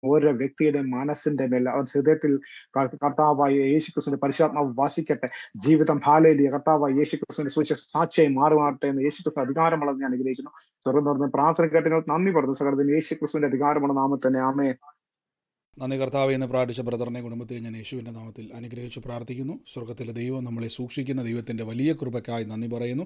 ഓരോ വ്യക്തിയുടെയും മനസ്സിന്റെ മേൽ അവൻ ഹൃദയത്തിൽ കർത്താവായ യേശുക്രിസ്തുവിന്റെ പരിശുദ്ധാത്മാവ് വാസിക്കട്ടെ. ജീവിതം ഹാലേലിയ കർത്താവായ യേശുക്രിസ്തുവിന്റെ സുവിശേഷ സാക്ഷിയായി മാറുമാറട്ടെ എന്ന് യേശുക്രിസ്തു അധികാരമുള്ളത് ഞാൻ അനുഗ്രഹിക്കുന്നു. തുറന്നു പ്രാർത്ഥന കേട്ടതിന് നന്ദി പറഞ്ഞു. സകലത്തിന് യേശുക്രിസ്തുവിന്റെ അധികാരമുള്ള നാമത്തിൽ തന്നെ ആമേൻ. നന്ദി കർത്താവേ എന്ന് പ്രാർത്ഥിച്ച ബ്രദറിനെ കുടുംബത്തെ ഞാൻ യേശുവിൻ്റെ നാമത്തിൽ അനുഗ്രഹിച്ച് പ്രാർത്ഥിക്കുന്നു. സ്വർഗ്ഗത്തിലെ ദൈവം നമ്മളെ സൂക്ഷിക്കുന്ന ദൈവത്തിൻ്റെ വലിയ കൃപയ്ക്കായി നന്ദി പറയുന്നു.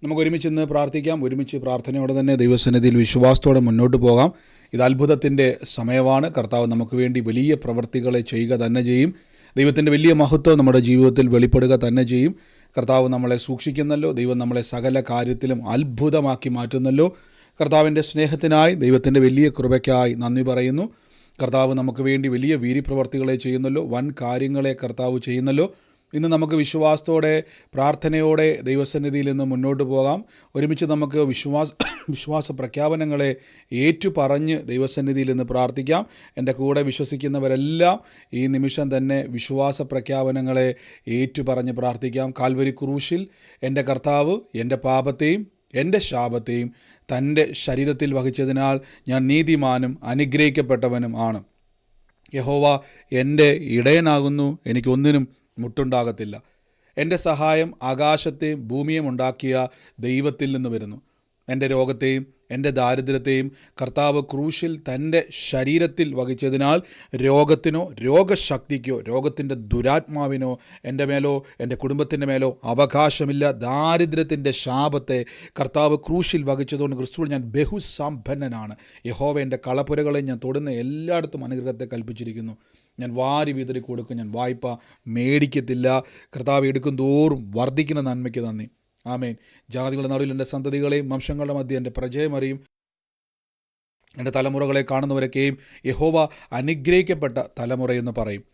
നമുക്ക് ഒരുമിച്ച് ഇന്ന് പ്രാർത്ഥിക്കാം. ഒരുമിച്ച് പ്രാർത്ഥനയോടെ തന്നെ ദൈവസന്നിധിയിൽ വിശ്വാസത്തോടെ മുന്നോട്ട് പോകാം. ഇത് അത്ഭുതത്തിൻ്റെ സമയമാണ്. കർത്താവ് നമുക്ക് വേണ്ടി വലിയ പ്രവൃത്തികളെ ചെയ്യുക തന്നെ ചെയ്യും. ദൈവത്തിൻ്റെ വലിയ മഹത്വം നമ്മുടെ ജീവിതത്തിൽ വെളിപ്പെടുക തന്നെ ചെയ്യും. കർത്താവ് നമ്മളെ സൂക്ഷിക്കുന്നല്ലോ. ദൈവം നമ്മളെ സകല കാര്യത്തിലും അത്ഭുതമാക്കി മാറ്റുന്നല്ലോ. കർത്താവിൻ്റെ സ്നേഹത്തിനായി ദൈവത്തിൻ്റെ വലിയ കൃപയ്ക്കായി നന്ദി പറയുന്നു. കർത്താവ് നമുക്ക് വേണ്ടി വലിയ വീര്യപ്രവർത്തികളെ ചെയ്യുന്നല്ലോ. വൻ കാര്യങ്ങളെ കർത്താവ് ചെയ്യുന്നല്ലോ. ഇന്ന് നമുക്ക് വിശ്വാസത്തോടെ പ്രാർത്ഥനയോടെ ദൈവസന്നിധിയിൽ നിന്ന് മുന്നോട്ട് പോകാം. ഒരുമിച്ച് നമുക്ക് വിശ്വാസ പ്രഖ്യാപനങ്ങളെ ഏറ്റുപറഞ്ഞ് ദൈവസന്നിധിയിൽ നിന്ന് പ്രാർത്ഥിക്കാം. എൻ്റെ കൂടെ വിശ്വസിക്കുന്നവരെല്ലാം ഈ നിമിഷം തന്നെ വിശ്വാസ പ്രഖ്യാപനങ്ങളെ ഏറ്റുപറഞ്ഞ് പ്രാർത്ഥിക്കാം. കാൽവരി ക്രൂശിൽ എൻ്റെ കർത്താവ് എൻ്റെ പാപത്തെയും എൻ്റെ ശാപത്തെയും തൻ്റെ ശരീരത്തിൽ വഹിച്ചതിനാൽ ഞാൻ നീതിമാനും അനുഗ്രഹിക്കപ്പെട്ടവനും ആണ്. യഹോവ എൻ്റെ ഇടയനാകുന്നു, എനിക്കൊന്നിനും മുട്ടുണ്ടാകത്തില്ല. എൻ്റെ സഹായം ആകാശത്തെയും ഭൂമിയും ഉണ്ടാക്കിയ ദൈവത്തിൽ നിന്ന് വരുന്നു. എൻ്റെ രോഗത്തെയും എൻ്റെ ദാരിദ്ര്യത്തെയും കർത്താവ് ക്രൂശിൽ തൻ്റെ ശരീരത്തിൽ വഹിച്ചതിനാൽ രോഗത്തിനോ രോഗശക്തിക്കോ രോഗത്തിൻ്റെ ദുരാത്മാവിനോ എൻ്റെ മേലോ എൻ്റെ കുടുംബത്തിൻ്റെ മേലോ അവകാശമില്ല. ദാരിദ്ര്യത്തിൻ്റെ ശാപത്തെ കർത്താവ് ക്രൂശിൽ വഹിച്ചതുകൊണ്ട് ക്രിസ്തുവിൽ ഞാൻ ബഹുസമ്പന്നനാണ്. യഹോവ എൻ്റെ കളപ്പുരകളെ ഞാൻ തൊടുന്ന എല്ലായിടത്തും അനുഗ്രഹത്തെ കൽപ്പിച്ചിരിക്കുന്നു. ഞാൻ വാരി വിതറി കൊടുക്കും, ഞാൻ വായ്പ മേടിക്കത്തില്ല. കർത്താവ് എടുക്കും തോറും വർദ്ധിക്കുന്ന നന്മയ്ക്ക് നന്ദി. ആമേൻ. ജാതികളുടെ നടുവിൽ എൻ്റെ സന്തതികളെയും വംശങ്ങളുടെ മധ്യ എൻ്റെ പ്രജയം അറിയും. എൻ്റെ തലമുറകളെ കാണുന്നവരൊക്കെയും യഹോവ അനുഗ്രഹിക്കപ്പെട്ട തലമുറയെന്ന് പറയും.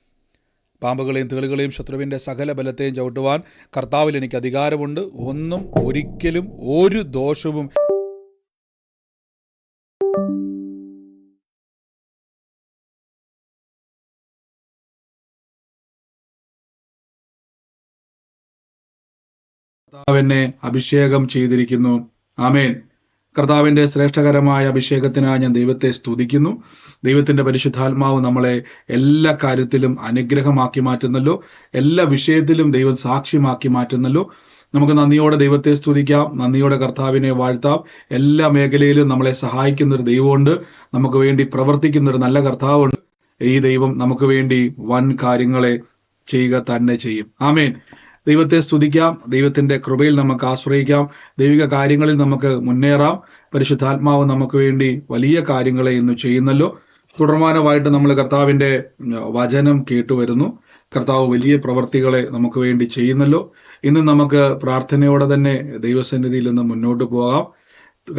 പാമ്പുകളെയും തേളുകളെയും ശത്രുവിൻ്റെ സകല ബലത്തെയും ചവിട്ടുവാൻ കർത്താവിൽ എനിക്ക് അധികാരമുണ്ട്. ഒന്നും ഒരിക്കലും ഒരു ദോഷവും കർത്താവിനെ അഭിഷേകം ചെയ്തിരിക്കുന്നു. ആമേൻ. കർത്താവിൻ്റെ ശ്രേഷ്ഠകരമായ അഭിഷേകത്തിനായി ഞാൻ ദൈവത്തെ സ്തുതിക്കുന്നു. ദൈവത്തിൻ്റെ പരിശുദ്ധാത്മാവ് നമ്മളെ എല്ലാ കാര്യത്തിലും അനുഗ്രഹമാക്കി മാറ്റുന്നല്ലോ. എല്ലാ വിഷയത്തിലും ദൈവം സാക്ഷ്യമാക്കി മാറ്റുന്നല്ലോ. നമുക്ക് നന്ദിയോടെ ദൈവത്തെ സ്തുതിക്കാം, നന്ദിയോടെ കർത്താവിനെ വാഴ്ത്താം. എല്ലാ മേഖലയിലും നമ്മളെ സഹായിക്കുന്ന ഒരു ദൈവമുണ്ട്, നമുക്ക് വേണ്ടി പ്രവർത്തിക്കുന്ന ഒരു നല്ല കർത്താവുണ്ട്. ഈ ദൈവം നമുക്ക് വേണ്ടി വൻ കാര്യങ്ങളെ ചെയ്യുക തന്നെ ചെയ്യും. ആമേൻ. ദൈവത്തെ സ്തുതിക്കാം, ദൈവത്തിൻ്റെ കൃപയിൽ നമുക്ക് ആശ്രയിക്കാം, ദൈവിക കാര്യങ്ങളിൽ നമുക്ക് മുന്നേറാം. പരിശുദ്ധാത്മാവ് നമുക്ക് വേണ്ടി വലിയ കാര്യങ്ങളെ ഇന്ന് ചെയ്യുന്നല്ലോ. തുടർമാനമായിട്ട് നമ്മൾ കർത്താവിൻ്റെ വചനം കേട്ടുവരുന്നു. കർത്താവ് വലിയ പ്രവർത്തികളെ നമുക്ക് വേണ്ടി ചെയ്യുന്നല്ലോ. ഇന്ന് നമുക്ക് പ്രാർത്ഥനയോടെ തന്നെ ദൈവസന്നിധിയിൽ നിന്ന് മുന്നോട്ട് പോകാം.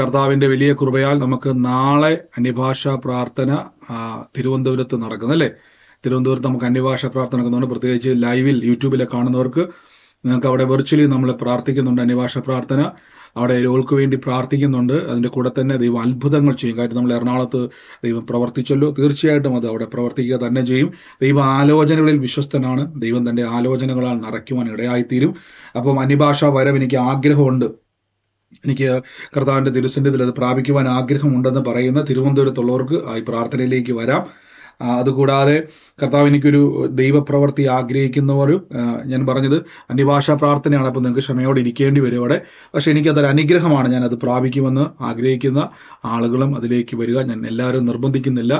കർത്താവിൻ്റെ വലിയ കൃപയാൽ നമുക്ക് നാളെ അന്യഭാഷാ പ്രാർത്ഥന തിരുവനന്തപുരത്ത് നടക്കുന്നല്ലേ. തിരുവനന്തപുരത്ത് നമുക്ക് അന്യഭാഷ പ്രാർത്ഥന നടക്കുന്നുണ്ട്. പ്രത്യേകിച്ച് ലൈവിൽ യൂട്യൂബിലെ കാണുന്നവർക്ക് നിങ്ങൾക്ക് അവിടെ വെർച്വലി നമ്മൾ പ്രാർത്ഥിക്കുന്നുണ്ട്. അന്യഭാഷ പ്രാർത്ഥന അവിടെ രോഗികൾക്ക് വേണ്ടി പ്രാർത്ഥിക്കുന്നുണ്ട്. അതിൻ്റെ കൂടെ തന്നെ ദൈവം അത്ഭുതങ്ങൾ ചെയ്യും. കാര്യം നമ്മൾ എറണാകുളത്ത് ദൈവം പ്രവർത്തിച്ചല്ലോ, തീർച്ചയായിട്ടും അത് അവിടെ പ്രവർത്തിക്കുക തന്നെ ചെയ്യും. ദൈവം ആലോചനകളിൽ വിശ്വസ്തനാണ്. ദൈവം തൻ്റെ ആലോചനകളാൽ നിറയ്ക്കുവാൻ ഇടയായിത്തീരും. അപ്പം അന്യഭാഷ വരവ് എനിക്ക് ആഗ്രഹമുണ്ട്, എനിക്ക് കർത്താവിൻ്റെ തിരുസന്നിധിയിൽ അത് പ്രാപിക്കുവാൻ ആഗ്രഹമുണ്ടെന്ന് പറയുന്ന തിരുവനന്തപുരത്തുള്ളവർക്ക് ഈ പ്രാർത്ഥനയിലേക്ക് വരാം. അതുകൂടാതെ കർത്താവ് എനിക്കൊരു ദൈവപ്രവൃത്തി ആഗ്രഹിക്കുന്നവരും, ഞാൻ പറഞ്ഞത് അന്യഭാഷാ പ്രാർത്ഥനയാണ്, അപ്പോൾ നിങ്ങൾക്ക് ക്ഷമയോടെ ഇരിക്കേണ്ടി വരും അവിടെ. പക്ഷെ എനിക്കതൊരു അനുഗ്രഹമാണ്, ഞാൻ അത് പ്രാപിക്കുമെന്ന് ആഗ്രഹിക്കുന്ന ആളുകളും അതിലേക്ക് വരിക. ഞാൻ എല്ലാവരും നിർബന്ധിക്കുന്നില്ല.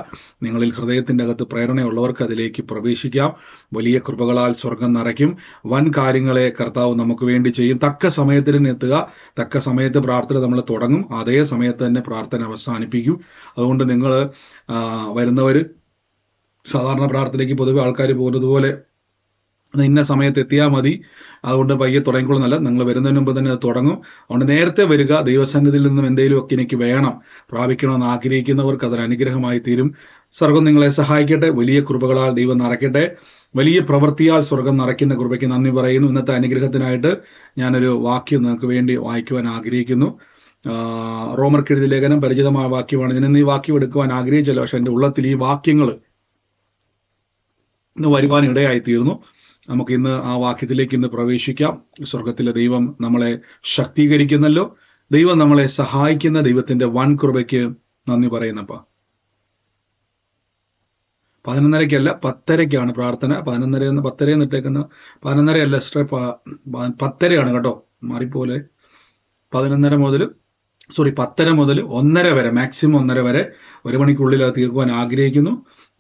നിങ്ങളിൽ ഹൃദയത്തിൻ്റെ അകത്ത് പ്രേരണയുള്ളവർക്ക് അതിലേക്ക് പ്രവേശിക്കാം. വലിയ കൃപകളാൽ സ്വർഗം നിറയ്ക്കും. വൻ കാര്യങ്ങളെ കർത്താവ് നമുക്ക് വേണ്ടി ചെയ്യും. തക്ക സമയത്തിന് എത്തുക, തക്ക സമയത്ത് പ്രാർത്ഥന നമ്മൾ തുടങ്ങും, അതേ സമയത്ത് തന്നെ പ്രാർത്ഥന അവസാനിപ്പിക്കും. അതുകൊണ്ട് നിങ്ങൾ വരുന്നവർ സാധാരണ പ്രാർത്ഥനയ്ക്ക് പൊതുവെ ആൾക്കാർ പോകുന്നത് പോലെ ഇന്ന സമയത്ത് എത്തിയാൽ മതി, അതുകൊണ്ട് പയ്യെ തുടങ്ങിക്കൊള്ളുന്നല്ല. നിങ്ങൾ വരുന്നതിന് മുമ്പ് തന്നെ അത് തുടങ്ങും. അതുകൊണ്ട് നേരത്തെ വരിക. ദൈവസന്നിധിയിൽ നിന്നും എന്തെങ്കിലുമൊക്കെ എനിക്ക് വേണം, പ്രാപിക്കണമെന്ന് ആഗ്രഹിക്കുന്നവർക്ക് അതൊരു അനുഗ്രഹമായി തീരും. സ്വർഗം നിങ്ങളെ സഹായിക്കട്ടെ. വലിയ കൃപകളാൽ ദൈവം നിറയ്ക്കട്ടെ. വലിയ പ്രവൃത്തിയാൽ സ്വർഗം നിറയ്ക്കുന്ന കൃപയ്ക്ക് നന്ദി പറയുന്നു. ഇന്നത്തെ അനുഗ്രഹത്തിനായിട്ട് ഞാനൊരു വാക്യം നിങ്ങൾക്ക് വേണ്ടി വായിക്കുവാൻ ആഗ്രഹിക്കുന്നു. റോമർക്കെഴുതിയ ലേഖനം പരിചിതമായ വാക്യമാണ്. ഞാൻ ഇന്ന് ഈ വാക്യം എടുക്കുവാൻ ആഗ്രഹിച്ചല്ലോ, പക്ഷെ എൻ്റെ ഉള്ളത്തിൽ ഈ വാക്യങ്ങൾ ഇന്ന് വരുവാൻ ഇടയായിത്തീർന്നു. നമുക്ക് ഇന്ന് ആ വാക്യത്തിലേക്ക് ഇന്ന് പ്രവേശിക്കാം. സ്വർഗത്തിലെ ദൈവം നമ്മളെ ശക്തീകരിക്കുന്നല്ലോ. ദൈവം നമ്മളെ സഹായിക്കുന്ന ദൈവത്തിന്റെ വൻ കൃപയ്ക്ക് നന്ദി പറയുന്നപ്പ. 11:30-ക്കല്ല, 10:30-ക്കാണ് പ്രാർത്ഥന. 10:30 ഇട്ടേക്കുന്ന 11:30 സിസ്റ്ററെ, 10:30 കേട്ടോ, മാറിപ്പോലെ. 10:30 മുതൽ 1:30 വരെ, മാക്സിമം 1:30 വരെ, 1 മണിക്കുള്ളിൽ അത് തീർക്കുവാൻ ആഗ്രഹിക്കുന്നു.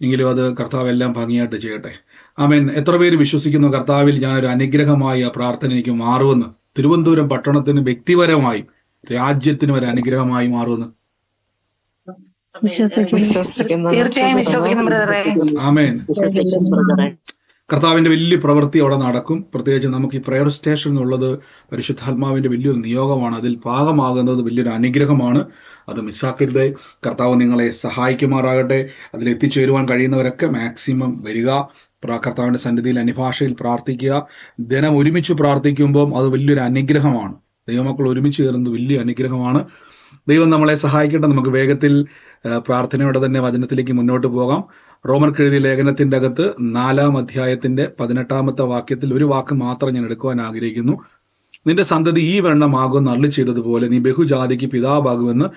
എങ്കിലും അത് കർത്താവ് എല്ലാം ഭംഗിയായിട്ട് ചെയ്യട്ടെ. ആമേൻ. എത്ര പേര് വിശ്വസിക്കുന്നു കർത്താവിൽ ഞാനൊരു അനുഗ്രഹമായി ആ പ്രാർത്ഥന എനിക്ക് മാറുമെന്ന്? തിരുവനന്തപുരം പട്ടണത്തിന് വ്യക്തിപരമായി, രാജ്യത്തിനും ഒരു അനുഗ്രഹമായി മാറുമെന്ന് തീർച്ചയായും വിശ്വസിക്കുന്നു ബ്രദറെ. ആമേൻ. കർത്താവിന്റെ വലിയ പ്രവൃത്തി അവിടെ നടക്കും. പ്രത്യേകിച്ച് നമുക്ക് ഈ പ്രയർ സ്റ്റേഷൻ എന്നുള്ളത് പരിശുദ്ധാത്മാവിന്റെ വലിയൊരു നിയോഗമാണ്. അതിൽ ഭാഗമാകുന്നത് വലിയൊരു അനുഗ്രഹമാണ്. അത് മിസ്സാക്കരുത്. കർത്താവ് നിങ്ങളെ സഹായിക്കുമാറാകട്ടെ. അതിൽ എത്തിച്ചേരുവാൻ കഴിയുന്നവരൊക്കെ മാക്സിമം വരിക. കർത്താവിന്റെ സന്നിധിയിൽ അന്യഭാഷയിൽ പ്രാർത്ഥിക്കുക. ദിനം ഒരുമിച്ച് പ്രാർത്ഥിക്കുമ്പോൾ അത് വലിയൊരു അനുഗ്രഹമാണ്. ദൈവമക്കൾ ഒരുമിച്ച് ചേരുന്നത് വലിയ അനുഗ്രഹമാണ്. ദൈവം നമ്മളെ സഹായിക്കട്ടെ. നമുക്ക് വേഗത്തിൽ പ്രാർത്ഥനയോടെ തന്നെ വചനത്തിലേക്ക് മുന്നോട്ട് പോകാം. റോമർക്ക് എഴുതിയ ലേഖനത്തിന്റെ അകത്ത് 4-ാം അധ്യായത്തിന്റെ 18-ാമത്തെ വാക്യത്തിൽ ഒരു വാക്ക് മാത്രം ഞാൻ എടുക്കുവാൻ ആഗ്രഹിക്കുന്നു. നിന്റെ സന്തതി ഈ വണ്ണമാകുമെന്ന് അരുളി ചെയ്തതുപോലെ നീ ബഹുജാതിക്ക് പിതാവാകുമെന്ന്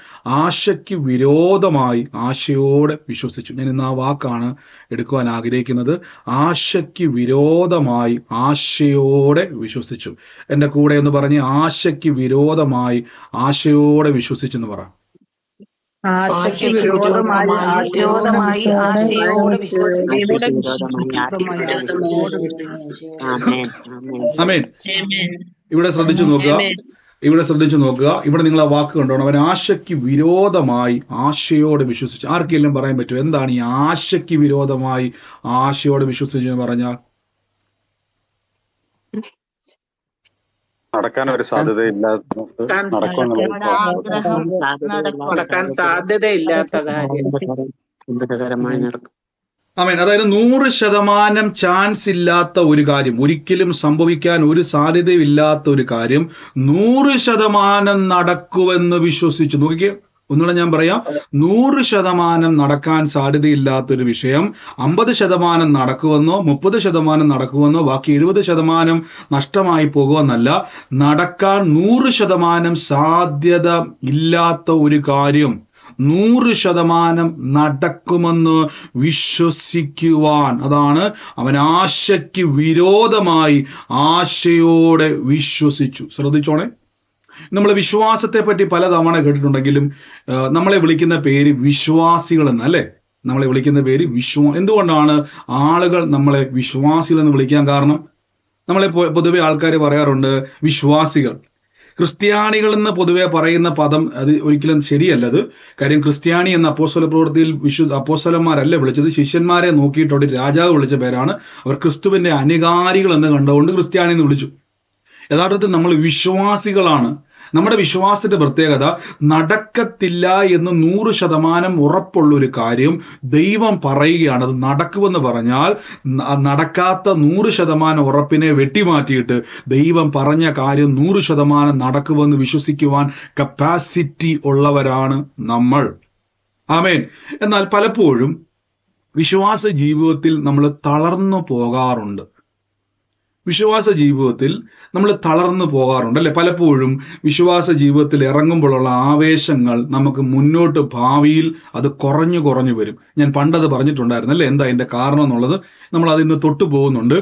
ആശയ്ക്ക് വിരോധമായി ആശയോടെ വിശ്വസിച്ചു. ഞാൻ ഇന്ന് ആ വാക്കാണ് എടുക്കുവാൻ ആഗ്രഹിക്കുന്നത്. ആശയ്ക്ക് വിരോധമായി ആശയോടെ വിശ്വസിച്ചു. എൻ്റെ കൂടെ എന്ന് പറഞ്ഞ് ആശയ്ക്ക് വിരോധമായി ആശയോടെ വിശ്വസിച്ചു എന്ന് പറ. ആമേൻ. ഇവിടെ ശ്രദ്ധിച്ചു നോക്കുക. ഇവിടെ നിങ്ങൾ ആ വാക്ക് കണ്ടോണം. അവൻ ആശയ്ക്ക് വിരോധമായി ആശയോടെ വിശ്വസിച്ചു. ആർക്കെല്ലാം പറയാൻ പറ്റും എന്താണ് ഈ ആശയ്ക്ക് വിരോധമായി ആശയോടെ വിശ്വസിച്ചു എന്ന് പറഞ്ഞാൽ? നടക്കാൻ ഒരു സാധ്യതയില്ലാത്ത ആമേൻ. അതായത് 100% ചാൻസ് ഇല്ലാത്ത ഒരു കാര്യം, ഒരിക്കലും സംഭവിക്കാൻ ഒരു സാധ്യതയില്ലാത്ത ഒരു കാര്യം 100% നടക്കുമെന്ന് വിശ്വസിച്ചു. നോക്കിക്കേ, ഒന്നുകൂടെ ഞാൻ പറയാം. 100% നടക്കാൻ സാധ്യതയില്ലാത്തൊരു വിഷയം 50% നടക്കുമെന്നോ 30% നടക്കുമെന്നോ ബാക്കി 70% നഷ്ടമായി പോകുമെന്നല്ല. നടക്കാൻ 100% സാധ്യത ഇല്ലാത്ത ഒരു കാര്യം 100% നടക്കുമെന്ന് വിശ്വസിക്കുവാൻ. അതാണ് അവൻ ആശയ്ക്ക് വിരോധമായി ആശയോടെ വിശ്വസിച്ചു. ശ്രദ്ധിച്ചോണേ. നമ്മൾ വിശ്വാസത്തെ പറ്റി പലതവണ കേട്ടിട്ടുണ്ടെങ്കിലും നമ്മളെ വിളിക്കുന്ന പേര് വിശ്വാസികൾ എന്ന്, അല്ലേ? നമ്മളെ വിളിക്കുന്ന പേര് എന്തുകൊണ്ടാണ് ആളുകൾ നമ്മളെ വിശ്വാസികൾ എന്ന് വിളിക്കാൻ കാരണം? നമ്മളെ പൊതുവെ ആൾക്കാർ പറയാറുണ്ട് വിശ്വാസികൾ. ക്രിസ്ത്യാനികൾ എന്ന് പൊതുവെ പറയുന്ന പദം അത് ഒരിക്കലും ശരിയല്ലത്. കാര്യം ക്രിസ്ത്യാനി എന്ന അപ്പോസ്തല പ്രവൃത്തിയിൽ അപ്പോസ്തലന്മാരല്ല വിളിച്ചത്, ശിഷ്യന്മാരെ നോക്കിയിട്ടോടെ രാജാവ് വിളിച്ച പേരാണ്. അവർ ക്രിസ്തുവിന്റെ അനുകാരികൾ എന്ന് കണ്ടുകൊണ്ട് ക്രിസ്ത്യാനി എന്ന് വിളിച്ചു. യഥാർത്ഥത്തിൽ നമ്മൾ വിശ്വാസികളാണ്. നമ്മുടെ വിശ്വാസത്തിന്റെ പ്രത്യേകത നടക്കത്തില്ല എന്ന് 100% ഉറപ്പുള്ള ഒരു കാര്യം ദൈവം പറയുകയാണ്, അത് നടക്കുമെന്ന് പറഞ്ഞാൽ നടക്കാത്ത 100% ഉറപ്പിനെ വെട്ടിമാറ്റിയിട്ട് ദൈവം പറഞ്ഞ കാര്യം 100% നടക്കുമെന്ന് വിശ്വസിക്കുവാൻ കപ്പാസിറ്റി ഉള്ളവരാണ് നമ്മൾ. ആമേൻ. എന്നാൽ പലപ്പോഴും വിശ്വാസ ജീവിതത്തിൽ നമ്മൾ തളർന്നു പോകാറുണ്ട്. അല്ലെ? പലപ്പോഴും വിശ്വാസ ജീവിതത്തിൽ ഇറങ്ങുമ്പോഴുള്ള ആവേശങ്ങൾ നമുക്ക് മുന്നോട്ട് ഭാവിയിൽ അത് കുറഞ്ഞു വരും. ഞാൻ പണ്ടത് പറഞ്ഞിട്ടുണ്ടായിരുന്നു, അല്ലേ? എന്താ അതിന്റെ കാരണം എന്നുള്ളത് നമ്മൾ അതിന്ന് തൊട്ടു പോകുന്നുണ്ട്.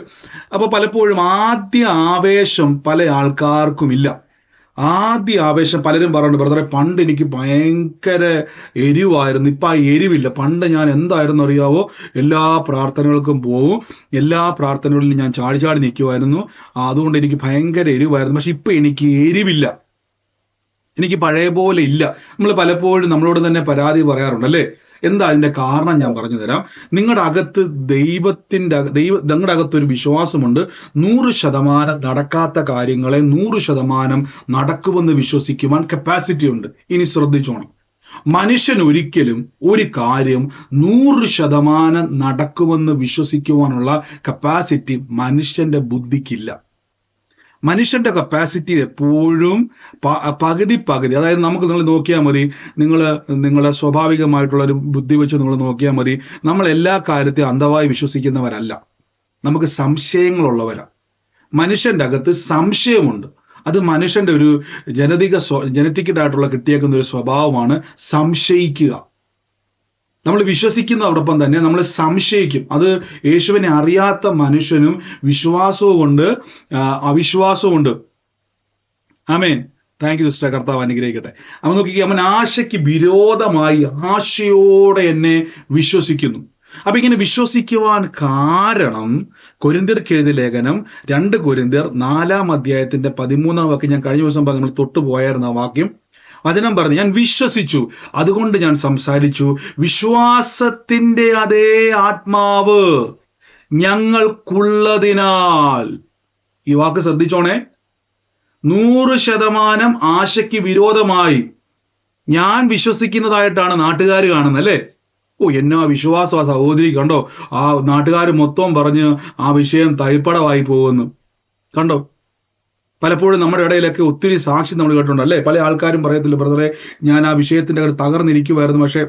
അപ്പൊ പലപ്പോഴും ആദ്യ ആവേശം പല ആൾക്കാർക്കും ഇല്ല. ആദ്യ ആവേശം പലരും പറയുന്നുണ്ട്, ബ്രദറെ പണ്ട് എനിക്ക് ഭയങ്കര എരിവായിരുന്നു, ഇപ്പൊ ആ എരിവില്ല. പണ്ട് ഞാൻ എന്തായിരുന്നു അറിയാവോ, എല്ലാ പ്രാർത്ഥനകൾക്കും പോവും, എല്ലാ പ്രാർത്ഥനകളിലും ഞാൻ ചാടി നിൽക്കുമായിരുന്നു, അതുകൊണ്ട് എനിക്ക് ഭയങ്കര എരിവായിരുന്നു. പക്ഷെ ഇപ്പൊ എനിക്ക് എരിവില്ല, എനിക്ക് പഴയ പോലെ ഇല്ല. നമ്മൾ പലപ്പോഴും നമ്മളോട് തന്നെ പരാതി പറയാറുണ്ട്, അല്ലേ? എന്താ അതിന്റെ കാരണം? ഞാൻ പറഞ്ഞു തരാം. നിങ്ങളുടെ അകത്ത് നിങ്ങളുടെ അകത്തൊരു വിശ്വാസമുണ്ട്. 100% നടക്കാത്ത കാര്യങ്ങളെ 100% നടക്കുമെന്ന് വിശ്വസിക്കുവാൻ കപ്പാസിറ്റി ഉണ്ട്. ഇനി ശ്രദ്ധിച്ചോണം, മനുഷ്യൻ ഒരിക്കലും ഒരു കാര്യം 100% നടക്കുമെന്ന് വിശ്വസിക്കുവാനുള്ള കപ്പാസിറ്റി മനുഷ്യന്റെ ബുദ്ധിക്കില്ല. മനുഷ്യന്റെ കപ്പാസിറ്റി എപ്പോഴും പകുതി. അതായത് നിങ്ങൾ നോക്കിയാൽ മതി, നിങ്ങളെ സ്വാഭാവികമായിട്ടുള്ള ഒരു ബുദ്ധി വെച്ച് നിങ്ങൾ നോക്കിയാൽ മതി. നമ്മൾ എല്ലാ കാര്യത്തെയും അന്ധമായി വിശ്വസിക്കുന്നവരല്ല, നമുക്ക് സംശയങ്ങളുള്ളവരാ. മനുഷ്യന്റെ അകത്ത് സംശയമുണ്ട്. അത് മനുഷ്യന്റെ ഒരു ജനറ്റിക്കലായിട്ടുള്ള കിട്ടിയേക്കുന്ന ഒരു സ്വഭാവമാണ് സംശയിക്കുക. നമ്മൾ വിശ്വസിക്കുന്നതോടൊപ്പം തന്നെ നമ്മൾ സംശയിക്കും. അത് യേശുവിനെ അറിയാത്ത മനുഷ്യനും വിശ്വാസവും ഉണ്ട്, അവിശ്വാസവും ഉണ്ട്. ആമേൻ. Thank you sister. കർത്താവ് അനുഗ്രഹിക്കട്ടെ. അവൻ നോക്കി, അവൻ ആശയ്ക്ക് വിരോധമായി ആശയോടെ എന്നെ വിശ്വസിക്കുന്നു. അപ്പൊ ഇങ്ങനെ വിശ്വസിക്കുവാൻ കാരണം കൊരിന്ത്യർക്ക് എഴുതിയ ലേഖനം 2 കൊരിന്ത്യർ 4-ാം അധ്യായത്തിന്റെ 13-ാം വാക്യം. ഞാൻ കഴിഞ്ഞ ദിവസം പറഞ്ഞു, നമ്മൾ തൊട്ടുപോയായിരുന്നു ആ വാക്യം. വചനം പറഞ്ഞു, ഞാൻ വിശ്വസിച്ചു, അതുകൊണ്ട് ഞാൻ സംസാരിച്ചു. വിശ്വാസത്തിന്റെ അതേ ആത്മാവ് ഞങ്ങൾക്കുള്ളതിനാൽ. ഈ വാക്ക് ശ്രദ്ധിച്ചോണേ. 100% ആശയ്ക്ക് വിരോധമായി ഞാൻ വിശ്വസിക്കുന്നതായിട്ടാണ് നാട്ടുകാർ കാണുന്നത്, അല്ലേ? എന്നാ വിശ്വാസം ആ സഹോദരി, കണ്ടോ, ആ നാട്ടുകാർ മൊത്തം പറഞ്ഞ് ആ വിഷയം തൈപ്പടമായി പോകുന്നു. കണ്ടോ, പലപ്പോഴും നമ്മുടെ ഇടയിലൊക്കെ ഒത്തിരി സാക്ഷി നമ്മൾ കേട്ടിട്ടുണ്ട്, അല്ലേ? പല ആൾക്കാരും പറയത്തില്ല, ബ്രദറെ ഞാൻ ആ വിഷയത്തിന്റെ അകത്ത് തകർന്നിരിക്കുമായിരുന്നു, പക്ഷെ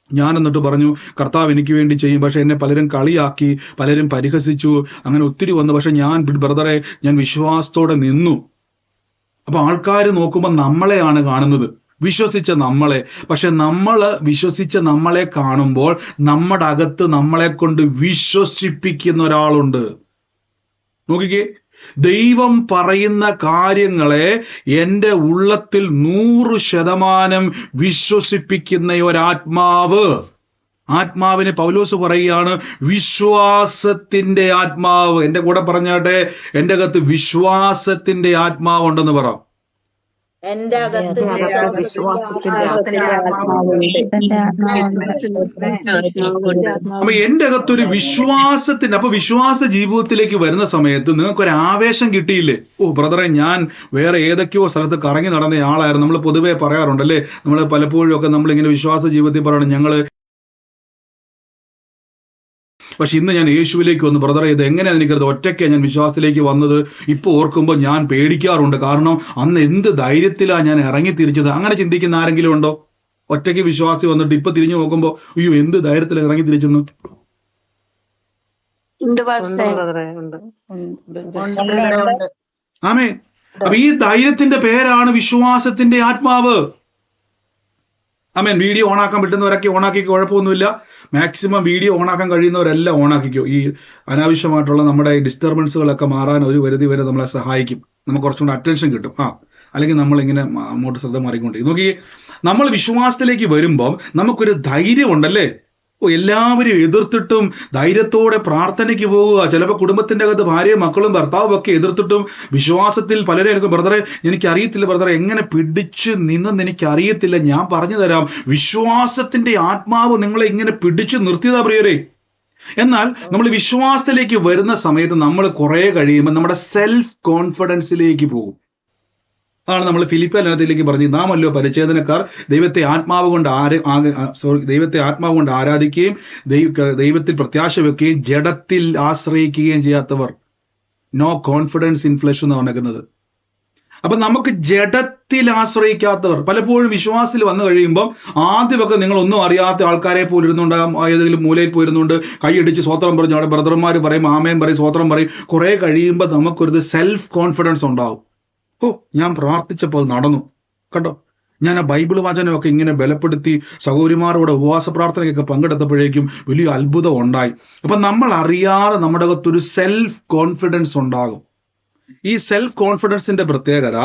ഞാൻ എന്നിട്ട് പറഞ്ഞു കർത്താവ് എനിക്ക് വേണ്ടി ചെയ്യും. പക്ഷെ എന്നെ പലരും കളിയാക്കി, പലരും പരിഹസിച്ചു, അങ്ങനെ ഒത്തിരി വന്നു. പക്ഷെ ഞാൻ ബ്രദറെ ഞാൻ വിശ്വാസത്തോടെ നിന്നു. അപ്പൊ ആൾക്കാർ നോക്കുമ്പോൾ നമ്മളെയാണ് കാണുന്നത്, വിശ്വസിച്ച നമ്മളെ. പക്ഷെ നമ്മൾ വിശ്വസിച്ച നമ്മളെ കാണുമ്പോൾ നമ്മുടെ അകത്ത് നമ്മളെ കൊണ്ട് വിശ്വസിപ്പിക്കുന്ന ഒരാളുണ്ട്. നോക്കിക്കേ, ദൈവം പറയുന്ന കാര്യങ്ങളെ എൻ്റെ ഉള്ളത്തിൽ 100% വിശ്വസിപ്പിക്കുന്ന ഒരാത്മാവ്. ആത്മാവിനെ പൗലോസ് പറയുകയാണ് വിശ്വാസത്തിന്റെ ആത്മാവ്. എൻ്റെ കൂടെ പറഞ്ഞാട്ടെ, എൻ്റെ അകത്ത് വിശ്വാസത്തിന്റെ ആത്മാവ് ഉണ്ടെന്ന് പറ. എന്റെ അകത്ത് വിശ്വാസത്തിന്റെ അപ്പൊ എന്റെ അകത്തൊരു വിശ്വാസത്തിന്റെ, അപ്പൊ വിശ്വാസ ജീവിതത്തിലേക്ക് വരുന്ന സമയത്ത് നിങ്ങൾക്കൊരു ആവേശം കിട്ടിയില്ലേ? ബ്രദറെ, ഞാൻ വേറെ ഏതൊക്കെയോ സ്ഥലത്ത് കറങ്ങി നടന്ന ആളായിരുന്നു. നമ്മൾ പൊതുവെ പറയാറുണ്ടല്ലേ, നമ്മൾ പലപ്പോഴും ഒക്കെ നമ്മളിങ്ങനെ വിശ്വാസ ജീവിതത്തിൽ പറയണം ഞങ്ങള്, പക്ഷെ ഇന്ന് ഞാൻ യേശുവിലേക്ക് വന്നു. ബ്രദറെ, ഇത് എങ്ങനെയാ എനിക്കത് ഒറ്റയ്ക്കാണ് ഞാൻ വിശ്വാസത്തിലേക്ക് വന്നത്. ഇപ്പൊ ഓർക്കുമ്പോൾ ഞാൻ പേടിക്കാറുണ്ട്. കാരണം അന്ന് എന്ത് ധൈര്യത്തിലാണ് ഞാൻ ഇറങ്ങി തിരിച്ചത്. അങ്ങനെ ചിന്തിക്കുന്ന ആരെങ്കിലും ഉണ്ടോ? ഒറ്റയ്ക്ക് വിശ്വാസി വന്നിട്ട് ഇപ്പൊ തിരിഞ്ഞു നോക്കുമ്പോ അയ്യോ എന്ത് ധൈര്യത്തിൽ ഇറങ്ങി തിരിച്ചെന്ന്. ആമേൻ. അപ്പൊ ഈ ധൈര്യത്തിന്റെ പേരാണ് വിശ്വാസത്തിന്റെ ആത്മാവ്. ആമേൻ. വീഡിയോ ഓണാക്കാൻ പറ്റുന്നവരൊക്കെ ഓണാക്കി, കുഴപ്പമൊന്നുമില്ല. മാക്സിമം വീഡിയോ ഓണാക്കാൻ കഴിയുന്നവരെല്ലാം ഓണാക്കിക്കോ. ഈ അനാവശ്യമായിട്ടുള്ള നമ്മുടെ ഡിസ്റ്റർബൻസുകളൊക്കെ മാറാൻ ഒരു പരിധി വരെ നമ്മളെ സഹായിക്കും. നമുക്ക് കുറച്ചുകൂടെ അറ്റൻഷൻ കിട്ടും. അല്ലെങ്കിൽ നമ്മളിങ്ങനെ അങ്ങോട്ട് ശ്രദ്ധ മാറിക്കൊണ്ടിരിക്കും. നോക്കി, നമ്മൾ വിശ്വാസത്തിലേക്ക് വരുമ്പോൾ നമുക്കൊരു ധൈര്യം ഉണ്ടല്ലേ? എല്ലാവരും എതിർത്തിട്ടും ധൈര്യത്തോടെ പ്രാർത്ഥനയ്ക്ക് പോവുക. ചിലപ്പോൾ കുടുംബത്തിന്റെ അകത്ത് ഭാര്യയും മക്കളും ഭർത്താവും ഒക്കെ എതിർത്തിട്ടും വിശ്വാസത്തിൽ പലരും എനിക്ക് ബ്രദറെ എനിക്കറിയത്തില്ല, ബ്രദറെ എങ്ങനെ പിടിച്ച് നിന്നെന്ന് എനിക്കറിയത്തില്ല, ഞാൻ പറഞ്ഞു തരാം. വിശ്വാസത്തിന്റെ ആത്മാവ് നിങ്ങളെ ഇങ്ങനെ പിടിച്ചു നിർത്തിയതാ പ്രിയരെ. എന്നാൽ നമ്മൾ വിശ്വാസത്തിലേക്ക് വരുന്ന സമയത്ത് നമ്മൾ കുറെ കഴിയുമ്പോൾ നമ്മുടെ സെൽഫ് കോൺഫിഡൻസിലേക്ക് പോകും. അതാണ് നമ്മൾ ഫിലിപ്പിയ ലേഖനത്തിലേക്ക് പറഞ്ഞു, നാമല്ലോ പരിച്ഛേദനക്കാർ ദൈവത്തെ ആത്മാവ് കൊണ്ട് ആരാധിക്കുകയും ദൈവത്തിൽ പ്രത്യാശ വെക്കുകയും ജഡത്തിൽ ആശ്രയിക്കുകയും ചെയ്യാത്തവർ. നോ കോൺഫിഡൻസ് ഇൻ ഫ്ലെഷ് എന്ന് പറഞ്ഞിരിക്കുന്നത്. അപ്പൊ നമുക്ക് ജഡത്തിൽ ആശ്രയിക്കാത്തവർ. പലപ്പോഴും വിശ്വാസത്തിൽ വന്നു കഴിയുമ്പോൾ ആദ്യമൊക്കെ നിങ്ങൾ ഒന്നും അറിയാത്ത ആൾക്കാരെ പോലിരുന്നുണ്ടാകും, ഏതെങ്കിലും മൂലയിൽ പോയിരുന്നുണ്ട് കൈയടിച്ച് സ്വോത്രം പറഞ്ഞു അവിടെ ബ്രദർമാർ പറയും, ആമേൻ പറയും, സ്വോത്രം പറയും. കുറെ കഴിയുമ്പോൾ നമുക്കൊരു സെൽഫ് കോൺഫിഡൻസ് ഉണ്ടാവും. ഞാൻ പ്രാർത്ഥിച്ചപ്പോൾ നടന്നു, കണ്ടോ, ഞാൻ ആ ബൈബിൾ വചനമൊക്കെ ഇങ്ങനെ ബലപ്പെടുത്തി സഹോദരിമാരോട് ഉപവാസ പ്രാർത്ഥനയൊക്കെ പങ്കെടുത്തപ്പോഴേക്കും വലിയ അത്ഭുതം ഉണ്ടായി. അപ്പൊ നമ്മൾ അറിയാതെ നമ്മുടെ അകത്തൊരു സെൽഫ് കോൺഫിഡൻസ് ഉണ്ടാകും. ഈ സെൽഫ് കോൺഫിഡൻസിന്റെ പ്രത്യേകത,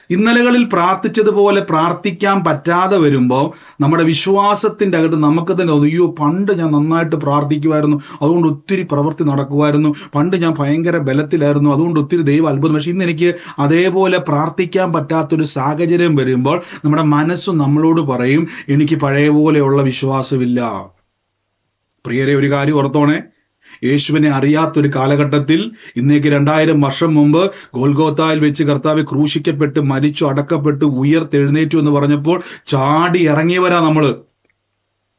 ഇന്നലകളിൽ പ്രാർത്ഥിച്ചതുപോലെ പ്രാർത്ഥിക്കാൻ പറ്റാതെ വരുമ്പോൾ നമ്മുടെ വിശ്വാസത്തിന്റെ അകത്ത് നമുക്ക് തന്നെ തോന്നും, അയ്യോ പണ്ട് ഞാൻ നന്നായിട്ട് പ്രാർത്ഥിക്കുമായിരുന്നു, അതുകൊണ്ട് ഒത്തിരി പ്രവൃത്തി നടക്കുമായിരുന്നു, പണ്ട് ഞാൻ ഭയങ്കര ബലത്തിലായിരുന്നു, അതുകൊണ്ട് ഒത്തിരി ദൈവം അത്ഭുതം. പക്ഷെ ഇന്ന് എനിക്ക് അതേപോലെ പ്രാർത്ഥിക്കാൻ പറ്റാത്തൊരു സാഹചര്യം വരുമ്പോൾ നമ്മുടെ മനസ്സ് നമ്മളോട് പറയും, എനിക്ക് പഴയ പോലെയുള്ള വിശ്വാസമില്ല. പ്രിയരെ, ഒരു കാര്യം ഓർത്തോണേ, യേശുവിനെ അറിയാത്തൊരു കാലഘട്ടത്തിൽ, ഇന്നേക്ക് 2000 വർഷം മുമ്പ് ഗോൽഗോത്തായിൽ വെച്ച് കർത്താവ് ക്രൂശിക്കപ്പെട്ട് മരിച്ചു, അടക്കപ്പെട്ടു, ഉയർത്തെഴുന്നേറ്റു എന്ന് പറഞ്ഞപ്പോൾ ചാടി ഇറങ്ങിയവരാ നമ്മള്.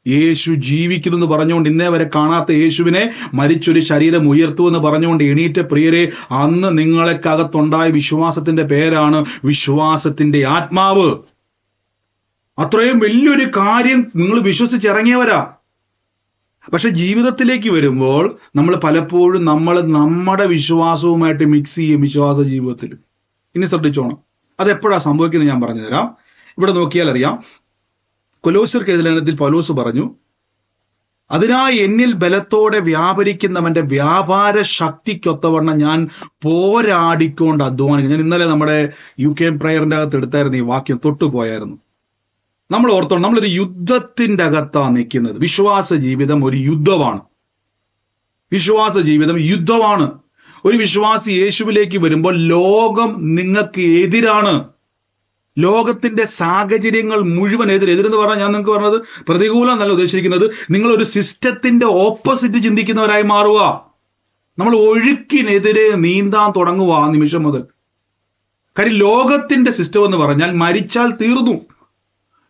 യേശു ജീവിക്കുന്നു എന്ന് പറഞ്ഞുകൊണ്ട്, ഇന്നേ വരെ കാണാത്ത യേശുവിനെ മരിച്ചൊരു ശരീരം ഉയർത്തു എന്ന് പറഞ്ഞുകൊണ്ട് എണീറ്റ പ്രിയരെ, അന്ന് നിങ്ങളെക്കകത്തുണ്ടായ വിശ്വാസത്തിന്റെ പേരാണ് വിശ്വാസത്തിന്റെ ആത്മാവ്. അത്രയും വലിയൊരു കാര്യം നിങ്ങൾ വിശ്വസിച്ചിറങ്ങിയവരാ. പക്ഷെ ജീവിതത്തിലേക്ക് വരുമ്പോൾ നമ്മൾ പലപ്പോഴും നമ്മുടെ വിശ്വാസവുമായിട്ട് മിക്സ് ചെയ്യും വിശ്വാസ ജീവിതത്തിൽ. ഇനി ശ്രദ്ധിച്ചോണം, അതെപ്പോഴാ സംഭവിക്കുന്നത് ഞാൻ പറഞ്ഞു തരാം. ഇവിടെ നോക്കിയാൽ അറിയാം. കൊലോസ്യർക്ക് എഴുതിയ ലേഖനത്തിൽ പൗലോസ് പറഞ്ഞു, അതിനായി എന്നിൽ ബലത്തോടെ വ്യാപരിക്കുന്നവന്റെ വ്യാപാര ശക്തിക്കൊത്തവണ്ണം ഞാൻ പോരാടിക്കൊണ്ട് അധ്വാനിക്കും. ഞാൻ ഇന്നലെ നമ്മുടെ UK പ്രയറിന്റെ അകത്ത് എടുത്തായിരുന്നു ഈ വാക്യം, തൊട്ടുപോയായിരുന്നു. നമ്മൾ ഓർത്തോണം, നമ്മളൊരു യുദ്ധത്തിന്റെ അകത്താണ് നിൽക്കുന്നത്. വിശ്വാസ ജീവിതം ഒരു യുദ്ധമാണ്. വിശ്വാസ ജീവിതം യുദ്ധമാണ്. ഒരു വിശ്വാസി യേശുവിലേക്ക് വരുമ്പോൾ ലോകം നിങ്ങൾക്ക് എതിരാണ്. ലോകത്തിന്റെ സാഹചര്യങ്ങൾ മുഴുവൻ എതിരെന്ന് പറഞ്ഞാൽ ഞാൻ നിങ്ങൾക്ക് പറഞ്ഞത് പ്രതികൂലം എന്നല്ല ഉദ്ദേശിക്കുന്നത്. നിങ്ങൾ ഒരു സിസ്റ്റത്തിന്റെ ഓപ്പോസിറ്റ് ചിന്തിക്കുന്നവരായി മാറുക. നമ്മൾ ഒഴുക്കിനെതിരെ നീന്താൻ തുടങ്ങുക ആ നിമിഷം മുതൽ. കാര്യം ലോകത്തിന്റെ സിസ്റ്റം എന്ന് പറഞ്ഞാൽ മരിച്ചാൽ തീർന്നു.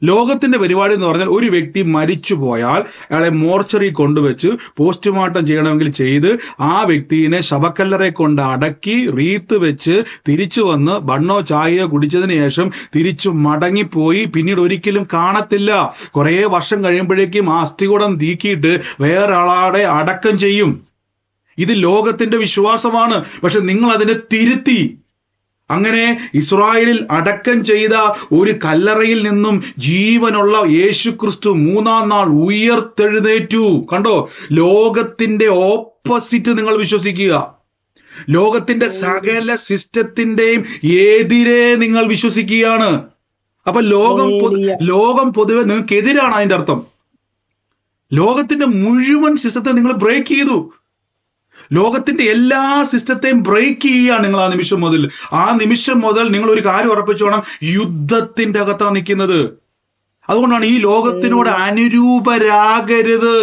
ലോകത്തിന്റെ പരിപാടി എന്ന് പറഞ്ഞാൽ ഒരു വ്യക്തി മരിച്ചു പോയാൽ അയാളെ മോർച്ചറി കൊണ്ടുവച്ച് പോസ്റ്റ്മോർട്ടം ചെയ്യണമെങ്കിൽ ചെയ്ത് ആ വ്യക്തിയെ ശവക്കല്ലറെ കൊണ്ട് അടക്കി റീത്ത് വെച്ച് തിരിച്ചു വന്ന് ബണ്ണോ ചായയോ കുടിച്ചതിന് ശേഷം തിരിച്ചു മടങ്ങിപ്പോയി പിന്നീട് ഒരിക്കലും കാണത്തില്ല. കുറെ വർഷം കഴിയുമ്പോഴേക്കും ആ അസ്ഥികൂടം തീക്കിയിട്ട് വേറെ ആളെ അടക്കം ചെയ്യും. ഇത് ലോകത്തിന്റെ വിശ്വാസമാണ്. പക്ഷെ നിങ്ങൾ അതിനെ തിരുത്തി. അങ്ങനെ ഇസ്രായേലിൽ അടക്കം ചെയ്ത ഒരു കല്ലറയിൽ നിന്നും ജീവനുള്ള യേശുക്രിസ്തു 3-ാം നാൾ ഉയർത്തെഴുന്നേറ്റു. കണ്ടോ, ലോകത്തിന്റെ ഓപ്പോസിറ്റ് നിങ്ങൾ വിശ്വസിക്കുക. ലോകത്തിന്റെ സകല സിസ്റ്റത്തിന്റെയും എതിരെ നിങ്ങൾ വിശ്വസിക്കുകയാണ്. അപ്പൊ ലോകം പൊതുവെ നിങ്ങൾക്ക് എതിരാണ്. അതിന്റെ അർത്ഥം ലോകത്തിന്റെ മുഴുവൻ സിസ്റ്റത്തെ നിങ്ങൾ ബ്രേക്ക് ചെയ്തു. ലോകത്തിന്റെ എല്ലാ സിസ്റ്റത്തെയും ബ്രേക്ക് ചെയ്യുകയാണ് നിങ്ങൾ ആ നിമിഷം മുതൽ. ആ നിമിഷം മുതൽ നിങ്ങൾ ഒരു കാര്യം ഉറപ്പിച്ചോണം, യുദ്ധത്തിന്റെ അകത്താണ് നിൽക്കുന്നത്. അതുകൊണ്ടാണ് ഈ ലോകത്തിനോട് അനുരൂപരാകരുത്.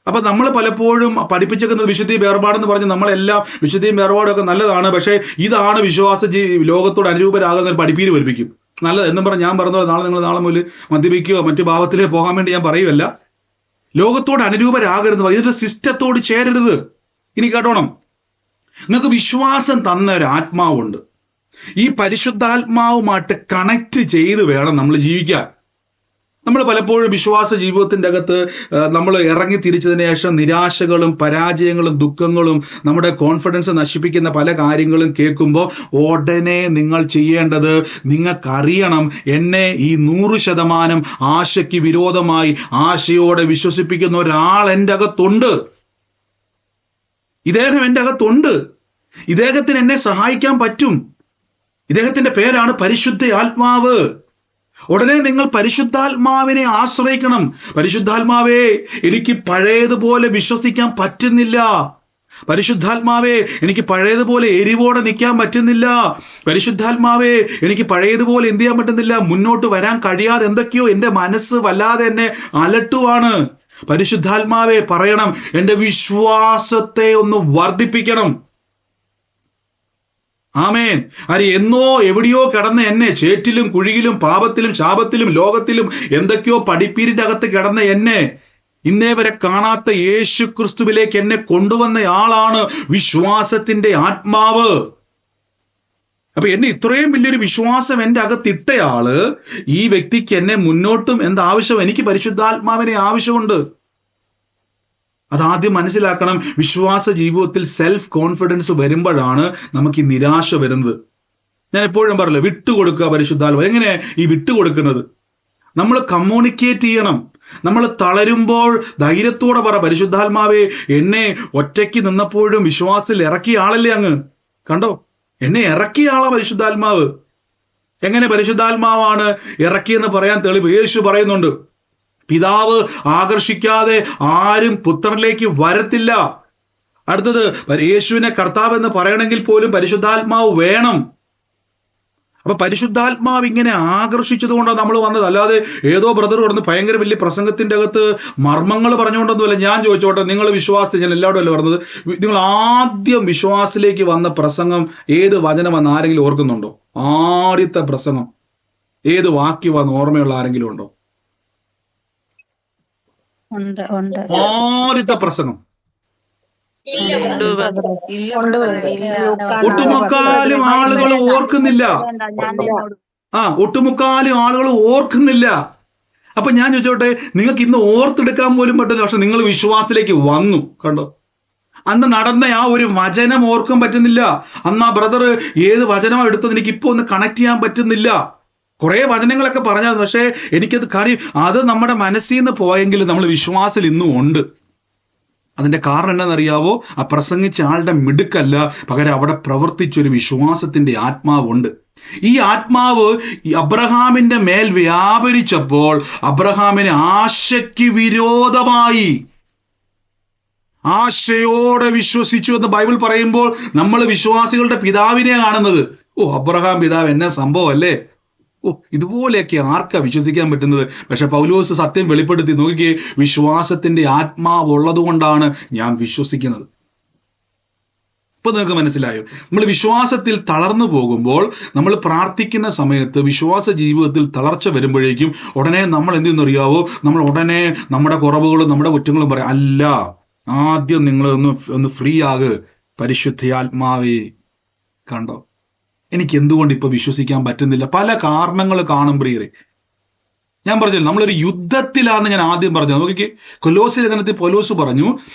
അപ്പൊ നമ്മൾ പലപ്പോഴും പഠിപ്പിച്ചേക്കുന്നത് വിശുദ്ധി വേർപാടെന്ന് പറഞ്ഞ് നമ്മളെല്ലാം വിശുദ്ധിയും വേർപാടും ഒക്കെ നല്ലതാണ്, പക്ഷെ ഇതാണ് വിശ്വാസ ലോകത്തോട് അനുരൂപരാകുന്ന പഠിപ്പീര് പഠിപ്പിക്കും. നല്ലത് എന്നും പറഞ്ഞ് ഞാൻ പറഞ്ഞ നാളെ മുതൽ മദ്യപിക്കുകയോ മറ്റു ഭാവത്തിലേക്ക് പോകാൻ വേണ്ടി ഞാൻ പറയുമല്ല. ലോകത്തോട് അനുരൂപരാകരുത്, ഇതൊരു സിസ്റ്റത്തോട് ചേരരുത്. ഇനി കേട്ടോണം, നിങ്ങൾക്ക് വിശ്വാസം തന്ന ഒരു ആത്മാവുണ്ട്. ഈ പരിശുദ്ധാത്മാവുമായിട്ട് കണക്ട് ചെയ്ത് വേണം നമ്മൾ ജീവിക്കാൻ. നമ്മൾ പലപ്പോഴും വിശ്വാസ ജീവിതത്തിന്റെ അകത്ത് നമ്മൾ ഇറങ്ങി തിരിച്ചതിന് ശേഷം നിരാശകളും പരാജയങ്ങളും ദുഃഖങ്ങളും നമ്മുടെ കോൺഫിഡൻസ് നശിപ്പിക്കുന്ന പല കാര്യങ്ങളും കേൾക്കുമ്പോൾ ഉടനെ നിങ്ങൾ ചെയ്യേണ്ടത്, നിങ്ങൾക്കറിയണം എന്നെ ഈ 100% ആശയ്ക്ക് വിരോധമായി ആശയോടെ വിശ്വസിപ്പിക്കുന്ന ഒരാൾ എൻ്റെ അകത്തുണ്ട്. ഇദ്ദേഹം എൻ്റെ അകത്തുണ്ട്. ഇദ്ദേഹത്തിന് എന്നെ സഹായിക്കാൻ പറ്റും. ഇദ്ദേഹത്തിന്റെ പേരാണ് പരിശുദ്ധ ആത്മാവ്. ഉടനെ നിങ്ങൾ പരിശുദ്ധാത്മാവിനെ ആശ്രയിക്കണം. പരിശുദ്ധാത്മാവേ, എനിക്ക് പഴയതുപോലെ വിശ്വസിക്കാൻ പറ്റുന്നില്ല. പരിശുദ്ധാത്മാവേ, എനിക്ക് പഴയതുപോലെ എരിവോടെ നിൽക്കാൻ പറ്റുന്നില്ല. പരിശുദ്ധാത്മാവേ, എനിക്ക് പഴയതുപോലെ എന്ത് ചെയ്യാൻ പറ്റുന്നില്ല, മുന്നോട്ട് വരാൻ കഴിയാതെ എന്തൊക്കെയോ എൻ്റെ മനസ്സ് വല്ലാതെ എന്നെ അലട്ടുവാണ്. പരിശുദ്ധാത്മാവേ പറയണം, എൻ്റെ വിശ്വാസത്തെ ഒന്ന് വർദ്ധിപ്പിക്കണം. ആമേൻ. അരി എന്നോ എവിടെയോ കിടന്ന് എന്നെ ചേറ്റിലും കുഴിയിലും പാപത്തിലും ശാപത്തിലും ലോകത്തിലും എന്തൊക്കെയോ പഠിപ്പീരിന്റെ അകത്ത് കിടന്ന എന്നെ ഇന്നേ വരെ കാണാത്ത യേശു ക്രിസ്തുവിലേക്ക് എന്നെ കൊണ്ടുവന്നയാളാണ് വിശ്വാസത്തിന്റെ ആത്മാവ്. അപ്പൊ എന്നെ ഇത്രയും വലിയൊരു വിശ്വാസം എൻ്റെ അകത്തിട്ടയാള്, ഈ വ്യക്തിക്ക് എന്നെ മുന്നോട്ടും എന്താവശ്യം, എനിക്ക് പരിശുദ്ധാത്മാവിനെ ആവശ്യമുണ്ട്. അതാദ്യം മനസ്സിലാക്കണം. വിശ്വാസ ജീവിതത്തിൽ സെൽഫ് കോൺഫിഡൻസ് വരുമ്പോഴാണ് നമുക്ക് ഈ നിരാശ വരുന്നത്. ഞാൻ എപ്പോഴും പറയല്ലോ, വിട്ടുകൊടുക്കുക പരിശുദ്ധാത്മാവ്. എങ്ങനെ ഈ വിട്ടുകൊടുക്കുന്നത്? നമ്മൾ കമ്മ്യൂണിക്കേറ്റ് ചെയ്യണം. നമ്മൾ തളരുമ്പോൾ ധൈര്യത്തോടെ പറ, പരിശുദ്ധാത്മാവേ, എന്നെ ഒറ്റയ്ക്ക് നിന്നപ്പോഴും വിശ്വാസത്തിൽ ഇറക്കിയ ആളല്ലേ അങ്ങ്. കണ്ടോ, എന്നെ ഇറക്കിയ ആളാ പരിശുദ്ധാത്മാവ്. എങ്ങനെ പരിശുദ്ധാത്മാവാണ് ഇറക്കിയെന്ന് പറയാൻ തെളിവ് യേശു പറയുന്നുണ്ട്. പിതാവ് ആകർഷിക്കാതെ ആരും പുത്രനിലേക്ക് വരത്തില്ല. അടുത്തത്, യേശുവിനെ കർത്താവ് എന്ന് പറയണമെങ്കിൽ പോലും പരിശുദ്ധാത്മാവ് വേണം. അപ്പൊ പരിശുദ്ധാത്മാവ് ഇങ്ങനെ ആകർഷിച്ചത് കൊണ്ടാണ് നമ്മൾ വന്നത്. അല്ലാതെ ഏതോ ബ്രദർ കൊടുന്ന് ഭയങ്കര വലിയ പ്രസംഗത്തിന്റെ അകത്ത് മർമ്മങ്ങൾ പറഞ്ഞുകൊണ്ടൊന്നുമല്ല. ഞാൻ ചോദിച്ചോട്ടെ, നിങ്ങൾ വിശ്വാസത്തിൽ, ഞാൻ എല്ലാവരും അല്ലേ പറഞ്ഞത്, നിങ്ങൾ ആദ്യം വിശ്വാസത്തിലേക്ക് വന്ന പ്രസംഗം ഏത് വചനമെന്ന് ആരെങ്കിലും ഓർക്കുന്നുണ്ടോ? ആദ്യത്തെ പ്രസംഗം ഏത് വാക്യമാണെന്ന് ഓർമ്മയുള്ള ആരെങ്കിലും ഉണ്ടോ? ആദ്യത്തെ പ്രസംഗം ഒട്ടുമുക്കാലും ആളുകൾ ഓർക്കുന്നില്ല. ഒട്ടുമുക്കാലും ആളുകൾ ഓർക്കുന്നില്ല. അപ്പൊ ഞാൻ ചോദിച്ചോട്ടെ, നിങ്ങൾക്ക് ഇന്ന് ഓർത്തെടുക്കാൻ പോലും പറ്റുന്നില്ല, പക്ഷെ നിങ്ങൾ വിശ്വാസത്തിലേക്ക് വന്നു. കണ്ടോ, അന്ന് നടന്ന ആ ഒരു വചനം ഓർക്കാൻ പറ്റുന്നില്ല. അന്ന് ആ ബ്രദർ ഏത് വചനമാണ് എടുത്തത് എനിക്ക് ഇപ്പൊ ഒന്ന് കണക്ട് ചെയ്യാൻ പറ്റുന്നില്ല. കുറെ വചനങ്ങളൊക്കെ പറഞ്ഞാൽ, പക്ഷേ എനിക്കത് കാര്യം അത് നമ്മുടെ മനസ്സിൽ നിന്ന് പോയെങ്കിൽ നമ്മൾ വിശ്വാസത്തിൽ ഇന്നും ഉണ്ട്. അതിന്റെ കാരണം എന്താണെന്നറിയാവോ? ആ പ്രസംഗിച്ച ആളുടെ മിടുക്കല്ല, പകരം അവിടെ പ്രവർത്തിച്ചൊരു വിശ്വാസത്തിന്റെ ആത്മാവുണ്ട്. ഈ ആത്മാവ് അബ്രഹാമിന്റെ മേൽ വ്യാപരിച്ചപ്പോൾ അബ്രഹാമിന് ആശയ്ക്ക് വിരോധമായി ആശയോടെ വിശ്വസിച്ചു എന്ന് ബൈബിൾ പറയുമ്പോൾ നമ്മൾ വിശ്വാസികളുടെ പിതാവിനെ കാണുന്നത്. അബ്രഹാം പിതാവ് എന്നെ സംഭവം അല്ലേ? ഇതുപോലെയൊക്കെ ആർക്കാ വിശ്വസിക്കാൻ പറ്റുന്നത്? പക്ഷെ പൗലോസ് സത്യം വെളിപ്പെടുത്തി. നോക്കിക്കേ, വിശ്വാസത്തിന്റെ ആത്മാവ് ഉള്ളത് കൊണ്ടാണ് ഞാൻ വിശ്വസിക്കുന്നത്. ഇപ്പൊ നിങ്ങൾക്ക് മനസ്സിലായോ? നമ്മൾ വിശ്വാസത്തിൽ തളർന്നു പോകുമ്പോൾ, നമ്മൾ പ്രാർത്ഥിക്കുന്ന സമയത്ത് വിശ്വാസ ജീവിതത്തിൽ തളർച്ച വരുമ്പോഴേക്കും ഉടനെ നമ്മൾ എന്ത് ചെയ്യുന്നറിയാവോ? നമ്മൾ ഉടനെ നമ്മുടെ കുറവുകളും നമ്മുടെ കുറ്റങ്ങളും പറയാം. അല്ല, ആദ്യം നിങ്ങൾ ഒന്ന് ഫ്രീ ആക്. പരിശുദ്ധാത്മാവേ, കണ്ടോ എനിക്ക് എന്തുകൊണ്ട് ഇപ്പൊ വിശ്വസിക്കാൻ പറ്റുന്നില്ല? പല കാരണങ്ങൾ കാണും പ്രിയരെ. ഞാൻ പറഞ്ഞില്ല, നമ്മളൊരു യുദ്ധത്തിലാണെന്ന് ഞാൻ ആദ്യം പറഞ്ഞത്. നോക്കിക്കേ, കൊലോസ്യ ലേഖനത്തിൽ പൗലോസ് പറഞ്ഞു,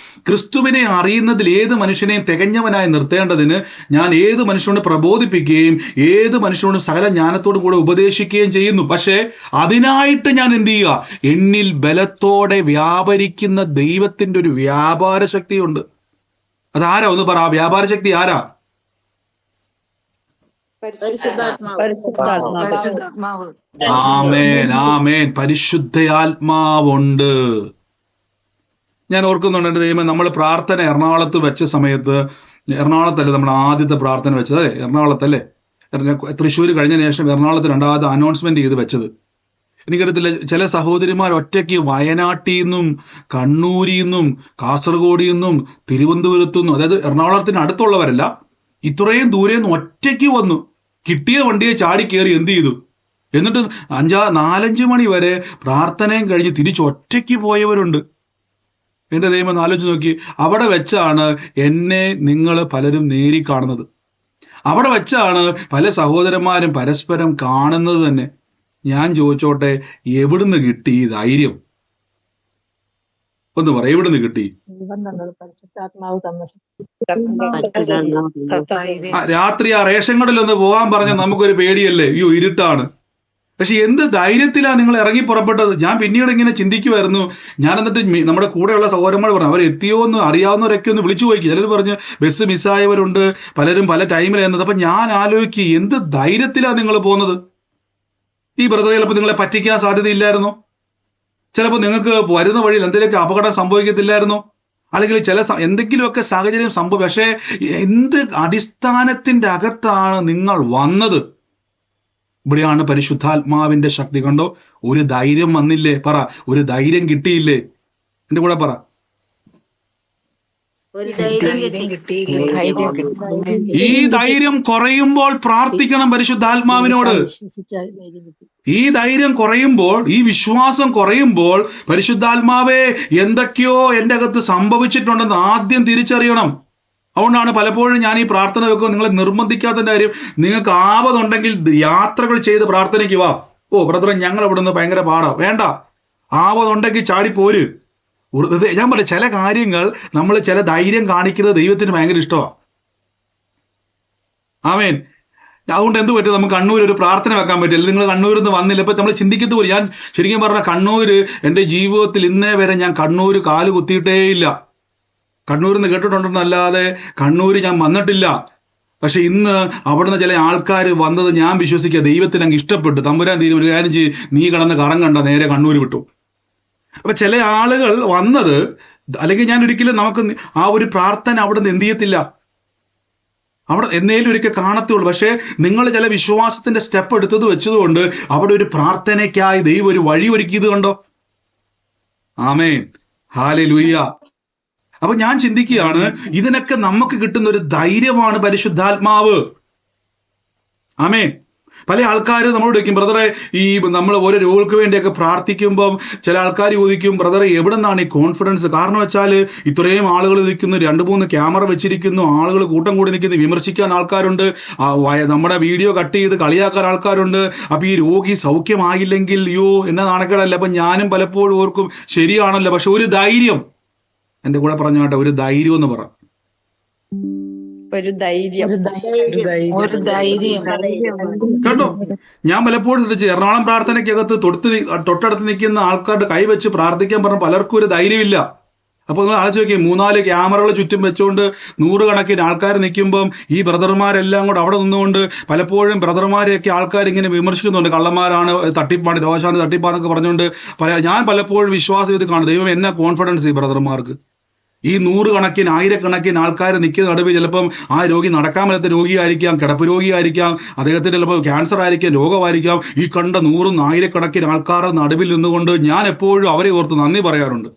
ക്രിസ്തുവിനെ അറിയുന്നതിൽ ഏത് മനുഷ്യനെയും തികഞ്ഞവനായി നിർത്തേണ്ടതിന് ഞാൻ ഏത് മനുഷ്യനോട് പ്രബോധിപ്പിക്കുകയും ഏത് മനുഷ്യനോടും സകല ജ്ഞാനത്തോടും കൂടെ ഉപദേശിക്കുകയും ചെയ്യുന്നു. പക്ഷേ അതിനായിട്ട് ഞാൻ എന്ത് ചെയ്യുക? എന്നിൽ ബലത്തോടെ വ്യാപരിക്കുന്ന ദൈവത്തിന്റെ ഒരു വ്യാപാര ശക്തിയുണ്ട്. അതാരാ? ഒന്ന് പറ, ആ വ്യാപാര ശക്തി ആരാ? ആമേൻ, ആമേൻ. പരിശുദ്ധാത്മാവുണ്ട്. ഞാൻ ഓർക്കുന്നുണ്ട് എൻ്റെ ദൈവമേ, നമ്മൾ പ്രാർത്ഥന എറണാകുളത്ത് വെച്ച സമയത്ത്, എറണാകുളത്തല്ലേ നമ്മൾ ആദ്യത്തെ പ്രാർത്ഥന വെച്ചത്? അല്ലേ, എറണാകുളത്തല്ലേ? തൃശ്ശൂർ കഴിഞ്ഞതിന് ശേഷം എറണാകുളത്ത് രണ്ടാമത് അനൗൺസ്മെന്റ് ചെയ്ത് വെച്ചത്. എനിക്കറിയത്തില്ല, ചില സഹോദരിമാർ ഒറ്റയ്ക്ക് വയനാട്ടിൽ നിന്നും കണ്ണൂരിൽ നിന്നും കാസർഗോഡിൽ നിന്നും തിരുവനന്തപുരത്തു നിന്നും, അതായത് എറണാകുളത്തിന് അടുത്തുള്ളവരല്ല, ഇത്രയും ദൂരെ നിന്ന് ഒറ്റയ്ക്ക് വന്നു. കിട്ടിയ വണ്ടിയെ ചാടി കയറി എന്ത് ചെയ്തു? എന്നിട്ട് 4-5 മണി വരെ പ്രാർത്ഥനയും കഴിഞ്ഞ് തിരിച്ച് ഒറ്റയ്ക്ക് പോയവരുണ്ട്. എന്റെ ദൈവം ആലോചിച്ച് നോക്കി. അവിടെ വെച്ചാണ് എന്നെ നിങ്ങൾ പലരും നേരി കാണുന്നത്. അവിടെ വെച്ചാണ് പല സഹോദരന്മാരും പരസ്പരം കാണുന്നത് തന്നെ. ഞാൻ ചോദിച്ചോട്ടെ, എവിടുന്ന് കിട്ടി ഈ ധൈര്യം? ഒന്ന് പറ, എവിടുന്ന് കിട്ടി? രാത്രി ആ റേഷൻ കടയിലൊന്ന് പോകാൻ പറഞ്ഞാൽ നമുക്കൊരു പേടിയല്ലേ? അയ്യോ, ഇരുട്ടാണ്. പക്ഷെ എന്ത് ധൈര്യത്തിലാണ് നിങ്ങൾ ഇറങ്ങി പുറപ്പെട്ടത്? ഞാൻ പിന്നീട് ഇങ്ങനെ ചിന്തിക്കുമായിരുന്നു. ഞാൻ എന്നിട്ട് നമ്മുടെ കൂടെയുള്ള സഹോദരന്മാർ പറഞ്ഞു, അവർ എത്തിയോ എന്ന് അറിയാവുന്നവരൊക്കെ ഒന്ന് വിളിച്ചു പോയി. ചിലർ പറഞ്ഞ് ബസ് മിസ്സായവരുണ്ട്, പലരും പല ടൈമിലായിരുന്നത്. അപ്പൊ ഞാൻ ആലോചിക്കുക, എന്ത് ധൈര്യത്തിലാണ് നിങ്ങൾ പോകുന്നത്? ഈ ബ്രദർ ചിലപ്പോൾ നിങ്ങളെ പറ്റിക്കാൻ സാധ്യതയില്ലായിരുന്നോ? ചിലപ്പോൾ നിങ്ങൾക്ക് വരുന്ന വഴിയിൽ എന്തെങ്കിലുമൊക്കെ അപകടം സംഭവിക്കത്തില്ലായിരുന്നോ? അല്ലെങ്കിൽ എന്തെങ്കിലുമൊക്കെ സാഹചര്യം സംഭവിക്കും. പക്ഷേ എന്ത് അടിസ്ഥാനത്തിന്റെ അകത്താണ് നിങ്ങൾ വന്നത്? ഇവിടെയാണ് പരിശുദ്ധാത്മാവിന്റെ ശക്തി. കണ്ടോ, ഒരു ധൈര്യം വന്നില്ലേ? പറ, ഒരു ധൈര്യം കിട്ടിയില്ലേ? എന്റെ കൂടെ പറ. ഈ ധൈര്യം കുറയുമ്പോൾ പ്രാർത്ഥിക്കണം പരിശുദ്ധാത്മാവിനോട്. ഈ ധൈര്യം കുറയുമ്പോൾ, ഈ വിശ്വാസം കുറയുമ്പോൾ, പരിശുദ്ധാത്മാവേ എന്തൊക്കെയോ എൻ്റെ അകത്ത് സംഭവിച്ചിട്ടുണ്ടെന്ന് ആദ്യം തിരിച്ചറിയണം. അതുകൊണ്ടാണ് പലപ്പോഴും ഞാൻ ഈ പ്രാർത്ഥന വെക്കുമ്പോൾ നിങ്ങളെ നിർബന്ധിക്കാത്തതിന്റെ കാര്യം, നിങ്ങൾക്ക് ആവതുണ്ടെങ്കിൽ യാത്രകൾ ചെയ്ത് പ്രാർത്ഥനയ്ക്ക് വാ. ബ്രദറെ, ഞങ്ങൾ ഇവിടെ നിന്ന് ഭയങ്കര പാടാ. വേണ്ട, ആവതുണ്ടെങ്കിൽ ചാടിപ്പോര്. ഞാൻ പറയാം, ചില കാര്യങ്ങൾ നമ്മൾ ചില ധൈര്യം കാണിക്കുന്നത് ദൈവത്തിന് ഭയങ്കര ഇഷ്ടമാണ്. ആമേൻ. അതുകൊണ്ട് എന്ത് പറ്റും? നമുക്ക് കണ്ണൂർ ഒരു പ്രാർത്ഥന വെക്കാൻ പറ്റില്ല. നിങ്ങൾ കണ്ണൂരിൽ നിന്ന് വന്നില്ല. ഇപ്പൊ നമ്മൾ ചിന്തിക്കത്ത് പോലും. ഞാൻ ശരിക്കും പറഞ്ഞ കണ്ണൂര് എൻ്റെ ജീവിതത്തിൽ ഇന്നേ വരെ ഞാൻ കണ്ണൂര് കാല് കുത്തിയിട്ടേ ഇല്ല. കണ്ണൂരിൽ നിന്ന് കേട്ടിട്ടുണ്ടെന്നല്ലാതെ കണ്ണൂര് ഞാൻ വന്നിട്ടില്ല. പക്ഷെ ഇന്ന് അവിടുന്ന് ചില ആൾക്കാർ വന്നത് ഞാൻ വിശ്വസിക്കുക ദൈവത്തിന് അങ്ങ് ഇഷ്ടപ്പെട്ടു. തമ്പുരാൻ ഒരു കാര്യം ചെയ്യും, നീ കിടന്ന് കറങ്ങണ്ട, നേരെ കണ്ണൂര് വിട്ടു. അപ്പൊ ചില ആളുകൾ വന്നത്, അല്ലെങ്കിൽ ഞാൻ ഒരിക്കലും നമുക്ക് ആ ഒരു പ്രാർത്ഥന അവിടുന്ന് എന്ത് ചെയ്യത്തില്ല, അവിടെ എന്നേലും ഒരിക്കൽ കാണത്തുള്ളൂ. പക്ഷെ നിങ്ങൾ ചില വിശ്വാസത്തിന്റെ സ്റ്റെപ്പ് എടുത്തത് വെച്ചതുകൊണ്ട് അവിടെ ഒരു പ്രാർത്ഥനയ്ക്കായി ദൈവം ഒരു വഴി ഒരുക്കിയത് കണ്ടോ. ആമേൻ, ഹല്ലേലൂയ. അപ്പൊ ഞാൻ ചിന്തിക്കുകയാണ്, ഇതിനൊക്കെ നമുക്ക് കിട്ടുന്ന ഒരു ധൈര്യമാണ് പരിശുദ്ധാത്മാവ്. ആമേൻ. പല ആൾക്കാർ നമ്മളോട് ചോദിക്കും, ബ്രദറെ, ഈ നമ്മൾ ഓരോ രോഗികൾക്ക് വേണ്ടിയൊക്കെ പ്രാർത്ഥിക്കുമ്പം ചില ആൾക്കാർ ചോദിക്കും, ബ്രദറെ എവിടെ നിന്നാണ് ഈ കോൺഫിഡൻസ്? കാരണം വെച്ചാൽ ഇത്രയും ആളുകൾ നിൽക്കുന്നു, 2-3 ക്യാമറ വെച്ചിരിക്കുന്നു, ആളുകൾ കൂട്ടം കൂടി നിൽക്കുന്നു, വിമർശിക്കാൻ ആൾക്കാരുണ്ട്, നമ്മുടെ വീഡിയോ കട്ട് ചെയ്ത് കളിയാക്കാൻ ആൾക്കാരുണ്ട്. അപ്പൊ ഈ രോഗി സൗഖ്യമായില്ലെങ്കിൽ അയ്യോ എന്നെ നാണക്കേടല്ല. അപ്പൊ ഞാനും പലപ്പോഴും ഓർക്കും, ശരിയാണല്ലോ. പക്ഷെ ഒരു ധൈര്യം, എൻ്റെ കൂടെ പറഞ്ഞാട്ടെ, ഒരു ധൈര്യം എന്ന് പറ. ഒരു ധൈര്യം. ഒരു ധൈര്യം. കേട്ടോ, ഞാൻ പലപ്പോഴും ശ്രദ്ധിച്ചു എറണാകുളം പ്രാർത്ഥനയ്ക്കകത്ത് തൊട്ടടുത്ത് നിൽക്കുന്ന ആൾക്കാരുടെ കൈവച്ച് പ്രാർത്ഥിക്കാൻ പറഞ്ഞ പലർക്കും ഒരു ധൈര്യമില്ല. അപ്പൊ നിങ്ങൾ ആലോചിച്ച് നോക്കിയേ, 3-4 ക്യാമറകൾ ചുറ്റും വെച്ചുകൊണ്ട് 100 കണക്കിന് ആൾക്കാർ നിൽക്കുമ്പം ഈ ബ്രദർമാരെല്ലാം കൂടെ അവിടെ നിന്നുകൊണ്ട് പലപ്പോഴും ബ്രദർമാരെയൊക്കെ ആൾക്കാർ ഇങ്ങനെ വിമർശിക്കുന്നുണ്ട്. കള്ളന്മാരാണ്, തട്ടിപ്പാണ്, രോഷാണ്, തട്ടിപ്പാന്നൊക്കെ പറഞ്ഞുകൊണ്ട് ഞാൻ പലപ്പോഴും വിശ്വാസം ചെയ്ത് കാണും. ദൈവം എന്നാ കോൺഫിഡൻസ് ഈ ബ്രദർമാർക്ക്. ഈ 100 കണക്കിന് 1000 ആൾക്കാർ നിൽക്കുന്ന നടുവിൽ ചിലപ്പം ആ രോഗി നടക്കാൻ പറ്റാത്ത രോഗിയായിരിക്കാം, കിടപ്പ് രോഗിയായിരിക്കാം, അദ്ദേഹത്തിന് ചിലപ്പോൾ ക്യാൻസർ ആയിരിക്കാം, രോഗമായിരിക്കാം. ഈ കണ്ട 100-1000 ആൾക്കാരുടെ നടുവിൽ നിന്നുകൊണ്ട് ഞാൻ എപ്പോഴും അവരെ ഓർത്ത് നന്ദി പറയാറുണ്ട്.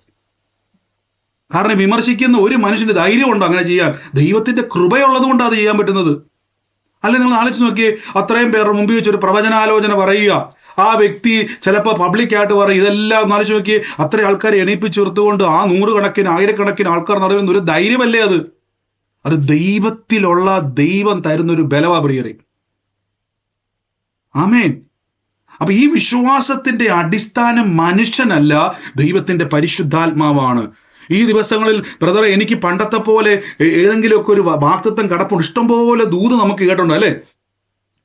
കാരണം വിമർശിക്കുന്ന ഒരു മനുഷ്യന്റെ ധൈര്യമുണ്ടോ അങ്ങനെ ചെയ്യാൻ? ദൈവത്തിന്റെ കൃപയുള്ളത് കൊണ്ടാണ് അത് ചെയ്യാൻ പറ്റുന്നത്. അല്ലെ, നിങ്ങൾ ആലോചിച്ച് നോക്കിയേ, അത്രയും പേരുടെ മുമ്പിൽ വെച്ചൊരു പ്രവചനാലോചന പറയുക, ആ വ്യക്തി ചിലപ്പോൾ പബ്ലിക്കായിട്ട് പറയും, ഇതെല്ലാം ആലോചിച്ച് നോക്കിയേ, അത്ര ആൾക്കാരെ എണീപ്പിച്ചെടുത്തുകൊണ്ട് ആ 100-1000 ആൾക്കാർ നടുവിൽ ഒരു ധൈര്യമല്ലേ അത്? അത് ദൈവത്തിലുള്ള ദൈവം തരുന്നൊരു ബലവാ പ്രിയരെ. ആമേൻ. അപ്പൊ ഈ വിശ്വാസത്തിന്റെ അടിസ്ഥാനം മനുഷ്യനല്ല, ദൈവത്തിന്റെ പരിശുദ്ധാത്മാവാണ്. ഈ ദിവസങ്ങളിൽ ബ്രദറെ, എനിക്ക് പണ്ടത്തെ പോലെ ഏതെങ്കിലുമൊക്കെ ഒരു വാഗ്ദത്തം കിടപ്പുണ്ട്, ഇഷ്ടംപോലെ ദൂത് നമുക്ക് കേട്ടുണ്ട് അല്ലെ.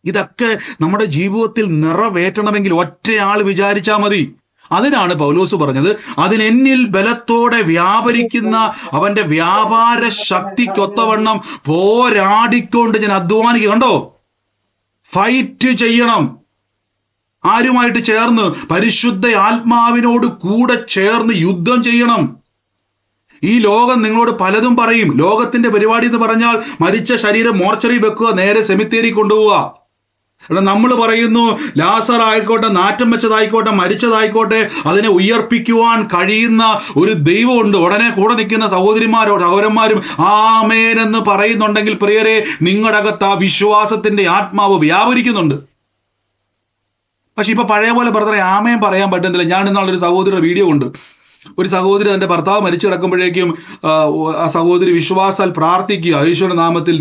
ഇതൊക്കെ നമ്മുടെ ജീവിതത്തിൽ നിറവേറ്റണമെങ്കിൽ ഒറ്റയാൾ വിചാരിച്ചാൽ മതി. അതിനാണ് പൗലോസ് പറഞ്ഞത്, അതിനെന്നിൽ ബലത്തോടെ വ്യാപരിക്കുന്ന അവന്റെ വ്യാപാര ശക്തിക്കൊത്തവണ്ണം പോരാടിക്കൊണ്ട് ഞാൻ അധ്വാനിക്കുക. കണ്ടോ, ഫൈറ്റ് ചെയ്യണം. ആരുമായിട്ട് ചേർന്ന്? പരിശുദ്ധ ആത്മാവിനോട് കൂടെ ചേർന്ന് യുദ്ധം ചെയ്യണം. ഈ ലോകം നിങ്ങളോട് പലതും പറയും. ലോകത്തിന്റെ പരിപാടി എന്ന് പറഞ്ഞാൽ മരിച്ച ശരീരം മോർച്ചറി വെക്കുക, നേരെ സെമിത്തേരി കൊണ്ടുപോവുക. നമ്മൾ പറയുന്നു ലാസർ ആയിക്കോട്ടെ, നാറ്റം വെച്ചതായിക്കോട്ടെ, മരിച്ചതായിക്കോട്ടെ, അതിനെ ഉയർപ്പിക്കുവാൻ കഴിയുന്ന ഒരു ദൈവമുണ്ട്. ഉടനെ കൂടെ നിൽക്കുന്ന സഹോദരന്മാരും ആമേൻ എന്ന് പറയുന്നുണ്ടെങ്കിൽ പ്രിയരെ, നിങ്ങളുടെ അകത്ത് ആ വിശ്വാസത്തിന്റെ ആത്മാവ് വ്യാപരിക്കുന്നുണ്ട്. പക്ഷെ ഇപ്പൊ പഴയ പോലെ ബ്രദറെ ആമേൻ പറയാൻ പറ്റുന്നില്ല. ഞാൻ ഇന്നാളൊരു സഹോദരിയുടെ വീഡിയോ ഉണ്ട്. ഒരു സഹോദരി തന്റെ ഭർത്താവ് മരിച്ചു കിടക്കുമ്പോഴേക്കും ആ സഹോദരി വിശ്വാസാൽ പ്രാർത്ഥിക്കുക, ഈശോയുടെ നാമത്തിൽ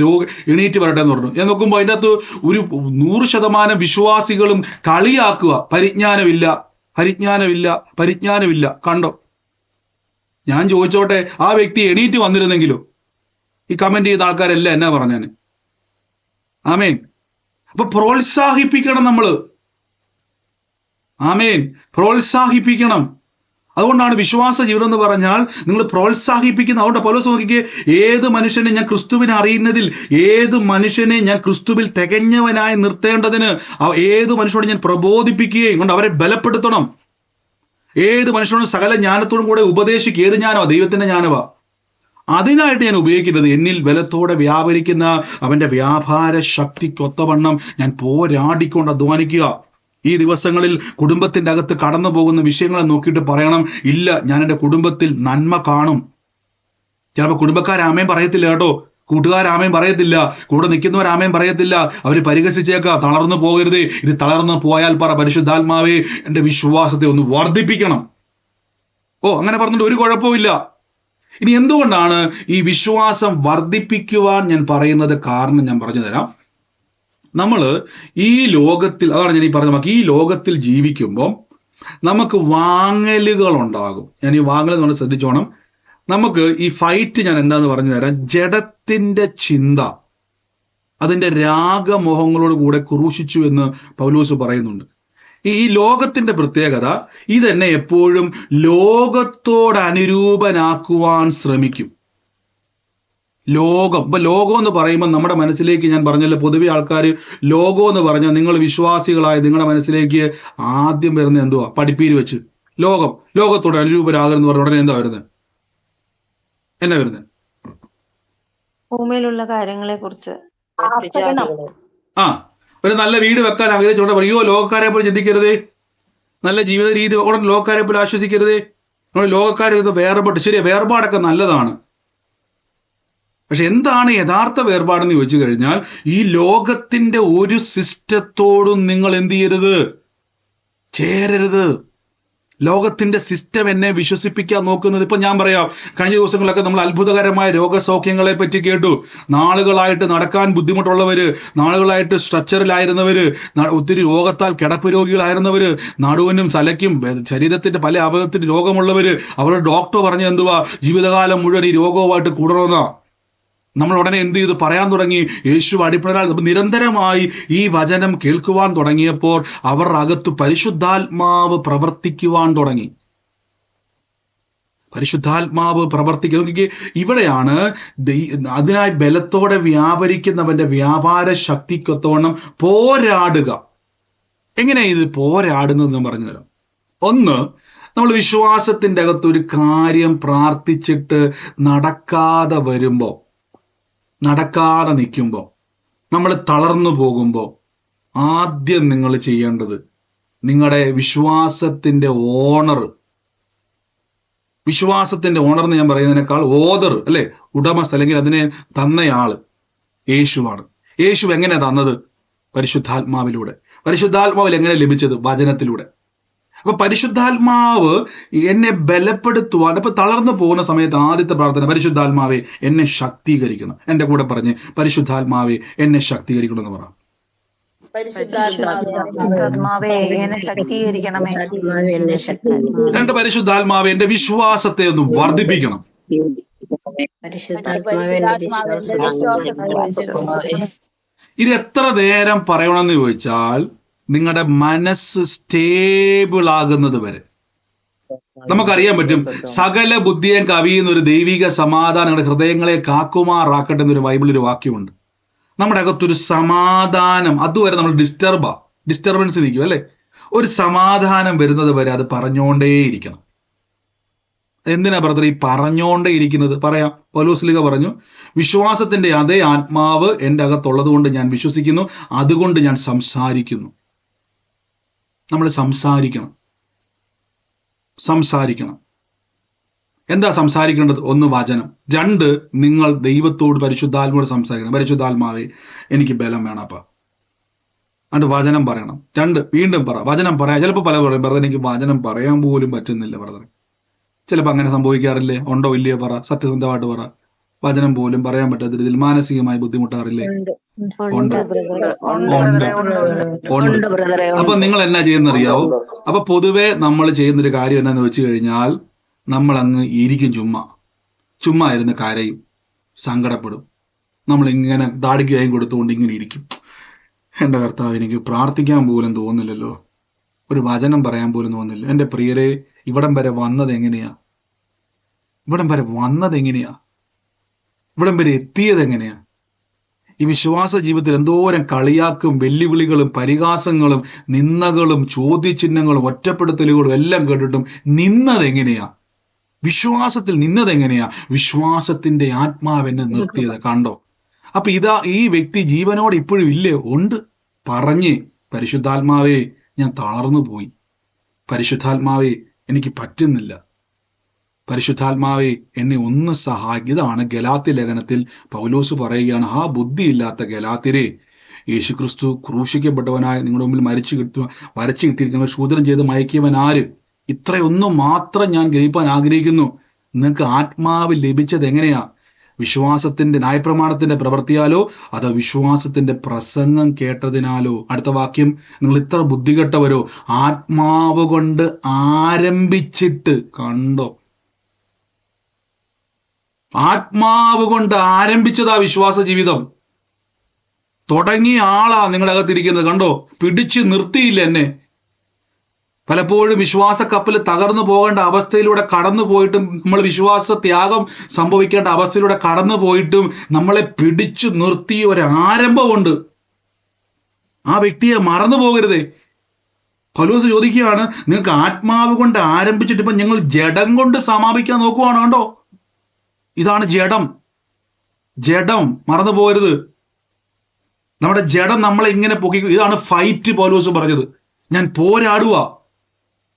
എണീറ്റ് വരട്ടെ എന്ന് പറഞ്ഞു. ഞാൻ നോക്കുമ്പോൾ അതിൻ്റെ അകത്ത് ഒരു 100% വിശ്വാസികളും കളിയാക്കുക, പരിജ്ഞാനമില്ല. കണ്ടോ, ഞാൻ ചോദിച്ചോട്ടെ, ആ വ്യക്തി എണീറ്റ് വന്നിരുന്നെങ്കിലോ? ഈ കമന്റ് ചെയ്ത ആൾക്കാരെല്ലാം എന്നാ പറഞ്ഞാന്? ആമേൻ. അപ്പൊ പ്രോത്സാഹിപ്പിക്കണം നമ്മള്. ആമേൻ, പ്രോത്സാഹിപ്പിക്കണം. അതുകൊണ്ടാണ് വിശ്വാസ ജീവിതം എന്ന് പറഞ്ഞാൽ നിങ്ങൾ പ്രോത്സാഹിപ്പിക്കുന്ന. അതുകൊണ്ട് പൗലോസ് നോക്കിക്കേ, ഏത് മനുഷ്യനെ ഞാൻ ക്രിസ്തുവിനെ അറിയുന്നതിൽ, ഏത് മനുഷ്യനെ ഞാൻ ക്രിസ്തുവിൽ തികഞ്ഞവനായി നിർത്തേണ്ടതിന് ഏത് മനുഷ്യനോട് ഞാൻ പ്രബോധിപ്പിക്കുകയും കൊണ്ട് അവരെ ബലപ്പെടുത്തണം. ഏത് മനുഷ്യനോടും സകല ജ്ഞാനത്തോടും കൂടെ ഉപദേശിക്കുക. ഏത് ജ്ഞാനവാ? ദൈവത്തിന്റെ ജ്ഞാനവാ. അതിനായിട്ട് ഞാൻ ഉപയോഗിക്കുന്നത് എന്നിൽ ബലത്തോടെ വ്യാപരിക്കുന്ന അവന്റെ വ്യാപാര ശക്തിക്കൊത്തവണ്ണം ഞാൻ പോരാടിക്കൊണ്ട് അധ്വാനിക്കുക. ഈ ദിവസങ്ങളിൽ കുടുംബത്തിന്റെ അകത്ത് കടന്നു പോകുന്ന വിഷയങ്ങളെ നോക്കിയിട്ട് പറയണം, ഇല്ല, ഞാൻ എൻ്റെ കുടുംബത്തിൽ നന്മ കാണും. ചിലപ്പോൾ കുടുംബക്കാരാമേൻ പറയത്തില്ല കേട്ടോ, കൂട്ടുകാരാമേൻ പറയത്തില്ല, കൂടെ നിൽക്കുന്നവരാമേൻ പറയത്തില്ല, അവർ പരിഹസിച്ചേക്കാം. തളർന്നു പോകരുത്. ഇത് തളർന്നു പോയാൽ പറ, പരിശുദ്ധാത്മാവേ എൻ്റെ വിശ്വാസത്തെ ഒന്ന് വർദ്ധിപ്പിക്കണം. അങ്ങനെ പറഞ്ഞിട്ട് ഒരു കുഴപ്പമില്ല. ഇനി എന്തുകൊണ്ടാണ് ഈ വിശ്വാസം വർദ്ധിപ്പിക്കുവാൻ ഞാൻ പറയുന്നത്? കാരണം ഞാൻ പറഞ്ഞു തരാം. നമ്മൾ ഈ ലോകത്തിൽ, അതാണ് ഞാൻ ഈ പറഞ്ഞ, നമുക്ക് ഈ ലോകത്തിൽ ജീവിക്കുമ്പോൾ നമുക്ക് വാങ്ങലുകൾ ഉണ്ടാകും. ഞാൻ ഈ വാങ്ങൽ നമ്മൾ ശ്രദ്ധിച്ചോണം. നമുക്ക് ഈ ഫൈറ്റ് ഞാൻ എന്താന്ന് പറഞ്ഞു തരാം. ജഡത്തിന്റെ ചിന്ത, അതിന്റെ രാഗമോഹങ്ങളോട് കൂടെ ക്രൂശിച്ചു എന്ന് പൗലോസ് പറയുന്നുണ്ട്. ഈ ലോകത്തിന്റെ പ്രത്യേകത, ഇതെന്നെ എപ്പോഴും ലോകത്തോട് അനുരൂപനാക്കുവാൻ ശ്രമിക്കും. ലോകം. ഇപ്പൊ ലോകം എന്ന് പറയുമ്പോൾ നമ്മുടെ മനസ്സിലേക്ക്, ഞാൻ പറഞ്ഞല്ലോ, പൊതുവെ ആൾക്കാർ ലോകം എന്ന് പറഞ്ഞാൽ നിങ്ങൾ വിശ്വാസികളായ നിങ്ങളുടെ മനസ്സിലേക്ക് ആദ്യം വരുന്നത് എന്തുവാ? പഠിപ്പീര് വെച്ച് ലോകത്തോട് അനുരൂപരാകെന്ന് പറഞ്ഞ ഉടനെ എന്താ വരുന്നത്? എന്നാ വരുന്നത്? ഭൂമിയിലുള്ള കാര്യങ്ങളെ കുറിച്ച്. ഒരു നല്ല വീട് വെക്കാൻ ആഗ്രഹിച്ചോണ്ട് പറയോ, ലോകക്കാരെ പോലെ ചിന്തിക്കരുതേ, നല്ല ജീവിത രീതി ഉടൻ ലോകക്കാരെ പോലെ ആശ്വസിക്കരുതേ, നമ്മൾ ലോകക്കാരെ വേർപാട്. ശരിയാ, വേർപാടൊക്കെ നല്ലതാണ്. പക്ഷെ എന്താണ് യഥാർത്ഥ വേർപാടെന്ന് ചോദിച്ചു കഴിഞ്ഞാൽ, ഈ ലോകത്തിന്റെ ഒരു സിസ്റ്റത്തോടും നിങ്ങൾ എന്ത് ചെയ്യരുത്? ചേരരുത്. ലോകത്തിന്റെ സിസ്റ്റം എന്നെ വിശ്വസിപ്പിക്കാൻ നോക്കുന്നത്. ഇപ്പൊ ഞാൻ പറയാം, കഴിഞ്ഞ ദിവസങ്ങളിലൊക്കെ നമ്മൾ അത്ഭുതകരമായ രോഗസൗഖ്യങ്ങളെ പറ്റി കേട്ടു. നാളുകളായിട്ട് നടക്കാൻ ബുദ്ധിമുട്ടുള്ളവര്, നാളുകളായിട്ട് സ്ട്രക്ചറിലായിരുന്നവര്, ഒത്തിരി രോഗത്താൽ കിടപ്പ് രോഗികളായിരുന്നവര്, നടുവിനും തലയ്ക്കും ശരീരത്തിന്റെ പല അവയവത്തിന്റെ രോഗമുള്ളവര്, അവരുടെ ഡോക്ടർ പറഞ്ഞ എന്തുവാ? ജീവിതകാലം മുഴുവൻ ഈ രോഗവുമായിട്ട് കൂടണമെന്നാ. നമ്മൾ ഉടനെ എന്ത് ചെയ്തു? പറയാൻ തുടങ്ങി. യേശു അടിപ്പിണരാൽ നിരന്തരമായി ഈ വചനം കേൾക്കുവാൻ തുടങ്ങിയപ്പോൾ അവരുടെ അകത്ത് പരിശുദ്ധാത്മാവ് പ്രവർത്തിക്കുവാൻ തുടങ്ങി. പരിശുദ്ധാത്മാവ് പ്രവർത്തിക്കുക. ഇവിടെയാണ് അതിനായി ബലത്തോടെ വ്യാപരിക്കുന്നവന്റെ വ്യാപാര ശക്തിക്കൊത്തവണ്ണം പോരാടുക. എങ്ങനെയാ ഇത് പോരാടുന്നതെന്ന് പറഞ്ഞു തരാം. ഒന്ന്, നമ്മൾ വിശ്വാസത്തിന്റെ അകത്തൊരു കാര്യം പ്രാർത്ഥിച്ചിട്ട് നടക്കാതെ വരുമ്പോ, നടക്കാതെ നിൽക്കുമ്പോ, നമ്മൾ തളർന്നു പോകുമ്പോ ആദ്യം നിങ്ങൾ ചെയ്യേണ്ടത് നിങ്ങളുടെ വിശ്വാസത്തിന്റെ ഓണർ എന്ന് ഞാൻ പറയുന്നതിനേക്കാൾ ഓദർ അല്ലെ, ഉടമസ്ഥ അല്ലെങ്കിൽ അതിനെ തന്നയാള് യേശുവാണ്. യേശു എങ്ങനെ തന്നത്? പരിശുദ്ധാത്മാവിലൂടെ. പരിശുദ്ധാത്മാവിൽ എങ്ങനെ ലഭിച്ചത്? വചനത്തിലൂടെ. അപ്പൊ പരിശുദ്ധാത്മാവ് എന്നെ ബലപ്പെടുത്തുവാൻ, ഇപ്പൊ തളർന്നു പോകുന്ന സമയത്ത് ആദ്യത്തെ പ്രാർത്ഥന, പരിശുദ്ധാത്മാവെ എന്നെ ശക്തീകരിക്കണം. എന്റെ കൂടെ പറഞ്ഞ്, പരിശുദ്ധാത്മാവെ എന്നെ ശക്തീകരിക്കണം എന്ന് പറ. രണ്ട്, പരിശുദ്ധാത്മാവെ എന്റെ വിശ്വാസത്തെ ഒന്ന് വർദ്ധിപ്പിക്കണം. ഇത് എത്ര നേരം പറയണമെന്ന് ചോദിച്ചാൽ നിങ്ങളുടെ മനസ്സ് സ്റ്റേബിൾ ആകുന്നത് വരെ. നമുക്കറിയാൻ പറ്റും, സകല ബുദ്ധിയും കവിയുന്ന ഒരു ദൈവിക സമാധാനം നിങ്ങളുടെ ഹൃദയങ്ങളെ കാക്കുമാറാക്കട്ടെ എന്നൊരു ബൈബിളിൽ ഒരു വാക്യമുണ്ട്. നമ്മുടെ അകത്തൊരു സമാധാനം, അതുവരെ നമ്മൾ ഡിസ്റ്റർബൻസ് നിൽക്കും അല്ലെ. ഒരു സമാധാനം വരുന്നത് വരെ അത് പറഞ്ഞുകൊണ്ടേയിരിക്കണം. എന്തിനാ ബ്രദർ ഈ പറഞ്ഞുകൊണ്ടേ ഇരിക്കുന്നത്? പറയാം. പൗലോസ് പറഞ്ഞു, വിശ്വാസത്തിന്റെ അതേ ആത്മാവ് എൻ്റെ അകത്തുള്ളത് കൊണ്ട് ഞാൻ വിശ്വസിക്കുന്നു, അതുകൊണ്ട് ഞാൻ സംസാരിക്കുന്നു. നമ്മൾ സംസാരിക്കണം. എന്താ സംസാരിക്കേണ്ടത്? ഒന്ന്, വചനം. രണ്ട്, നിങ്ങൾ ദൈവത്തോട് പരിശുദ്ധാത്മാവോട് സംസാരിക്കണം. പരിശുദ്ധാത്മാവേ എനിക്ക് ബലം വേണപ്പാ. അതുകൊണ്ട് വചനം പറയണം. രണ്ട്, വീണ്ടും പറ. വചനം പറയാം. ചിലപ്പോൾ പല പറയും, ബ്രദർ എനിക്ക് വചനം പറയാൻ പോലും പറ്റുന്നില്ല ബ്രദർ. ചിലപ്പോൾ അങ്ങനെ സംഭവിക്കാറില്ലേ? ഉണ്ടോ ഇല്ലയോ? പറ, സത്യസന്ധമായിട്ട് പറ. വചനം പോലും പറയാൻ പറ്റാത്ത രീതിയിൽ മാനസികമായി ബുദ്ധിമുട്ടാറില്ലേ? ഉണ്ട്. അപ്പൊ നിങ്ങൾ എന്നാ ചെയ്യുന്നറിയാവോ? അപ്പൊ പൊതുവെ നമ്മൾ ചെയ്യുന്നൊരു കാര്യം എന്നാന്ന് വെച്ച് കഴിഞ്ഞാൽ, നമ്മൾ അങ്ങ് ഇരിക്കും, ചുമ്മാ ഇരുന്ന് കരയും, സങ്കടപ്പെടും. നമ്മൾ ഇങ്ങനെ ദാടിക്ക് കൈ കൊടുത്തുകൊണ്ട് ഇങ്ങനെ ഇരിക്കും. എൻ്റെ കർത്താവ്, എനിക്ക് പ്രാർത്ഥിക്കാൻ പോലും തോന്നില്ലല്ലോ, ഒരു വചനം പറയാൻ പോലും തോന്നില്ല. എൻ്റെ പ്രിയരെ, ഇവിടം വരെ വന്നത് എങ്ങനെയാ? ഇവിടം വരെ എത്തിയത് എങ്ങനെയാ? ഈ വിശ്വാസ ജീവിതത്തിൽ എന്തോരം കളിയാക്കും, വെല്ലുവിളികളും പരിഹാസങ്ങളും നിന്ദകളും ചോദ്യചിഹ്നങ്ങളും ഒറ്റപ്പെടുത്തലുകളും എല്ലാം കേട്ടിട്ടും നിന്നതെങ്ങനെയാ? വിശ്വാസത്തിൽ നിന്നതെങ്ങനെയാ? വിശ്വാസത്തിന്റെ ആത്മാവെന്നെ നിർത്തിയത് കണ്ടോ? അപ്പൊ ഈ വ്യക്തി ജീവനോട് ഇപ്പോഴും ഇല്ലേ? ഉണ്ട്. പറഞ്ഞ്, പരിശുദ്ധാത്മാവേ ഞാൻ തളർന്നു പോയി, പരിശുദ്ധാത്മാവേ എനിക്ക് പറ്റുന്നില്ല, പരിശുദ്ധാത്മാവേ എന്നെ ഒന്ന് സഹായിക്കുക. ഇതാണ് ഗലാത്യ ലേഖനത്തിൽ പൗലോസ് പറയുകയാണ്, ആ ബുദ്ധിയില്ലാത്ത ഗലാത്യരെ, യേശുക്രിസ്തു ക്രൂശിക്കപ്പെട്ടവനായി നിങ്ങളുടെ മുമ്പിൽ വരച്ചു കിട്ടിയിരിക്കുന്ന ശൂദ്രം ചെയ്ത് മയക്കിയവൻ ആര്? ഇത്രയൊന്നും മാത്രം ഞാൻ ഗ്രഹിപ്പാൻ ആഗ്രഹിക്കുന്നു. നിങ്ങൾക്ക് ആത്മാവ് ലഭിച്ചത് എങ്ങനെയാ? വിശ്വാസത്തിന്റെ ന്യായപ്രമാണത്തിന്റെ പ്രവൃത്തിയാലോ അതോ വിശ്വാസത്തിന്റെ പ്രസംഗം കേട്ടതിനാലോ? അടുത്ത വാക്യം, നിങ്ങൾ ഇത്ര ബുദ്ധികെട്ടവരോ, ആത്മാവ് കൊണ്ട് ആരംഭിച്ചിട്ട്. കണ്ടോ? ആത്മാവ് കൊണ്ട് ആരംഭിച്ചതാ വിശ്വാസ ജീവിതം. തുടങ്ങിയ ആളാ നിങ്ങളുടെ അകത്തിരിക്കുന്നത്. കണ്ടോ? പിടിച്ചു നിർത്തിയില്ല എന്നെ. പലപ്പോഴും വിശ്വാസ കപ്പൽ തകർന്നു പോകേണ്ട അവസ്ഥയിലൂടെ കടന്നു പോയിട്ടും, നമ്മൾ വിശ്വാസ ത്യാഗം സംഭവിക്കേണ്ട അവസ്ഥയിലൂടെ കടന്നു പോയിട്ടും നമ്മളെ പിടിച്ചു നിർത്തിയ ഒരു ആരംഭമുണ്ട്. ആ വ്യക്തിയെ മറന്നു പോകരുതേ. പൗലോസ് ചോദിക്കുകയാണ്, നിങ്ങൾക്ക് ആത്മാവ് കൊണ്ട് ആരംഭിച്ചിട്ട് ഇപ്പം ഞങ്ങൾ ജഡം കൊണ്ട് സമാപിക്കാൻ നോക്കുവാണ്. കണ്ടോ? ഇതാണ് ജഡം. മറന്നു പോകരുത്. നമ്മുടെ ജഡം നമ്മളെ ഇങ്ങനെ പൊക്കിക്കും. ഇതാണ് ഫൈറ്റ്. പൗലോസ് പറഞ്ഞത്, ഞാൻ പോരാടുക.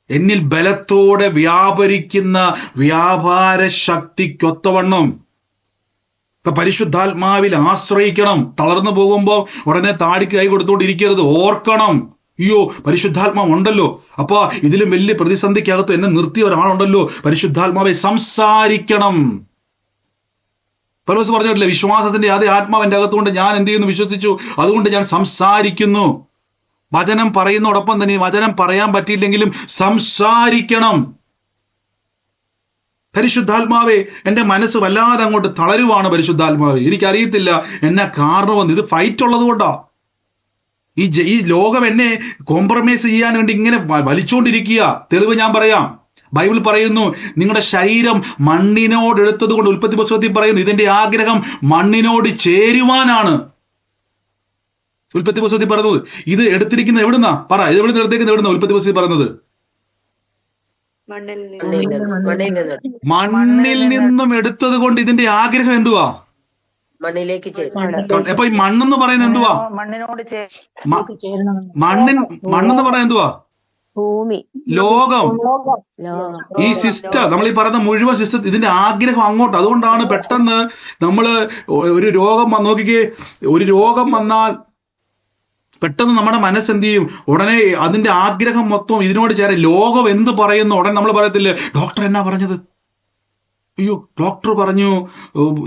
എന്നിൽ ബലത്തോടെ വ്യാപരിക്കുന്ന വ്യാപാര ശക്തിക്കൊത്തവണ്ണം. ഇപ്പൊ പരിശുദ്ധാത്മാവിൽ ആശ്രയിക്കണം. തളർന്നു പോകുമ്പോ ഉടനെ താടിക്ക് കൈ കൊടുത്തോണ്ടിരിക്കരുത്. ഓർക്കണം, അയ്യോ പരിശുദ്ധാത്മാവ് ഉണ്ടല്ലോ, അപ്പൊ ഇതിലും വലിയ പ്രതിസന്ധിക്കകത്ത് എന്നെ നിർത്തിയ ഒരാളുണ്ടല്ലോ. പരിശുദ്ധാത്മാവെ സംസാരിക്കണം. പൗലോസ് പറഞ്ഞിട്ടില്ലേ, വിശ്വാസത്തിന്റെ അതേ ആത്മാവ് എൻ്റെ അകത്തുകൊണ്ട് ഞാൻ എന്ത് ചെയ്യുന്നു? വിശ്വസിച്ചു, അതുകൊണ്ട് ഞാൻ സംസാരിക്കുന്നു. വചനം പറയുന്നതോടൊപ്പം തന്നെ വചനം പറയാൻ പറ്റിയില്ലെങ്കിലും സംസാരിക്കണം. പരിശുദ്ധാത്മാവേ, എൻ്റെ മനസ്സ് വല്ലാതെ അങ്ങോട്ട് തളരുവാണ് പരിശുദ്ധാത്മാവേ, എനിക്കറിയത്തില്ല എന്നാ കാരണമെന്ന്. ഇത് ഫൈറ്റ് ഉള്ളത് കൊണ്ടാ. ഈ ലോകം എന്നെ കോംപ്രമൈസ് ചെയ്യാൻ വേണ്ടി ഇങ്ങനെ വലിച്ചുകൊണ്ടിരിക്കുക. തെളിവ് ഞാൻ പറയാം. ബൈബിൾ പറയുന്നു, നിങ്ങളുടെ ശരീരം മണ്ണിനോട് എടുത്തത് കൊണ്ട്, ഉൽപ്പത്തി പുസ്തകത്തിൽ പറയുന്നു, ഇതിന്റെ ആഗ്രഹം മണ്ണിനോട് ചേരുവാനാണ്. ഉൽപ്പത്തി പുസ്തകത്തിൽ പറയുന്നത് ഇത് എടുത്തിരിക്കുന്നത് എവിടുന്നാ? പറ, ഇത് എവിടെ എടുത്തേക്കുന്നത്? എവിടുന്ന ഉൽപ്പത്തി പുസ്തകത്തിൽ പറയുന്നത്? മണ്ണിൽ നിന്നും എടുത്തത് കൊണ്ട് ഇതിന്റെ ആഗ്രഹം എന്തുവാ? മണ്ണിലേക്ക് അപ്പൊ ഈ മണ്ണെന്ന് പറയുന്നത് എന്തുവാ? മണ്ണെന്ന് പറയുന്നത് എന്തുവാ? ഭൂമി, ലോകം, ഈ സിസ്റ്റം, നമ്മൾ ഈ പറയുന്ന മുഴുവൻ സിസ്റ്റം, ഇതിന്റെ ആഗ്രഹം അങ്ങോട്ട്. അതുകൊണ്ടാണ് പെട്ടെന്ന് നമ്മള് ഒരു രോഗം നോക്കിക്കേ, ഒരു രോഗം വന്നാൽ പെട്ടെന്ന് നമ്മുടെ മനസ്സെന്ത് ചെയ്യും? ഉടനെ അതിന്റെ ആഗ്രഹം മൊത്തം ഇതിനോട് ചേരാൻ. ലോകം എന്ത് പറയുന്നു ഉടനെ നമ്മൾ പറയത്തില്ലേ, ഡോക്ടർ എന്നാ പറഞ്ഞത്? അയ്യോ, ഡോക്ടർ പറഞ്ഞു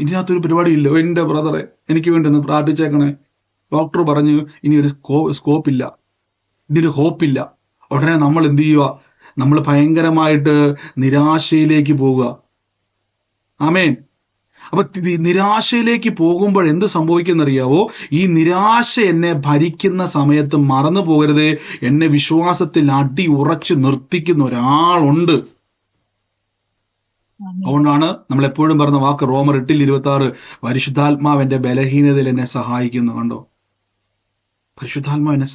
ഇതിനകത്തൊരു പരിപാടി ഇല്ല, എന്റെ ബ്രദറെ എനിക്ക് വേണ്ടി ഒന്ന് പ്രാർത്ഥിച്ചേക്കണേ, ഡോക്ടർ പറഞ്ഞു ഇനി ഒരു സ്കോപ്പില്ല, ഇതിന് ഹോപ്പില്ല. ഉടനെ നമ്മൾ എന്ത് ചെയ്യുക? നമ്മൾ ഭയങ്കരമായിട്ട് നിരാശയിലേക്ക് പോവുക. ആമേൻ. അപ്പൊ നിരാശയിലേക്ക് പോകുമ്പോൾ എന്ത് സംഭവിക്കുന്നറിയാവോ? ഈ നിരാശ എന്നെ ഭരിക്കുന്ന സമയത്ത് മറന്നു പോകരുത്, എന്നെ വിശ്വാസത്തിൽ അടി ഉറച്ച് നിർത്തിക്കുന്ന ഒരാളുണ്ട്. അതുകൊണ്ടാണ് നമ്മൾ എപ്പോഴും പറഞ്ഞ വാക്ക് റോമർ 8:26, പരിശുദ്ധാത്മാവിന്റെ ബലഹീനതയിൽ എന്നെ സഹായിക്കുന്നു. കണ്ടോ? പരിശുദ്ധാത്മാവ് എന്നെ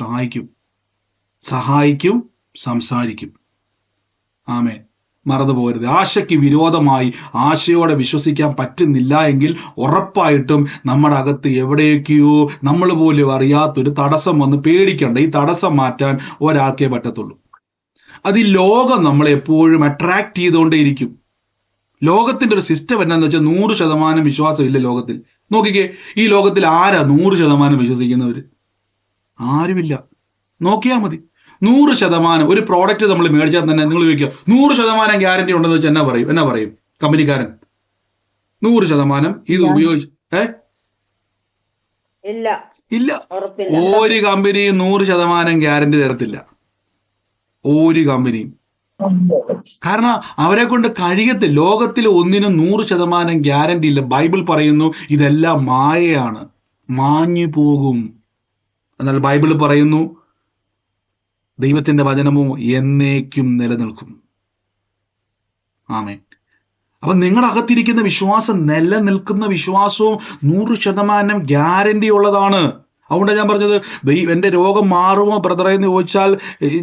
സഹായിക്കും, സംസാരിക്കും. ആമേൻ. മറന്നു പോകരുത്. ആശയ്ക്ക് വിരോധമായി ആശയോടെ വിശ്വസിക്കാൻ പറ്റുന്നില്ല എങ്കിൽ ഉറപ്പായിട്ടും നമ്മുടെ അകത്ത് എവിടേക്കോ നമ്മൾ പോലും അറിയാത്തൊരു തടസ്സം വന്ന് പേടിക്കണ്ട. ഈ തടസ്സം മാറ്റാൻ ഒരാൾക്കേ പറ്റത്തുള്ളൂ. അത് ഈ ലോകം നമ്മളെ എപ്പോഴും അട്രാക്ട് ചെയ്തുകൊണ്ടേയിരിക്കും. ലോകത്തിന്റെ ഒരു സിസ്റ്റം എന്നാന്ന് വെച്ചാൽ 100% വിശ്വാസം ഇല്ല ലോകത്തിൽ. നോക്കിക്കേ, ഈ ലോകത്തിൽ ആരാ 100% വിശ്വസിക്കുന്നവര്? ആരുമില്ല. നോക്കിയാൽ മതി. 100% ഒരു പ്രോഡക്റ്റ് നമ്മൾ മേടിച്ചാൽ തന്നെ നിങ്ങൾ ചോദിക്കുക 100% ഗ്യാരണ്ടി ഉണ്ടെന്ന് വെച്ചാൽ എന്നാ പറയും കമ്പനിക്കാരൻ? 100% ഇത് ഉപയോഗിച്ച് ഇല്ല. ഒരു കമ്പനിയും 100% ഗ്യാരണ്ടി തരത്തില്ല. ഒരു കമ്പനിയും. കാരണം അവരെ കൊണ്ട് കഴിയത്തില്ല. ലോകത്തിൽ ഒന്നിനും 100% ഗ്യാരണ്ടി ഇല്ല. ബൈബിൾ പറയുന്നു ഇതെല്ലാം മായയാണ്, മാഞ്ഞു പോകും. എന്നാൽ ബൈബിൾ പറയുന്നു ദൈവത്തിന്റെ വചനമോ എന്നേക്കും നിലനിൽക്കും. ആമേൻ. അപ്പൊ നിങ്ങളുടെ അകത്തിരിക്കുന്ന വിശ്വാസം, നിലനിൽക്കുന്ന വിശ്വാസവും 100% ഗ്യാരണ്ടി ഉള്ളതാണ്. അതുകൊണ്ടാണ് ഞാൻ പറഞ്ഞത്, എന്റെ രോഗം മാറുമോ ബ്രദറെ എന്ന് ചോദിച്ചാൽ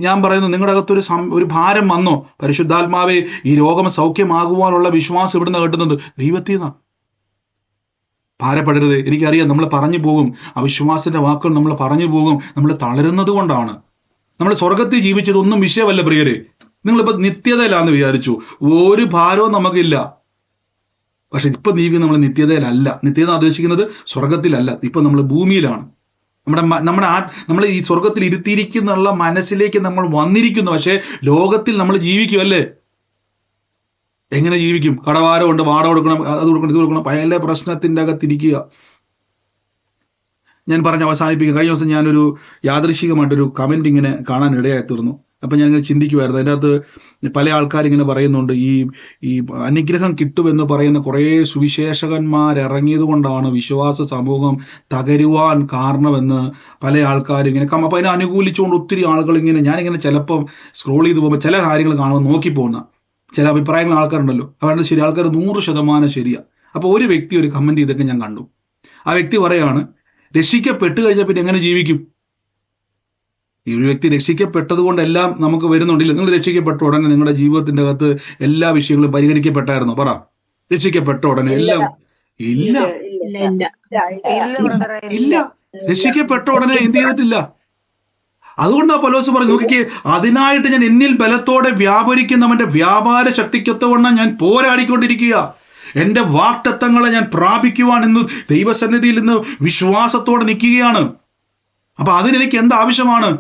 ഞാൻ പറയുന്നു, നിങ്ങളുടെ അകത്തൊരു ഭാരം വന്നോ? പരിശുദ്ധാത്മാവേ, ഈ രോഗം സൗഖ്യമാകുവാനുള്ള വിശ്വാസം ഇവിടുന്ന് കിട്ടുന്നത് ദൈവത്തിൽ നിന്നാണ്. ഭാരപ്പെടരുത്. എനിക്കറിയാം നമ്മൾ പറഞ്ഞു പോകും, അവിശ്വാസത്തിന്റെ വാക്കുകൾ നമ്മൾ പറഞ്ഞു പോകും. നമ്മൾ തളരുന്നത് കൊണ്ടാണ്. നമ്മൾ സ്വർഗത്തിൽ ജീവിച്ചതൊന്നും വിഷയമല്ല പ്രിയരെ. നിങ്ങളിപ്പോ നിത്യതയിലാന്ന് വിചാരിച്ചു, ഒരു ഭാരവും നമുക്കില്ല. പക്ഷെ ഇപ്പൊ നമ്മൾ നിത്യതയിലല്ല. നിത്യത ഉദ്ദേശിക്കുന്നത് സ്വർഗത്തിലല്ല. ഇപ്പൊ നമ്മൾ ഭൂമിയിലാണ്. നമ്മൾ ഈ സ്വർഗത്തിൽ ഇരുത്തിയിരിക്കുന്നുള്ള മനസ്സിലേക്ക് നമ്മൾ വന്നിരിക്കുന്നു. പക്ഷെ ലോകത്തിൽ നമ്മൾ ജീവിക്കുമല്ലേ? എങ്ങനെ ജീവിക്കും? കടവാരം ഉണ്ട്, വാടക കൊടുക്കണം, അത് കൊടുക്കണം, ഇത് കൊടുക്കണം, പല പ്രശ്നത്തിന്റെ അകത്തിരിക്കുക. ഞാൻ പറഞ്ഞ് അവസാനിപ്പിക്കുക. കഴിഞ്ഞ ദിവസം ഞാനൊരു യാദൃശികമായിട്ടൊരു കമന്റ് ഇങ്ങനെ കാണാൻ ഇടയായി തീർന്നു. അപ്പൊ ഞാൻ ഇങ്ങനെ ചിന്തിക്കുമായിരുന്നു. അതിൻ്റെ അകത്ത് പല ആൾക്കാരിങ്ങനെ പറയുന്നുണ്ട്, ഈ അനുഗ്രഹം കിട്ടുമെന്ന് പറയുന്ന കുറേ സുവിശേഷകന്മാർ ഇറങ്ങിയത് കൊണ്ടാണ് വിശ്വാസ സമൂഹം തകരുവാൻ കാരണമെന്ന് പല ആൾക്കാരും ഇങ്ങനെ അപ്പൊ അതിനെ അനുകൂലിച്ചുകൊണ്ട് ഒത്തിരി ആളുകൾ ഇങ്ങനെ, ഞാനിങ്ങനെ ചിലപ്പം സ്ക്രോൾ ചെയ്ത് പോകുമ്പോൾ ചില കാര്യങ്ങൾ കാണുമ്പോൾ നോക്കിപ്പോകുന്ന ചില അഭിപ്രായങ്ങൾ ആൾക്കാരുണ്ടല്ലോ. അവരുടെ ശരി, ആൾക്കാർ 100% ശരിയാ. അപ്പൊ ഒരു വ്യക്തി ഒരു കമന്റ് ചെയ്തൊക്കെ ഞാൻ കണ്ടു. ആ വ്യക്തി പറയാണ്, രക്ഷിക്കപ്പെട്ട് കഴിഞ്ഞാൽ പിന്നെ എങ്ങനെ ജീവിക്കും? ഈ ഒരു വ്യക്തി രക്ഷിക്കപ്പെട്ടത് കൊണ്ടെല്ലാം നമുക്ക് വരുന്നുണ്ടില്ല. നിങ്ങൾ രക്ഷിക്കപ്പെട്ട ഉടനെ നിങ്ങളുടെ ജീവിതത്തിന്റെ അകത്ത് എല്ലാ വിഷയങ്ങളും പരിഹരിക്കപ്പെട്ടായിരുന്നോ? പറ. രക്ഷിക്കപ്പെട്ട ഉടനെ എല്ലാം ഇല്ല. രക്ഷിക്കപ്പെട്ട ഉടനെ എന്ത് ചെയ്തിട്ടില്ല. അതുകൊണ്ടാ പൗലോസ് പറഞ്ഞു, നോക്കിക്കേ, അതിനായിട്ട് ഞാൻ എന്നിൽ ബലത്തോടെ വ്യാപരിക്കുന്നവന്റെ വ്യാപാര ശക്തിക്കൊത്തവണ്ണം ഞാൻ പോരാടിക്കൊണ്ടിരിക്കുക. എന്റെ വാക്തത്വങ്ങളെ ഞാൻ പ്രാപിക്കുവാൻ ഇന്ന് ദൈവസന്നിധിയിൽ നിന്ന് വിശ്വാസത്തോടെ നിൽക്കുകയാണ്. അപ്പൊ അതിനെനിക്ക് എന്താവശ്യമാണ്?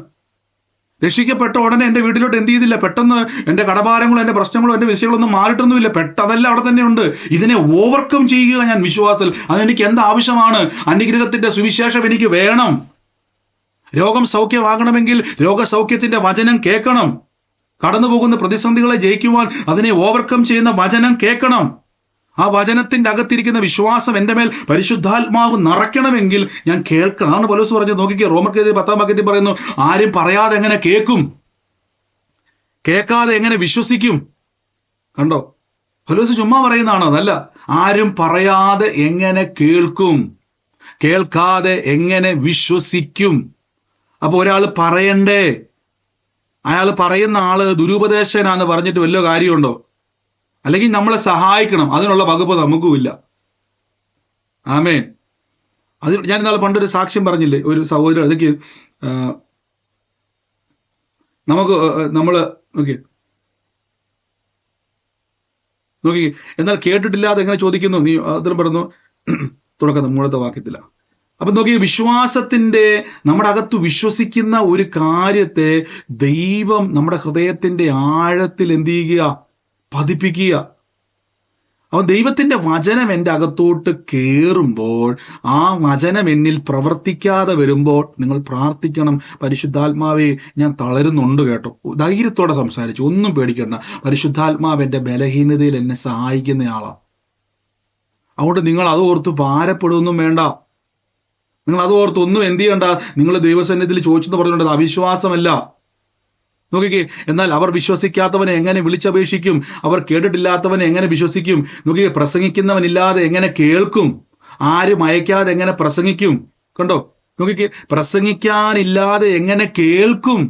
രക്ഷിക്കപ്പെട്ട ഉടനെ എന്റെ വീട്ടിലോട്ട് എന്ത് ചെയ്തില്ല, പെട്ടെന്ന് എന്റെ കടഭാരങ്ങളും എന്റെ പ്രശ്നങ്ങളും എന്റെ വിഷയങ്ങളൊന്നും മാറിയിട്ടൊന്നുമില്ല. അതെല്ലാം അവിടെ തന്നെ ഉണ്ട്. ഇതിനെ ഓവർകം ചെയ്യുക ഞാൻ വിശ്വാസത്തിൽ. അതെനിക്ക് എന്താവശ്യമാണ്? അനുഗ്രഹത്തിന്റെ സുവിശേഷം എനിക്ക് വേണം. രോഗം സൗഖ്യമാകണമെങ്കിൽ രോഗസൗഖ്യത്തിന്റെ വചനം കേൾക്കണം. കടന്നു പോകുന്ന പ്രതിസന്ധികളെ ജയിക്കുവാൻ അതിനെ ഓവർകം ചെയ്യുന്ന വചനം കേൾക്കണം. ആ വചനത്തിന്റെ അകത്തിരിക്കുന്ന വിശ്വാസം എൻ്റെ മേൽ പരിശുദ്ധാത്മാവ് നിറയ്ക്കണമെങ്കിൽ ഞാൻ കേൾക്കണം. അതാണ് പൗലോസ് പറഞ്ഞത്. നോക്കിക്കേ, റോമർക്കെതിരെ 10-ാം വാക്യത്തിൽ പറയുന്നു, ആരും പറയാതെ എങ്ങനെ കേൾക്കും, കേൾക്കാതെ എങ്ങനെ വിശ്വസിക്കും. കണ്ടോ, പൗലോസ് ചുമ്മാ പറയുന്നതാണോ? അതല്ല. ആരും പറയാതെ എങ്ങനെ കേൾക്കും, കേൾക്കാതെ എങ്ങനെ വിശ്വസിക്കും. അപ്പൊ ഒരാൾ പറയണ്ടേ? അയാൾ പറയുന്ന ആള് ദുരുപദേശനാന്ന് പറഞ്ഞിട്ട് വല്ല കാര്യമുണ്ടോ? അല്ലെങ്കിൽ നമ്മളെ സഹായിക്കണം, അതിനുള്ള വകുപ്പ് നമുക്കുമില്ല. ആമേൻ. അത് ഞാൻ ഇന്നാൾ പണ്ടൊരു സാക്ഷ്യം പറഞ്ഞില്ലേ, ഒരു സഹോദരൻ, അതൊക്കെ നമ്മള് നോക്കി എന്നാൽ കേട്ടിട്ടില്ലാതെ എങ്ങനെ ചോദിക്കുന്നു നീ? അതിന് പറഞ്ഞു തുടക്കം മൂന്നത്തെ വാക്യത്തില. അപ്പൊ നോക്കി, വിശ്വാസത്തിന്റെ നമ്മുടെ അകത്ത് വിശ്വസിക്കുന്ന ഒരു കാര്യത്തെ ദൈവം നമ്മുടെ ഹൃദയത്തിന്റെ ആഴത്തിൽ എന്ത് ചെയ്യുക? പതിപ്പിക്കുക. അവൻ ദൈവത്തിന്റെ വചനം എൻ്റെ അകത്തോട്ട് കയറുമ്പോൾ, ആ വചനം എന്നിൽ പ്രവർത്തിക്കാതെ വരുമ്പോൾ നിങ്ങൾ പ്രാർത്ഥിക്കണം, പരിശുദ്ധാത്മാവേ ഞാൻ തളരുന്നുണ്ട് കേട്ടോ. ധൈര്യത്തോടെ സംസാരിച്ചു, ഒന്നും പേടിക്കണ്ട. പരിശുദ്ധാത്മാവ് എൻ്റെ ബലഹീനതയിൽ എന്നെ സഹായിക്കുന്നയാളാണ്. അതുകൊണ്ട് നിങ്ങൾ അത് ഓർത്ത് ഭാരപ്പെടുകയൊന്നും വേണ്ട. നിങ്ങൾ അത് ഓർത്ത് ഒന്നും എന്ത് ചെയ്യണ്ട. നിങ്ങൾ ദൈവസന്നിധിയിൽ ചോദിച്ചെന്ന് പറഞ്ഞുകൊണ്ട് അവിശ്വാസമല്ല. നോക്കിക്കേ, എന്നാൽ അവർ വിശ്വസിക്കാത്തവനെ എങ്ങനെ വിളിച്ചപേക്ഷിക്കും? അവർ കേട്ടിട്ടില്ലാത്തവനെ എങ്ങനെ വിശ്വസിക്കും? നോക്കിക്കേ, പ്രസംഗിക്കുന്നവനില്ലാതെ എങ്ങനെ കേൾക്കും? ആരും അയക്കാതെ എങ്ങനെ പ്രസംഗിക്കും? കണ്ടോ, നോക്കിക്കേ, പ്രസംഗിക്കാനില്ലാതെ എങ്ങനെ കേൾക്കും?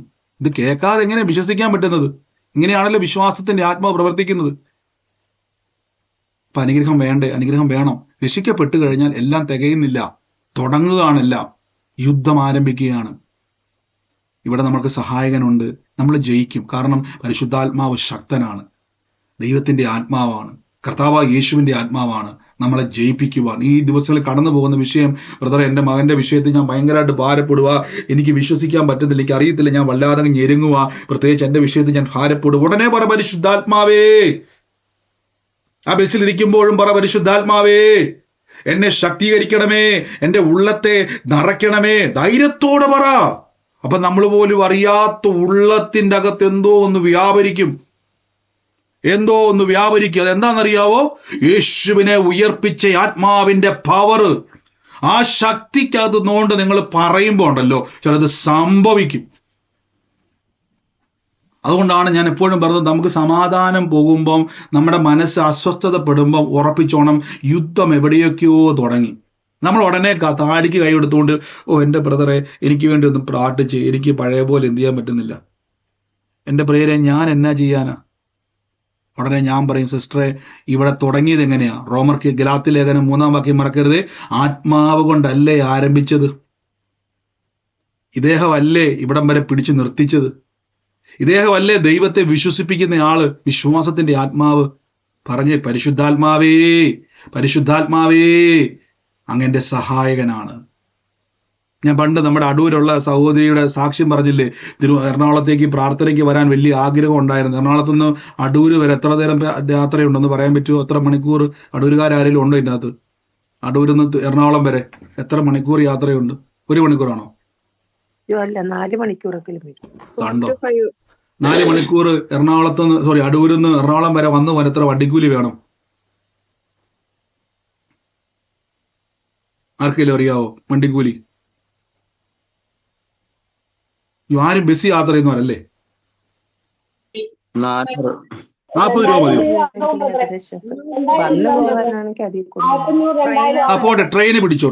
ഇത് കേൾക്കാതെ എങ്ങനെ വിശ്വസിക്കാൻ പറ്റുന്നത്? ഇങ്ങനെയാണല്ലോ വിശ്വാസത്തിന്റെ ആത്മാവ് പ്രവർത്തിക്കുന്നത്. അപ്പൊ അനുഗ്രഹം വേണ്ടേ? അനുഗ്രഹം വേണം. രക്ഷിക്കപ്പെട്ടു കഴിഞ്ഞാൽ എല്ലാം തികയുന്നില്ല, തുടങ്ങുകയാണെല്ലാം, യുദ്ധം ആരംഭിക്കുകയാണ്. ഇവിടെ നമുക്ക് സഹായകനുണ്ട്, നമ്മൾ ജയിക്കും. കാരണം പരിശുദ്ധാത്മാവ് ശക്തനാണ്, ദൈവത്തിന്റെ ആത്മാവാണ്, കർത്താവായ യേശുവിന്റെ ആത്മാവാണ് നമ്മളെ ജയിപ്പിക്കുവാൻ. ഈ ദിവസങ്ങളിൽ കടന്നു പോകുന്ന വിഷയം, ബ്രദറെ, എൻ്റെ മകന്റെ വിഷയത്തിൽ ഞാൻ ഭയങ്കരമായിട്ട് ഭാരപ്പെടുക, എനിക്ക് വിശ്വസിക്കാൻ പറ്റുന്നില്ല, എനിക്ക് അറിയത്തില്ല, ഞാൻ വല്ലാതെ ഞെരുങ്ങുക, പ്രത്യേകിച്ച് എൻ്റെ വിഷയത്തിൽ ഞാൻ ഭാരപ്പെടുക. ഉടനെ പറ, പരിശുദ്ധാത്മാവേ. ആ ബസ്സിലിരിക്കുമ്പോഴും പറ, പരിശുദ്ധാത്മാവേ എന്നെ ശക്തീകരിക്കണമേ, എൻ്റെ ഉള്ളത്തെ നിറയ്ക്കണമേ. ധൈര്യത്തോടെ പറ. അപ്പൊ നമ്മൾ പോലും അറിയാത്ത ഉള്ളത്തിന്റെ അകത്ത് എന്തോ ഒന്ന് വ്യാപരിക്കും, എന്തോ ഒന്ന് വ്യാപരിക്കും. അതെന്താണെന്നറിയാവോ? യേശുവിനെ ഉയർപ്പിച്ച ആത്മാവിന്റെ പവർ. ആ ശക്തിക്കകത്ത് നോണ്ട് നിങ്ങൾ പറയുമ്പോൾ ഉണ്ടല്ലോ, ചിലത് സംഭവിക്കും. അതുകൊണ്ടാണ് ഞാൻ എപ്പോഴും പറഞ്ഞത്, നമുക്ക് സമാധാനം പോകുമ്പം, നമ്മുടെ മനസ്സ് അസ്വസ്ഥതപ്പെടുമ്പം ഉറപ്പിച്ചോണം, യുദ്ധം എവിടെയൊക്കെയോ തുടങ്ങി. നമ്മൾ ഉടനെ താടിക്ക് കൈ എടുത്തുകൊണ്ട്, എൻ്റെ ബ്രദറെ എനിക്ക് വേണ്ടി ഒന്ന് പ്രാർത്ഥിച്ച്, എനിക്ക് പഴയ പോലെ എന്ത് ചെയ്യാൻ പറ്റുന്നില്ല, എൻ്റെ പ്രിയരെ ഞാൻ എന്നാ ചെയ്യാനാ? ഉടനെ ഞാൻ പറയും, സിസ്റ്ററെ, ഇവിടെ തുടങ്ങിയത് എങ്ങനെയാ? ഗലാത്യ ലേഖനം 3-ാം വാക്യം മറക്കരുത്. ആത്മാവ് കൊണ്ടല്ലേ ആരംഭിച്ചത്, ഇദ്ദേഹമല്ലേ ഇവിടം വരെ പിടിച്ചു നിർത്തിച്ചത്, ഇദ്ദേഹമല്ലേ ദൈവത്തെ വിശ്വസിപ്പിക്കുന്ന ആള്, വിശ്വാസത്തിന്റെ ആത്മാവ്. പറഞ്ഞേ, പരിശുദ്ധാത്മാവേ, പരിശുദ്ധാത്മാവേ അങ്ങന്റെ സഹായകനാണ്. ഞാൻ പണ്ട് നമ്മുടെ അടൂരുള്ള സഹോദരിയുടെ സാക്ഷ്യം പറഞ്ഞില്ലേ, എറണാകുളത്തേക്ക് പ്രാർത്ഥനയ്ക്ക് വരാൻ വലിയ ആഗ്രഹം ഉണ്ടായിരുന്നു. എറണാകുളത്തുനിന്ന് അടൂര് വരെ എത്ര നേരം യാത്രയുണ്ടെന്ന് പറയാൻ പറ്റുമോ? എത്ര മണിക്കൂർ? അടൂരുകാരെങ്കിലും ഉണ്ടോ ഇതിൻ്റെ അകത്ത്? അടൂരിൽ നിന്ന് എറണാകുളം വരെ എത്ര മണിക്കൂർ യാത്രയുണ്ട്? 1 മണിക്കൂറാണോ? 4 മണിക്കൂറൊക്കെ കണ്ടോ, 4 മണിക്കൂർ എറണാകുളത്തുനിന്ന് അടൂരിൽ നിന്ന് എറണാകുളം വരെ വന്ന് എത്ര വണ്ടിക്കൂലി വേണം? ആർക്കെങ്കിലും അറിയാവോ വണ്ടിക്കൂലി? ആരും ബസ് യാത്ര ചെയ്യുന്നവരല്ലേ? 40 രൂപ മതിയോ? പോട്ടെ, ട്രെയിന് പിടിച്ചോ.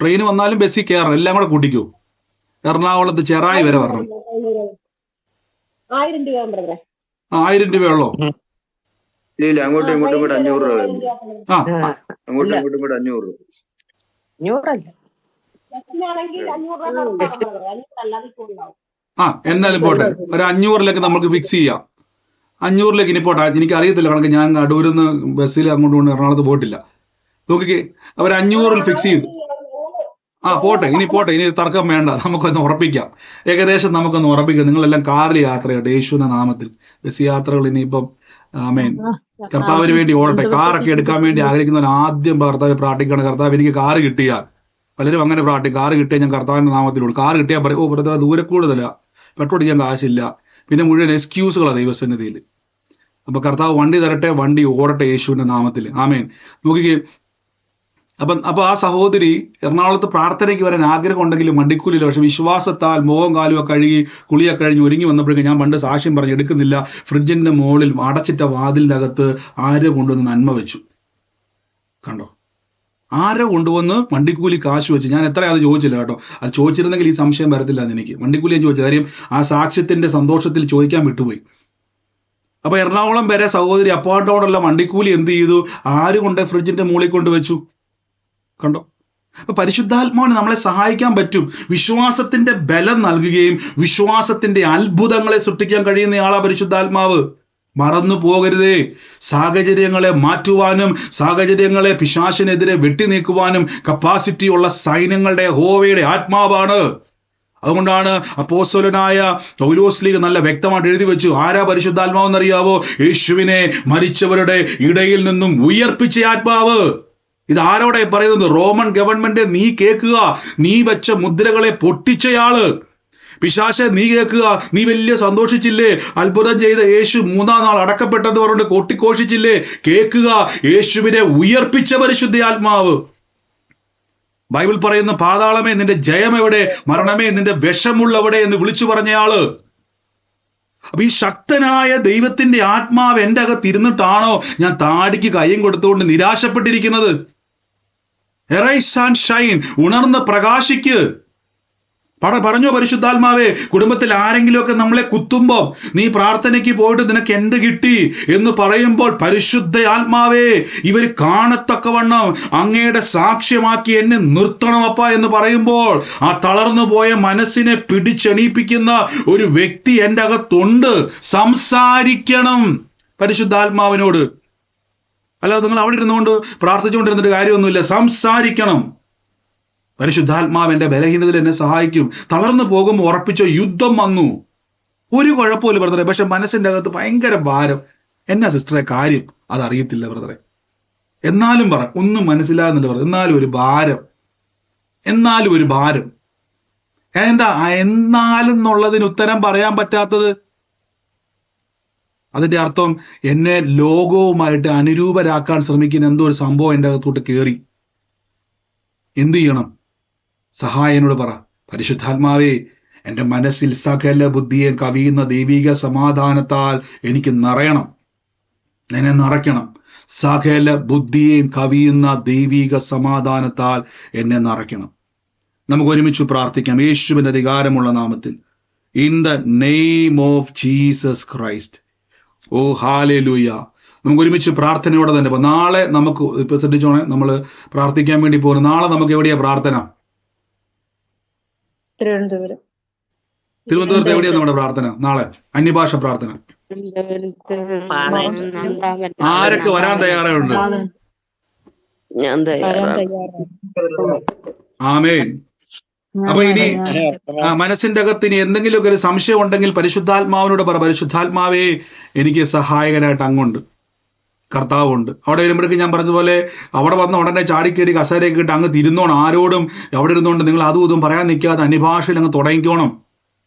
ട്രെയിന് വന്നാലും ബസ്സിൽ കയറണം, എല്ലാം കൂടെ കൂട്ടിക്കോ. എറണാകുളത്ത് ചെറായി വരെ വരണം. 1000 രൂപയുള്ളോ? ഇല്ല, അങ്ങോട്ടും ഇങ്ങോട്ടും കൂടെ 500 രൂപ. അങ്ങോട്ടും ഇങ്ങോട്ടും കൂടെ 500 രൂപ. 500 എന്നാലും പോട്ടെ, ഒരു 500ലേക്ക് നമുക്ക് ഫിക്സ് ചെയ്യാം. 500ലേക്ക് ഇനി പോട്ടെ. എനിക്ക് അറിയത്തില്ല കണക്ക്, ഞാൻ അടൂരിൽ നിന്ന് ബസ്സിൽ അങ്ങോട്ട് കൊണ്ട് എറണാകുളത്ത് പോയിട്ടില്ല. നോക്കിക്കേ, അവർ 500ൽ ഫിക്സ് ചെയ്തു. പോട്ടെ, ഇനി തർക്കം വേണ്ട, നമുക്കൊന്ന് ഉറപ്പിക്കാം. ഏകദേശം നമുക്കൊന്ന് ഉറപ്പിക്കാം. നിങ്ങളെല്ലാം കാറിൽ യാത്ര ചെയ്യട്ടെ, യേശുവിന്റെ നാമത്തിൽ. ബസ് യാത്രകൾ ഇനിയിപ്പം ആമേൻ, കർത്താവിന് വേണ്ടി ഓടട്ടെ. കാറൊക്കെ എടുക്കാൻ വേണ്ടി ആഗ്രഹിക്കുന്നവൻ ആദ്യം കർത്താവ് പ്രാർത്ഥിക്കണം, കർത്താവ് എനിക്ക് കാറ് കിട്ടിയാൽ. പലരും അങ്ങനെ പ്രാർത്ഥിക്കും, കാറ് കിട്ടിയാൽ ഞാൻ കർത്താവിന്റെ നാമത്തിലുള്ളൂ. കാറ് കിട്ടിയാൽ പറയും, ബ്രദറെ ദൂരെ കൂടുതലാ, പെട്രോൾ അടിക്കാൻ കാശില്ല, പിന്നെ മുഴുവൻ എക്സ്ക്യൂസുകളാണ് ദൈവസന്നിധിയിൽ. അപ്പൊ കർത്താവ് വണ്ടി തരട്ടെ, വണ്ടി ഓടട്ടെ യേശുവിന്റെ നാമത്തിൽ. ആമേൻ. നോക്കിക്കേ, അപ്പൊ ആ സഹോദരി എറണാകുളത്ത് പ്രാർത്ഥനയ്ക്ക് വരാൻ ആഗ്രഹം ഉണ്ടെങ്കിലും വണ്ടിക്കൂലില്ല. പക്ഷെ വിശ്വാസത്താൽ മുഖം കാലുമൊക്കെ കഴുകി കുളിയൊക്കെ കഴിഞ്ഞ് ഒരുങ്ങി വന്നപ്പോഴേക്കും ഞാൻ പണ്ട് സാക്ഷ്യം പറഞ്ഞ് എടുക്കുന്നില്ല, ഫ്രിഡ്ജിന്റെ മുകളിൽ അടച്ചിട്ട വാതിലിന്റെ അകത്ത് ആരോ കൊണ്ടുവന്ന് നന്മ വെച്ചു. കണ്ടോ, ആരോ കൊണ്ടുവന്ന് വണ്ടിക്കൂലി കാശ് വെച്ച്. ഞാൻ എത്ര അത് ചോദിച്ചില്ല കേട്ടോ. അത് ചോദിച്ചിരുന്നെങ്കിൽ ഈ സംശയം വരത്തില്ല എനിക്ക്. വണ്ടിക്കൂലി ഞാൻ ചോദിച്ചത് കാര്യം ആ സാക്ഷ്യത്തിന്റെ സന്തോഷത്തിൽ ചോദിക്കാൻ വിട്ടുപോയി. അപ്പൊ എറണാകുളം വരെ സഹോദരി അപ്പാർട്ടോടുള്ള വണ്ടിക്കൂലി എന്ത് ചെയ്തു? ആര് കൊണ്ട് ഫ്രിഡ്ജിന്റെ മുകളിൽ കൊണ്ട് വെച്ചു. കണ്ടോ, അപ്പൊ പരിശുദ്ധാത്മാവിന് നമ്മളെ സഹായിക്കാൻ പറ്റും. വിശ്വാസത്തിന്റെ ബലം നൽകുകയും വിശ്വാസത്തിന്റെ അത്ഭുതങ്ങളെ സൃഷ്ടിക്കാൻ കഴിയുന്നയാളാ പരിശുദ്ധാത്മാവ്. മറന്നു പോകരുതേ. സാഹചര്യങ്ങളെ മാറ്റുവാനും സാഹചര്യങ്ങളെ പിശാചിനെതിരെ വെട്ടിനീക്കുവാനും കപ്പാസിറ്റി ഉള്ള സൈന്യങ്ങളുടെ യഹോവയുടെ ആത്മാവാണ്. അതുകൊണ്ടാണ് അപ്പോസ്തലനായ പൗലോസ്ലീഹ നല്ല വ്യക്തമായിട്ട് എഴുതി വെച്ചു. ആരാ പരിശുദ്ധാത്മാവെന്നറിയാവോ? യേശുവിനെ മരിച്ചവരുടെ ഇടയിൽ നിന്നും ഉയർപ്പിച്ച ആത്മാവ്. ഇത് ആരോടെ പറയുന്നത്? Roman government. നീ കേൾക്കുക, നീ വെച്ച മുദ്രകളെ പൊട്ടിച്ചയാള്. പിശാചേ നീ കേൾക്കുക, നീ വലിയ സന്തോഷിച്ചില്ലേ? അത്ഭുതം ചെയ്ത യേശു 3-ാം നാൾ അടക്കപ്പെട്ടെന്ന് പറഞ്ഞിട്ട് കൊട്ടിഘോഷിച്ചില്ലേ? കേൾക്കുക, യേശുവിനെ ഉയർപ്പിച്ച പരിശുദ്ധ ആത്മാവ്. ബൈബിൾ പറയുന്ന പാതാളമേ നിന്റെ ജയം എവിടെ, മരണമേ നിന്റെ വിഷമുള്ളവിടെ എന്ന് വിളിച്ചു പറഞ്ഞയാള്. അപ്പൊ ഈ ശക്തനായ ദൈവത്തിന്റെ ആത്മാവ് എന്റെ അകത്ത് ഇരുന്നിട്ടാണോ ഞാൻ താടിക്ക് കയ്യും കൊടുത്തുകൊണ്ട് നിരാശപ്പെട്ടിരിക്കുന്നത്? എറൈസ് ആൻഡ് ഷൈൻ, ഉണർന്ന് പ്രകാശിക്ക്. പറഞ്ഞോ പരിശുദ്ധാത്മാവേ, കുടുംബത്തിൽ ആരെങ്കിലുമൊക്കെ നമ്മളെ കുത്തുമ്പോൾ നീ പ്രാർത്ഥനയ്ക്ക് പോയിട്ട് നിനക്ക് എന്ത് കിട്ടി എന്ന് പറയുമ്പോൾ പരിശുദ്ധ ആത്മാവേ, ഇവർ കാണത്തക്കവണ്ണം അങ്ങയുടെ സാക്ഷ്യമാക്കി എന്നെ നിർത്തണമപ്പ എന്ന് പറയുമ്പോൾ ആ തളർന്നു പോയ മനസ്സിനെ പിടിച്ചെണീപ്പിക്കുന്ന ഒരു വ്യക്തി എൻ്റെ അകത്തുണ്ട്. സംസാരിക്കണം പരിശുദ്ധാത്മാവിനോട്. അല്ലാതെ നിങ്ങൾ അവിടെ ഇരുന്നുകൊണ്ട് പ്രാർത്ഥിച്ചുകൊണ്ടിരുന്നിട്ട് കാര്യമൊന്നുമില്ല. സംസാരിക്കണം. പരിശുദ്ധാത്മാവിന്റെ ബലഹീനതയിൽ എന്നെ സഹായിക്കും. തളർന്നു പോകുമ്പോൾ ഉറപ്പിച്ചോ, യുദ്ധം വന്നു, ഒരു കുഴപ്പമില്ല ബ്രദറെ, പക്ഷെ മനസ്സിന്റെ അകത്ത് ഭയങ്കര ഭാരം. എന്നാ സിസ്റ്ററെ കാര്യം? അതറിയത്തില്ല ബ്രദറെ. എന്നാലും പറ, ഒന്നും മനസ്സിലാകുന്നില്ല ബ്രദർ, എന്നാലും ഒരു ഭാരം. എന്താ എന്നാലും എന്നുള്ളതിന് ഉത്തരം പറയാൻ പറ്റാത്തത്? അതിന്റെ അർത്ഥം എന്നെ ലോകവുമായിട്ട് അനുരൂപരാക്കാൻ ശ്രമിക്കുന്ന എന്തോ ഒരു സംഭവം എൻ്റെ അകത്തോട്ട് കയറി. എന്ത് ചെയ്യണം? സഹായനോട് പറ, പരിശുദ്ധാത്മാവേ, എൻ്റെ മനസ്സിൽ സകല ബുദ്ധിയെ കവിയുന്ന ദൈവിക സമാധാനത്താൽ എനിക്ക് നിറയണം, എന്നെ നിറയ്ക്കണം. സകല ബുദ്ധിയെയും കവിയുന്ന ദൈവിക സമാധാനത്താൽ എന്നെ നിറയ്ക്കണം. നമുക്ക് ഒരുമിച്ച് പ്രാർത്ഥിക്കാം യേശുവിന്റെ അധികാരമുള്ള നാമത്തിൽ. In the name of Jesus Christ. Oh hallelujah. നമുക്ക് ഒരുമിച്ച് പ്രാർത്ഥനയോടെ തന്നെ ഇപ്പൊ നാളെ നമുക്ക് ഇപ്പൊ ശ്രദ്ധിച്ചോണേ, നമ്മൾ പ്രാർത്ഥിക്കാൻ വേണ്ടി പോകുന്നു. നാളെ നമുക്ക് എവിടെയാ പ്രാർത്ഥന? തിരുവനന്തപുരത്ത് എവിടെയാ നമ്മുടെ പ്രാർത്ഥന? നാളെ അന്യഭാഷ പ്രാർത്ഥന. ആരൊക്കെ വരാൻ തയ്യാറുണ്ട്? ആമേൻ. അപ്പൊ ഇനി മനസ്സിന്റെ അകത്ത് ഇനി എന്തെങ്കിലുമൊക്കെ ഒരു സംശയം ഉണ്ടെങ്കിൽ പരിശുദ്ധാത്മാവിനോട് പറ, പരിശുദ്ധാത്മാവേ എനിക്ക് സഹായകനായിട്ട് അങ്ങുണ്ട്, കർത്താവുണ്ട്. അവിടെ വരുമ്പോഴേക്കും ഞാൻ പറഞ്ഞതുപോലെ അവിടെ വന്ന ഉടനെ ചാടിക്കേറി കസേരയൊക്കെ ഇട്ട് അങ്ങ് തിരുന്നോണം. ആരോടും അവിടെ ഇരുന്നുകൊണ്ട് നിങ്ങൾ അതും ഇതും പറയാൻ നിൽക്കാതെ അന്യഭാഷയിൽ അങ്ങ് തുടങ്ങിക്കോണം.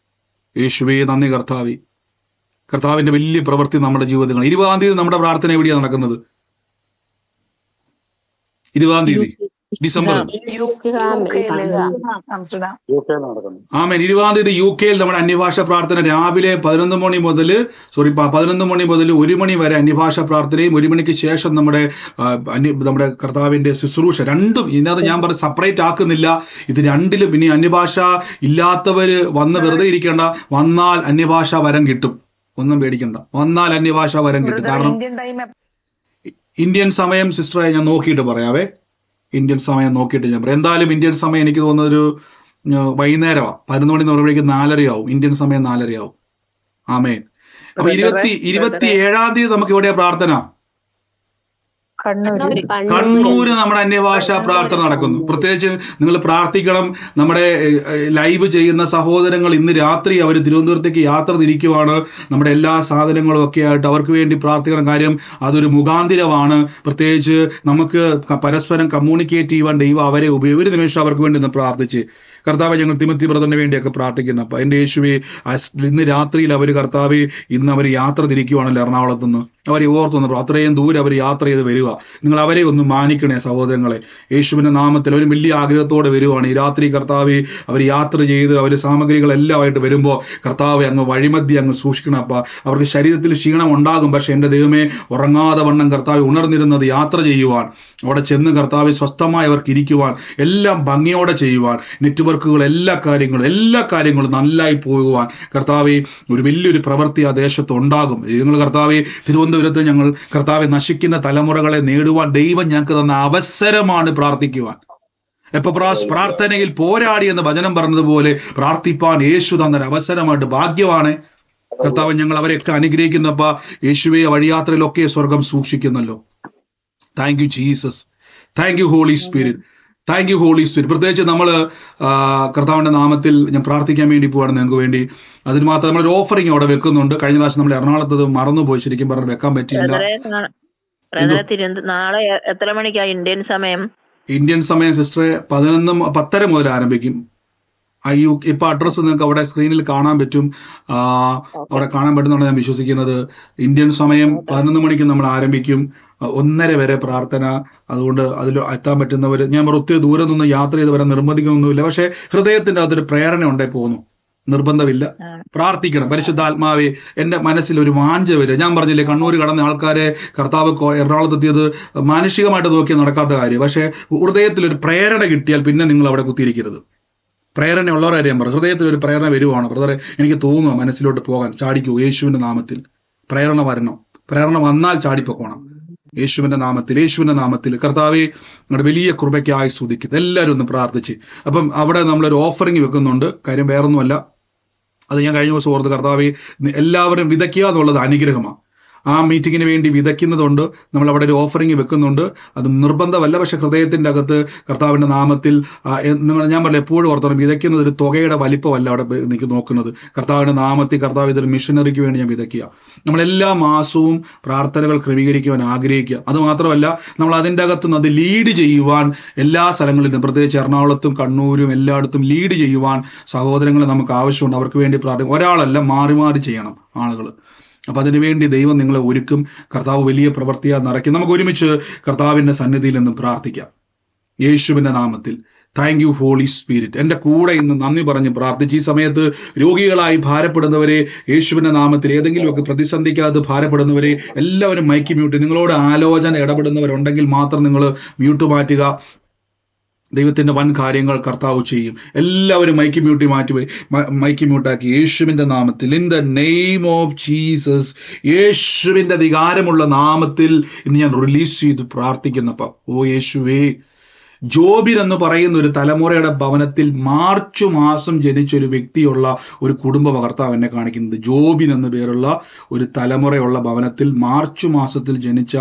യേശുവേ നന്ദി കർത്താവേ. കർത്താവിന്റെ വലിയ പ്രവൃത്തി നമ്മുടെ ജീവിതങ്ങൾ. 20-ാം തീയതി നമ്മുടെ പ്രാർത്ഥന എവിടെയാണ് നടക്കുന്നത്? 20-ാം തീയതി ഡിസംബർ. ആമേൻ. 20-ാം തീയതി UK നമ്മുടെ അന്യഭാഷ പ്രാർത്ഥന രാവിലെ 11 മണി മുതൽ 1 മണി വരെ അന്യഭാഷ പ്രാർത്ഥനയും 1 മണിക്ക് ശേഷം നമ്മുടെ കർത്താവിന്റെ ശുശ്രൂഷ. രണ്ടും ഇതിനകത്ത് ഞാൻ പറഞ്ഞ സെപ്പറേറ്റ് ആക്കുന്നില്ല. ഇത് രണ്ടിലും ഇനി അന്യഭാഷ ഇല്ലാത്തവര് വന്ന് വെറുതെ ഇരിക്കേണ്ട. വന്നാൽ അന്യഭാഷ വരം കിട്ടും, ഒന്നും പേടിക്കണ്ട. വന്നാൽ അന്യഭാഷ വരം കിട്ടും. കാരണം ഇന്ത്യൻ സമയം സിസ്റ്ററെ ഞാൻ നോക്കിയിട്ട് പറയാവേ. ഇന്ത്യൻ സമയം നോക്കിയിട്ട് ഞാൻ പറയാം. എന്തായാലും ഇന്ത്യൻ സമയം എനിക്ക് തോന്നുന്നൊരു വൈകുന്നേരമാണ്. 11 മണി എന്ന് പറയുമ്പോഴേക്കും 4:30 ആവും. ഇന്ത്യൻ സമയം 4:30 ആവും. ആമേൻ. അപ്പൊ 27-ാം തീയതി നമുക്ക് എവിടെയാ പ്രാർത്ഥന? കണ്ണൂര് നമ്മുടെ അന്യഭാഷാ പ്രാർത്ഥന നടക്കുന്നു. പ്രത്യേകിച്ച് നിങ്ങൾ പ്രാർത്ഥിക്കണം. നമ്മുടെ ലൈവ് ചെയ്യുന്ന സഹോദരങ്ങൾ ഇന്ന് രാത്രി അവർ തിരുവനന്തപുരത്തേക്ക് യാത്ര തിരിക്കുവാണ്. നമ്മുടെ എല്ലാ സാധനങ്ങളും ഒക്കെ ആയിട്ട് അവർക്ക് വേണ്ടി പ്രാർത്ഥിക്കണം. കാര്യം അതൊരു മുഖാന്തിരമാണ്. പ്രത്യേകിച്ച് നമുക്ക് പരസ്പരം കമ്മ്യൂണിക്കേറ്റ് ചെയ്യുവാൻ ദൈവം അവരെ ഒരു നിമിഷം അവർക്ക് വേണ്ടി ഒന്ന് പ്രാർത്ഥിച്ച് കർത്താവെ, ഞങ്ങൾ തിമത്തി ബ്രദറിന് വേണ്ടിയൊക്കെ പ്രാർത്ഥിക്കുന്നു. അപ്പൊ എൻ്റെ യേശുവെ, ഇന്ന് രാത്രിയിൽ അവർ കർത്താവെ, ഇന്ന് അവർ യാത്ര തിരിക്കുവാണല്ലോ എറണാകുളത്ത് നിന്ന്. അവരെ ഓർത്തുന്നു, അത്രയും ദൂരം അവർ യാത്ര ചെയ്ത് വരിക. നിങ്ങൾ അവരെ ഒന്ന് മാനിക്കണേ സഹോദരങ്ങളെ, യേശുവിന്റെ നാമത്തിൽ. അവർ വലിയ ആഗ്രഹത്തോടെ വരുവാണ് ഈ രാത്രി കർത്താവെ. അവർ യാത്ര ചെയ്ത് അവർ സാമഗ്രികളെല്ലാമായിട്ട് വരുമ്പോൾ കർത്താവെ, അങ്ങ് വഴിമധ്യ അങ്ങ് സൂക്ഷിക്കണം. അപ്പ അവർക്ക് ശരീരത്തിൽ ക്ഷീണം ഉണ്ടാകും, പക്ഷെ എൻ്റെ ദൈവമേ, ഉറങ്ങാതെ വണ്ണം കർത്താവെ ഉണർന്നിരുന്നത് യാത്ര ചെയ്യുവാൻ, അവിടെ ചെന്ന് കർത്താവെ സ്വസ്ഥമായി അവർക്ക് ഇരിക്കുവാൻ, എല്ലാം ഭംഗിയോടെ ചെയ്യുവാൻ, നെറ്റ്വർക്കുകൾ എല്ലാ കാര്യങ്ങളും നന്നായി പോകുവാൻ കർത്താവെ ഒരു വലിയൊരു പ്രവൃത്തി ആ ദേശത്ത് ഉണ്ടാകും. നിങ്ങൾ കർത്താവെ, തിരുവനന്തപുരത്ത് ഞങ്ങൾ കർത്താവെ നശിക്കുന്ന തലമുറകളെ നേടുവാൻ ദൈവം ഞങ്ങൾക്ക് തന്ന അവസരമാണ് പ്രാർത്ഥിക്കുവാൻ. എപ്പപ്രാസ് പ്രാർത്ഥനയിൽ പോരാടി എന്ന് വചനം പറഞ്ഞതുപോലെ പ്രാർത്ഥിപ്പാൻ യേശു തന്നൊരു അവസരമായിട്ട് ഭാഗ്യമാണ് കർത്താവ്. ഞങ്ങൾ അവരെയൊക്കെ അനുഗ്രഹിക്കുന്നപ്പ യേശുവെ, വഴിയാത്രയിലൊക്കെ സ്വർഗം സൂക്ഷിക്കുന്നല്ലോ. Thank you Jesus, thank you Holy Spirit, thank you Holy Spirit. പ്രത്യേകിച്ച് നമ്മൾ കർത്താവിന്റെ നാമത്തിൽ ഞാൻ പ്രാർത്ഥിക്കാൻ വേണ്ടി പോവാണ് നിങ്ങൾക്ക് വേണ്ടി. അതിന് മാത്രം നമ്മളൊരു ഓഫറിങ് അവിടെ വെക്കുന്നുണ്ട്. കഴിഞ്ഞ പ്രാവശ്യം നമ്മൾ എറണാകുളത്ത് മറന്നുപോയി, ശരിക്കും പറഞ്ഞാൽ വെക്കാൻ പറ്റിയില്ല. നാളെ എത്ര മണിക്കാണ് ഇന്ത്യൻ സമയം? ഇന്ത്യൻ സമയം സിസ്റ്ററെ 11:10 മുതൽ ആരംഭിക്കും. ഇപ്പൊ അഡ്രസ്സ് നിങ്ങൾക്ക് അവിടെ സ്ക്രീനിൽ കാണാൻ പറ്റും. അവിടെ കാണാൻ പറ്റുന്നതാണ് ഞാൻ വിശ്വസിക്കുന്നത്. ഇന്ത്യൻ സമയം 11 മണിക്ക് നമ്മൾ ആരംഭിക്കും. 1:30 വരെ പ്രാർത്ഥന. അതുകൊണ്ട് അതിൽ എത്താൻ പറ്റുന്നവർ, ഞാൻ ഒത്തിരി ദൂരം നിന്ന് യാത്ര ചെയ്ത് വരാൻ നിർബന്ധിക്കുന്നൊന്നുമില്ല. പക്ഷെ ഹൃദയത്തിന്റെ അകത്തൊരു പ്രേരണ ഉണ്ടേ പോകുന്നു, നിർബന്ധമില്ല. പ്രാർത്ഥിക്കണം. പരിശുദ്ധാത്മാവെ, എന്റെ മനസ്സിൽ ഒരു വാഞ്ച വരിക. ഞാൻ പറഞ്ഞില്ലേ, കണ്ണൂർ കടന്ന ആൾക്കാരെ കർത്താവ് എറണാകുളത്തെത്തിയത് മാനുഷികമായിട്ട് നോക്കി നടക്കാത്ത കാര്യം. പക്ഷെ ഹൃദയത്തിലൊരു പ്രേരണ കിട്ടിയാൽ പിന്നെ നിങ്ങൾ അവിടെ കുത്തിയിരിക്കരുത്. പ്രേരണ ഉള്ളവരെ ഞാൻ പറഞ്ഞു, ഹൃദയത്തിൽ ഒരു പ്രേരണ വരുവാണ്, ബ്രദറെ എനിക്ക് തോന്നുക മനസ്സിലോട്ട് പോകാൻ, ചാടിക്കൂ. യേശുവിന്റെ നാമത്തിൽ പ്രേരണ വരണം. പ്രേരണ വന്നാൽ ചാടിപ്പോക്കണം. യേശുവിന്റെ നാമത്തിൽ കർത്താവെ, നിങ്ങളുടെ വലിയ കൃപയ്ക്കായി സ്തുതിക്കുന്നു. എല്ലാവരും ഒന്ന് പ്രാർത്ഥിച്ച്. അപ്പം അവിടെ നമ്മളൊരു ഓഫറിങ് വെക്കുന്നുണ്ട്. കാര്യം വേറൊന്നുമല്ല, അത് ഞാൻ കഴിഞ്ഞ ദിവസം ഓർത്ത്, കർത്താവെ, എല്ലാവരും വിതയ്ക്കുക എന്നുള്ളത് അനുഗ്രഹമാണ്. ആ മീറ്റിങ്ങിന് വേണ്ടി വിതയ്ക്കുന്നതുകൊണ്ട് നമ്മൾ അവിടെ ഒരു ഓഫറിങ് വെക്കുന്നുണ്ട്. അത് നിർബന്ധമല്ല, പക്ഷെ ഹൃദയത്തിന്റെ അകത്ത് കർത്താവിന്റെ നാമത്തിൽ ഞാൻ പറഞ്ഞ എപ്പോഴും ഓർത്തോണം, വിതയ്ക്കുന്നത് ഒരു തുകയുടെ വലിപ്പമല്ല അവിടെ എനിക്ക് നോക്കുന്നത്. കർത്താവിന്റെ നാമത്തിൽ കർത്താവ് ഇതൊരു മിഷനറിക്ക് വേണ്ടി ഞാൻ വിതയ്ക്കുക. നമ്മളെല്ലാ മാസവും പ്രാർത്ഥനകൾ ക്രമീകരിക്കുവാൻ ആഗ്രഹിക്കുക. അത് മാത്രമല്ല, നമ്മൾ അതിൻ്റെ അകത്തുനിന്ന് അത് ലീഡ് ചെയ്യുവാൻ എല്ലാ സ്ഥലങ്ങളിലും, പ്രത്യേകിച്ച് എറണാകുളത്തും കണ്ണൂരും എല്ലായിടത്തും ലീഡ് ചെയ്യുവാൻ സഹോദരങ്ങളെ നമുക്ക് ആവശ്യമുണ്ട്. അവർക്ക് വേണ്ടി പ്രാർത്ഥിക്കും. ഒരാളല്ല, മാറി മാറി ചെയ്യണം ആളുകൾ. അപ്പൊ അതിനുവേണ്ടി ദൈവം നിങ്ങളെ ഒരുക്കും. കർത്താവ് വലിയ പ്രവൃത്തിയാൽ നിറയ്ക്കും. നമുക്ക് ഒരുമിച്ച് കർത്താവിന്റെ സന്നിധിയിൽ നിന്നും പ്രാർത്ഥിക്കാം യേശുവിന്റെ നാമത്തിൽ. Thank you Holy Spirit. എന്റെ കൂടെ ഇന്ന് നന്ദി പറഞ്ഞ് പ്രാർത്ഥിച്ച് ഈ സമയത്ത് രോഗികളായി ഭാരപ്പെടുന്നവരെ യേശുവിന്റെ നാമത്തിൽ, ഏതെങ്കിലുമൊക്കെ പ്രതിസന്ധിക്കകത്ത് ഭാരപ്പെടുന്നവരെ എല്ലാവരും മൈക്ക് മ്യൂട്ട്. നിങ്ങളോട് ആലോചന ഇടപെടുന്നവരുണ്ടെങ്കിൽ മാത്രം നിങ്ങൾ മ്യൂട്ട് മാറ്റുക. ദൈവത്തിന്റെ വൻ കാര്യങ്ങൾ കർത്താവ് ചെയ്യും. എല്ലാവരും മൈക്ക് മ്യൂട്ടാക്കി യേശുവിന്റെ നാമത്തിൽ, in the name of Jesus, യേശുവിന്റെ വികാരമുള്ള നാമത്തിൽ ഇന്ന് ഞാൻ റിലീസ് ചെയ്ത് പ്രാർത്ഥിക്കുന്നപ്പ, ഓ യേശുവേ, ജോബിൻ എന്ന് പറയുന്ന ഒരു തലമുറയുടെ ഭവനത്തിൽ മാർച്ച് മാസം ജനിച്ചൊരു വ്യക്തിയുള്ള ഒരു കുടുംബ കർത്താവ് എന്നെ കാണിക്കുന്നത്. ജോബിൻ എന്ന പേരുള്ള ഒരു തലമുറയുള്ള ഭവനത്തിൽ മാർച്ച് മാസത്തിൽ ജനിച്ച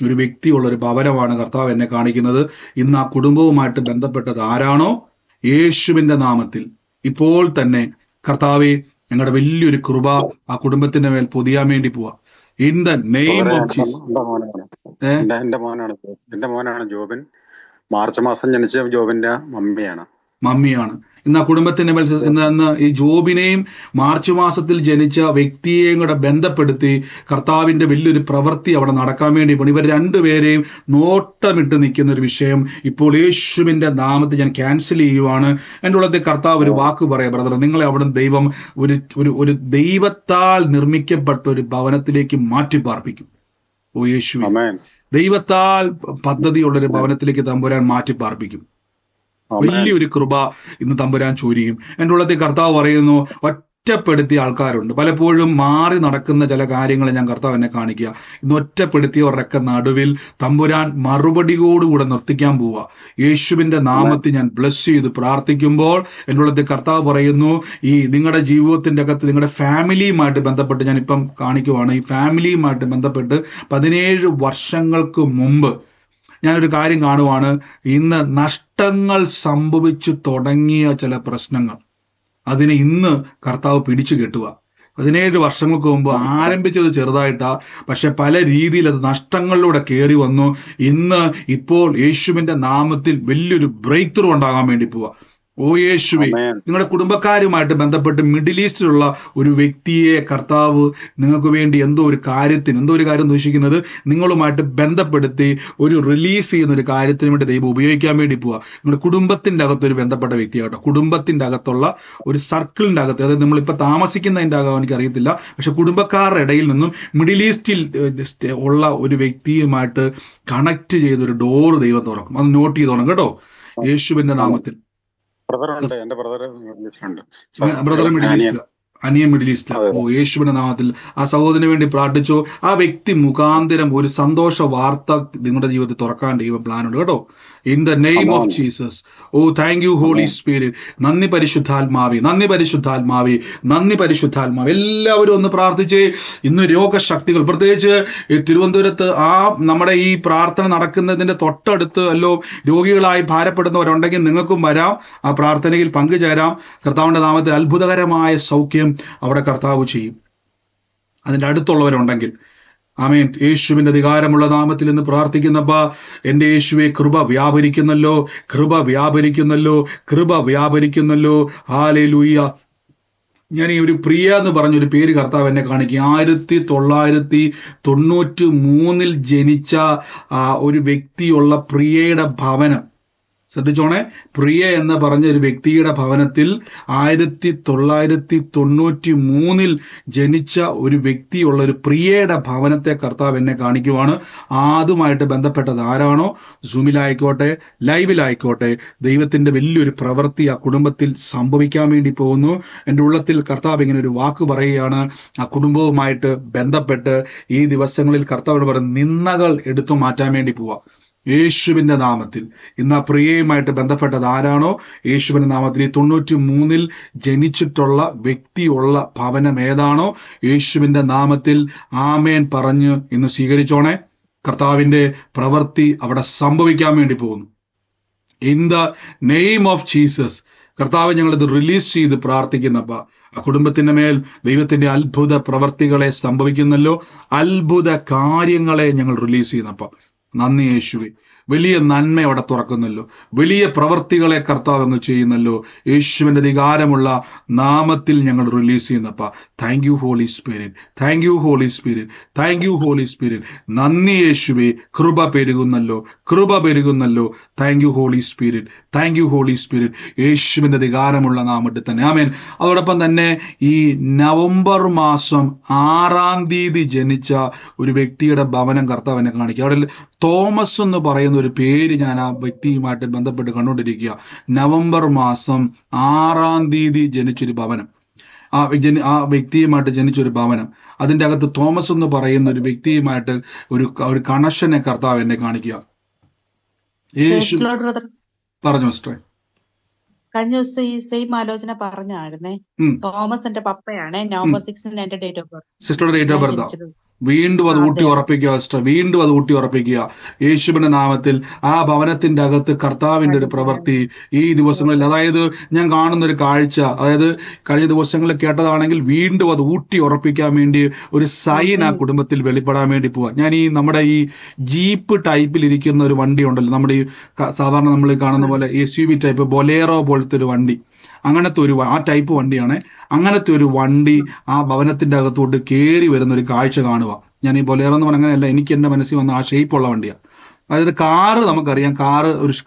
ഒരു വ്യക്തിയുള്ള ഒരു ഭവനമാണ് കർത്താവ് എന്നെ കാണിക്കുന്നത്. ഇന്ന് ആ കുടുംബവുമായിട്ട് ബന്ധപ്പെട്ടത് ആരാണോ, യേശുവിന്റെ നാമത്തിൽ ഇപ്പോൾ തന്നെ കർത്താവെ, ഞങ്ങളുടെ വലിയൊരു കൃപ ആ കുടുംബത്തിന്റെ മേൽ പൊതിയാൻ വേണ്ടി പോവാ. In the name of Jesus. എന്റെ മോനാണ് ജോബിൻ. മാർച്ച് മാസം ജനിച്ച ജോബിന്റെ മമ്മിയാണ്. ഇന്ന് ആ കുടുംബത്തിന്റെ മേൽ ഇന്ന് ഈ ജോബിനെയും മാർച്ച് മാസത്തിൽ ജനിച്ച വ്യക്തിയെയും കൂടെ ബന്ധപ്പെടുത്തി കർത്താവിന്റെ വലിയൊരു പ്രവൃത്തി അവിടെ നടക്കാൻ വേണ്ടി പോകണം. ഇവർ രണ്ടുപേരെയും നോട്ടമിട്ട് നിൽക്കുന്ന ഒരു വിഷയം ഇപ്പോൾ യേശുവിന്റെ നാമത്തിൽ ഞാൻ ക്യാൻസൽ ചെയ്യുവാണ്. എൻ്റെ ഉള്ളത്തെ കർത്താവ് ഒരു വാക്ക് പറയാം, ബ്രദർ, നിങ്ങളെ അവിടെ ദൈവം ഒരു ദൈവത്താൽ നിർമ്മിക്കപ്പെട്ട ഒരു ഭവനത്തിലേക്ക് മാറ്റി പാർപ്പിക്കും. ഓ യേശു, ദൈവത്താൽ പദ്ധതിയുള്ളൊരു ഭവനത്തിലേക്ക് തമ്പുരാൻ മാറ്റി പാർപ്പിക്കും. വലിയൊരു കൃപ ഇന്ന് തമ്പുരാൻ ചൊരിയും. എൻ്റെ ഉള്ളത്തിൽ കർത്താവ് പറയുന്നു, ഒറ്റപ്പെടുത്തിയ ആൾക്കാരുണ്ട്. പലപ്പോഴും മാറി നടക്കുന്ന ചില കാര്യങ്ങൾ ഞാൻ കർത്താവ് എന്നെ കാണിക്കുക. ഇന്ന് ഒറ്റപ്പെടുത്തിയവരുടെയൊക്കെ നടുവിൽ തമ്പുരാൻ മറുപടിയോടുകൂടെ നിർത്തിക്കാൻ പോവുക. യേശുവിന്റെ നാമത്തിൽ ഞാൻ ബ്ലസ് ചെയ്ത് പ്രാർത്ഥിക്കുമ്പോൾ എൻ്റെ ഉള്ളത്തിൽ കർത്താവ് പറയുന്നു, ഈ നിങ്ങളുടെ ജീവിതത്തിന്റെ അകത്ത് നിങ്ങളുടെ ഫാമിലിയുമായിട്ട് ബന്ധപ്പെട്ട് ഞാനിപ്പം കാണിക്കുവാണ്. ഈ ഫാമിലിയുമായിട്ട് ബന്ധപ്പെട്ട് 17 വർഷങ്ങൾക്ക് മുമ്പ് ഞാനൊരു കാര്യം കാണുവാണ്. ഇന്ന് നഷ്ടങ്ങൾ സംഭവിച്ചു തുടങ്ങിയ ചില പ്രശ്നങ്ങൾ, അതിനെ ഇന്ന് കർത്താവ് പിടിച്ചു കെട്ടുക. 17 വർഷങ്ങൾക്ക് മുമ്പ് ആരംഭിച്ചത് ചെറുതായിട്ടാ, പക്ഷെ പല രീതിയിൽ അത് നഷ്ടങ്ങളിലൂടെ കയറി വന്നു. ഇപ്പോൾ യേശുവിന്റെ നാമത്തിൽ വലിയൊരു ബ്രേക്ക് ത്രൂ ഉണ്ടാകാൻ വേണ്ടി പോവാ. ഓ യേശുവേ, ആമേൻ. നിങ്ങളുടെ കുടുംബക്കാരുമായിട്ട് ബന്ധപ്പെട്ട് മിഡിൽ ഈസ്റ്റിലുള്ള ഒരു വ്യക്തിയെ കർത്താവ് നിങ്ങൾക്ക് വേണ്ടി എന്തോ ഒരു കാര്യം ഉദ്ദേശിക്കുന്നത് നിങ്ങളുമായിട്ട് ബന്ധപ്പെടുത്തി ഒരു റിലീസ് ചെയ്യുന്ന ഒരു കാര്യത്തിന് വേണ്ടി ദൈവം ഉപയോഗിക്കാൻ വേണ്ടി പോവുക. നിങ്ങളുടെ കുടുംബത്തിന്റെ അകത്തൊരു ബന്ധപ്പെട്ട വ്യക്തിയാകട്ടോ, കുടുംബത്തിന്റെ അകത്തുള്ള ഒരു സർക്കിളിന്റെ അകത്ത്, അതായത് നമ്മളിപ്പോൾ താമസിക്കുന്നതിൻ്റെ ആകാം എനിക്കറിയത്തില്ല, പക്ഷെ കുടുംബക്കാരുടെ ഇടയിൽ നിന്നും മിഡിൽ ഈസ്റ്റിൽ ഉള്ള ഒരു വ്യക്തിയുമായിട്ട് കണക്ട് ചെയ്തൊരു ഡോറ് ദൈവം തുറക്കും. അത് നോട്ട് ചെയ്തോണം കേട്ടോ, യേശുവിന്റെ നാമത്തിൽ. ബ്രദറുണ്ട്, എന്റെ ബ്രദർ ഉണ്ട്. ബ്രദർ മിഡിൽ ഈസ്റ്റ്, അനിയൻ മിഡിൽ ഈസ്റ്റ്. ഓ യേശുവിന്റെ നാമത്തിൽ ആ സഹോദരന് വേണ്ടി പ്രാർത്ഥിച്ചോ. ആ വ്യക്തി മുഖാന്തരം ഒരു സന്തോഷ വാർത്ത നിങ്ങളുടെ ജീവിതത്തിൽ തുറക്കാൻ ദൈവം പ്ലാൻ ഉണ്ട് കേട്ടോ. In the name of Jesus. Oh thank you Holy Spirit. നന്ദി പരിശുദ്ധാത്മാവി, നന്ദി പരിശുദ്ധാത്മാവി, നന്ദി പരിശുദ്ധാത്മാവി. എല്ലാവരും ഒന്ന് പ്രാർത്ഥിച്ച് ഇന്ന് രോഗശക്തികൾ, പ്രത്യേകിച്ച് തിരുവനന്തപുരത്ത് നമ്മുടെ ഈ പ്രാർത്ഥന നടക്കുന്നതിന്റെ തൊട്ടടുത്ത് രോഗികളായി ഭാരപ്പെടുന്നവരുണ്ടെങ്കിൽ നിങ്ങൾക്കും വരാം, ആ പ്രാർത്ഥനയിൽ പങ്കുചേരാം. കർത്താവിന്റെ നാമത്തിൽ അത്ഭുതകരമായ സൗഖ്യം അവിടെ കർത്താവ് ചെയ്യും. അതിന്റെ അടുത്തുള്ളവരുണ്ടെങ്കിൽ ആമേൻ. യേശുവിന്റെ അധികാരമുള്ള നാമത്തിൽ ഇന്ന് പ്രാർത്ഥിക്കുന്നപ്പ എന്റെ യേശുവെ, കൃപ വ്യാപരിക്കുന്നല്ലോ, കൃപ വ്യാപരിക്കുന്നല്ലോ, കൃപ വ്യാപരിക്കുന്നല്ലോ. ഹല്ലേലൂയ. ഞാൻ ഈ ഒരു പ്രിയ എന്ന് പറഞ്ഞൊരു പേര് കർത്താവ് എന്നെ കാണിക്കുക. 1993 ജനിച്ച ഒരു വ്യക്തിയുള്ള പ്രിയയുടെ ഭവനം ശ്രദ്ധിച്ചോണേ. പ്രിയ എന്ന് പറഞ്ഞ ഒരു വ്യക്തിയുടെ ഭവനത്തിൽ 1993 ജനിച്ച ഒരു വ്യക്തിയുള്ള ഒരു പ്രിയയുടെ ഭവനത്തെ കർത്താവ് എന്നെ കാണിക്കുവാണ്. അതുമായിട്ട് ബന്ധപ്പെട്ടത് ആരാണോ, സൂമിലായിക്കോട്ടെ ലൈവിലായിക്കോട്ടെ, ദൈവത്തിന്റെ വലിയൊരു പ്രവൃത്തി ആ കുടുംബത്തിൽ സംഭവിക്കാൻ വേണ്ടി പോകുന്നു. എൻ്റെ ഉള്ളത്തിൽ കർത്താവ് ഇങ്ങനെ ഒരു വാക്ക് പറയുകയാണ്. ആ കുടുംബവുമായിട്ട് ബന്ധപ്പെട്ട് ഈ ദിവസങ്ങളിൽ കർത്താവിനോട് പറഞ്ഞ നിന്ദകൾ എടുത്തു മാറ്റാൻ വേണ്ടി പോവാ യേശുവിന്റെ നാമത്തിൽ. ഇന്ന് ആ പ്രിയയുമായിട്ട് ബന്ധപ്പെട്ടത് ആരാണോ, യേശുവിന്റെ നാമത്തിൽ ഈ 93 ജനിച്ചിട്ടുള്ള വ്യക്തിയുള്ള ഭവനം ഏതാണോ, യേശുവിന്റെ നാമത്തിൽ ആമേൻ പറഞ്ഞ് ഇന്ന് സ്വീകരിച്ചോണേ. കർത്താവിന്റെ പ്രവൃത്തി അവിടെ സംഭവിക്കാൻ വേണ്ടി പോകുന്നു. In the name of Jesus. കർത്താവ് ഞങ്ങളിത് റിലീസ് ചെയ്ത് പ്രാർത്ഥിക്കുന്നപ്പ ആ കുടുംബത്തിന്റെ മേൽ ദൈവത്തിന്റെ അത്ഭുത പ്രവർത്തികളെ സംഭവിക്കുന്നല്ലോ, അത്ഭുത കാര്യങ്ങളെ ഞങ്ങൾ റിലീസ് ചെയ്യുന്നപ്പ നന്ദി യേശുവേ. വലിയ നന്മ അവിടെ തുറക്കുന്നല്ലോ, വലിയ പ്രവർത്തികളെ കർത്താവ് അങ്ങ് ചെയ്യുന്നല്ലോ. യേശുവിന്റെ അധികാരമുള്ള നാമത്തിൽ ഞങ്ങൾ റിലീസ് ചെയ്യുന്നപ്പ thank you Holy Spirit, thank you Holy Spirit, thank you Holy Spirit. നന്ദി യേശുവേ. കൃപ പെരുകുന്നല്ലോ, കൃപ പെരുകുന്നല്ലോ. Thank you Holy Spirit, thank you Holy Spirit. യേശുവിന്റെ അധികാരമുള്ള നാമത്തിൽ തന്നെ ആമേൻ. അതോടൊപ്പം തന്നെ ഈ നവംബർ മാസം 6 ജനിച്ച ഒരു വ്യക്തിയുടെ ഭവനം കർത്താവ് എന്നെ കാണിക്കുക. അവിടെ തോമസ് എന്ന് പറയുന്ന ഒരു പേര് ഞാൻ ആ വ്യക്തിയുമായിട്ട് ബന്ധപ്പെട്ട് കണ്ടുകൊണ്ടിരിക്കുക. നവംബർ മാസം 6 ജനിച്ചൊരു ഭവനം, ആ വ്യക്തിയുമായിട്ട് ജനിച്ചൊരു ഭവനം, അതിൻ്റെ അകത്ത് തോമസ് എന്ന് പറയുന്ന ഒരു വ്യക്തിയുമായിട്ട് ഒരു കണക്ഷനെ കർത്താവ് എന്നെ കാണിക്കുക. യേശു പറഞ്ഞു സിസ്റ്ററെ. കഴിഞ്ഞ ദിവസം ഈ സെയിം ആലോചന പറഞ്ഞായിരുന്നേ. തോമസ് എന്റെ പപ്പയാണ്. നവംബർ 6 എന്റെ ഡേറ്റ് ഓഫ് ബർത്ത്. സിസ്റ്ററുടെ ഡേറ്റ് ഓഫ് ബർത്ത് വീണ്ടും അത് ഊട്ടി ഉറപ്പിക്കുക സിസ്റ്റർ, വീണ്ടും അത് ഊട്ടി ഉറപ്പിക്കുക യേശുവിന്റെ നാമത്തിൽ. ആ ഭവനത്തിന്റെ അകത്ത് കർത്താവിന്റെ ഒരു പ്രവൃത്തി ഈ ദിവസങ്ങളിൽ, അതായത് ഞാൻ കാണുന്ന ഒരു കാഴ്ച, അതായത് കഴിഞ്ഞ ദിവസങ്ങളിൽ കേട്ടതാണെങ്കിൽ വീണ്ടും അത് ഊട്ടി ഉറപ്പിക്കാൻ വേണ്ടി ഒരു സൈൻ ആ കുടുംബത്തിൽ വെളിപ്പെടാൻ വേണ്ടി പോവാ. ഞാൻ ഈ നമ്മുടെ ഈ ജീപ്പ് ടൈപ്പിൽ ഇരിക്കുന്ന ഒരു വണ്ടി ഉണ്ടല്ലോ, നമ്മുടെ ഈ സാധാരണ നമ്മൾ കാണുന്ന പോലെ SUV ടൈപ്പ് ബൊലേറോ പോലത്തെ ഒരു വണ്ടി, അങ്ങനത്തെ ആ ടൈപ്പ് വണ്ടിയാണ്. അങ്ങനത്തെ ഒരു വണ്ടി ആ ഭവനത്തിന്റെ അകത്തോട്ട് കയറി വരുന്ന ഒരു കാഴ്ച കാണുക. ഞാൻ ഈ ബൊലേറോ എന്ന് പറഞ്ഞ അങ്ങനെയല്ല, എനിക്ക് എന്റെ മനസ്സിൽ വന്ന ആ ഷേപ്പുള്ള വണ്ടിയാണ്. അതായത് കാറ് നമുക്കറിയാം,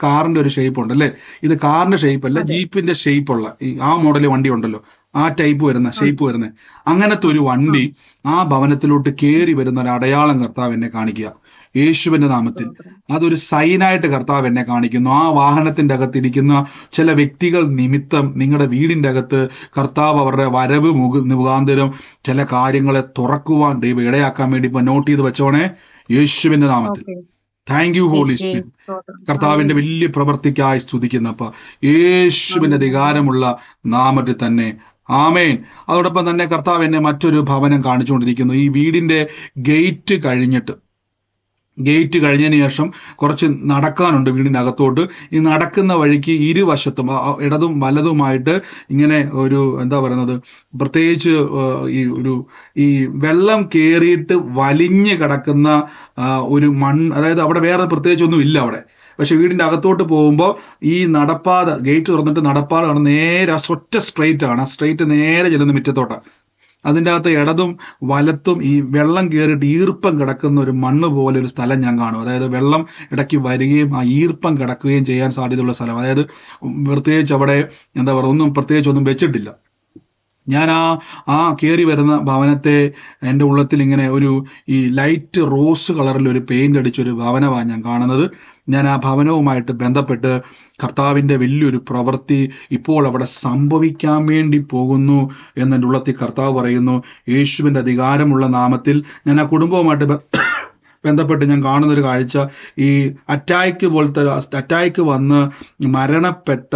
കാറിന്റെ ഒരു ഷേപ്പ് ഉണ്ട് അല്ലേ, ഇത് കാറിന്റെ ഷേപ്പ് അല്ല, ജീപ്പിന്റെ ഷേപ്പുള്ള ആ മോഡൽ വണ്ടി ഉണ്ടല്ലോ, ആ ടൈപ്പ് വരുന്ന ഷേപ്പ് വരുന്ന അങ്ങനത്തെ ഒരു വണ്ടി ആ ഭവനത്തിലോട്ട് കയറി വരുന്ന ഒരു അടയാളം കർത്താവ് എന്നെ കാണിക്കുക യേശുവിന്റെ നാമത്തിൽ. അതൊരു സൈനായിട്ട് കർത്താവ് എന്നെ കാണിക്കുന്നു. ആ വാഹനത്തിന്റെ അകത്തിരിക്കുന്ന ചില വ്യക്തികൾ നിമിത്തം നിങ്ങളുടെ വീടിന്റെ അകത്ത് കർത്താവ് അവരുടെ വരവ് മുഖാന്തരം ചില കാര്യങ്ങളെ തുറക്കുവാൻ ദൈവം ഇടയാക്കാൻ വേണ്ടി ഇപ്പൊ നോട്ട് ചെയ്ത് വെച്ചോണേ യേശുവിന്റെ നാമത്തിൽ. Thank you Holy Spirit. കർത്താവിന്റെ വലിയ പ്രവൃത്തിക്കായി സ്തുതിക്കുന്നപ്പ യേശുവിന്റെ അധികാരമുള്ള നാമത്തിൽ തന്നെ ആമേൻ. അതോടൊപ്പം തന്നെ കർത്താവ് എന്നെ മറ്റൊരു ഭവനം കാണിച്ചുകൊണ്ടിരിക്കുന്നു. ഈ വീടിന്റെ ഗേറ്റ് കഴിഞ്ഞതിന് ശേഷം കുറച്ച് നടക്കാനുണ്ട് വീടിന്റെ അകത്തോട്ട്. ഈ നടക്കുന്ന വഴിക്ക് ഇരുവശത്തും ഇടതും വലതുമായിട്ട് ഇങ്ങനെ ഒരു എന്താ പറയുന്നത്, പ്രത്യേകിച്ച് ഈ വെള്ളം കയറിയിട്ട് വലിഞ്ഞ് കിടക്കുന്ന ഒരു അതായത് അവിടെ വേറെ പ്രത്യേകിച്ച് ഒന്നും ഇല്ല അവിടെ, പക്ഷെ വീടിന്റെ അകത്തോട്ട് പോകുമ്പോൾ ഈ നടപ്പാത, ഗേറ്റ് തുറന്നിട്ട് നടപ്പാത ആണ് നേരെ ഒറ്റ സ്ട്രെയിറ്റ് ആണ്. ആ സ്ട്രെയിറ്റ് നേരെ ചെല്ലുന്ന മുറ്റത്തോട്ടാണ്. അതിൻ്റെ അകത്ത് ഇടതും വലത്തും ഈ വെള്ളം കയറിയിട്ട് ഈർപ്പം കിടക്കുന്ന ഒരു മണ്ണ് പോലെ ഒരു സ്ഥലം ഞാൻ കാണും. അതായത് വെള്ളം ഇടയ്ക്ക് വരികയും ആ ഈർപ്പം കിടക്കുകയും ചെയ്യാൻ സാധ്യതയുള്ള സ്ഥലം. അതായത് പ്രത്യേകിച്ച് അവിടെ എന്താ പറയുക, പ്രത്യേകിച്ചൊന്നും വെച്ചിട്ടില്ല. ഞാൻ ആ കയറി വരുന്ന ഭവനത്തെ എൻ്റെ ഉള്ളത്തിൽ ഇങ്ങനെ ഈ ലൈറ്റ് റോസ് കളറിൽ ഒരു പെയിന്റ് അടിച്ചൊരു ഭവനമാണ് ഞാൻ കാണുന്നത്. ഞാൻ ആ ഭവനവുമായിട്ട് ബന്ധപ്പെട്ട് കർത്താവിൻ്റെ വലിയൊരു പ്രവൃത്തി ഇപ്പോൾ അവിടെ സംഭവിക്കാൻ വേണ്ടി പോകുന്നു എന്നെൻ്റെ ഉള്ളത്തിൽ കർത്താവ് പറയുന്നു. യേശുവിൻ്റെ അധികാരമുള്ള നാമത്തിൽ ഞാൻ ആ കുടുംബവുമായിട്ട് ബന്ധപ്പെട്ട് ഞാൻ കാണുന്നൊരു കാഴ്ച, ഈ അറ്റാക്ക് വന്ന് മരണപ്പെട്ട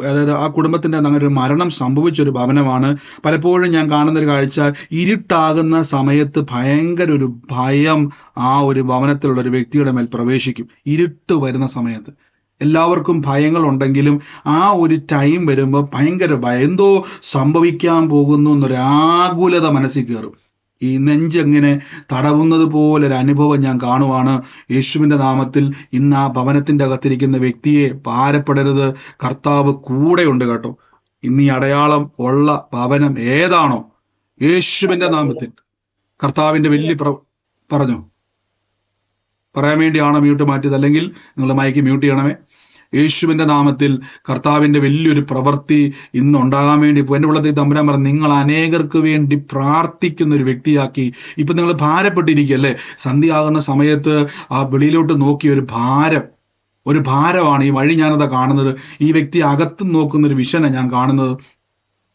അതായത് ആ കുടുംബത്തിൻ്റെ അങ്ങനെ ഒരു മരണം സംഭവിച്ചൊരു ഭവനമാണ്. പലപ്പോഴും ഞാൻ കാണുന്നൊരു കാഴ്ച, ഇരുട്ടാകുന്ന സമയത്ത് ഭയങ്കര ഒരു ഭയം ആ ഒരു ഭവനത്തിലുള്ള ഒരു വ്യക്തിയുടെ മേൽ പ്രവേശിക്കും. ഇരുട്ട് വരുന്ന സമയത്ത് എല്ലാവർക്കും ഭയങ്ങളുണ്ടെങ്കിലും ആ ഒരു ടൈം വരുമ്പോൾ ഭയങ്കര ഭയം, എന്തോ സംഭവിക്കാൻ പോകുന്നു എന്നൊരു ആകുലത മനസ്സിൽ കയറും. ഈ നെഞ്ചെങ്ങനെ തടവുന്നത് പോലെ ഒരു അനുഭവം ഞാൻ കാണുവാണ്. യേശുവിൻ്റെ നാമത്തിൽ ഇന്ന് ആ ഭവനത്തിൻ്റെ അകത്തിരിക്കുന്ന വ്യക്തിയെ ഭാരപ്പെടരുത്, കർത്താവ് കൂടെയുണ്ട് കേട്ടോ. ഇന്ന് ഈ അടയാളം ഉള്ള ഭവനം ഏതാണോ, യേശുവിൻ്റെ നാമത്തിൽ കർത്താവിൻ്റെ വലിയ പറഞ്ഞു പറയാൻ വേണ്ടിയാണോ മ്യൂട്ട് മാറ്റിയത്? അല്ലെങ്കിൽ നിങ്ങൾ മൈക്ക് മ്യൂട്ട് ചെയ്യണമേ. യേശുവിൻ്റെ നാമത്തിൽ കർത്താവിൻ്റെ വലിയൊരു പ്രവൃത്തി ഇന്ന് ഉണ്ടാകാൻ വേണ്ടി എൻ്റെ ഉള്ളത്തിൽ തമ്പുരാൻ പറഞ്ഞു, നിങ്ങൾ അനേകർക്ക് വേണ്ടി പ്രാർത്ഥിക്കുന്ന ഒരു വ്യക്തിയാക്കി. ഇപ്പം നിങ്ങൾ ഭാരപ്പെട്ടിരിക്കുകയല്ലേ, സന്ധ്യയാകുന്ന സമയത്ത് ആ വെളിയിലോട്ട് നോക്കിയ ഒരു ഭാരമാണ് ഈ വഴി ഞാനതാ കാണുന്നത്. ഈ വ്യക്തി അകത്തും നോക്കുന്ന ഒരു വിഷനാണ് ഞാൻ കാണുന്നത്.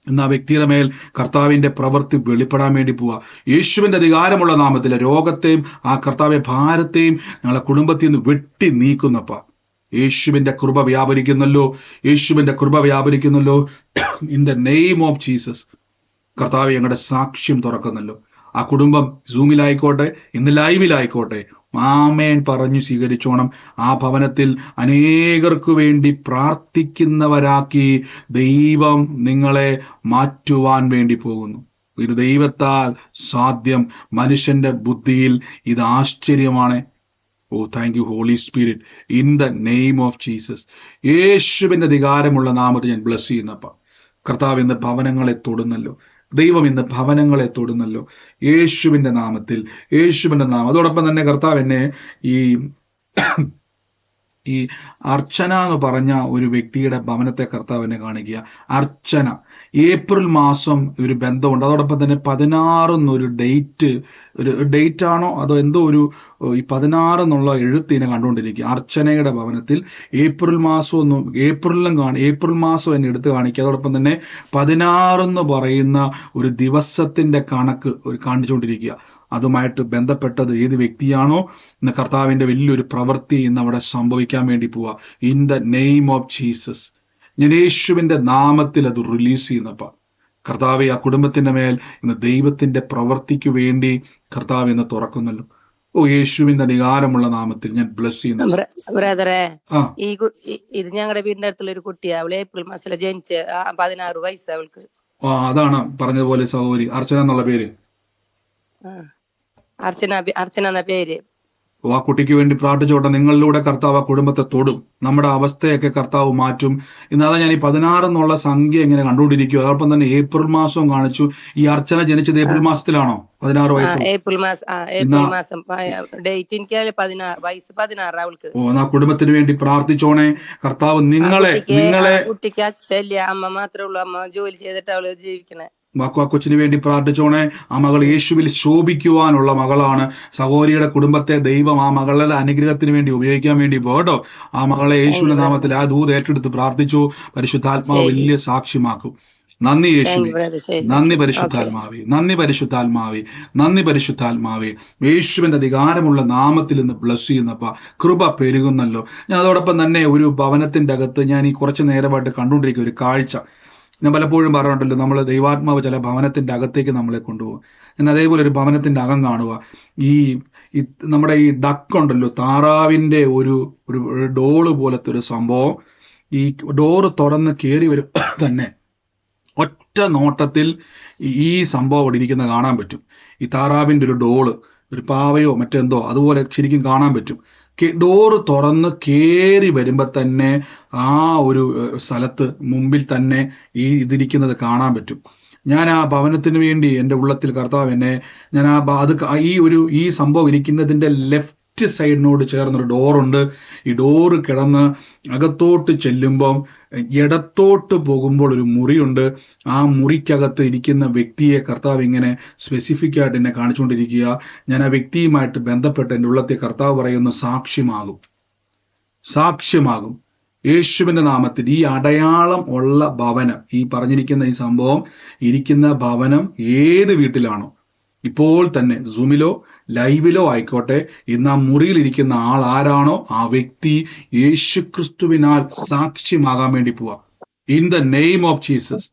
ഇന്ന് ആ വ്യക്തിയുടെ മേൽ കർത്താവിൻ്റെ പ്രവൃത്തി വെളിപ്പെടാൻ വേണ്ടി പോവുക. യേശുവിൻ്റെ അധികാരമുള്ള നാമത്തിൽ രോഗത്തെയും ആ കർത്താവിന്റെ ഭാരത്തെയും ഞങ്ങളെ കുടുംബത്തിൽ നിന്ന് വെട്ടി നീക്കുന്നപ്പ. യേശുവിൻ്റെ കൃപ വ്യാപരിക്കുന്നല്ലോ, യേശുവിൻ്റെ കൃപ വ്യാപരിക്കുന്നല്ലോ. In the name of Jesus കർത്താവ് ഞങ്ങളുടെ സാക്ഷ്യം തുറക്കുന്നല്ലോ. ആ കുടുംബം സൂമിലായിക്കോട്ടെ, ഇന്ന് ലൈവിലായിക്കോട്ടെ, ആമേൻ പറഞ്ഞു സ്വീകരിച്ചോണം. ആ ഭവനത്തിൽ അനേകർക്ക് വേണ്ടി പ്രാർത്ഥിക്കുന്നവരാക്കി ദൈവം നിങ്ങളെ മാറ്റുവാൻ വേണ്ടി പോകുന്നു. ഇത് ദൈവത്താൽ സാധ്യം, മനുഷ്യന്റെ ബുദ്ധിയിൽ ഇത് ആശ്ചര്യമാണ്. Oh thank you Holy Spirit, in the name of Jesus. യേശുവിൻ്റെ അധികാരമുള്ള നാമത്തിൽ ഞാൻ ബ്ലസ് ചെയ്യുന്നപ്പ. കർത്താവ് ഇന്ന് ഭവനങ്ങളെ തൊടുന്നല്ലോ, ദൈവം ഇന്ന് ഭവനങ്ങളെ തൊടുന്നല്ലോ യേശുവിൻ്റെ നാമത്തിൽ, യേശുവിൻ്റെ നാമം. അതോടൊപ്പം തന്നെ കർത്താവ് എന്നെ ഈ അർച്ചന എന്ന് പറഞ്ഞ ഒരു വ്യക്തിയുടെ ഭവനത്തെ കർത്താവ് എന്നെ കാണിക്കുക. അർച്ചന, ഏപ്രിൽ മാസം ഒരു ബന്ധമുണ്ട്. അതോടൊപ്പം തന്നെ 16 എന്നൊരു ഡേറ്റ് ആണോ അതോ എന്തോ ഈ 16 എന്നുള്ള എഴുത്തിനെ കണ്ടുകൊണ്ടിരിക്കുക. അർച്ചനയുടെ ഭവനത്തിൽ ഏപ്രിൽ മാസം എന്നെ എടുത്ത് കാണിക്കുക. അതോടൊപ്പം തന്നെ 16 എന്ന് പറയുന്ന ഒരു ദിവസത്തിന്റെ കണക്ക് കാണിച്ചുകൊണ്ടിരിക്കുക. അതുമായിട്ട് ബന്ധപ്പെട്ടത് ഏത് വ്യക്തിയാണോ, ഇന്ന് കർത്താവിൻ്റെ വലിയൊരു പ്രവൃത്തി ഇന്ന് അവിടെ സംഭവിക്കാൻ വേണ്ടി പോവുക. In the name of Jesus ഞാൻ യേശുവിൻ്റെ നാമത്തിൽ അത് റിലീസ് ചെയ്യുന്നപ്പ. കർത്താവ് ആ കുടുംബത്തിന്റെ മേൽ ഇന്ന് ദൈവത്തിന്റെ പ്രവൃത്തിക്ക് വേണ്ടി കർത്താവ് ഇന്ന് തുറക്കുന്നല്ലോ. ഓ യേശുവിന്റെ അധികാരമുള്ള നാമത്തിൽ ഞാൻ ബ്ലസ് ചെയ്യുന്നു. ബ്രദറെ, ഇത് ഞങ്ങളുടെ വീടിന്റെ അടുത്തുള്ള ഒരു കുട്ടിയാ. അവള് ഏപ്രിൽ മാസത്തില് ജനിച്ച 16 വയസ്സ് അവൾക്ക്. അതാണ് പറഞ്ഞതുപോലെ സഹോദരി അർച്ചന എന്നുള്ള പേര്. അർച്ചന എന്ന പേര്. ആ കുട്ടിക്ക് വേണ്ടി പ്രാർത്ഥിച്ചോട്ടെ. നിങ്ങളിലൂടെ കർത്താവ് ആ കുടുംബത്തെ തൊടും, നമ്മുടെ അവസ്ഥയൊക്കെ കർത്താവ് മാറ്റും. ഇന്നതാ ഞാൻ ഈ 16 എന്നുള്ള സംഖ്യ ഇങ്ങനെ കണ്ടുകൊണ്ടിരിക്കുക. അതോടൊപ്പം തന്നെ ഏപ്രിൽ മാസവും കാണിച്ചു. ഈ അർച്ചന ജനിച്ചത് ഏപ്രിൽ മാസത്തിലാണോ? 16 വയസ്സ്. ഏപ്രിൽ മാസം ഡേറ്റ് എനിക്ക് 16 അവൾക്ക്. ഓ, ആ കുടുംബത്തിന് വേണ്ടി പ്രാർത്ഥിച്ചോണേ. കർത്താവ് നിങ്ങളെ കുട്ടിക്ക് അച്ഛല്ല, അമ്മ മാത്രമേ ഉള്ളൂ. അമ്മ ജോലി ചെയ്തിട്ട് അവള് ജീവിക്കണേ. ആ കൊച്ചിന് വേണ്ടി പ്രാർത്ഥിച്ചോണേ. ആ മകൾ യേശുവിൽ ശോഭിക്കുവാനുള്ള മകളാണ്. സഹോദരിയുടെ കുടുംബത്തെ ദൈവം ആ മകളുടെ അനുഗ്രഹത്തിന് വേണ്ടി ഉപയോഗിക്കാൻ വേണ്ടി പോകട്ടോ. ആ മകളെ യേശുവിന്റെ നാമത്തിൽ ആ ദൂത് ഏറ്റെടുത്ത് പ്രാർത്ഥിച്ചു. പരിശുദ്ധാത്മാവ് വലിയ സാക്ഷ്യമാക്കും. നന്ദി യേശുവേ, നന്ദി പരിശുദ്ധാത്മാവേ, നന്ദി പരിശുദ്ധാത്മാവേ, നന്ദി പരിശുദ്ധാത്മാവേ. യേശുവിന്റെ അധികാരമുള്ള നാമത്തിൽ നിന്ന് ബ്ലസ് ചെയ്യുന്നപ്പ കൃപ പെരുകുന്നല്ലോ. ഞാൻ അതോടൊപ്പം തന്നെ ഒരു ഭവനത്തിന്റെ അകത്ത് ഞാൻ ഈ കുറച്ചു നേരമായിട്ട് കണ്ടുകൊണ്ടിരിക്കുന്ന ഒരു കാഴ്ച. ഞാൻ പലപ്പോഴും പറഞ്ഞിട്ടുണ്ടല്ലോ, നമ്മൾ ദൈവാത്മാവ് ചില ഭവനത്തിന്റെ അകത്തേക്ക് നമ്മളെ കൊണ്ടുപോകും. ഞാൻ അതേപോലെ ഒരു ഭവനത്തിന്റെ അകം കാണുക. ഈ നമ്മുടെ ഈ ഡക്കുണ്ടല്ലോ, താറാവിന്റെ ഒരു ഡോള് പോലത്തെ ഒരു സംഭവം. ഈ ഡോറ് തുറന്ന് കയറി വരും തന്നെ ഒറ്റ നോട്ടത്തിൽ ഈ സംഭവം അവിടെ ഇരിക്കുന്ന കാണാൻ പറ്റും. ഈ താറാവിന്റെ ഒരു ഡോള്, ഒരു പാവയോ മറ്റെന്തോ അതുപോലെ ശരിക്കും കാണാൻ പറ്റും. ഡോറ് തുറന്ന് കയറി വരുമ്പോൾ തന്നെ ആ ഒരു സ്ഥലത്ത് മുമ്പിൽ തന്നെ ഇതിരിക്കുന്നത് കാണാൻ പറ്റും. ഞാൻ ആ ഭവനത്തിന് വേണ്ടി എൻ്റെ ഉള്ളത്തിൽ കർത്താവ് എന്നെ ഞാൻ ഈ സംഭവം ഇരിക്കുന്നതിൻ്റെ ലെഫ്റ്റ് സൈഡിനോട് ചേർന്നൊരു ഡോറുണ്ട്. ഈ ഡോറ് കിടന്ന് അകത്തോട്ട് ചെല്ലുമ്പം ഇടത്തോട്ട് പോകുമ്പോൾ ഒരു മുറിയുണ്ട്. ആ മുറിക്കകത്ത് ഇരിക്കുന്ന വ്യക്തിയെ കർത്താവ് ഇങ്ങനെ സ്പെസിഫിക് ആയിട്ട് എന്നെ കാണിച്ചുകൊണ്ടിരിക്കുക. ഞാൻ ആ വ്യക്തിയുമായിട്ട് ബന്ധപ്പെട്ട് എൻ്റെ ഉള്ളത്തിൽ കർത്താവ് പറയുന്നു സാക്ഷ്യമാകും യേശുവിന്റെ നാമത്തിൽ. ഈ അടയാളം ഉള്ള ഭവനം, ഈ പറഞ്ഞിരിക്കുന്ന ഈ സംഭവം ഇരിക്കുന്ന ഭവനം ഏത് വീട്ടിലാണോ, ഇപ്പോൾ തന്നെ സൂമിലോ ലൈവിലോ ആയിക്കോട്ടെ, ഇന്ന് ആ മുറിയിലിരിക്കുന്ന ആൾ ആരാണോ ആ വ്യക്തി യേശുക്രിസ്തുവിനാൽ സാക്ഷ്യമാകാൻ വേണ്ടി പോവാ. In the name of Jesus.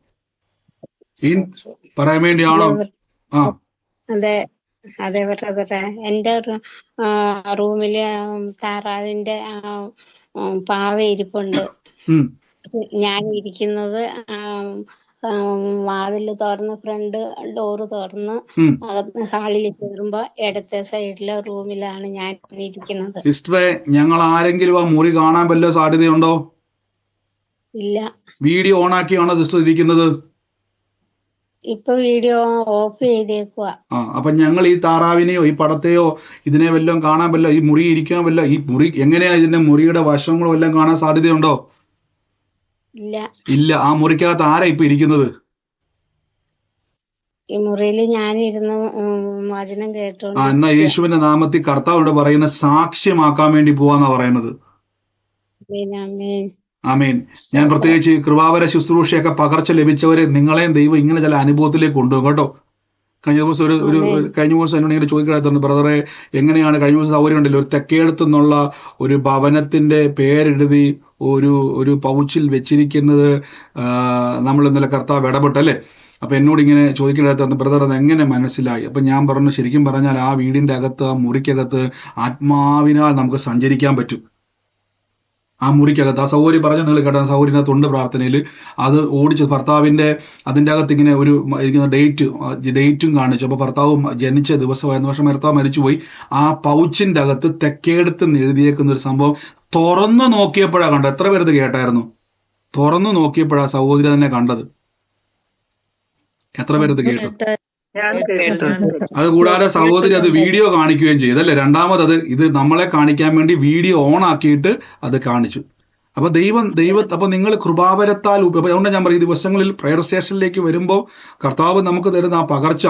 പറയാൻ വേണ്ടിയാണോ? അതെ അതെ ബ്രദറെ, എന്റെ റൂമില് താറാവിന്റെ പാവ ഇരിപ്പുണ്ട്. ഞാൻ ഇരിക്കുന്നത് വാതില് തുറന്ന് ഫ്രണ്ട് ഡോറ് തുറന്ന് ഹാളിൽ കയറുമ്പോ ഇടത്തെ സൈഡിലെ റൂമിലാണ് ഞാൻ ഇരിക്കുന്നത്. സിസ്റ്ററെ, ഞങ്ങൾ ആരെങ്കിലും ആ മുറി കാണാൻ വല്ല സാധ്യതയുണ്ടോ? ഇല്ല. വീഡിയോ ഓൺ ആക്കിയാണോ സിസ്റ്റർ ഇരിക്കുന്നത്? ഇപ്പൊ വീഡിയോ ഓഫ് ചെയ്തേക്കുക. അപ്പൊ ഞങ്ങൾ ഈ താറാവിനെയോ ഈ പടത്തെയോ ഇതിനെ വല്ലതും കാണാൻ വല്ല, ഈ മുറി ഇരിക്കാൻ വല്ല, ഈ മുറി എങ്ങനെയാ ഇതിന്റെ മുറിയുടെ വശങ്ങളും എല്ലാം കാണാൻ സാധ്യതയുണ്ടോ? ഇല്ല. ആ മുറിക്കകത്ത് ആരാ ഇപ്പൊ ഇരിക്കുന്നത്? ഈ മുറിയിൽ ഞാനിരുന്ന് വചനം കേട്ടോണ്ട്. എന്നാ യേശുവിന്റെ നാമത്തിൽ കർത്താവ് പറയുന്ന സാക്ഷ്യമാക്കാൻ വേണ്ടി പോവാന്നാ പറയുന്നത്. ആമേൻ. ഞാൻ പ്രത്യേകിച്ച് കൃപാവര ശുശ്രൂഷയൊക്കെ പകർച്ച ലഭിച്ചവരെ നിങ്ങളെയും ദൈവം ഇങ്ങനെ ചില അനുഭവത്തിലേക്ക് കൊണ്ടുപോകും കേട്ടോ. കഴിഞ്ഞ ദിവസം കഴിഞ്ഞ ദിവസം എന്നോട് ഇങ്ങനെ ചോദിക്കാറുണ്ട്, ബ്രദറെ എങ്ങനെയാണ് കഴിഞ്ഞ ദിവസം സൗകര്യം ഉണ്ടല്ലോ, ഒരു തെക്കേടത്ത് നിന്നുള്ള ഒരു ഭവനത്തിന്റെ പേരെഴുതി ഒരു പൗച്ചിൽ വെച്ചിരിക്കുന്നത് നമ്മൾ ഇന്നലെ കർത്താവ് ഇടപെട്ടല്ലേ. അപ്പൊ എന്നോട് ഇങ്ങനെ ചോദിക്കേണ്ടത്, ബ്രദർ അത് എങ്ങനെ മനസ്സിലായി? അപ്പൊ ഞാൻ പറഞ്ഞു, ശരിക്കും പറഞ്ഞാൽ ആ വീടിന്റെ അകത്ത്, ആ മുറിക്കകത്ത് ആത്മാവിനാൽ നമുക്ക് സഞ്ചരിക്കാൻ പറ്റും. ആ മുറിക്കകത്ത് ആ സൗകര്യം പറഞ്ഞ നിങ്ങൾ കേട്ടോ, സൗകര്യത്തിനകത്ത് ഉണ്ട് പ്രാർത്ഥനയിൽ. അത് ഓടിച്ച് ഭർത്താവിന്റെ അതിൻ്റെ അകത്ത് ഇങ്ങനെ ഒരു ഇരിക്കുന്ന ഡേറ്റും കാണിച്ചു. അപ്പൊ ഭർത്താവ് ജനിച്ച ദിവസമായിരുന്നു, പക്ഷെ ഭർത്താവ് മരിച്ചുപോയി. ആ പൗച്ചിന്റെ അകത്ത് തെക്കേടത്ത് എഴുതിയേക്കുന്ന ഒരു സംഭവം തുറന്നു നോക്കിയപ്പോഴാണ് കണ്ടത്. എത്ര പേരത് കേട്ടായിരുന്നു? തുറന്നു നോക്കിയപ്പോഴാ സഹോദരി തന്നെ കണ്ടത്. എത്ര പേരത് കേട്ടു? അതുകൂടാതെ സഹോദരി അത് വീഡിയോ കാണിക്കുകയും ചെയ്തല്ലേ. രണ്ടാമത് ഇത് നമ്മളെ കാണിക്കാൻ വേണ്ടി വീഡിയോ ഓൺ ആക്കിയിട്ട് അത് കാണിച്ചു. അപ്പൊ അപ്പൊ നിങ്ങൾ കൃപാവരത്താൽ, അതുകൊണ്ട് ഞാൻ പറയും, ദിവസങ്ങളിൽ പ്രയർ സ്റ്റേഷനിലേക്ക് വരുമ്പോൾ കർത്താവ് നമുക്ക് തരുന്ന ആ പകർച്ച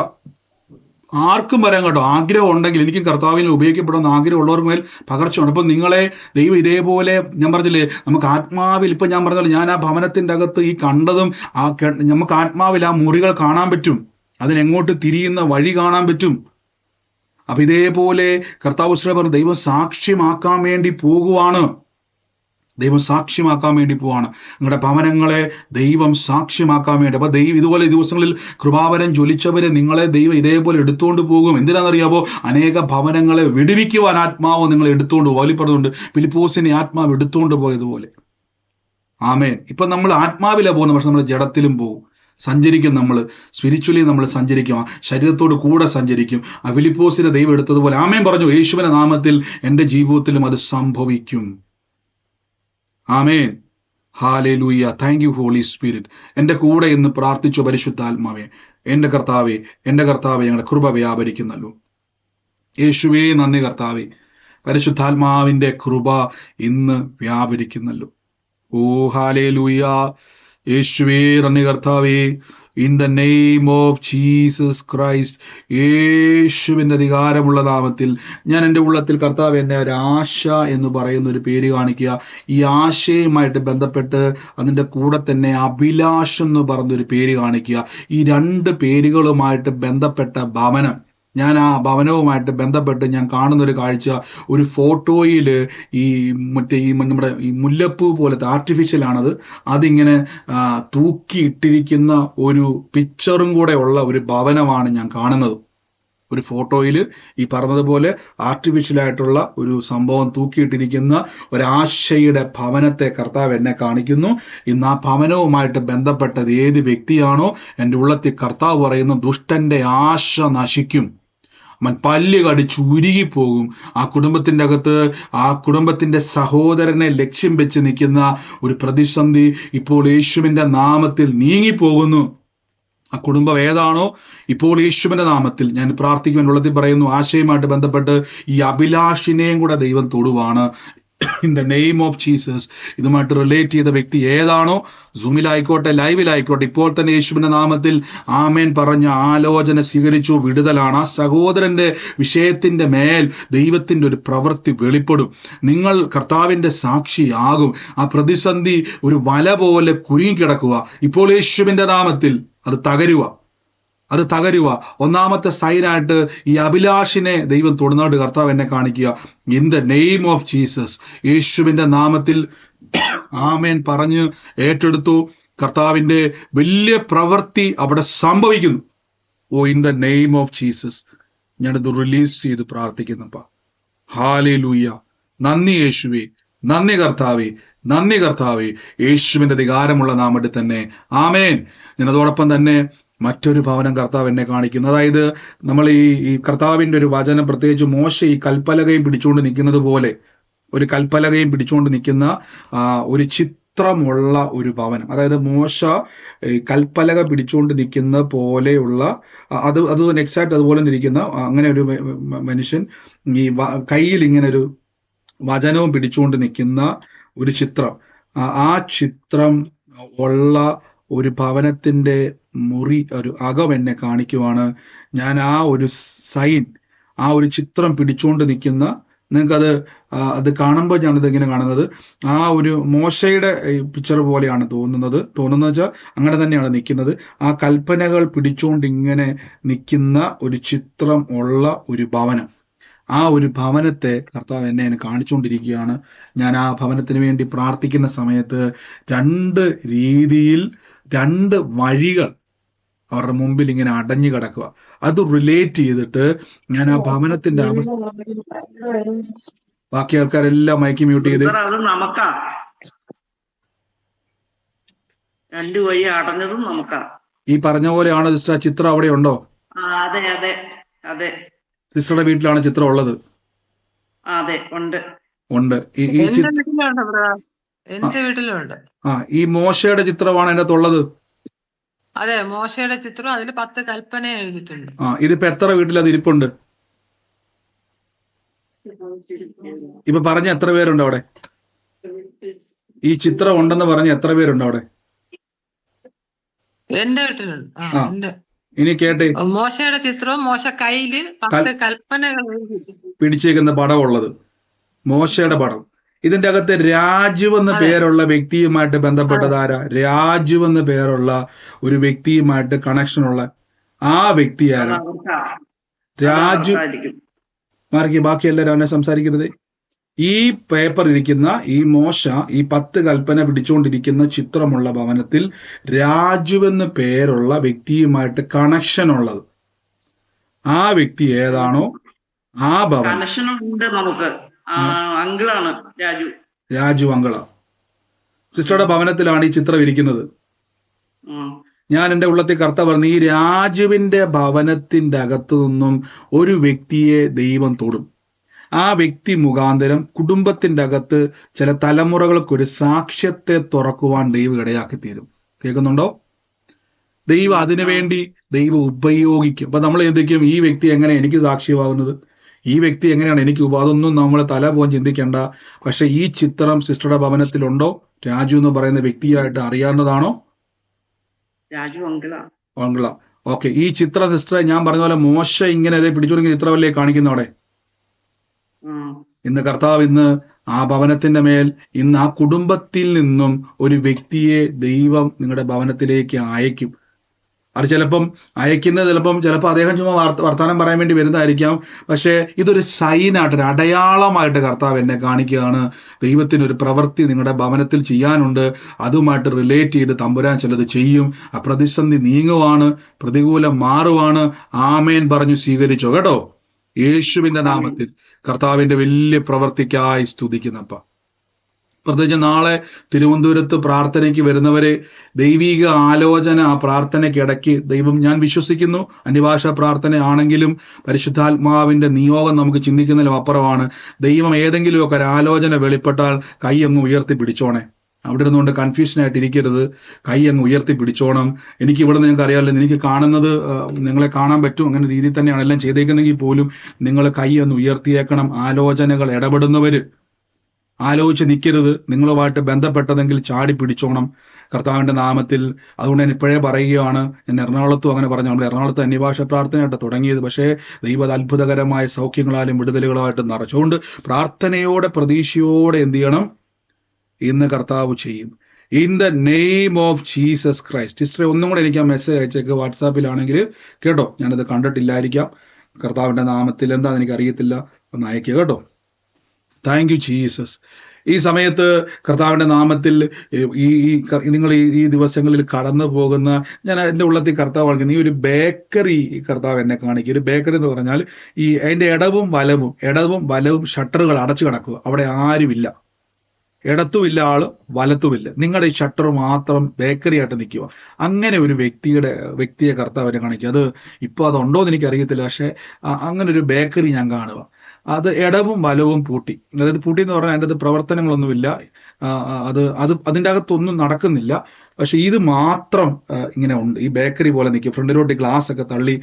ആർക്കും പറയാൻ കേട്ടോ. ആഗ്രഹം ഉണ്ടെങ്കിൽ, എനിക്ക് കർത്താവിനെ ഉപയോഗിക്കപ്പെടുന്ന ആഗ്രഹമുള്ളവർക്ക് മേൽ പകർച്ചയുണ്ട്. അപ്പൊ നിങ്ങളെ ദൈവം ഇതേപോലെ, ഞാൻ പറഞ്ഞില്ലേ, നമുക്ക് ആത്മാവിൽ, ഇപ്പൊ ഞാൻ പറഞ്ഞല്ലോ, ഞാൻ ആ ഭവനത്തിന്റെ അകത്ത് ഈ കണ്ടതും നമുക്ക് ആത്മാവിൽ ആ മുറികൾ കാണാൻ പറ്റും, അതിനെങ്ങോട്ട് തിരിയുന്ന വഴി കാണാൻ പറ്റും. അപ്പൊ ഇതേപോലെ കർത്താവ് പറഞ്ഞു, ദൈവം സാക്ഷ്യമാക്കാൻ വേണ്ടി പോകുവാണ്. നിങ്ങളുടെ ഭവനങ്ങളെ ദൈവം സാക്ഷ്യമാക്കാൻ വേണ്ടി. അപ്പൊ ഇതുപോലെ ദിവസങ്ങളിൽ കൃപാവരം ജ്വലിച്ചവരെ നിങ്ങളെ ദൈവം ഇതേപോലെ എടുത്തുകൊണ്ട് പോകും. എന്തിനാണെന്നറിയാമോ? അനേക ഭവനങ്ങളെ വിടുവിക്കുവാൻ ആത്മാവ് നിങ്ങളെ എടുത്തുകൊണ്ട് പോകും. വലിപ്പറുണ്ട്, ഫിലിപ്പോസിനെ ആത്മാവ് എടുത്തുകൊണ്ട് പോയതുപോലെ. ആമേൻ. ഇപ്പൊ നമ്മൾ ആത്മാവിലാ പോകുന്നത്, പക്ഷെ നമ്മൾ ജഡത്തിലും പോകും. സഞ്ചരിക്കും, നമ്മൾ സ്പിരിച്വലി നമ്മൾ സഞ്ചരിക്കും, ശരീരത്തോട് കൂടെ സഞ്ചരിക്കും. ആ ഫിലിപ്പോസിനെ ദൈവം എടുത്തതുപോലെ ആമേൻ പറഞ്ഞു. യേശുവിന്റെ നാമത്തിൽ എൻ്റെ ജീവിതത്തിലും അത് സംഭവിക്കും. ആമേൻ. ഹല്ലേലൂയ. Thank you Holy Spirit. എൻ്റെ കൂടെ ഇന്ന് പ്രാർത്ഥിച്ചു പരിശുദ്ധാത്മാവേ, എൻ്റെ കർത്താവേ ഞങ്ങളുടെ കൃപ വ്യാപരിക്കുന്നല്ലോ. യേശുവേ നന്ദി കർത്താവേ. പരിശുദ്ധാത്മാവിൻ്റെ കൃപ ഇന്ന് വ്യാപരിക്കുന്നല്ലോ. ഓ ഹല്ലേലൂയ. യേശുവേ നന്ദി കർത്താവേ. In the name of Jesus Christ, യേശുവിൻ്റെ അധികാരമുള്ള നാമത്തിൽ ഞാൻ എൻ്റെ ഉള്ളത്തിൽ കർത്താവ് എന്നെ ഒരു ആശ എന്ന് പറയുന്ന ഒരു പേര് കാണിക്കുക. ഈ ആശയുമായിട്ട് ബന്ധപ്പെട്ട് അതിൻ്റെ കൂടെ തന്നെ അഭിലാഷം എന്ന് പറഞ്ഞൊരു പേര് കാണിക്കുക. ഈ രണ്ട് പേരുകളുമായിട്ട് ബന്ധപ്പെട്ട ഭവനം, ഞാൻ ആ ഭവനവുമായിട്ട് ബന്ധപ്പെട്ട് ഞാൻ കാണുന്നൊരു കാഴ്ച, ഒരു ഫോട്ടോയിൽ നമ്മുടെ ഈ മുല്ലപ്പൂ പോലത്തെ ആർട്ടിഫിഷ്യലാണത്, അതിങ്ങനെ തൂക്കിയിട്ടിരിക്കുന്ന ഒരു പിക്ചറും കൂടെ ഉള്ള ഒരു ഭവനമാണ് ഞാൻ കാണുന്നത്. ഒരു ഫോട്ടോയിൽ ഈ പറഞ്ഞതുപോലെ ആർട്ടിഫിഷ്യലായിട്ടുള്ള ഒരു സംഭവം തൂക്കിയിട്ടിരിക്കുന്ന ഒരാശയുടെ ഭവനത്തെ കർത്താവ് എന്നെ കാണിക്കുന്നു. ഇന്ന് ആ ഭവനവുമായിട്ട് ബന്ധപ്പെട്ടത് ഏത് വ്യക്തിയാണോ, എൻ്റെ ഉള്ളത്തിൽ കർത്താവ് പറയുന്നു, ദുഷ്ടന്റെ ആശ നശിക്കും, പല്ല് കടിച്ച് ഉരുകിപ്പോകും. ആ കുടുംബത്തിന്റെ സഹോദരനെ ലക്ഷ്യം വെച്ച് നിൽക്കുന്ന ഒരു പ്രതിസന്ധി ഇപ്പോൾ യേശുവിന്റെ നാമത്തിൽ നീങ്ങിപ്പോകുന്നു. ആ കുടുംബം ഏതാണോ ഇപ്പോൾ യേശുവിന്റെ നാമത്തിൽ ഞാൻ പ്രാർത്ഥിക്കുവാൻ ഉള്ളത്തിൽ പറയുന്നു. ആശയമായിട്ട് ബന്ധപ്പെട്ട് ഈ അഭിലാഷിനെയും കൂടെ ദൈവം തൊടുവാണ്. In the name of Jesus. ഇതുമായിട്ട് റിലേറ്റ് ചെയ്ത വ്യക്തി ഏതാണോ, സൂമിലായിക്കോട്ടെ ലൈവിലായിക്കോട്ടെ, ഇപ്പോൾ തന്നെ യേശുവിന്റെ നാമത്തിൽ ആമേൻ പറഞ്ഞ ആലോചന സ്വീകരിച്ചു. വിടുതലാണ്. ആ സഹോദരന്റെ വിഷയത്തിന്റെ മേൽ ദൈവത്തിന്റെ ഒരു പ്രവൃത്തി വെളിപ്പെടും. നിങ്ങൾ കർത്താവിന്റെ സാക്ഷിയാകും. ആ പ്രതിസന്ധി ഒരു വല പോലെ കുരുങ്ങിക്കിടക്കുക. ഇപ്പോൾ യേശുവിന്റെ നാമത്തിൽ അത് തകരുക. ഒന്നാമത്തെ സൈനായിട്ട് ഈ അഭിലാഷിനെ ദൈവം തൊടുന്നോട്ട് കർത്താവ് എന്നെ കാണിക്കുക. In the name of Jesus. യേശുവിന്റെ നാമത്തിൽ ആമേൻ പറഞ്ഞ് ഏറ്റെടുത്തു. കർത്താവിന്റെ വലിയ പ്രവൃത്തി അവിടെ സംഭവിക്കുന്നു. In the name of Jesus ഞാനിത് റിലീസ് ചെയ്ത് പ്രാർത്ഥിക്കുന്നപ്പ. ഹല്ലേലൂയ. നന്ദി യേശുവേ, നന്ദി കർത്താവേ, നന്ദി കർത്താവേ. യേശുവിന്റെ അധികാരമുള്ള നാമത്തിൽ തന്നെ ആമേൻ. ഞാൻ അതോടൊപ്പം തന്നെ മറ്റൊരു ഭവനം കർത്താവ് എന്നെ കാണിക്കുന്നു. അതായത് നമ്മൾ ഈ കർത്താവിന്റെ ഒരു വചനം, പ്രത്യേകിച്ച് മോശ ഈ കൽപ്പലകയും പിടിച്ചുകൊണ്ട് നിൽക്കുന്നത് പോലെ, ഒരു കൽപ്പലകയും പിടിച്ചുകൊണ്ട് നിൽക്കുന്ന ഒരു ചിത്രമുള്ള ഒരു ഭവനം. അതായത് മോശ കൽപ്പലക പിടിച്ചുകൊണ്ട് നിൽക്കുന്ന പോലെയുള്ള അത് എക്സാക്ട് അതുപോലെ ഇരിക്കുന്ന അങ്ങനെ ഒരു മനുഷ്യൻ ഈ കയ്യിൽ ഇങ്ങനെ ഒരു വചനവും പിടിച്ചുകൊണ്ട് നിൽക്കുന്ന ഒരു ചിത്രം. ആ ചിത്രം ഉള്ള ഒരു ഭവനത്തിന്റെ മുറി, ഒരു അകം എന്നെ കാണിക്കുവാണ്. ഞാൻ ആ ഒരു സൈൻ, ആ ഒരു ചിത്രം പിടിച്ചുകൊണ്ട് നിൽക്കുന്ന, നിങ്ങൾക്കത് കാണുമ്പോൾ ഞാനിത് ഇങ്ങനെ കാണുന്നത് ആ ഒരു മോശയുടെ പിക്ചർ പോലെയാണ് തോന്നുന്നത് വെച്ചാൽ അങ്ങനെ തന്നെയാണ് നിൽക്കുന്നത്. ആ കൽപ്പനകൾ പിടിച്ചുകൊണ്ട് ഇങ്ങനെ നിൽക്കുന്ന ഒരു ചിത്രം ഉള്ള ഒരു ഭവനം. ആ ഒരു ഭവനത്തെ കർത്താവ് എന്നെ കാണിച്ചുകൊണ്ടിരിക്കുകയാണ്. ഞാൻ ആ ഭവനത്തിന് വേണ്ടി പ്രാർത്ഥിക്കുന്ന സമയത്ത് രണ്ട് വഴികൾ അവരുടെ മുമ്പിൽ ഇങ്ങനെ അടഞ്ഞു കിടക്കുക. അത് റിലേറ്റ് ചെയ്തിട്ട് ഞാൻ ആ ഭവനത്തിന്റെ ബാക്കി ആൾക്കാരെല്ലാം മൈക്ക് മ്യൂട്ട് ചെയ്ത്. അത് നമുക്കാ, രണ്ടു വഴി അടഞ്ഞതും നമുക്കാ. ഈ പറഞ്ഞ പോലെയാണോ സിസ്റ്റർ? ആ ചിത്രം അവിടെ ഉണ്ടോ? അതെ അതെ അതെ. സിസ്റ്ററുടെ വീട്ടിലാണ് ചിത്രം ഉള്ളത്? അതെ, ഉണ്ട്. എന്റെ വീട്ടിലുണ്ട്. ഈ മോശയുടെ ചിത്രമാണ് അതിന്റെ അകത്തുള്ളത്. അതെ, മോശയുടെ ചിത്രം, അതിൽ 10 കൽപ്പന എഴുതിയിട്ടുണ്ട്. ഇതിപ്പോ എത്ര വീട്ടിൽ അത് ഇരിപ്പുണ്ട്? ഇപ്പൊ പറഞ്ഞ എത്ര പേരുണ്ട് അവിടെ? ഈ ചിത്രം ഉണ്ടെന്ന് പറഞ്ഞ എത്ര പേരുണ്ട് അവിടെ? എന്റെ വീട്ടിലുണ്ട്. ഇനി കേട്ടെ, മോശയുടെ ചിത്രവും മോശ കയ്യില് 10 കൽപ്പനകൾ പിടിച്ചേക്കുന്ന പടം ഉള്ളത്, മോശയുടെ പടം. ഇതിന്റെ അകത്ത് രാജുവെന്ന് പേരുള്ള വ്യക്തിയുമായിട്ട് ബന്ധപ്പെട്ടത് ആരാ? രാജുവെന്ന് പേരുള്ള ഒരു വ്യക്തിയുമായിട്ട് കണക്ഷൻ ഉള്ള ആ വ്യക്തി ആരാ? രാജു. മാർക്കി, ബാക്കി എല്ലാവരും അവനെ സംസാരിക്കരുത്. ഈ പേപ്പർ ഇരിക്കുന്ന ഈ മോശ ഈ 10 കൽപ്പന പിടിച്ചുകൊണ്ടിരിക്കുന്ന ചിത്രമുള്ള ഭവനത്തിൽ രാജുവെന്ന് പേരുള്ള വ്യക്തിയുമായിട്ട് കണക്ഷൻ ഉള്ളത് ആ വ്യക്തി ഏതാണോ ആ ഭവനം. കണക്ഷൻ ഉണ്ട് നമുക്ക്. അങ്കിളാണ് രാജു അങ്കിള. സിസ്റ്ററുടെ ഭവനത്തിലാണ് ഈ ചിത്രം ഇരിക്കുന്നത്. ഞാൻ എൻ്റെ ഉള്ളത്തിൽ കർത്താവ് പറഞ്ഞു, ഈ രാജുവിന്റെ ഭവനത്തിന്റെ അകത്തു നിന്നും ഒരു വ്യക്തിയെ ദൈവം തൊടും. ആ വ്യക്തി മുഖാന്തരം കുടുംബത്തിന്റെ അകത്ത് ചില തലമുറകൾക്കൊരു സാക്ഷ്യത്തെ തുറക്കുവാൻ ദൈവം ഇടയാക്കി തീരും. കേൾക്കുന്നുണ്ടോ? ദൈവം അതിനുവേണ്ടി ദൈവം ഉപയോഗിക്കും. അപ്പൊ നമ്മൾ ചിന്തിക്കും, ഈ വ്യക്തി എങ്ങനെ എനിക്ക് സാക്ഷ്യമാകുന്നത്, ഈ വ്യക്തി എങ്ങനെയാണ് എനിക്ക് അതൊന്നും നമ്മൾ തല പോകാൻ ചിന്തിക്കേണ്ട. പക്ഷെ ഈ ചിത്രം സിസ്റ്ററുടെ ഭവനത്തിലുണ്ടോ? രാജു എന്ന് പറയുന്ന വ്യക്തിയായിട്ട് അറിയാവുന്നതാണോ? രാജു അങ്കിള. ഓക്കെ. ഈ ചിത്രം സിസ്റ്ററെ ഞാൻ പറഞ്ഞ പോലെ മോശ ഇങ്ങനെ പിടിച്ചുകൊടുക്കുന്ന ചിത്രമല്ലേ കാണിക്കുന്നവിടെ? ഇന്ന് കർത്താവ് ആ ഭവനത്തിന്റെ മേൽ ഇന്ന് ആ കുടുംബത്തിൽ നിന്നും ഒരു വ്യക്തിയെ ദൈവം നിങ്ങളുടെ ഭവനത്തിലേക്ക് അയക്കും. അത് ചിലപ്പം അദ്ദേഹം ചുമ്മാ വർത്തമാനം പറയാൻ വേണ്ടി വരുന്നതായിരിക്കാം. പക്ഷെ ഇതൊരു സൈനായിട്ട്, ഒരു അടയാളമായിട്ട് കർത്താവ് എന്നെ കാണിക്കുകയാണ്. ദൈവത്തിനൊരു പ്രവൃത്തി നിങ്ങളുടെ ഭവനത്തിൽ ചെയ്യാനുണ്ട്. അതുമായിട്ട് റിലേറ്റ് ചെയ്ത് തമ്പുരാൻ ചിലത് ചെയ്യും. ആ പ്രതിസന്ധി നീങ്ങുവാണ്, പ്രതികൂലം മാറുവാണ്. ആമേൻ പറഞ്ഞു സ്വീകരിച്ചോ കേട്ടോ. യേശുവിന്റെ നാമത്തിൽ കർത്താവിന്റെ വലിയ പ്രവൃത്തിക്കായി സ്തുതിക്കുന്നപ്പ. പ്രത്യേകിച്ച് നാളെ തിരുവനന്തപുരത്ത് പ്രാർത്ഥനയ്ക്ക് വരുന്നവരെ ദൈവിക ആലോചന ആ പ്രാർത്ഥനയ്ക്ക് ഇടയ്ക്ക് ദൈവം, ഞാൻ വിശ്വസിക്കുന്നു, അന്യഭാഷാ പ്രാർത്ഥന ആണെങ്കിലും പരിശുദ്ധാത്മാവിന്റെ നിയോഗം നമുക്ക് ചിന്തിക്കുന്നതിലും അപ്പുറമാണ്. ദൈവം ഏതെങ്കിലുമൊക്കെ ഒരു ആലോചന വെളിപ്പെട്ടാൽ കൈ അങ്ങ് ഉയർത്തി പിടിച്ചോണേ. അവിടെ ഇരുന്നുകൊണ്ട് കൺഫ്യൂഷൻ ആയിട്ടിരിക്കരുത്, കൈ അങ്ങ് ഉയർത്തി പിടിച്ചോണം. എനിക്ക് ഇവിടെ നിങ്ങൾക്ക് അറിയാമല്ലോ, എനിക്ക് കാണുന്നത് നിങ്ങളെ കാണാൻ പറ്റും, അങ്ങനെ രീതിയിൽ തന്നെയാണ് എല്ലാം ചെയ്തേക്കുന്നെങ്കിൽ പോലും നിങ്ങൾ കൈ ഒന്ന് ഉയർത്തിയേക്കണം. ആലോചനകൾ ഇടപെടുന്നവര് ആലോചിച്ച് നിൽക്കരുത്. നിങ്ങളുമായിട്ട് ബന്ധപ്പെട്ടതെങ്കിൽ ചാടി പിടിച്ചോണം കർത്താവിന്റെ നാമത്തിൽ. അതുകൊണ്ട് ഞാൻ ഇപ്പോഴേ പറയുകയാണ്, ഞാൻ എറണാകുളത്തും അങ്ങനെ പറഞ്ഞു, നമ്മൾ എറണാകുളത്ത് അന്യഭാഷ പ്രാർത്ഥനയായിട്ട് തുടങ്ങിയത്, പക്ഷേ ദൈവ അത്ഭുതകരമായ സൗഖ്യങ്ങളാലും വിടുതലുകളായിട്ട് നിറച്ചുകൊണ്ട് പ്രാർത്ഥനയോടെ പ്രതീക്ഷയോടെ എന്ത് ചെയ്യണം, ഇന്ന് കർത്താവ് ചെയ്യും. In the name of Jesus Christ. സിസ്റ്ററെ ഒന്നും കൂടെ എനിക്ക് ആ മെസ്സേജ് അയച്ചേക്ക് വാട്സാപ്പിലാണെങ്കിൽ കേട്ടോ, ഞാനത് കണ്ടിട്ടില്ലായിരിക്കാം. കർത്താവിന്റെ നാമത്തിൽ എന്താണെന്ന് എനിക്ക് അറിയത്തില്ല, ഒന്ന് അയക്കുക കേട്ടോ. Thank you Jesus. ഈ സമയത്ത് കർത്താവിന്റെ നാമത്തിൽ നിങ്ങൾ ഈ ദിവസങ്ങളിൽ കടന്നു പോകുന്ന, ഞാൻ എൻ്റെ ഉള്ളത്തിൽ കർത്താവ് കാണിക്കുന്നത്, ഈ ഒരു ബേക്കറി കർത്താവ് എന്നെ കാണിക്കും. ഒരു ബേക്കറി എന്ന് പറഞ്ഞാൽ ഈ അതിന്റെ ഇടവും വലവും ഷട്ടറുകൾ അടച്ചു കിടക്കുക, അവിടെ ആരുമില്ല, ഇടത്തുമില്ല ആള്, വലത്തുമില്ല, നിങ്ങളുടെ ഈ ഷട്ടർ മാത്രം ബേക്കറി ആയിട്ട് നിൽക്കുക. അങ്ങനെ ഒരു വ്യക്തിയെ കർത്താവിനെ കാണിക്കുക. അത് ഇപ്പോൾ അതുണ്ടോ എന്ന് എനിക്ക് അറിയത്തില്ല, പക്ഷെ അങ്ങനെ ഒരു ബേക്കറി ഞാൻ കാണുക. അത് ഇടവും വലവും പൂട്ടി, അതായത് പൂട്ടി എന്ന് പറഞ്ഞാൽ അതിൻ്റെ അത് പ്രവർത്തനങ്ങളൊന്നുമില്ല, അതിൻ്റെ അകത്തൊന്നും നടക്കുന്നില്ല. പക്ഷെ ഇത് മാത്രം ഇങ്ങനെ ഉണ്ട്, ഈ ബേക്കറി പോലെ നിൽക്കും, ഫ്രണ്ടിലോട്ട് ഗ്ലാസ് ഒക്കെ തള്ളി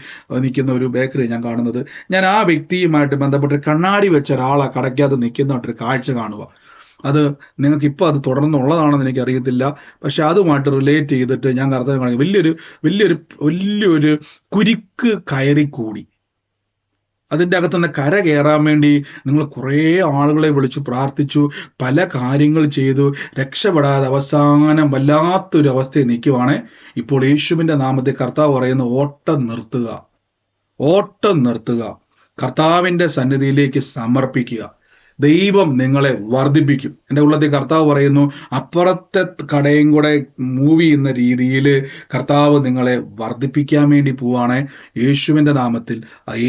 നിൽക്കുന്ന ഒരു ബേക്കറി ഞാൻ കാണുന്നത്. ഞാൻ ആ വ്യക്തിയുമായിട്ട് ബന്ധപ്പെട്ട് കണ്ണാടി വെച്ച ഒരാളെ കടയ്ക്കാതെ നിൽക്കുന്നതായിട്ടൊരു കാഴ്ച കാണുക. അത് നിങ്ങൾക്ക് ഇപ്പോൾ അത് തുടർന്നുള്ളതാണെന്ന് എനിക്ക് അറിയത്തില്ല, പക്ഷെ അതുമായിട്ട് റിലേറ്റ് ചെയ്തിട്ട് ഞാൻ കർത്താവിനെ കാണിക്കും. വലിയൊരു കുരുക്ക് കയറിക്കൂടി, അതിൻ്റെ അകത്തുനിന്ന് കര കയറാൻ വേണ്ടി നിങ്ങൾ കുറേ ആളുകളെ വിളിച്ചു പ്രാർത്ഥിച്ചു, പല കാര്യങ്ങൾ ചെയ്തു, രക്ഷപ്പെടാതെ അവസാനം വല്ലാത്തൊരു അവസ്ഥയിൽ നിൽക്കുവാണ്. ഇപ്പോൾ യേശുവിൻ്റെ നാമത്തിൽ കർത്താവ് പറയുന്നു, ഓട്ടം നിർത്തുക, കർത്താവിൻ്റെ സന്നിധിയിലേക്ക് സമർപ്പിക്കുക, ദൈവം നിങ്ങളെ വർദ്ധിപ്പിക്കും. എൻ്റെ ഉള്ളത്തിൽ കർത്താവ് പറയുന്നു, അപ്പുറത്തെ കടയും കൂടെ മൂവ് ചെയ്യുന്ന രീതിയിൽ കർത്താവ് നിങ്ങളെ വർദ്ധിപ്പിക്കാൻ വേണ്ടി പോവാണ് യേശുവിൻ്റെ നാമത്തിൽ.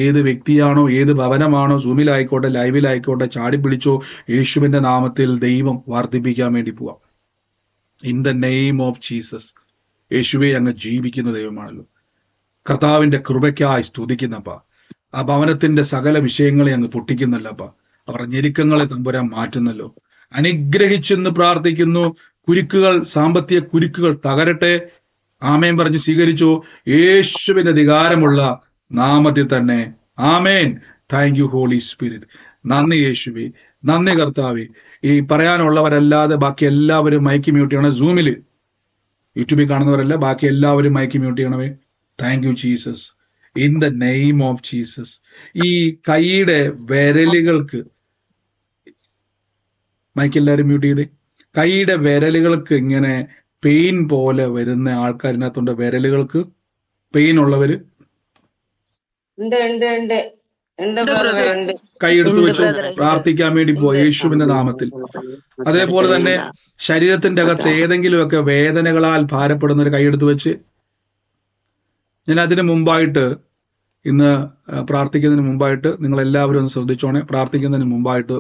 ഏത് വ്യക്തിയാണോ, ഏത് ഭവനമാണോ, സൂമിലായിക്കോട്ടെ ലൈവിലായിക്കോട്ടെ, ചാടി പിടിച്ചോ, യേശുവിൻ്റെ നാമത്തിൽ ദൈവം വർദ്ധിപ്പിക്കാൻ വേണ്ടി പോവാം. In the name of Jesus. യേശുവെ, അങ്ങ് ജീവിക്കുന്ന ദൈവമാണല്ലോ. കർത്താവിൻ്റെ കൃപയ്ക്കായി സ്തുതിക്കുന്നപ്പ, ആ ഭവനത്തിന്റെ സകല വിഷയങ്ങളെ അങ്ങ് പൊട്ടിക്കുന്നല്ലപ്പ, അവരുടെ ഞെരുക്കങ്ങളെ തമ്പുരാൻ മാറ്റുന്നല്ലോ. അനുഗ്രഹിച്ചെന്ന് പ്രാർത്ഥിക്കുന്നു. കുരുക്കുകൾ, സാമ്പത്തിക കുരുക്കുകൾ തകരട്ടെ. ആമേൻ പറഞ്ഞ് സ്വീകരിച്ചു, യേശുവിന്റെ അധികാരമുള്ള നാമത്തിൽ തന്നെ. ആമേൻ. Thank you Holy Spirit. നന്ദി യേശുവേ, നന്ദി കർത്താവേ. ഈ പറയാനുള്ളവരല്ലാതെ ബാക്കി എല്ലാവരും മൈക്ക് മ്യൂട്ട് ചെയ്യണേ. സൂമില് യൂട്യൂബിൽ കാണുന്നവരല്ല, ബാക്കി എല്ലാവരും മൈക്ക് മ്യൂട്ട് ചെയ്യണമേ. Thank you Jesus. In the name of Jesus. ഈ കൈയുടെ വിരലുകൾക്ക്, മൈക്ക് എല്ലാവരും മ്യൂട്ട് ചെയ്തേ. കൈയുടെ വിരലുകൾക്ക് ഇങ്ങനെ പെയിൻ പോലെ വരുന്ന ആൾക്കാരിനകത്തുണ്ട്. വിരലുകൾക്ക് പെയിൻ ഉള്ളവര് കൈയെടുത്ത് വെച്ച് പ്രാർത്ഥിക്കാൻ വേണ്ടി പോവാ യേശുവിന്റെ നാമത്തിൽ. അതേപോലെ തന്നെ ശരീരത്തിന്റെ അകത്ത് ഏതെങ്കിലുമൊക്കെ വേദനകളാൽ ഭാരപ്പെടുന്നവർ കൈയെടുത്ത് വെച്ച്. ഞാൻ അതിന് മുമ്പായിട്ട്, ഇന്ന് പ്രാർത്ഥിക്കുന്നതിന് മുമ്പായിട്ട് നിങ്ങൾ എല്ലാവരും ഒന്ന് ശ്രദ്ധിച്ചോണേ. പ്രാർത്ഥിക്കുന്നതിന് മുമ്പായിട്ട്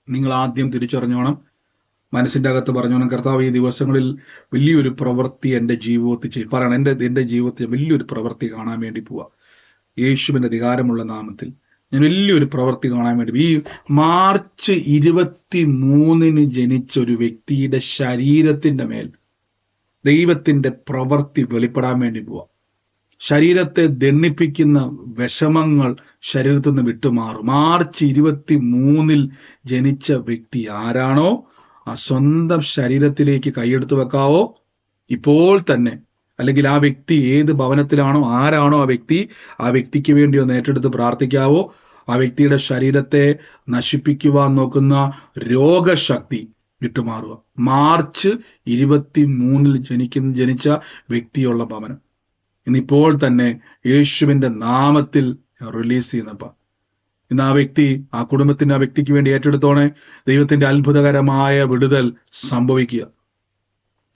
നിങ്ങൾ ആദ്യം തിരിച്ചറിഞ്ഞോണം, മനസ്സിന്റെ അകത്ത് പറഞ്ഞോണം, കർത്താവ് ഈ ദിവസങ്ങളിൽ വലിയൊരു പ്രവൃത്തി എൻ്റെ ജീവിതത്തിൽ ചെയ്യും. പറയണം, എൻ്റെ ജീവിതത്തിൽ വലിയൊരു പ്രവൃത്തി കാണാൻ വേണ്ടി പോവാ യേശുവിന്റെ അധികാരമുള്ള നാമത്തിൽ. ഞാൻ വലിയൊരു പ്രവൃത്തി കാണാൻ വേണ്ടി. ഈ മാർച്ച് 23 ജനിച്ച ഒരു വ്യക്തിയുടെ ശരീരത്തിന്റെ മേൽ ദൈവത്തിന്റെ പ്രവൃത്തി വെളിപ്പെടാൻ വേണ്ടി പോവാ. ശരീരത്തെ ദണ്ണിപ്പിക്കുന്ന വിഷമങ്ങൾ ശരീരത്തിൽ നിന്ന് വിട്ടുമാറും. മാർച്ച് 23 ജനിച്ച വ്യക്തി ആരാണോ, ആ സ്വന്തം ശരീരത്തിലേക്ക് കൈയെടുത്ത് വെക്കാവോ ഇപ്പോൾ തന്നെ. അല്ലെങ്കിൽ ആ വ്യക്തി ഏത് ഭവനത്തിലാണോ, ആരാണോ ആ വ്യക്തിക്ക് വേണ്ടി ഒന്ന് ഏറ്റെടുത്ത് പ്രാർത്ഥിക്കാവോ. ആ വ്യക്തിയുടെ ശരീരത്തെ നശിപ്പിക്കുവാൻ നോക്കുന്ന രോഗശക്തി വിട്ടുമാറുക. മാർച്ച് 23 ജനിച്ച വ്യക്തിയുള്ള ഭവനം ഇന്നിപ്പോൾ തന്നെ യേശുവിന്റെ നാമത്തിൽ റിലീസ് ചെയ്യുന്നപ്പ, ഇന്ന് ആ വ്യക്തി, ആ കുടുംബത്തിന്റെ, ആ വ്യക്തിക്ക് വേണ്ടി ഏറ്റെടുത്തോണേ. ദൈവത്തിന്റെ അത്ഭുതകരമായ വിടുതൽ സംഭവിക്കുക.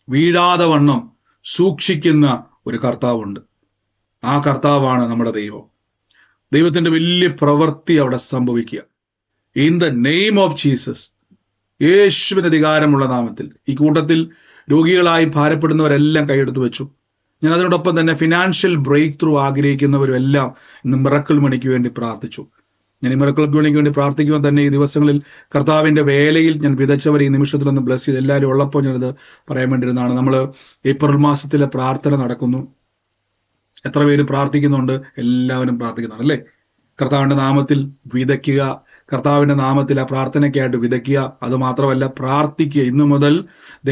വീഴാതെ വണ്ണം സൂക്ഷിക്കുന്ന ഒരു കർത്താവുണ്ട്. ആ കർത്താവാണ് നമ്മുടെ ദൈവം. ദൈവത്തിന്റെ വലിയ പ്രവൃത്തി അവിടെ സംഭവിക്കുക. In the name of Jesus. യേശുവിന്റെ അധികാരമുള്ള നാമത്തിൽ. ഈ കൂട്ടത്തിൽ രോഗികളായി ഭാരപ്പെടുന്നവരെല്ലാം കൈയെടുത്ത് വെച്ചു. ഞാൻ അതിനോടൊപ്പം തന്നെ ഫിനാൻഷ്യൽ ബ്രേക്ക് ത്രൂ ആഗ്രഹിക്കുന്നവരും എല്ലാം ഇന്ന് മിറക്കിൾ മണിക്ക് വേണ്ടി പ്രാർത്ഥിച്ചു. ഞാൻ ഈ മിറക്കിൾ മണിക്ക് വേണ്ടി പ്രാർത്ഥിക്കുമ്പോൾ തന്നെ ഈ ദിവസങ്ങളിൽ കർത്താവിന്റെ വേലയിൽ ഞാൻ വിതച്ചവർ ഈ നിമിഷത്തിലൊന്ന് ബ്ലസ് ചെയ്ത് എല്ലാവരും ഉള്ളപ്പോൾ ഞാനത് പറയാൻ വേണ്ടിയിരുന്നതാണ്. നമ്മൾ ഏപ്രിൽ മാസത്തിലെ പ്രാർത്ഥന നടക്കുന്നു. എത്ര പേര് പ്രാർത്ഥിക്കുന്നുണ്ട്? എല്ലാവരും പ്രാർത്ഥിക്കുന്നുണ്ട് അല്ലേ? കർത്താവിന്റെ നാമത്തിൽ വിതയ്ക്കുക, കർത്താവിന്റെ നാമത്തിൽ ആ പ്രാർത്ഥനയ്ക്കായിട്ട് വിതയ്ക്കുക. അത് മാത്രമല്ല, പ്രാർത്ഥിക്കുക. ഇന്നു മുതൽ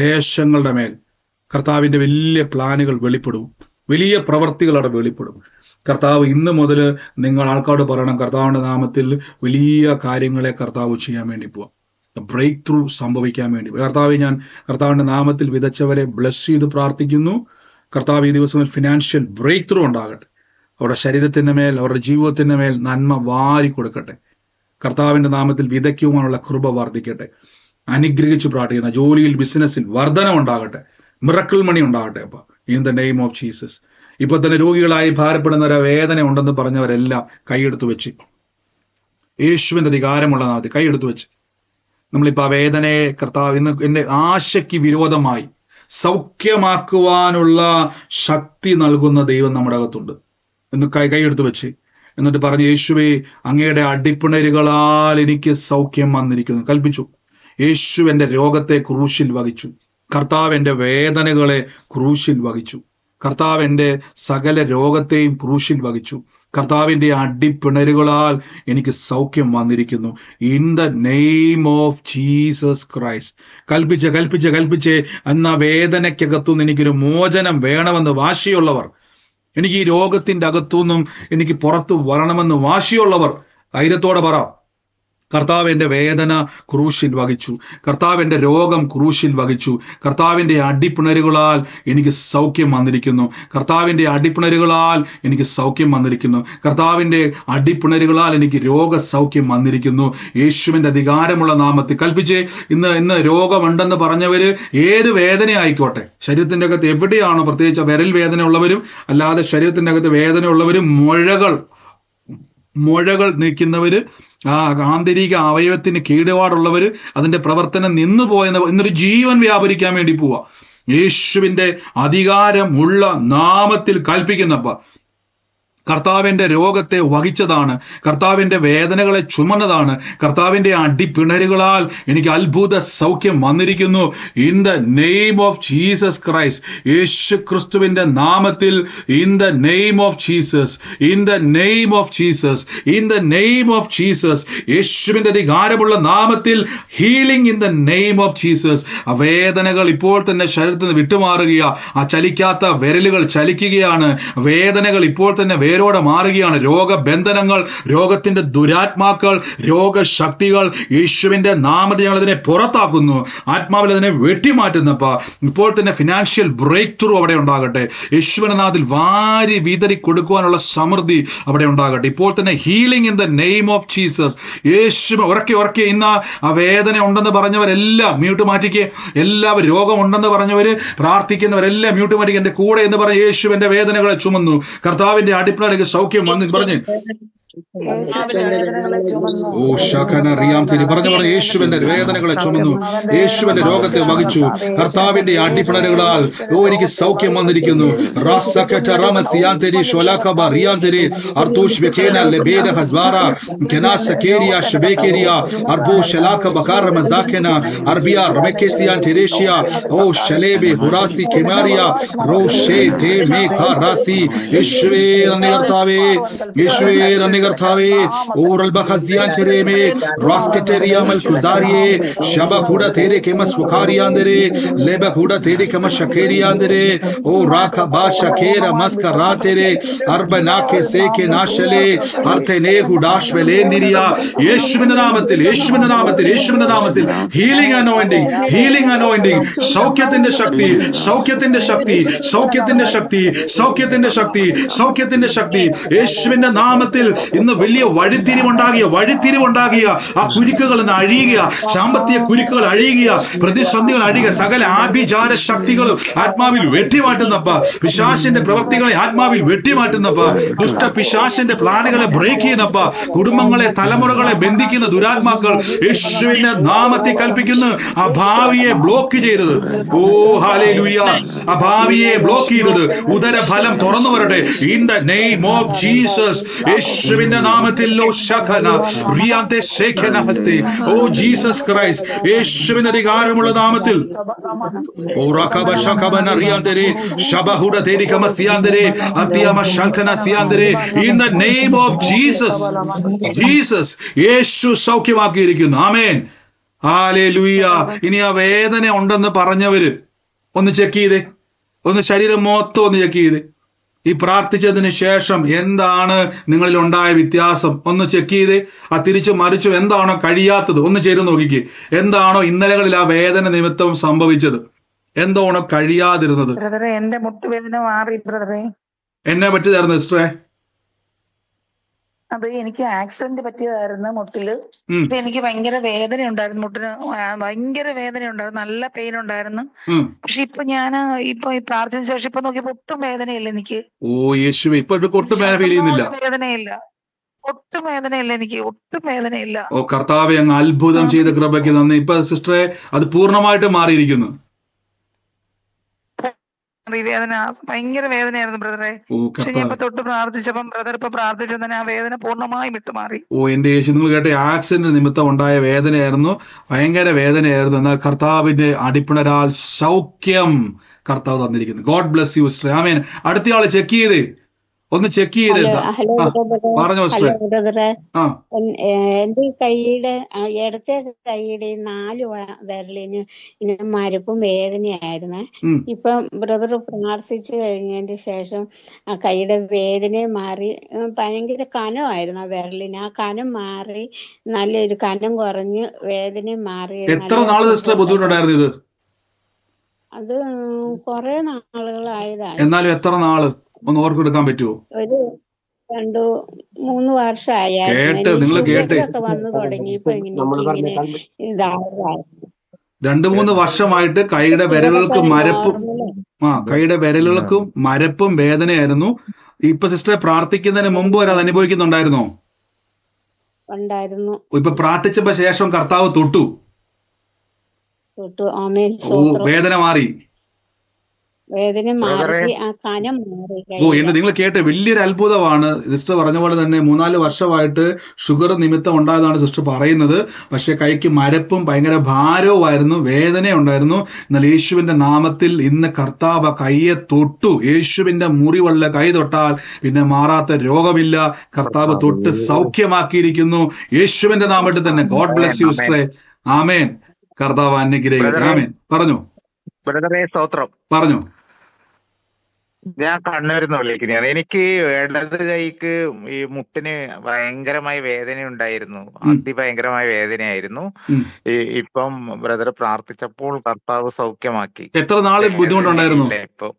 ദേശങ്ങളുടെ മേൽ കർത്താവിന്റെ വലിയ പ്ലാനുകൾ വെളിപ്പെടും, വലിയ പ്രവർത്തികൾ അവിടെ വെളിപ്പെടും. കർത്താവ് ഇന്ന് മുതൽ നിങ്ങൾ ആൾക്കാരോട് പറയണം, കർത്താവിന്റെ നാമത്തിൽ വലിയ കാര്യങ്ങളെ കർത്താവ് ചെയ്യാൻ വേണ്ടി പോവാം, ബ്രേക്ക് ത്രൂ സംഭവിക്കാൻ വേണ്ടി. ഞാൻ കർത്താവിന്റെ നാമത്തിൽ വിതച്ചവരെ ബ്ലസ് ചെയ്ത് പ്രാർത്ഥിക്കുന്നു. കർത്താവ് ഈ ദിവസങ്ങളിൽ ഫിനാൻഷ്യൽ ബ്രേക്ക് ത്രൂ ഉണ്ടാകട്ടെ. അവരുടെ ശരീരത്തിന്റെ മേൽ, അവരുടെ ജീവിതത്തിന്റെ മേൽ നന്മ വാരി കൊടുക്കട്ടെ. കർത്താവിന്റെ നാമത്തിൽ വിതയ്ക്കുവാനുള്ള കൃപ വർദ്ധിക്കട്ടെ. അനുഗ്രഹിച്ചു പ്രാർത്ഥിക്കുന്ന ജോലിയിൽ, ബിസിനസ്സിൽ വർധന ഉണ്ടാകട്ടെ, മിറക്കിൾ മണി ഉണ്ടാകട്ടെ. അപ്പൊ in the name of Jesus. ഇപ്പൊ തന്നെ രോഗികളായി ഭാരപ്പെടുന്നവരെ, വേദന ഉണ്ടെന്ന് പറഞ്ഞവരെല്ലാം കൈയെടുത്തു വെച്ച്, യേശുവിന്റെ അധികാരമുള്ള നാമത്തിൽ കൈയെടുത്തു വെച്ച് നമ്മളിപ്പോ ആ വേദനയെ കർത്താവ് ഇന്ന് എന്റെ ആശയ്ക്ക് വിരോധമായി സൗഖ്യമാക്കുവാനുള്ള ശക്തി നൽകുന്ന ദൈവം നമ്മുടെ അകത്തുണ്ട് എന്ന് കൈയെടുത്ത് വെച്ച് എന്നിട്ട് പറഞ്ഞു, യേശുവേ, അങ്ങയുടെ അടിപ്പിണരുകളാൽ എനിക്ക് സൗഖ്യം വന്നിരിക്കുന്നു കൽപ്പിച്ചു. യേശു എന്റെ രോഗത്തെ ക്രൂശിൽ വഹിച്ചു. കർത്താവ് എന്റെ വേദനകളെ ക്രൂശിൽ വഹിച്ചു. കർത്താവ് എന്റെ സകല രോഗത്തെയും ക്രൂശിൽ വഹിച്ചു. കർത്താവിന്റെ അടിപ്പിണരുകളാൽ എനിക്ക് സൗഖ്യം വന്നിരിക്കുന്നു. In the name of Jesus Christ. കൽപ്പിച്ച് എന്ന വേദനയ്ക്കകത്തുനിന്ന് എനിക്കൊരു മോചനം വേണമെന്ന് വാശിയുള്ളവർ, എനിക്ക് ഈ രോഗത്തിന്റെ അകത്തുനിന്നും എനിക്ക് പുറത്തു വരണമെന്ന് വാശിയുള്ളവർ ധൈര്യത്തോടെ പറ, കർത്താവ് എന്റെ വേദന ക്രൂശിൽ വഹിച്ചു, കർത്താവ് എന്റെ രോഗം ക്രൂശിൽ വഹിച്ചു, കർത്താവിന്റെ അടിപ്പിണരുകളാൽ എനിക്ക് സൗഖ്യം വന്നിരിക്കുന്നു, കർത്താവിന്റെ അടിപ്പിണരുകളാൽ എനിക്ക് സൗഖ്യം വന്നിരിക്കുന്നു, കർത്താവിന്റെ അടിപ്പിണരുകളാൽ എനിക്ക് രോഗസൗഖ്യം വന്നിരിക്കുന്നു. യേശുവിന്റെ അധികാരമുള്ള നാമത്തിൽ കൽപ്പിച്ച് ഇന്ന് രോഗമുണ്ടെന്ന് പറഞ്ഞവര് ഏത് വേദന ആയിക്കോട്ടെ, ശരീരത്തിന്റെ അകത്ത് എവിടെയാണോ, പ്രത്യേകിച്ച് വിരൽ വേദന ഉള്ളവരും അല്ലാതെ ശരീരത്തിന്റെ അകത്ത് വേദന ഉള്ളവരും, മുഴകൾ നീക്കുന്നവര്, ആ ആന്തരിക അവയവത്തിന് കേടുപാടുള്ളവര്, അതിന്റെ പ്രവർത്തനം നിന്നു പോയെന്ന് ഇന്നൊരു ജീവൻ വ്യാപരിക്കാൻ വേണ്ടി പോവാ. യേശുവിന്റെ അധികാരമുള്ള നാമത്തിൽ കൽപ്പിക്കുന്നപ്പ കർത്താവിന്റെ രോഗത്തെ വഹിച്ചതാണ്, കർത്താവിന്റെ വേദനകളെ ചുമന്നതാണ്, കർത്താവിന്റെ അടിപ്പിണരുകളാൽ എനിക്ക് അത്ഭുത സൗഖ്യം വന്നിരിക്കുന്നു. In the name of Jesus Christ. യേശു ക്രിസ്തുവിന്റെ നാമത്തിൽ, in the name of Jesus, in the name of Jesus, in the name of Jesus. യേശുവിന്റെ അധികാരമുള്ള നാമത്തിൽ healing in the name of Jesus. ആ വേദനകൾ ഇപ്പോൾ തന്നെ ശരീരത്തിൽ നിന്ന് വിട്ടുമാറുകയാ. ആ ചലിക്കാത്ത വിരലുകൾ ചലിക്കുകയാണ്. വേദനകൾ ഇപ്പോൾ തന്നെ വേരോടെ മാറുകയാണ്. രോഗബന്ധനങ്ങൾ, രോഗത്തിന്റെ ദുരാത്മാക്കൾ, രോഗശക്തികൾ യേശുവിന്റെ നാമത്തിൽ ഞങ്ങൾ അതിനെ പുറത്താക്കുന്നു. ആത്മാവിൽ അതിനെ വെട്ടിമാറ്റുന്നപ്പ ഇപ്പോൾ തന്നെ ഫിനാൻഷ്യൽ ബ്രേക്ക് ത്രൂ അവിടെ ഉണ്ടാകട്ടെ. യേശുവിന്റെ നാമത്തിൽ വാരി വീതറി കൊടുക്കുവാനുള്ള സമൃദ്ധി അവിടെ ഉണ്ടാകട്ടെ. ഇപ്പോൾ തന്നെ healing in the name of Jesus. യേശു ഉറക്കെ ഇന്ന് ആ വേദന ഉണ്ടെന്ന് പറഞ്ഞവരെല്ലാം മ്യൂട്ട് മാറ്റിക്കേ. എല്ലാവരും രോഗമുണ്ടെന്ന് പറഞ്ഞവര്, പ്രാർത്ഥിക്കുന്നവരെല്ലാം മ്യൂട്ട് മാറ്റിക്കേ. എന്റെ കൂടെ എന്ന് പറഞ്ഞ യേശുവിന്റെ വേദനകളെ ചുമന്നു. കർത്താവിന്റെ അടിപ്പിണ സൗഖ്യം വന്ന് പറഞ്ഞ് ഓ ശകന റിയാം തിരി പറഞ്ഞു യേശുവിന്റെ വേദനകളെ ചുമന്നു, യേശുവിന്റെ രോഗത്തെ വഹിച്ചു. കർത്താവിന്റെ അടിപ്പിണരുകളാൽ എനിക്ക് സൗഖ്യം വന്നിരിക്കുന്നു. കർത്താവേ ഓറൽ ബഹസിയാൻ തെരേമേ റാസ്കറ്റരിയ മൽകുസാരിയെ ശബഖുഡ തെരെ കെമ സുഖാരിയാന്തരെ ലെബഖുഡ തെരെ കെമ ശഖേരിയാന്തരെ ഓ റാഖബ ശഖേര മസ്കറാതെരെ അർബനാകെ സേകെ നാശലെ അർതനെ ഹുഡാഷ്വലെ നിരിയ. യേശുവിന്റെ നാമത്തിൽ, യേശുവിന്റെ നാമത്തിൽ, യേശുവിന്റെ നാമത്തിൽ ഹീലിംഗ് അനോയിന്റിംഗ്, ഹീലിംഗ് അനോയിന്റിംഗ്. സൗഖ്യത്തിന്റെ ശക്തി, സൗഖ്യത്തിന്റെ ശക്തി, സൗഖ്യത്തിന്റെ ശക്തി, സൗഖ്യത്തിന്റെ ശക്തി, സൗഖ്യത്തിന്റെ ശക്തി. യേശുവിന്റെ നാമത്തിൽ ഇന്ന് വലിയ വഴിത്തിരിവുണ്ടാകിയ ആ കുരുക്കുകൾ ഇന്ന് അഴിയുക, സാമ്പത്തിക കുരുക്കുകൾ അഴിയുക, പ്രതിസന്ധികൾ അഴിയുക, സകല ആഭിചാര ശക്തികളും ആത്മാവിൽ വെട്ടിമാറ്റുന്നപ്പ, പിശാചിന്റെ പ്രവൃത്തികളെ ആത്മാവിൽ വെട്ടിമാറ്റുന്നപ്പ, ദുഷ്ട പിശാചിന്റെ പ്ലാനുകളെ ബ്രേക്ക് ചെയ്യുന്നപ്പ, കുടുംബങ്ങളെ തലമുറകളെ ബന്ധിക്കുന്ന ദുരാത്മാക്കൾ യേശുവിന്റെ നാമത്തിൽ കൽപ്പിക്കുന്നു. ആ ഭാവിയെ ബ്ലോക്ക് ചെയ്തത്, ഓ ഹല്ലേലൂയ, ആ ഭാവിയെ ബ്ലോക്ക് ചെയ്തത് ഉദരഫലം തുറന്നു വരട്ടെ in the name of Jesus. യേശുവിന്റെ നാമത്തിൽ ഓ ജീസസ് ക്രൈസ്റ്റ്, യേശുവിന്റെ അധികാരമുള്ള നാമത്തിൽ in the name of Jesus. യേശു സൗഖ്യമാക്കിയിരിക്കുന്നു. ആമേൻ, ഹല്ലേലൂയ. ഇനി ആ വേദന ഉണ്ടെന്ന് പറഞ്ഞവര് ഒന്ന് ചെക്ക് ചെയ്തേ, ഒന്ന് ശരീരം മൊത്തം ഒന്ന് ചെക്ക് ചെയ്തേ. ഈ പ്രാർത്ഥിച്ചതിന് ശേഷം എന്താണ് നിങ്ങളിൽ ഉണ്ടായ വ്യത്യാസം ഒന്ന് ചെക്ക് ചെയ്തേ. ആ തിരിച്ചും മറിച്ചും എന്താണോ കഴിയാത്തത് ഒന്ന് ചെയ്ത് നോക്കിക്കേ. എന്താണോ ഇന്നലകളിൽ ആ വേദന നിമിത്തം സംഭവിച്ചത്, എന്താണോ കഴിയാതിരുന്നത്? എന്റെ മുട്ടുവേദന മാറി ബ്രദറെ. എന്നെ പറ്റിയതായിരുന്നു സിസ്റ്ററെ? അത് എനിക്ക് ആക്സിഡന്റ് പറ്റിയതായിരുന്നു മുട്ടില്. എനിക്ക് ഭയങ്കര വേദന ഉണ്ടായിരുന്നു, മുട്ടിന് ഭയങ്കര വേദന ഉണ്ടായിരുന്നു, നല്ല പെയിൻ ഉണ്ടായിരുന്നു. പക്ഷെ ഇപ്പൊ ഞാൻ ഇപ്പൊ പ്രാർത്ഥന ശേഷം ഇപ്പൊ നോക്കിയപ്പോ ഒട്ടും വേദനയില്ല എനിക്ക്. ഓ യേശുവേ, ഇപ്പൊ ഒട്ടും വേദന ഫീൽ ചെയ്യുന്നില്ല? വേദനയില്ല, ഒട്ടും വേദനയില്ല എനിക്ക്, ഒട്ടും വേദനയില്ല. ഓ കർത്താവേ, അങ്ങ് അത്ഭുതം ചെയ്ത കൃപയ്ക്ക് നന്ദി. ഇപ്പൊ സിസ്റ്ററെ അത് പൂർണ്ണമായിട്ട് മാറിയിരിക്കുന്നു. വേദന ഭയങ്കര വേദനയായിരുന്നു ബ്രദറെ. ഞാൻ തൊട്ട് പ്രാർത്ഥിച്ചപ്പം ബ്രദർ ഇപ്പൊ പ്രാർത്ഥിച്ചു തന്നെ ആ വേദന പൂർണ്ണമായും വിട്ടുമാറി. ഓ എന്റെ യേശു, നിങ്ങൾ കേട്ട ആക്സിഡന്റ് നിമിത്തം ഉണ്ടായ വേദനയായിരുന്നു, ഭയങ്കര വേദനയായിരുന്നു. എന്നാൽ കർത്താവിന്റെ അടിപ്പിണരാൽ സൗഖ്യം കർത്താവ് തന്നിരിക്കുന്നു. God bless you sister. ആമേൻ. അടുത്തയാള് ചെക്ക് ചെയ്തേ, ഒന്ന് ചെക്ക് ചെയ്ത് പറഞ്ഞോ ബ്രദറെ. എന്റെ കൈയുടെ ഇടത്തെ കൈയുടെ 4 വിരലിന് ഇങ്ങനെ മരപ്പും വേദനയായിരുന്നേ. ഇപ്പം ബ്രദർ പ്രാർത്ഥിച്ചു കഴിഞ്ഞതിന് ശേഷം ആ കൈയുടെ വേദന മാറി. ഭയങ്കര കനമായിരുന്നു ആ വിരലിന്, ആ കനം മാറി, നല്ലൊരു കനം കുറഞ്ഞ് വേദന മാറി. എത്ര നാള് ബുദ്ധിമുട്ടുണ്ടായിരുന്നു ഇത്? അത് കൊറേ നാളുകളായതാണ്. എന്നാലും എത്ര നാള് ഒന്ന് ഓർത്തെടുക്കാൻ പറ്റുമോ? ഒരു 2-3 വർഷമായിരുന്നു. വന്നു തുടങ്ങിയപ്പോ ഇങ്ങനെ 2-3 വർഷമായിട്ട് കൈയുടെ വിരലുകൾക്കും മരപ്പും വേദനയായിരുന്നു. ഇപ്പൊ സിസ്റ്ററെ പ്രാർത്ഥിക്കുന്നതിന് മുമ്പ് വരെ അത് അനുഭവിക്കുന്നുണ്ടായിരുന്നോ? ഉണ്ടായിരുന്നു. ഇപ്പൊ പ്രാർത്ഥിച്ചപ്പോ ശേഷം കർത്താവ് തൊട്ടു. വേദന മാറി. വേദന മാറി, ആ കനം മാറി. ഓ എന്റെ നിങ്ങൾ കേട്ടെ, വലിയൊരു അത്ഭുതമാണ്. സിസ്റ്റർ പറഞ്ഞ പോലെ തന്നെ 3-4 വർഷമായിട്ട് ഷുഗർ നിമിത്തം ഉണ്ടായതാണ് സിസ്റ്റർ പറയുന്നത്. പക്ഷെ കൈക്ക് മരപ്പും ഭയങ്കര ഭാരവുമായിരുന്നു, വേദന ഉണ്ടായിരുന്നു. എന്നാൽ യേശുവിന്റെ നാമത്തിൽ ഇന്ന് കർത്താവ് കൈയെ തൊട്ടു. യേശുവിന്റെ മുറിവുള്ള കൈ തൊട്ടാൽ പിന്നെ മാറാത്ത രോഗമില്ല. കർത്താവ് തൊട്ട് സൗഖ്യമാക്കിയിരിക്കുന്നു യേശുവിന്റെ നാമത്തിൽ തന്നെ. ഗോഡ് ബ്ലെസ് യു സിസ്റ്ററെ. ആമേൻ. കർത്താവ് അനുഗ്രഹിക്കട്ടെ. ആമേൻ. പറഞ്ഞു പറഞ്ഞു. ഞാൻ കണ്ണൂരിൽ നിന്ന് വിളിക്കുന്നതാണ്. എനിക്ക് ഇടത് കൈക്ക് ഈ മുട്ടിന് ഭയങ്കരമായ വേദന ഉണ്ടായിരുന്നു, അതിഭയങ്കരമായ വേദനയായിരുന്നു. ഇപ്പം ബ്രദർ പ്രാർത്ഥിച്ചപ്പോൾ കർത്താവ് സൗഖ്യമാക്കി. എത്ര നാള് ബുദ്ധിമുട്ടുണ്ടായിരുന്നു? ഇപ്പൊ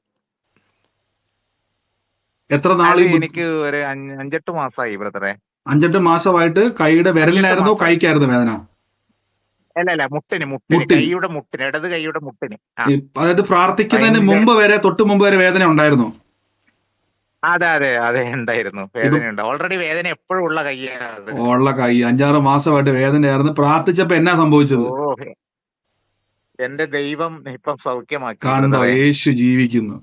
എത്ര നാള്? എനിക്ക് ഒരു 5-8 മാസമായി ബ്രദറെ. 5-8 മാസമായിട്ട് കൈയുടെ വിരലിനായിരുന്നോ കൈക്കായിരുന്നു വേദന? അല്ല, മുട്ടിന്, കൈയുടെ മുട്ടിന്, ഇടത് കൈയുടെ മുട്ടിന്. അതായത് പ്രാർത്ഥിക്കുന്നതിന് മുമ്പ് വരെ, തൊട്ട് മുമ്പ് വരെ വേദന ഉണ്ടായിരുന്നു? അതെ ഉണ്ടായിരുന്നു, വേദനയുണ്ട്. ഓൾറെഡി വേദന എപ്പോഴും ഉള്ള കൈയാണ്. ഉള്ള കൈ 5-6 മാസമായിട്ട് വേദനയായിരുന്നു. പ്രാർത്ഥിച്ചപ്പോ എന്നാ സംഭവിച്ചത്? എന്റെ ദൈവം ഇപ്പം സൗഖ്യമാക്കി. കാണുന്നോ, യേശു ജീവിക്കുന്നു.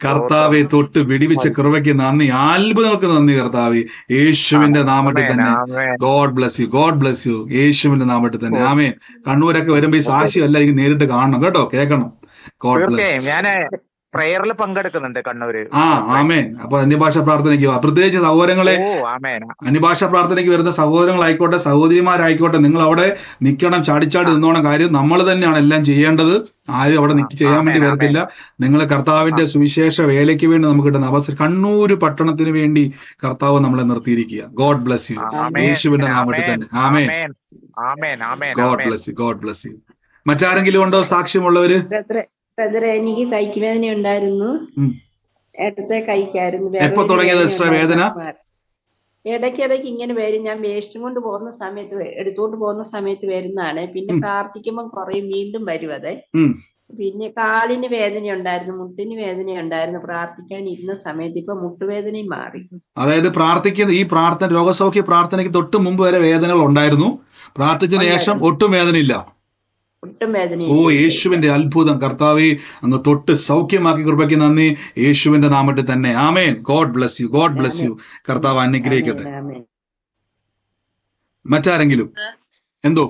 കർത്താവെ തൊട്ട് വിടിവിച്ച കൃപയ്ക്ക് നന്ദി, അത്ഭുതങ്ങൾക്ക് നന്ദി കർത്താവെ, യേശുവിന്റെ നാമത്തിൽ തന്നെ. God bless you, God bless U, യേശുവിന്റെ നാമത്തിൽ തന്നെ. ആമേൻ. കണ്ണൂരൊക്കെ വരുമ്പോ ഈ സാക്ഷി അല്ല, എനിക്ക് നേരിട്ട് കാണണം കേട്ടോ, കേൾക്കണം. God bless. ഞാൻ പ്രയറിൽ പങ്കെടുക്കുന്നുണ്ട് കണ്ണൂര്. ആമേൻ. അപ്പൊ അന്യഭാഷ പ്രാർത്ഥനയ്ക്ക് പ്രത്യേകിച്ച് സഹോദരങ്ങളെ, അന്യഭാഷ പ്രാർത്ഥനയ്ക്ക് വരുന്ന സഹോദരങ്ങളായിക്കോട്ടെ സഹോദരിമാരായിക്കോട്ടെ, നിങ്ങൾ അവിടെ നിൽക്കണം, ചാടിച്ചാടി നിന്നോണം. കാര്യം നമ്മൾ തന്നെയാണ് എല്ലാം ചെയ്യേണ്ടത്. ആരും അവിടെ ചെയ്യാൻ വേണ്ടി വരത്തില്ല. നിങ്ങൾ കർത്താവിന്റെ സുവിശേഷ വേലയ്ക്ക് വേണ്ടി നമുക്ക് കിട്ടുന്ന അവസരം. കണ്ണൂര് പട്ടണത്തിന് വേണ്ടി കർത്താവ് നമ്മളെ നിർത്തിയിരിക്കുക. ഗോഡ് ബ്ലെസ് യു, യേശുവിന്റെ നാമത്തിൽ തന്നെ. ആമേൻ. God bless you, God bless you. മറ്റാരെങ്കിലും ഉണ്ടോ സാക്ഷ്യമുള്ളവര്? എനിക്ക് കൈക്ക് വേദന ഉണ്ടായിരുന്നു, ഇടത്തെ കൈക്കായിരുന്നു. എപ്പോ തുടങ്ങിയത് സിസ്റ്റർ വേദന? ഇടയ്ക്കിടയ്ക്ക് ഇങ്ങനെ വരും. ഞാൻ വേസ്റ്റും കൊണ്ട് പോകുന്ന സമയത്ത് എടുത്തുകൊണ്ട് പോകുന്ന സമയത്ത് വരുന്നതാണ്. പിന്നെ പ്രാർത്ഥിക്കുമ്പോൾ കുറയും, വീണ്ടും വരും അത്. പിന്നെ കാലിന് വേദന ഉണ്ടായിരുന്നു, മുട്ടിന് വേദന ഉണ്ടായിരുന്നു പ്രാർത്ഥിക്കാൻ ഇരുന്ന സമയത്ത്. ഇപ്പൊ മുട്ടുവേദനയും മാറി. അതായത് പ്രാർത്ഥിക്കുന്ന ഈ പ്രാർത്ഥന, രോഗസൗഖ്യ പ്രാർത്ഥനയ്ക്ക് തൊട്ട് മുമ്പ് വരെ വേദനകൾ ഉണ്ടായിരുന്നു, പ്രാർത്ഥിച്ചതിന് ശേഷം ഒട്ടും വേദനയില്ല. ഒട്ടും വേദന. ഓ യേശുവിന്റെ അത്ഭുതം. കർത്താവേ, അങ്ങ് തൊട്ട് സൗഖ്യമാക്കി കൃപയ്ക്ക് നന്ദി, യേശുവിന്റെ നാമത്തിൽ തന്നെ. ആമേൻ. God bless you, God bless you. കർത്താവ് അനുഗ്രഹിക്കട്ടെ. മറ്റാരെങ്കിലും? എന്തോ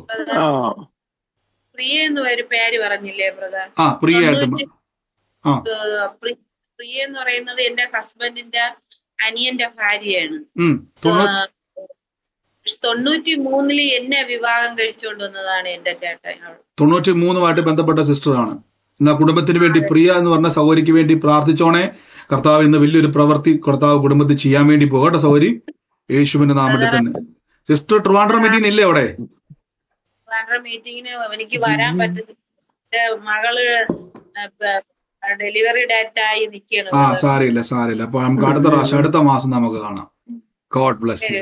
പ്രിയ എന്ന് ഒരു പേര് പറഞ്ഞില്ലേ ബ്രദർ? പ്രിയ പ്രിയ എന്ന് പറയുന്നത് എന്റെ ഹസ്ബൻഡിന്റെ അനിയന്റെ ഭാര്യയാണ്. 93 എന്നെ വിവാഹം കഴിച്ചുകൊണ്ട് വന്നതാണ് എന്റെ ചേട്ടൻ. 93 ബന്ധപ്പെട്ട സിസ്റ്ററാണ്. എന്നാ കുടുംബത്തിന് വേണ്ടി പ്രിയ എന്ന് പറഞ്ഞ സഹോദരിക്ക് വേണ്ടി പ്രാർത്ഥിച്ചോണേ. കർത്താവ് ഇന്ന് വലിയൊരു പ്രവൃത്തി കർത്താവ് കുടുംബത്തിൽ ചെയ്യാൻ വേണ്ടി പോകട്ടെ സഹോദരി, യേശുവിന്റെ നാമത്തിൽ തന്നെ. സിസ്റ്റർ ട്രിവാൻഡ്രം മീറ്റിംഗ് ഇല്ലേ അവിടെ? ട്രിവാൻഡ്രം മീറ്റിങ്ങിന് എനിക്ക് വരാൻ പറ്റുന്നില്ല, മകള് ഡെലിവറി ഡേറ്റ് ആയി നിൽക്കണം. സാരില്ല. അപ്പൊ നമുക്ക് അടുത്ത മാസം നമുക്ക് കാണാം. God bless you,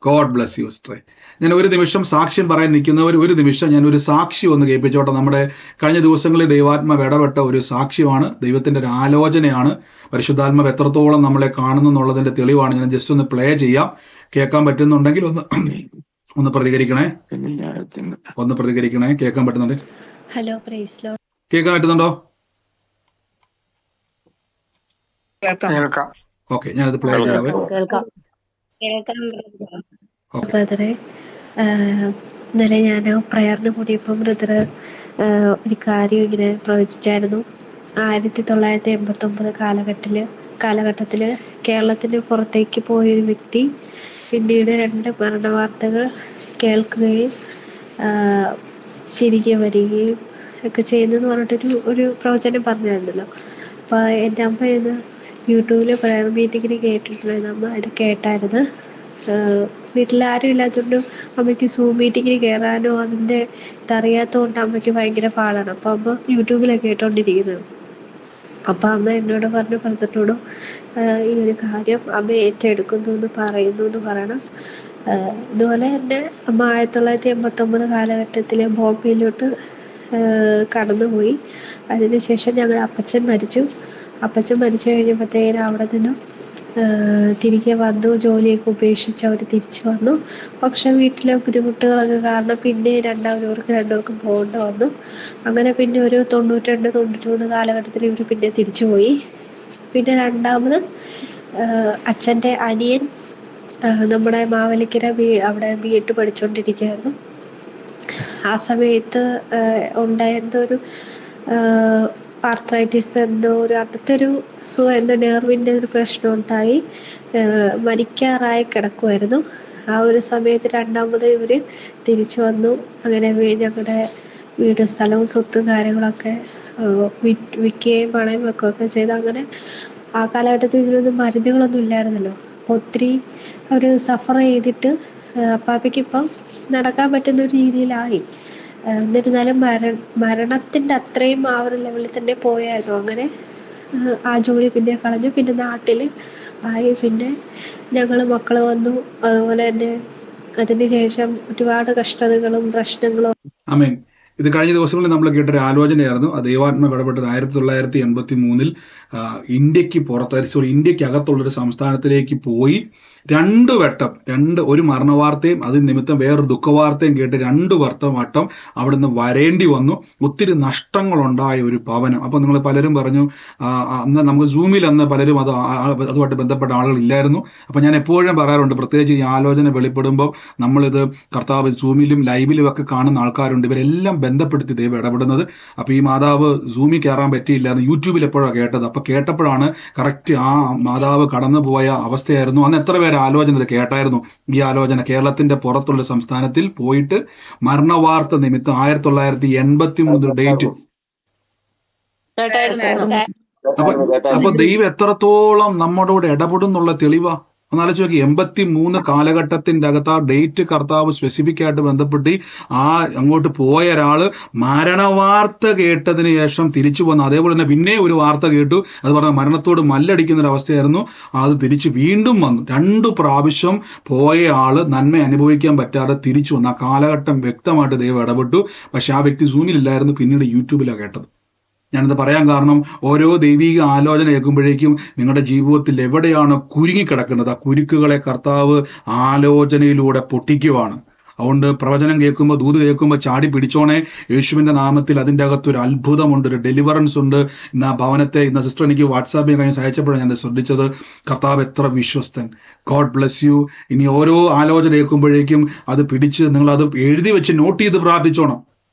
God bless U സിസ്റ്ററെ. ഞാൻ ഒരു നിമിഷം സാക്ഷ്യം പറയാൻ നിൽക്കുന്നവർ ഒരു നിമിഷം ഞാൻ ഒരു സാക്ഷി ഒന്ന് കേൾപ്പിച്ചോട്ടെ. നമ്മുടെ കഴിഞ്ഞ ദിവസങ്ങളിൽ ദൈവാത്മാവ് ഇടപെട്ട ഒരു സാക്ഷ്യമാണ്, ദൈവത്തിന്റെ ഒരു ആലോചനയാണ്. പരിശുദ്ധാത്മാവ് എത്രത്തോളം നമ്മളെ കാണുന്നു എന്നുള്ളതിന്റെ തെളിവാണ്. ഞാൻ ജസ്റ്റ് ഒന്ന് പ്ലേ ചെയ്യാം. കേൾക്കാൻ പറ്റുന്നുണ്ടെങ്കിൽ ഒന്ന് പ്രതികരിക്കണേ. കേൾക്കാൻ പറ്റുന്നുണ്ട്? Hello, praise Lord. കേൾക്കാൻ പറ്റുന്നുണ്ടോ? ഓക്കെ, ഞാനത് പ്ലേ ചെയ്യാവേ. ബ്രദറെ, ഇന്നലെ ഞാൻ പ്രയറിന് കൂടിയപ്പോൾ ബ്രദർ ഒരു കാര്യം ഇങ്ങനെ പ്രവചിച്ചായിരുന്നു. 1989 കാലഘട്ടത്തില് കേരളത്തിന് പുറത്തേക്ക് പോയൊരു വ്യക്തി പിന്നീട് 2 മരണവാർത്തകൾ കേൾക്കുകയും തിരികെ വരികയും ഒക്കെ ചെയ്യുന്നെന്ന് പറഞ്ഞിട്ടൊരു പ്രവചനം പറഞ്ഞായിരുന്നല്ലോ. അപ്പോൾ എൻ്റെ അമ്മ ഇന്ന് യൂട്യൂബിൽ പ്രയർ മീറ്റിങ്ങിന് കേട്ടിട്ടുണ്ടായിരുന്നു. അമ്മ ഇത് കേട്ടായിരുന്നു. വീട്ടിൽ ആരും ഇല്ലാത്തതുകൊണ്ട് അമ്മയ്ക്ക് സൂം മീറ്റിങ്ങിന് കയറാനോ അതിൻ്റെ ഇതറിയാത്തതുകൊണ്ട് അമ്മയ്ക്ക് ഭയങ്കര പാടാണ്. അപ്പോൾ അമ്മ യൂട്യൂബിലൊക്കെ കേട്ടോണ്ടിരിക്കുന്നത്. അപ്പം അമ്മ എന്നോട് പറഞ്ഞു, പറഞ്ഞിട്ടോടും ഈ ഒരു കാര്യം അമ്മ ഏറ്റെടുക്കുന്നു എന്ന് പറയണം. ഇതുപോലെ തന്നെ അമ്മ 1989 കാലഘട്ടത്തിൽ ബോംബെയിലോട്ട് കടന്നുപോയി. അതിനുശേഷം ഞങ്ങളുടെ അപ്പച്ചൻ മരിച്ചു കഴിഞ്ഞപ്പോഴത്തേനും അവിടെ നിന്നും തിരികെ വന്നു. ജോലിയൊക്കെ ഉപേക്ഷിച്ച് അവർ തിരിച്ചു വന്നു. പക്ഷെ വീട്ടിലെ ബുദ്ധിമുട്ടുകളൊക്കെ കാരണം പിന്നെ രണ്ടുപേർക്കും പോകേണ്ട വന്നു. അങ്ങനെ പിന്നെ ഒരു 92-93 കാലഘട്ടത്തിൽ ഇവർ പിന്നെ തിരിച്ചു പോയി. പിന്നെ രണ്ടാമത് അച്ഛൻ്റെ അനിയൻ നമ്മുടെ മാവേലിക്കര അവിടെ B.Ed പഠിച്ചുകൊണ്ടിരിക്കുകയായിരുന്നു. ആ സമയത്ത് ഉണ്ടായിരുന്നൊരു ആർത്രൈറ്റിസ് അങ്ങനത്തെ ഒരു നെർവിൻ്റെ ഒരു പ്രശ്നം ഉണ്ടായി മരിക്കാറായി കിടക്കുമായിരുന്നു. ആ ഒരു സമയത്ത് രണ്ടാമത് ഇവർ തിരിച്ചു വന്നു. അങ്ങനെ ഞങ്ങളുടെ വീട് സ്ഥലവും സ്വത്തും കാര്യങ്ങളൊക്കെ വിൽക്കുകയും പണയം വെക്കുകയൊക്കെ ചെയ്ത്. അങ്ങനെ ആ കാലഘട്ടത്തിൽ ഇതിനൊന്നും മരുന്നുകളൊന്നും ഇല്ലായിരുന്നല്ലോ. അപ്പോൾ ഒത്തിരി അവർ സഫർ ചെയ്തിട്ട് അപ്പാപ്പയ്ക്ക് ഇപ്പം നടക്കാൻ പറ്റുന്ന ഒരു രീതിയിലായി. എന്നിരുന്നാലും മരണത്തിൻ്റെ അത്രയും ആ ഒരു ലെവലിൽ തന്നെ പോയായിരുന്നു. അങ്ങനെ ആ ജോലി പിന്നെ കളഞ്ഞു. പിന്നെ നാട്ടിൽ ആയി. പിന്നെ ഞങ്ങൾ മക്കൾ വന്നു. അതുപോലെ തന്നെ അതിന് ശേഷം ഒരുപാട് കഷ്ടതകളും പ്രശ്നങ്ങളും. ആമേൻ. ഇത് കഴിഞ്ഞ ദിവസങ്ങളിൽ നമ്മൾ കേട്ടൊരു ആലോചനയായിരുന്നു. ദൈവാത്മാവ് ഇടപെട്ടത് 1983 ഇന്ത്യക്ക് അകത്തുള്ളൊരു സംസ്ഥാനത്തിലേക്ക് പോയി 2 വട്ടം ഒരു മരണവാർത്തയും അതിന് നിമിത്തം വേറൊരു ദുഃഖവാർത്തയും കേട്ട് 2 വട്ടം അവിടുന്ന് വരേണ്ടി വന്നു. ഒത്തിരി നഷ്ടങ്ങളുണ്ടായ ഒരു ഭവനം. അപ്പൊ നിങ്ങൾ പലരും പറഞ്ഞു, അന്ന് നമുക്ക് സൂമിൽ അന്ന് പലരും അതുമായിട്ട് ബന്ധപ്പെട്ട ആളുകൾ ഇല്ലായിരുന്നു. അപ്പൊ ഞാൻ എപ്പോഴും പറയാറുണ്ട്, പ്രത്യേകിച്ച് ഈ ആലോചന വെളിപ്പെടുമ്പോൾ നമ്മളിത് കർത്താവ് സൂമിലും ലൈവിലും ഒക്കെ കാണുന്ന ആൾക്കാരുണ്ട്. ഇവരെല്ലാം ബന്ധപ്പെടുത്തി ദൈവം ഇടപെടുന്നത്. അപ്പൊ ഈ മാതാവ് സൂമിൽ കയറാൻ പറ്റിയില്ലായിരുന്നു, യൂട്യൂബിൽ എപ്പോഴാണ് കേട്ടത്. അപ്പൊ കേട്ടപ്പോഴാണ് കറക്റ്റ് ആ മാതാവ് കടന്നുപോയ അവസ്ഥയായിരുന്നു. അന്ന് എത്ര ആലോചന കേട്ടായിരുന്നു? ഈ ആലോചന കേരളത്തിന്റെ പുറത്തുള്ള സംസ്ഥാനത്തിൽ പോയിട്ട് മരണവാർത്ത നിമിത്തം 1983 ഡേറ്റ്. അപ്പൊ ദൈവം എത്രത്തോളം നമ്മോട് ഇടപെടുന്നുള്ള തെളിവാ. ഒന്നാലോചിച്ച് നോക്കി, 83 കാലഘട്ടത്തിന്റെ അകത്ത് ആ ഡേറ്റ് കർത്താവ് സ്പെസിഫിക് ആയിട്ട് ബന്ധപ്പെട്ട് ആ അങ്ങോട്ട് പോയ ഒരാള് മരണവാർത്ത കേട്ടതിന് ശേഷം തിരിച്ചു വന്നു. അതേപോലെ തന്നെ പിന്നെ ഒരു വാർത്ത കേട്ടു, അത് പറഞ്ഞ മരണത്തോട് മല്ലടിക്കുന്ന ഒരു അവസ്ഥയായിരുന്നു. അത് തിരിച്ച് വീണ്ടും വന്നു. 2 പ്രാവശ്യം പോയ ആള് നന്മ അനുഭവിക്കാൻ പറ്റാതെ തിരിച്ചു വന്നു. ആ കാലഘട്ടം വ്യക്തമായിട്ട് ദൈവം ഇടപെട്ടു. പക്ഷെ ആ വ്യക്തി സൂമിലില്ലായിരുന്നു, പിന്നീട് യൂട്യൂബിലാണ് കേട്ടത്. ഞാനിത് പറയാൻ കാരണം, ഓരോ ദൈവിക ആലോചന കേൾക്കുമ്പോഴേക്കും നിങ്ങളുടെ ജീവിതത്തിൽ എവിടെയാണ് കുരുങ്ങിക്കിടക്കുന്നത്, ആ കുരുക്കുകളെ കർത്താവ് ആലോചനയിലൂടെ പൊട്ടിക്കുവാണ്. അതുകൊണ്ട് പ്രവചനം കേൾക്കുമ്പോൾ, ദൂത് കേൾക്കുമ്പോൾ ചാടി പിടിച്ചോണേ. യേശുവിന്റെ നാമത്തിൽ അതിൻ്റെ അകത്തൊരു അത്ഭുതമുണ്ട്, ഒരു ഡെലിവറൻസ് ഉണ്ട്. ഇന്ന് ആ ഭവനത്തെ, ഇന്ന് സിസ്റ്റർ എനിക്ക് വാട്സാപ്പിൽ കഴിഞ്ഞ് സഹായിച്ചപ്പോഴാണ് ഞാൻ ശ്രദ്ധിച്ചത്. കർത്താവ് എത്ര വിശ്വസ്തൻ. God bless you. ഇനി ഓരോ ആലോചന കേൾക്കുമ്പോഴേക്കും അത് പിടിച്ച് നിങ്ങളത് എഴുതി വെച്ച് നോട്ട് ചെയ്ത് പ്രാർത്ഥിച്ചോണം.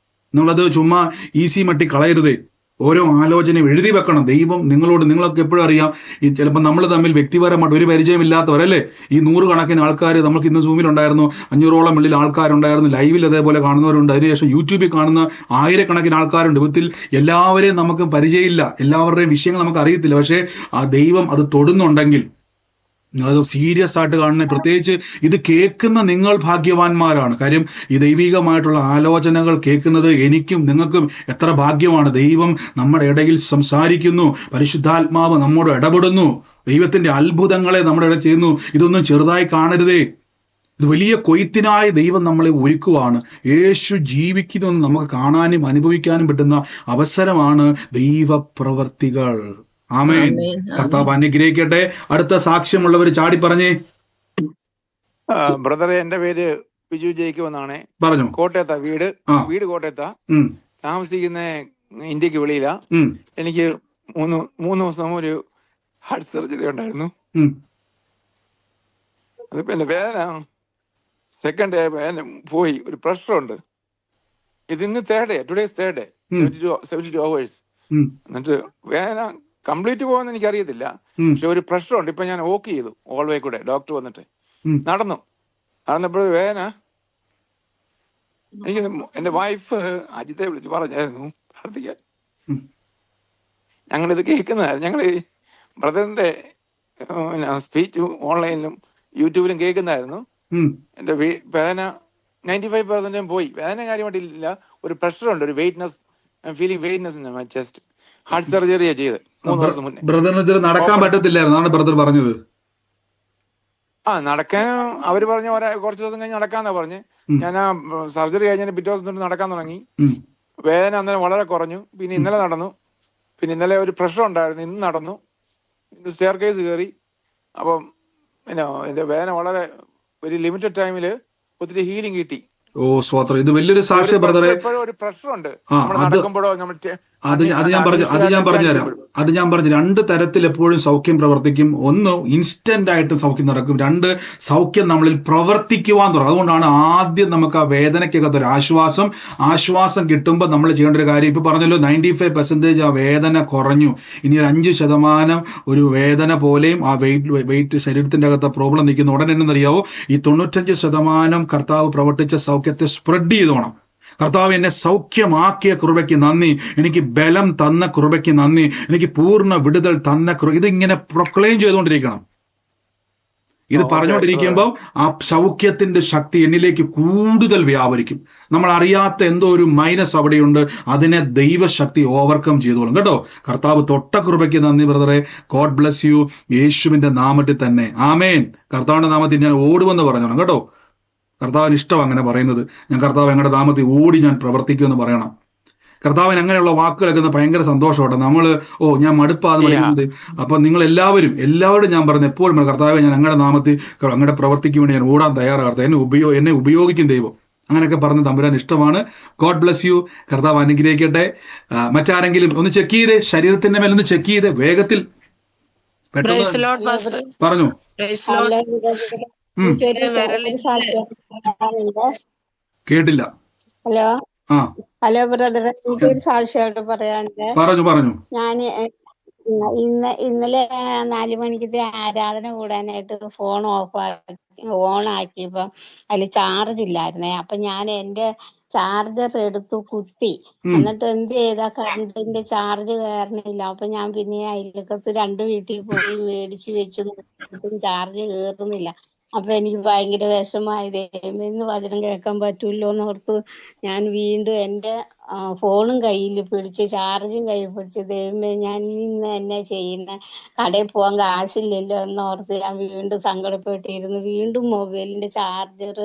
നിങ്ങളത് ചുമ്മാ ഈസി മട്ടി കളയരുതേ. ഓരോ ആലോചനയും എഴുതി വെക്കണം. ദൈവം നിങ്ങളോട്, നിങ്ങളൊക്കെ എപ്പോഴും അറിയാം, ഈ ചിലപ്പോൾ നമ്മൾ തമ്മിൽ വ്യക്തിപരമായിട്ട് ഒരു പരിചയമില്ലാത്തവരല്ലേ, ഈ 100 കണക്കിന് ആൾക്കാർ നമുക്ക് ഇന്ന് സൂമിലുണ്ടായിരുന്നു, 500ഓളം വെള്ളിൽ ആൾക്കാരുണ്ടായിരുന്നു, ലൈവിൽ അതേപോലെ കാണുന്നവരുണ്ട്, അതിനുശേഷം യൂട്യൂബിൽ കാണുന്ന 1000കണക്കിന് ആൾക്കാരുണ്ട്. വിധത്തിൽ എല്ലാവരെയും നമുക്ക് പരിചയമില്ല, എല്ലാവരുടെയും വിഷയങ്ങൾ നമുക്ക് അറിയത്തില്ല. പക്ഷേ ആ ദൈവം അത് തൊടുന്നുണ്ടെങ്കിൽ നിങ്ങളത് സീരിയസ് ആയിട്ട് കാണുന്ന, പ്രത്യേകിച്ച് ഇത് കേൾക്കുന്ന നിങ്ങൾ ഭാഗ്യവാന്മാരാണ്. കാര്യം ഈ ദൈവികമായിട്ടുള്ള ആലോചനകൾ കേൾക്കുന്നത് എനിക്കും നിങ്ങൾക്കും എത്ര ഭാഗ്യമാണ്. ദൈവം നമ്മുടെ ഇടയിൽ സംസാരിക്കുന്നു, പരിശുദ്ധാത്മാവ് നമ്മോട് ഇടപെടുന്നു, ദൈവത്തിന്റെ അത്ഭുതങ്ങളെ നമ്മുടെ ഇടയിൽ ചെയ്യുന്നു. ഇതൊന്നും ചെറുതായി കാണരുതേ. ഇത് വലിയ കൊയ്ത്തിനായി ദൈവം നമ്മളെ ഒരുക്കുവാണ്. യേശു ജീവിക്കുന്നതെന്ന് നമുക്ക് കാണാനും അനുഭവിക്കാനും പറ്റുന്ന അവസരമാണ് ദൈവപ്രവർത്തികൾ. ആമേൻ. കർത്താവ് അനുഗ്രഹിക്കട്ടെ. അടുത്ത സാക്ഷ്യമുള്ളവർ ചാടി പറഞ്ഞേ. ബ്രദറെ, എന്റെ പേര് ബിജു ജയിക്കു എന്നാണ്. പറഞ്ഞു. കോട്ടയത്താ വീട് കോട്ടയത്താ. താമസിക്കുന്ന ഇന്ത്യക്ക് വെളിയിലാ. എനിക്ക് മൂന്ന് ദിവസം ഒരു ഹാർട്ട് സർജറി ഉണ്ടായിരുന്നു. അതിപ്പോ എന്റെ വേദന സെക്കൻഡ് ഡേ വേദന പോയി. ഒരു പ്രഷറുണ്ട്. ഇത് ഇന്ന് third day, today's third day, 72 hours. എന്നിട്ട് വേദന കംപ്ലീറ്റ് പോകുമെന്ന് എനിക്കറിയത്തില്ല. പക്ഷെ ഒരു പ്രഷറുണ്ട്. ഇപ്പൊ ഞാൻ വോക്ക് ചെയ്തു ഓൾവേ കൂടെ. ഡോക്ടർ വന്നിട്ട് നടന്നപ്പോൾ വേദന. എനിക്ക് എന്റെ വൈഫ് അജിത്തെ വിളിച്ച് പറഞ്ഞായിരുന്നു പ്രാർത്ഥിക്കാൻ. ഞങ്ങളിത് കേൾക്കുന്നതായിരുന്നു. ഞങ്ങൾ ബ്രദറിന്റെ സ്പീച്ച് ഓൺലൈനിലും യൂട്യൂബിലും കേൾക്കുന്നതായിരുന്നു. എന്റെ വേദന 95% പോയി. വേദന കാര്യമായിട്ടില്ല, ഒരു പ്രഷറുണ്ട്, ഒരു weightness, feeling weightness in my chest. Heart സർജറിയാ ചെയ്ത് 3 ദിവസം മുന്നേ. ബ്രദറിന് നടക്കാൻ പറ്റത്തില്ലായിരുന്നു ബ്രദർ പറഞ്ഞത്. നടക്കാൻ അവര് പറഞ്ഞ കുറച്ച് ദിവസം കഴിഞ്ഞ് നടക്കാന്നാ പറഞ്ഞ്. ഞാൻ ആ സർജറി കഴിഞ്ഞ പിറ്റേ ദിവസം തൊട്ട് നടക്കാൻ തുടങ്ങി. വേദന അന്നേരം വളരെ കുറഞ്ഞു. പിന്നെ ഇന്നലെ നടന്നു. പിന്നെ ഇന്നലെ ഒരു പ്രഷർ ഉണ്ടായിരുന്നു, ഇന്ന് നടന്നു. ഇന്ന് സ്റ്റെയർ കേസ് കയറി. അപ്പം എന്റെ വേദന വളരെ ഒരു ലിമിറ്റഡ് ടൈമില് ഒത്തിരി ഹീലിംഗ് കിട്ടി. ഓ സ്വോത്രം. ഇത് വലിയൊരു സാക്ഷ്യം ബ്രദറെ. ഒരു പ്രഷറുണ്ട് നടക്കുമ്പോഴോ. അത് ഞാൻ പറഞ്ഞു 2 തരത്തിൽ എപ്പോഴും സൗഖ്യം പ്രവർത്തിക്കും. ഒന്ന്, ഇൻസ്റ്റന്റ് ആയിട്ട് സൗഖ്യം നടക്കും. 2, സൗഖ്യം നമ്മളിൽ പ്രവർത്തിക്കുവാൻ തുടങ്ങും. അതുകൊണ്ടാണ് ആദ്യം നമുക്ക് ആ വേദനയ്ക്കകത്ത് ഒരു ആശ്വാസം കിട്ടുമ്പോൾ നമ്മൾ ചെയ്യേണ്ട ഒരു കാര്യം, ഇപ്പൊ പറഞ്ഞല്ലോ 95% ആ വേദന കുറഞ്ഞു. ഇനി ഒരു 5% ഒരു വേദന പോലെയും ആ വെയിറ്റ് ശരീരത്തിന്റെ അകത്ത് പ്രോബ്ലം നിൽക്കുന്ന ഉടനെ എന്നറിയാവോ, ഈ 95% കർത്താവ് പ്രവർത്തിച്ച സൗഖ്യത്തെ സ്പ്രെഡ് ചെയ്തോണം. കർത്താവ് എന്നെ സൗഖ്യമാക്കിയ കൃപയ്ക്ക് നന്ദി, എനിക്ക് ബലം തന്ന കൃപയ്ക്ക് നന്ദി, എനിക്ക് പൂർണ്ണ വിടുതൽ തന്ന കൃപ. ഇതിങ്ങനെ പ്രൊക്ലെയിം ചെയ്തുകൊണ്ടിരിക്കണം. ഇത് പറഞ്ഞുകൊണ്ടിരിക്കുമ്പോൾ ആ സൗഖ്യത്തിന്റെ ശക്തി എന്നിലേക്ക് കൂടുതൽ വ്യാപരിക്കും. നമ്മൾ അറിയാത്ത എന്തോ ഒരു മൈനസ് അവിടെയുണ്ട്, അതിനെ ദൈവശക്തി ഓവർകം ചെയ്തോളും കേട്ടോ. കർത്താവ് തൊട്ട കൃപയ്ക്ക് നന്ദി ബ്രദറെ. God bless U. യേശുവിന്റെ നാമത്തിൽ തന്നെ ആമേൻ. കർത്താവിന്റെ നാമത്തിൽ ഞാൻ ഓടുമെന്ന് പറഞ്ഞോണം കേട്ടോ. കർത്താവിന് ഇഷ്ടം അങ്ങനെ പറയുന്നത്. ഞാൻ കർത്താവ് ഞങ്ങളുടെ നാമത്തിൽ ഓടി ഞാൻ പ്രവർത്തിക്കുമെന്ന് പറയണം. കർത്താവിന് അങ്ങനെയുള്ള വാക്കുകളൊക്കെ ഭയങ്കര സന്തോഷമാണ്. ഞാൻ മടുപ്പാന്ന് പറയുന്നത്. അപ്പൊ നിങ്ങൾ എല്ലാവരോടും ഞാൻ പറഞ്ഞു എപ്പോഴും, കർത്താവ് ഞാൻ അങ്ങയുടെ നാമത്തിൽ അങ്ങയുടെ പ്രവർത്തിക്ക് വേണ്ടി ഞാൻ ഓടാൻ തയ്യാറാകട്ടെ, എന്നെ ഉപയോഗിക്കും ദൈവം. അങ്ങനെയൊക്കെ പറഞ്ഞ് തമ്പുരാൻ ഇഷ്ടമാണ്. God bless U. കർത്താവ് അനുഗ്രഹിക്കട്ടെ. മറ്റാരെങ്കിലും ഒന്ന് ചെക്ക് ചെയ്തേ, ശരീരത്തിന്റെ മേലൊന്ന് ചെക്ക് ചെയ്തേ വേഗത്തിൽ. പറഞ്ഞു. കേട്ടില്ല. ഹലോ ബ്രദർ, എനിക്കൊരു സാക്ഷ്യമായിട്ട് പറയാനുണ്ട്. പറഞ്ഞു. ഞാൻ ഇന്നലെ 4 മണിക്കത്തെ ആരാധന കൂടാനായിട്ട് ഫോൺ ഓണാക്കിയപ്പോ അതിൽ ചാർജ് ഇല്ലായിരുന്നേ. അപ്പൊ ഞാൻ എന്റെ ചാർജർ എടുത്തു കുത്തി. എന്നിട്ട് എന്ത് ചെയ്താ കറണ്ടിന്റെ ചാർജ് കയറണില്ല. അപ്പൊ ഞാൻ പിന്നെ അയൽക്കത്ത് 2 വീട്ടിൽ പോയി മേടിച്ചു വെച്ചു, ചാർജ് കയറുന്നില്ല. അപ്പൊ എനിക്ക് ഭയങ്കര വിഷമായി. ദൈവമേ വചനം കേൾക്കാൻ പറ്റൂല്ലോ എന്നോർത്ത് ഞാൻ വീണ്ടും എന്റെ ഫോണും കയ്യിൽ പിടിച്ച് ചാർജും കയ്യിൽ പിടിച്ച്, ദൈവമേ ഞാൻ ഇന്ന് എന്നെ ചെയ്യുന്ന, കടയിൽ പോകാൻ കാശില്ലല്ലോ എന്നോർത്ത് ഞാൻ വീണ്ടും സങ്കടപ്പെട്ടിരുന്നു. വീണ്ടും മൊബൈലിന്റെ ചാർജർ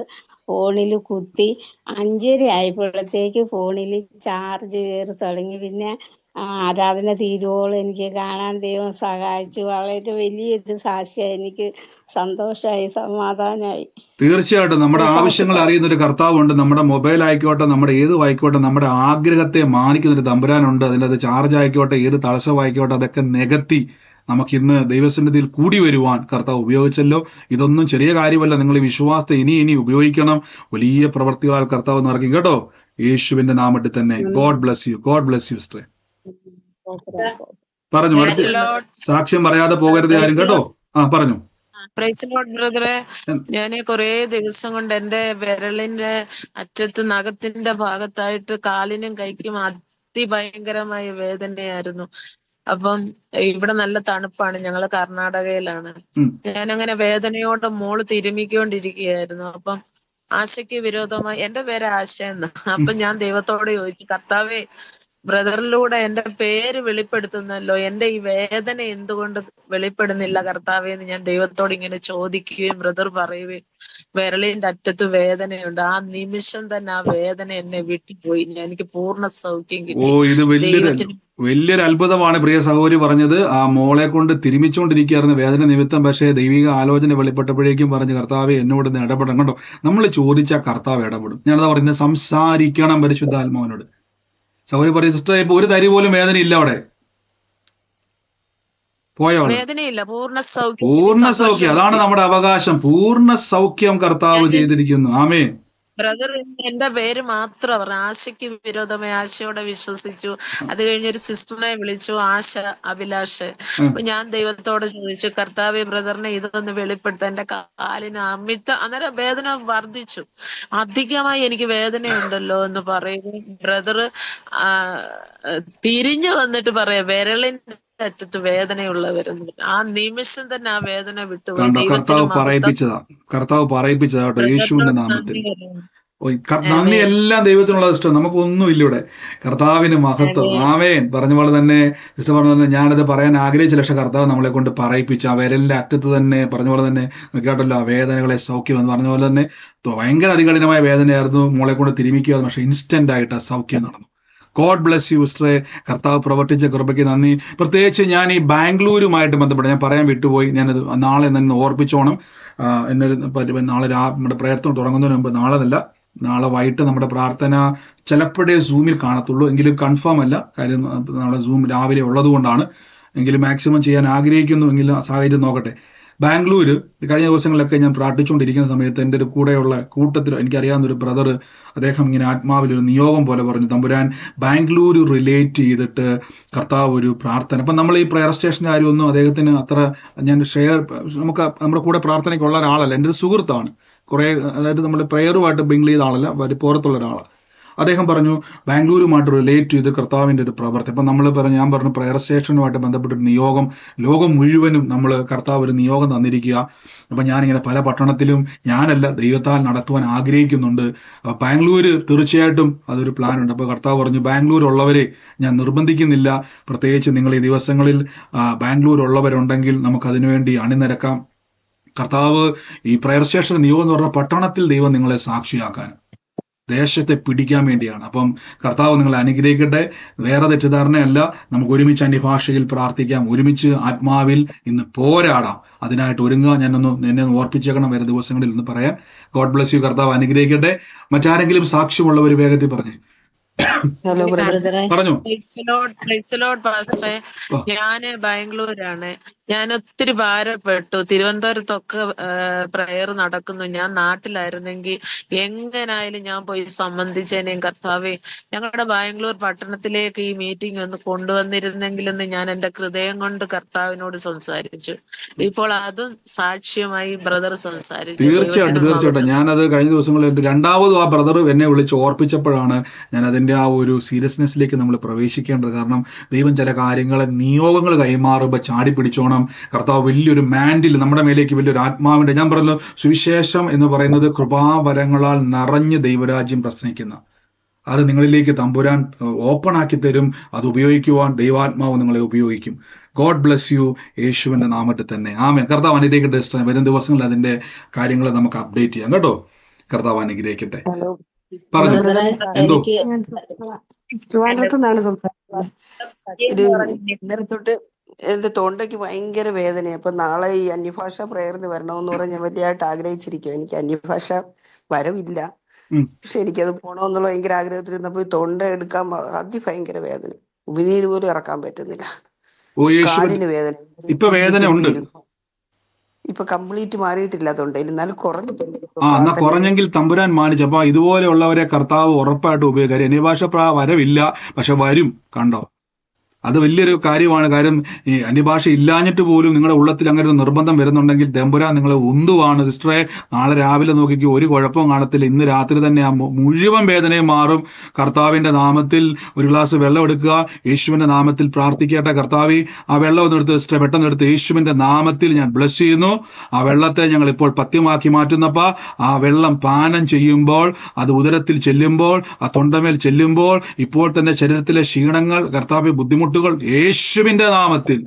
ഫോണിൽ കുത്തി 5:30 ആയപ്പോഴത്തേക്ക് ഫോണിൽ ചാർജ് കയറി തുടങ്ങി. പിന്നെ ആരാധന തീരുവോളം എനിക്ക് കാണാൻ ദൈവം സഹായിച്ചു. വളരെ വലിയൊരു സാക്ഷിയായി. എനിക്ക് സന്തോഷമായി, സമാധാനമായി. തീർച്ചയായിട്ടും നമ്മുടെ ആവശ്യങ്ങൾ അറിയുന്ന ഒരു കർത്താവുണ്ട്. നമ്മുടെ മൊബൈൽ ആയിക്കോട്ടെ, നമ്മുടെ ഏത് ആയിക്കോട്ടെ, നമ്മുടെ ആഗ്രഹത്തെ മാനിക്കുന്ന ഒരു തമ്പുരാനുണ്ട്. അതിനകത്ത് ചാർജ് ആയിക്കോട്ടെ, ഏത് തടസ്സമായിക്കോട്ടെ, അതൊക്കെ നികത്തി നമുക്കിന്ന് ദൈവസന്നിധിയിൽ കൂടി വരുവാൻ കർത്താവ് ഉപയോഗിച്ചല്ലോ. ഇതൊന്നും ചെറിയ കാര്യമല്ല. നിങ്ങൾ ഈ വിശ്വാസത്തെ ഇനി ഉപയോഗിക്കണം. വലിയ പ്രവർത്തികളാൽ കർത്താവ് നിറയ്ക്കും കേട്ടോ, യേശുവിന്റെ നാമത്തിൽ തന്നെ. God bless you, God bless you sister. പറഞ്ഞു, സാക്ഷ്യം പറയാതെ പോകരുത് ആരും കേട്ടോ. പറഞ്ഞു. പ്രൈസ് ലോർഡ് ബ്രദറെ, ഞാൻ കുറെ ദിവസം കൊണ്ട് എന്റെ വിരലിന്റെ അറ്റത്ത് നഖത്തിന്റെ ഭാഗത്തായിട്ട് കാലിനും കൈക്കും അതിഭയങ്കരമായ വേദനയായിരുന്നു. അപ്പം ഇവിടെ നല്ല തണുപ്പാണ്, ഞങ്ങള് കർണാടകയിലാണ്. ഞാനങ്ങനെ വേദനയോടെ മോള് തിരുമിക്കൊണ്ടിരിക്കുകയായിരുന്നു. അപ്പം ആശയ്ക്ക് വിരോധമായി, എന്റെ പേര് ആശ എന്ന്. അപ്പൊ ഞാൻ ദൈവത്തോട് ചോദിച്ചു, കർത്താവേ, ബ്രദറിലൂടെ എന്റെ പേര് വെളിപ്പെടുത്തുന്നല്ലോ, എന്റെ ഈ വേദന എന്തുകൊണ്ട് വെളിപ്പെടുന്നില്ല കർത്താവേ എന്ന് ഞാൻ ദൈവത്തോട് ഇങ്ങനെ ചോദിക്കുകയും ബ്രദർ പറയുകയും, വിരളിന്റെ അറ്റത്ത് വേദനയുണ്ട്. ആ നിമിഷം തന്നെ ആ വേദന എന്നെ വിട്ടുപോയി. എനിക്ക് പൂർണ്ണ സൗഖ്യം കിട്ടി. ഇത് വലിയൊരു അത്ഭുതമാണ് പ്രിയ സഹോദരി പറഞ്ഞത്. ആ മോളെ കൊണ്ട് തിരുമിച്ചുകൊണ്ടിരിക്കുകയായിരുന്നു വേദന നിമിത്തം. പക്ഷേ ദൈവിക ആലോചന വെളിപ്പെട്ടപ്പോഴേക്കും പറഞ്ഞു, കർത്താവെ എന്നോട് ഇടപെടണം കേട്ടോ. നമ്മൾ ചോദിച്ചാൽ കർത്താവ് ഇടപെടും. ഞാനതാ പറയുന്നത്, സംസാരിക്കണം പരിശുദ്ധാത്മാവിനോട്. സഹോദരി പറയും, സിസ്റ്റർ ഇപ്പൊ ഒരു തരി പോലും വേദന ഇല്ല അവിടെ, പോയോ? വേദനയില്ല, പൂർണ്ണ സൗഖ്യം. അതാണ് നമ്മുടെ അവകാശം. പൂർണ്ണ സൗഖ്യം കർത്താവ് ചെയ്തിരിക്കുന്നു. ആമേൻ. ബ്രദർ എന്റെ പേര് മാത്രം പറഞ്ഞു. ആശയ്ക്ക് വിരോധമായി ആശയോടെ വിശ്വസിച്ചു. അത് കഴിഞ്ഞൊരു സിസ്റ്ററിനെ വിളിച്ചു, ആശ അഭിലാഷ്. അപ്പൊ ഞാൻ ദൈവത്തോട് ചോദിച്ചു, കർത്താവെ, ബ്രദറിനെ ഇതൊന്ന് വെളിപ്പെടുത്ത. എന്റെ കാലിന് അന്നേരം വേദന വർദ്ധിച്ചു. അധികമായി എനിക്ക് വേദനയുണ്ടല്ലോ എന്ന് പറയുന്നു. ബ്രദർ തിരിഞ്ഞു വന്നിട്ട് പറയാ, വിരളിന്റെ അറ്റത്ത് വേദനയുള്ളവരെന്ന്. ആ നിമിഷം തന്നെ ആ വേദന വിട്ടുപോയി. കർത്താവ് പറയിപ്പിച്ചതാ കേട്ടോ, യേശുവിന്റെ നാമത്തിൽ. നന്ദി എല്ലാം ദൈവത്തിനുള്ള സിസ്റ്റർ, നമുക്കൊന്നും ഇല്ല ഇവിടെ. കർത്താവിന് മഹത്വം. ആമേൻ. പറഞ്ഞ പോലെ തന്നെ സിസ്റ്റർ പറഞ്ഞ പോലെ ഞാനത് പറയാൻ ആഗ്രഹിച്ചില്ല, പക്ഷെ കർത്താവ് നമ്മളെ കൊണ്ട് പറയിപ്പിച്ചു. ആ വിരലിന്റെ അറ്റത്ത് തന്നെ പറഞ്ഞ പോലെ തന്നെ കേട്ടല്ലോ, ആ വേദനകളെ സൗഖ്യം എന്ന് പറഞ്ഞ പോലെ തന്നെ ഭയങ്കര അതികഠിനമായ വേദനയായിരുന്നു. മോളെ കൊണ്ട് തിരുമിക്കുകയായിരുന്നു, പക്ഷെ ഇൻസ്റ്റന്റ് ആയിട്ട് ആ സൗഖ്യം നടന്നു. ഗോഡ് ബ്ലെസ് യു സിസ്റ്ററെ. കർത്താവ് പ്രവർത്തിച്ച കൃപയ്ക്ക് നന്ദി. പ്രത്യേകിച്ച് ഞാൻ ഈ ബാംഗ്ലൂരുമായിട്ട് ബന്ധപ്പെട്ട് ഞാൻ പറയാൻ വിട്ടുപോയി. ഞാനത് നാളെ തന്നെ ഓർപ്പിച്ചോണം. നാളെ നമ്മുടെ പ്രയത്നം തുടങ്ങുന്നതിന് മുമ്പ്, നാളെ വൈകിട്ട് നമ്മുടെ പ്രാർത്ഥന ചിലപ്പോഴേ സൂമിൽ കാണത്തുള്ളൂ, എങ്കിലും കൺഫേം അല്ല. കാര്യം നാളെ സൂം രാവിലെ ഉള്ളത് കൊണ്ടാണ്. എങ്കിലും മാക്സിമം ചെയ്യാൻ ആഗ്രഹിക്കുന്നു. എങ്കിലും സാഹചര്യം നോക്കട്ടെ. ബാംഗ്ലൂര് കഴിഞ്ഞ ദിവസങ്ങളിലൊക്കെ ഞാൻ പ്രാർത്ഥിച്ചുകൊണ്ടിരിക്കുന്ന സമയത്ത് എൻ്റെ ഒരു കൂടെയുള്ള കൂട്ടത്തിൽ എനിക്കറിയാവുന്ന ഒരു ബ്രദർ, അദ്ദേഹം ഇങ്ങനെ ആത്മാവിൽ ഒരു നിയോഗം പോലെ പറഞ്ഞു, തമ്പുരാൻ ബാംഗ്ലൂര് റിലേറ്റ് ചെയ്തിട്ട് കർത്താവ് ഒരു പ്രാർത്ഥന. അപ്പം നമ്മൾ ഈ പ്രയർ സ്റ്റേഷൻ്റെ കാര്യമൊന്നും അദ്ദേഹത്തിന് അത്ര ഞാൻ നമുക്ക് നമ്മുടെ കൂടെ പ്രാർത്ഥനയ്ക്കുള്ള ഒരാളല്ല, എൻ്റെ ഒരു സുഹൃത്താണ്. കുറെ, അതായത് നമ്മൾ പ്രയറുമായിട്ട് ബിംഗിൾ ചെയ്ത ആളല്ല, പുറത്തുള്ള ഒരാളാണ്. അദ്ദേഹം പറഞ്ഞു ബാംഗ്ലൂരുമായിട്ട് റിലേറ്റ് ചെയ്ത് കർത്താവിൻ്റെ ഒരു പ്രവർത്തി. അപ്പം ഞാൻ പറഞ്ഞു പ്രയർ സ്റ്റേഷനുമായിട്ട് ബന്ധപ്പെട്ടൊരു നിയോഗം, ലോകം മുഴുവനും നമ്മൾ കർത്താവ് ഒരു നിയോഗം തന്നിരിക്കുക. അപ്പം ഞാനിങ്ങനെ പല പട്ടണത്തിലും ഞാനല്ല ദൈവത്താൽ നടത്തുവാൻ ആഗ്രഹിക്കുന്നുണ്ട്. ബാംഗ്ലൂര് തീർച്ചയായിട്ടും അതൊരു പ്ലാൻ ഉണ്ട്. അപ്പോൾ കർത്താവ് പറഞ്ഞു, ബാംഗ്ലൂർ ഉള്ളവരെ ഞാൻ നിർബന്ധിക്കുന്നില്ല, പ്രത്യേകിച്ച് നിങ്ങൾ ഈ ദിവസങ്ങളിൽ ബാംഗ്ലൂർ ഉള്ളവരുണ്ടെങ്കിൽ നമുക്ക് അതിനുവേണ്ടി അണിനിരക്കാം. കർത്താവ് ഈ പ്രയർ സ്റ്റേഷൻ നിയോഗം എന്ന് പറഞ്ഞ പട്ടണത്തിൽ ദൈവം നിങ്ങളെ സാക്ഷിയാക്കാൻ, ദേശത്തെ പിടിക്കാൻ വേണ്ടിയാണ്. അപ്പം കർത്താവ് നിങ്ങളെ അനുഗ്രഹിക്കട്ടെ. വേറെ തെറ്റിദ്ധാരണയല്ല, നമുക്ക് ഒരുമിച്ച് അന്യഭാഷയിൽ പ്രാർത്ഥിക്കാം, ഒരുമിച്ച് ആത്മാവിൽ ഇന്ന് പോരാടാം. അതിനായിട്ട് ഒരുങ്ങുക. എന്നെ ഓർപ്പിച്ചേക്കണം വരെ ദിവസങ്ങളിൽ ഇന്ന് പറയാൻ. God bless U. കർത്താവ് അനുഗ്രഹിക്കട്ടെ. മറ്റാരെങ്കിലും സാക്ഷ്യമുള്ളവർ വേഗത്തിൽ പറഞ്ഞേ. ഹലോ ബ്രദറെ. പറഞ്ഞു. പാസ്റ്ററെ, ഞാന് ബാംഗ്ലൂരാണ്. ഞാൻ ഒത്തിരി ഭാരപ്പെട്ടു. തിരുവനന്തപുരത്തൊക്കെ പ്രയർ നടക്കുന്നു. ഞാൻ നാട്ടിലായിരുന്നെങ്കിൽ എങ്ങനായാലും ഞാൻ പോയി സംബന്ധിച്ചേനേം. കർത്താവേ, ഞങ്ങളുടെ ബാംഗ്ലൂർ പട്ടണത്തിലേക്ക് ഈ മീറ്റിംഗ് ഒന്ന് കൊണ്ടുവന്നിരുന്നെങ്കിലെന്ന് ഞാൻ എന്റെ ഹൃദയം കൊണ്ട് കർത്താവിനോട് സംസാരിച്ചു. ഇപ്പോൾ അതും സാക്ഷ്യമായി ബ്രദർ സംസാരിച്ചു. തീർച്ചയായിട്ടും ഞാനത് കഴിഞ്ഞ ദിവസങ്ങളിൽ രണ്ടാമതും ആ ബ്രദർ എന്നെ വിളിച്ച് ഓർപ്പിച്ചപ്പോഴാണ് ഞാൻ അതിന്റെ ആ ഒരു സീരിയസ്നെസ്സിലേക്ക് നമ്മൾ പ്രവേശിക്കേണ്ടത്. കാരണം ദൈവം ചില കാര്യങ്ങളെ നിയോഗങ്ങൾ കൈമാറുമ്പോൾ ചാടി പിടിച്ചോണം. കർത്താവ് വലിയൊരു മാൻഡിൽ നമ്മുടെ മേലേക്ക് വലിയൊരു ആത്മാവിന്റെ, ഞാൻ പറഞ്ഞല്ലോ, സുവിശേഷം എന്ന് പറയുന്നത് കൃപാവരങ്ങളാൽ നിറഞ്ഞ് ദൈവരാജ്യം പ്രസംഗിക്കുന്ന, അത് നിങ്ങളിലേക്ക് തമ്പുരാൻ ഓപ്പൺ ആക്കി തരും. അത് ഉപയോഗിക്കുവാൻ ദൈവാത്മാവ് നിങ്ങളെ ഉപയോഗിക്കും. ഗോഡ് ബ്ലെസ് യു, യേശുവിന്റെ നാമത്തിൽ തന്നെ. ആമേൻ. കർത്താവ് അനുഗ്രഹിക്കട്ടെ. വരും ദിവസങ്ങളിൽ അതിന്റെ കാര്യങ്ങൾ നമുക്ക് അപ്ഡേറ്റ് ചെയ്യാം കേട്ടോ. കർത്താവ് അനുഗ്രഹിക്കട്ടെ. പറഞ്ഞു. എന്തോ ഇന്നലെ തൊട്ട് എന്റെ തൊണ്ടയ്ക്ക് ഭയങ്കര വേദനയാണ്. അപ്പൊ നാളെ ഈ അന്യഭാഷ പ്രേയറിന് വരണമെന്ന് പറഞ്ഞ് ഞാൻ വലിയതായിട്ട് ആഗ്രഹിച്ചിരിക്കും. എനിക്ക് അന്യഭാഷ വരവില്ല, പക്ഷെ എനിക്കത് പോണമെന്നുള്ള ഭയങ്കര ആഗ്രഹത്തിലിരുന്നപ്പോ ഈ തൊണ്ട എടുക്കാൻ അതിഭയങ്കര വേദന, ഉമിനീര് പോലും ഇറക്കാൻ പറ്റുന്നില്ല. കാലിന് വേദന. ഇപ്പൊ വേദന ഉണ്ട്. ഇപ്പൊ കംപ്ലീറ്റ് മാറിയിട്ടില്ല തൊണ്ടയിൽ, എന്നാലും കുറഞ്ഞിട്ടുണ്ട്. എന്നാ കുറഞ്ഞെങ്കിൽ തമ്പുരാൻ മാനിച്ചു. അപ്പൊ ഇതുപോലെയുള്ളവരെ കർത്താവ് ഉറപ്പായിട്ട് ഉപയോഗിക്കും. അന്യഭാഷ വരവില്ല, പക്ഷെ വരും. കണ്ടോ, അത് വലിയൊരു കാര്യമാണ്. കാര്യം ഈ അന്യഭാഷ ഇല്ലാഞ്ഞിട്ട് പോലും നിങ്ങളുടെ ഉള്ളത്തിൽ അങ്ങനെ ഒരു നിർബന്ധം വരുന്നുണ്ടെങ്കിൽ തമ്പുരാൻ നിങ്ങളെ ഉന്തുവാണ്. സിസ്റ്ററെ, നാളെ രാവിലെ നോക്കിക്ക് ഒരു കുഴപ്പവും കാണത്തില്ല. ഇന്ന് രാത്രി തന്നെ ആ മുഴുവൻ വേദനയും മാറും. കർത്താവിന്റെ നാമത്തിൽ ഒരു ഗ്ലാസ് വെള്ളം എടുക്കുക, യേശുവിന്റെ നാമത്തിൽ പ്രാർത്ഥിക്കട്ടെ. കർത്താവി, ആ വെള്ളം ഒന്ന് എടുത്ത് സിസ്റ്ററെ, പെട്ടെന്ന് എടുത്ത് യേശുവിന്റെ നാമത്തിൽ ഞാൻ ബ്ലസ് ചെയ്യുന്നു. ആ വെള്ളത്തെ ഞങ്ങൾ ഇപ്പോൾ പഥ്യമാക്കി മാറ്റുന്നപ്പ, ആ വെള്ളം പാനം ചെയ്യുമ്പോൾ, അത് ഉദരത്തിൽ ചെല്ലുമ്പോൾ, ആ തൊണ്ടമേൽ ചെല്ലുമ്പോൾ, ഇപ്പോൾ തന്നെ ശരീരത്തിലെ ക്ഷീണങ്ങൾ, കർത്താവി ബുദ്ധിമുട്ട് യേശുവിന്റെ നാമത്തിൽ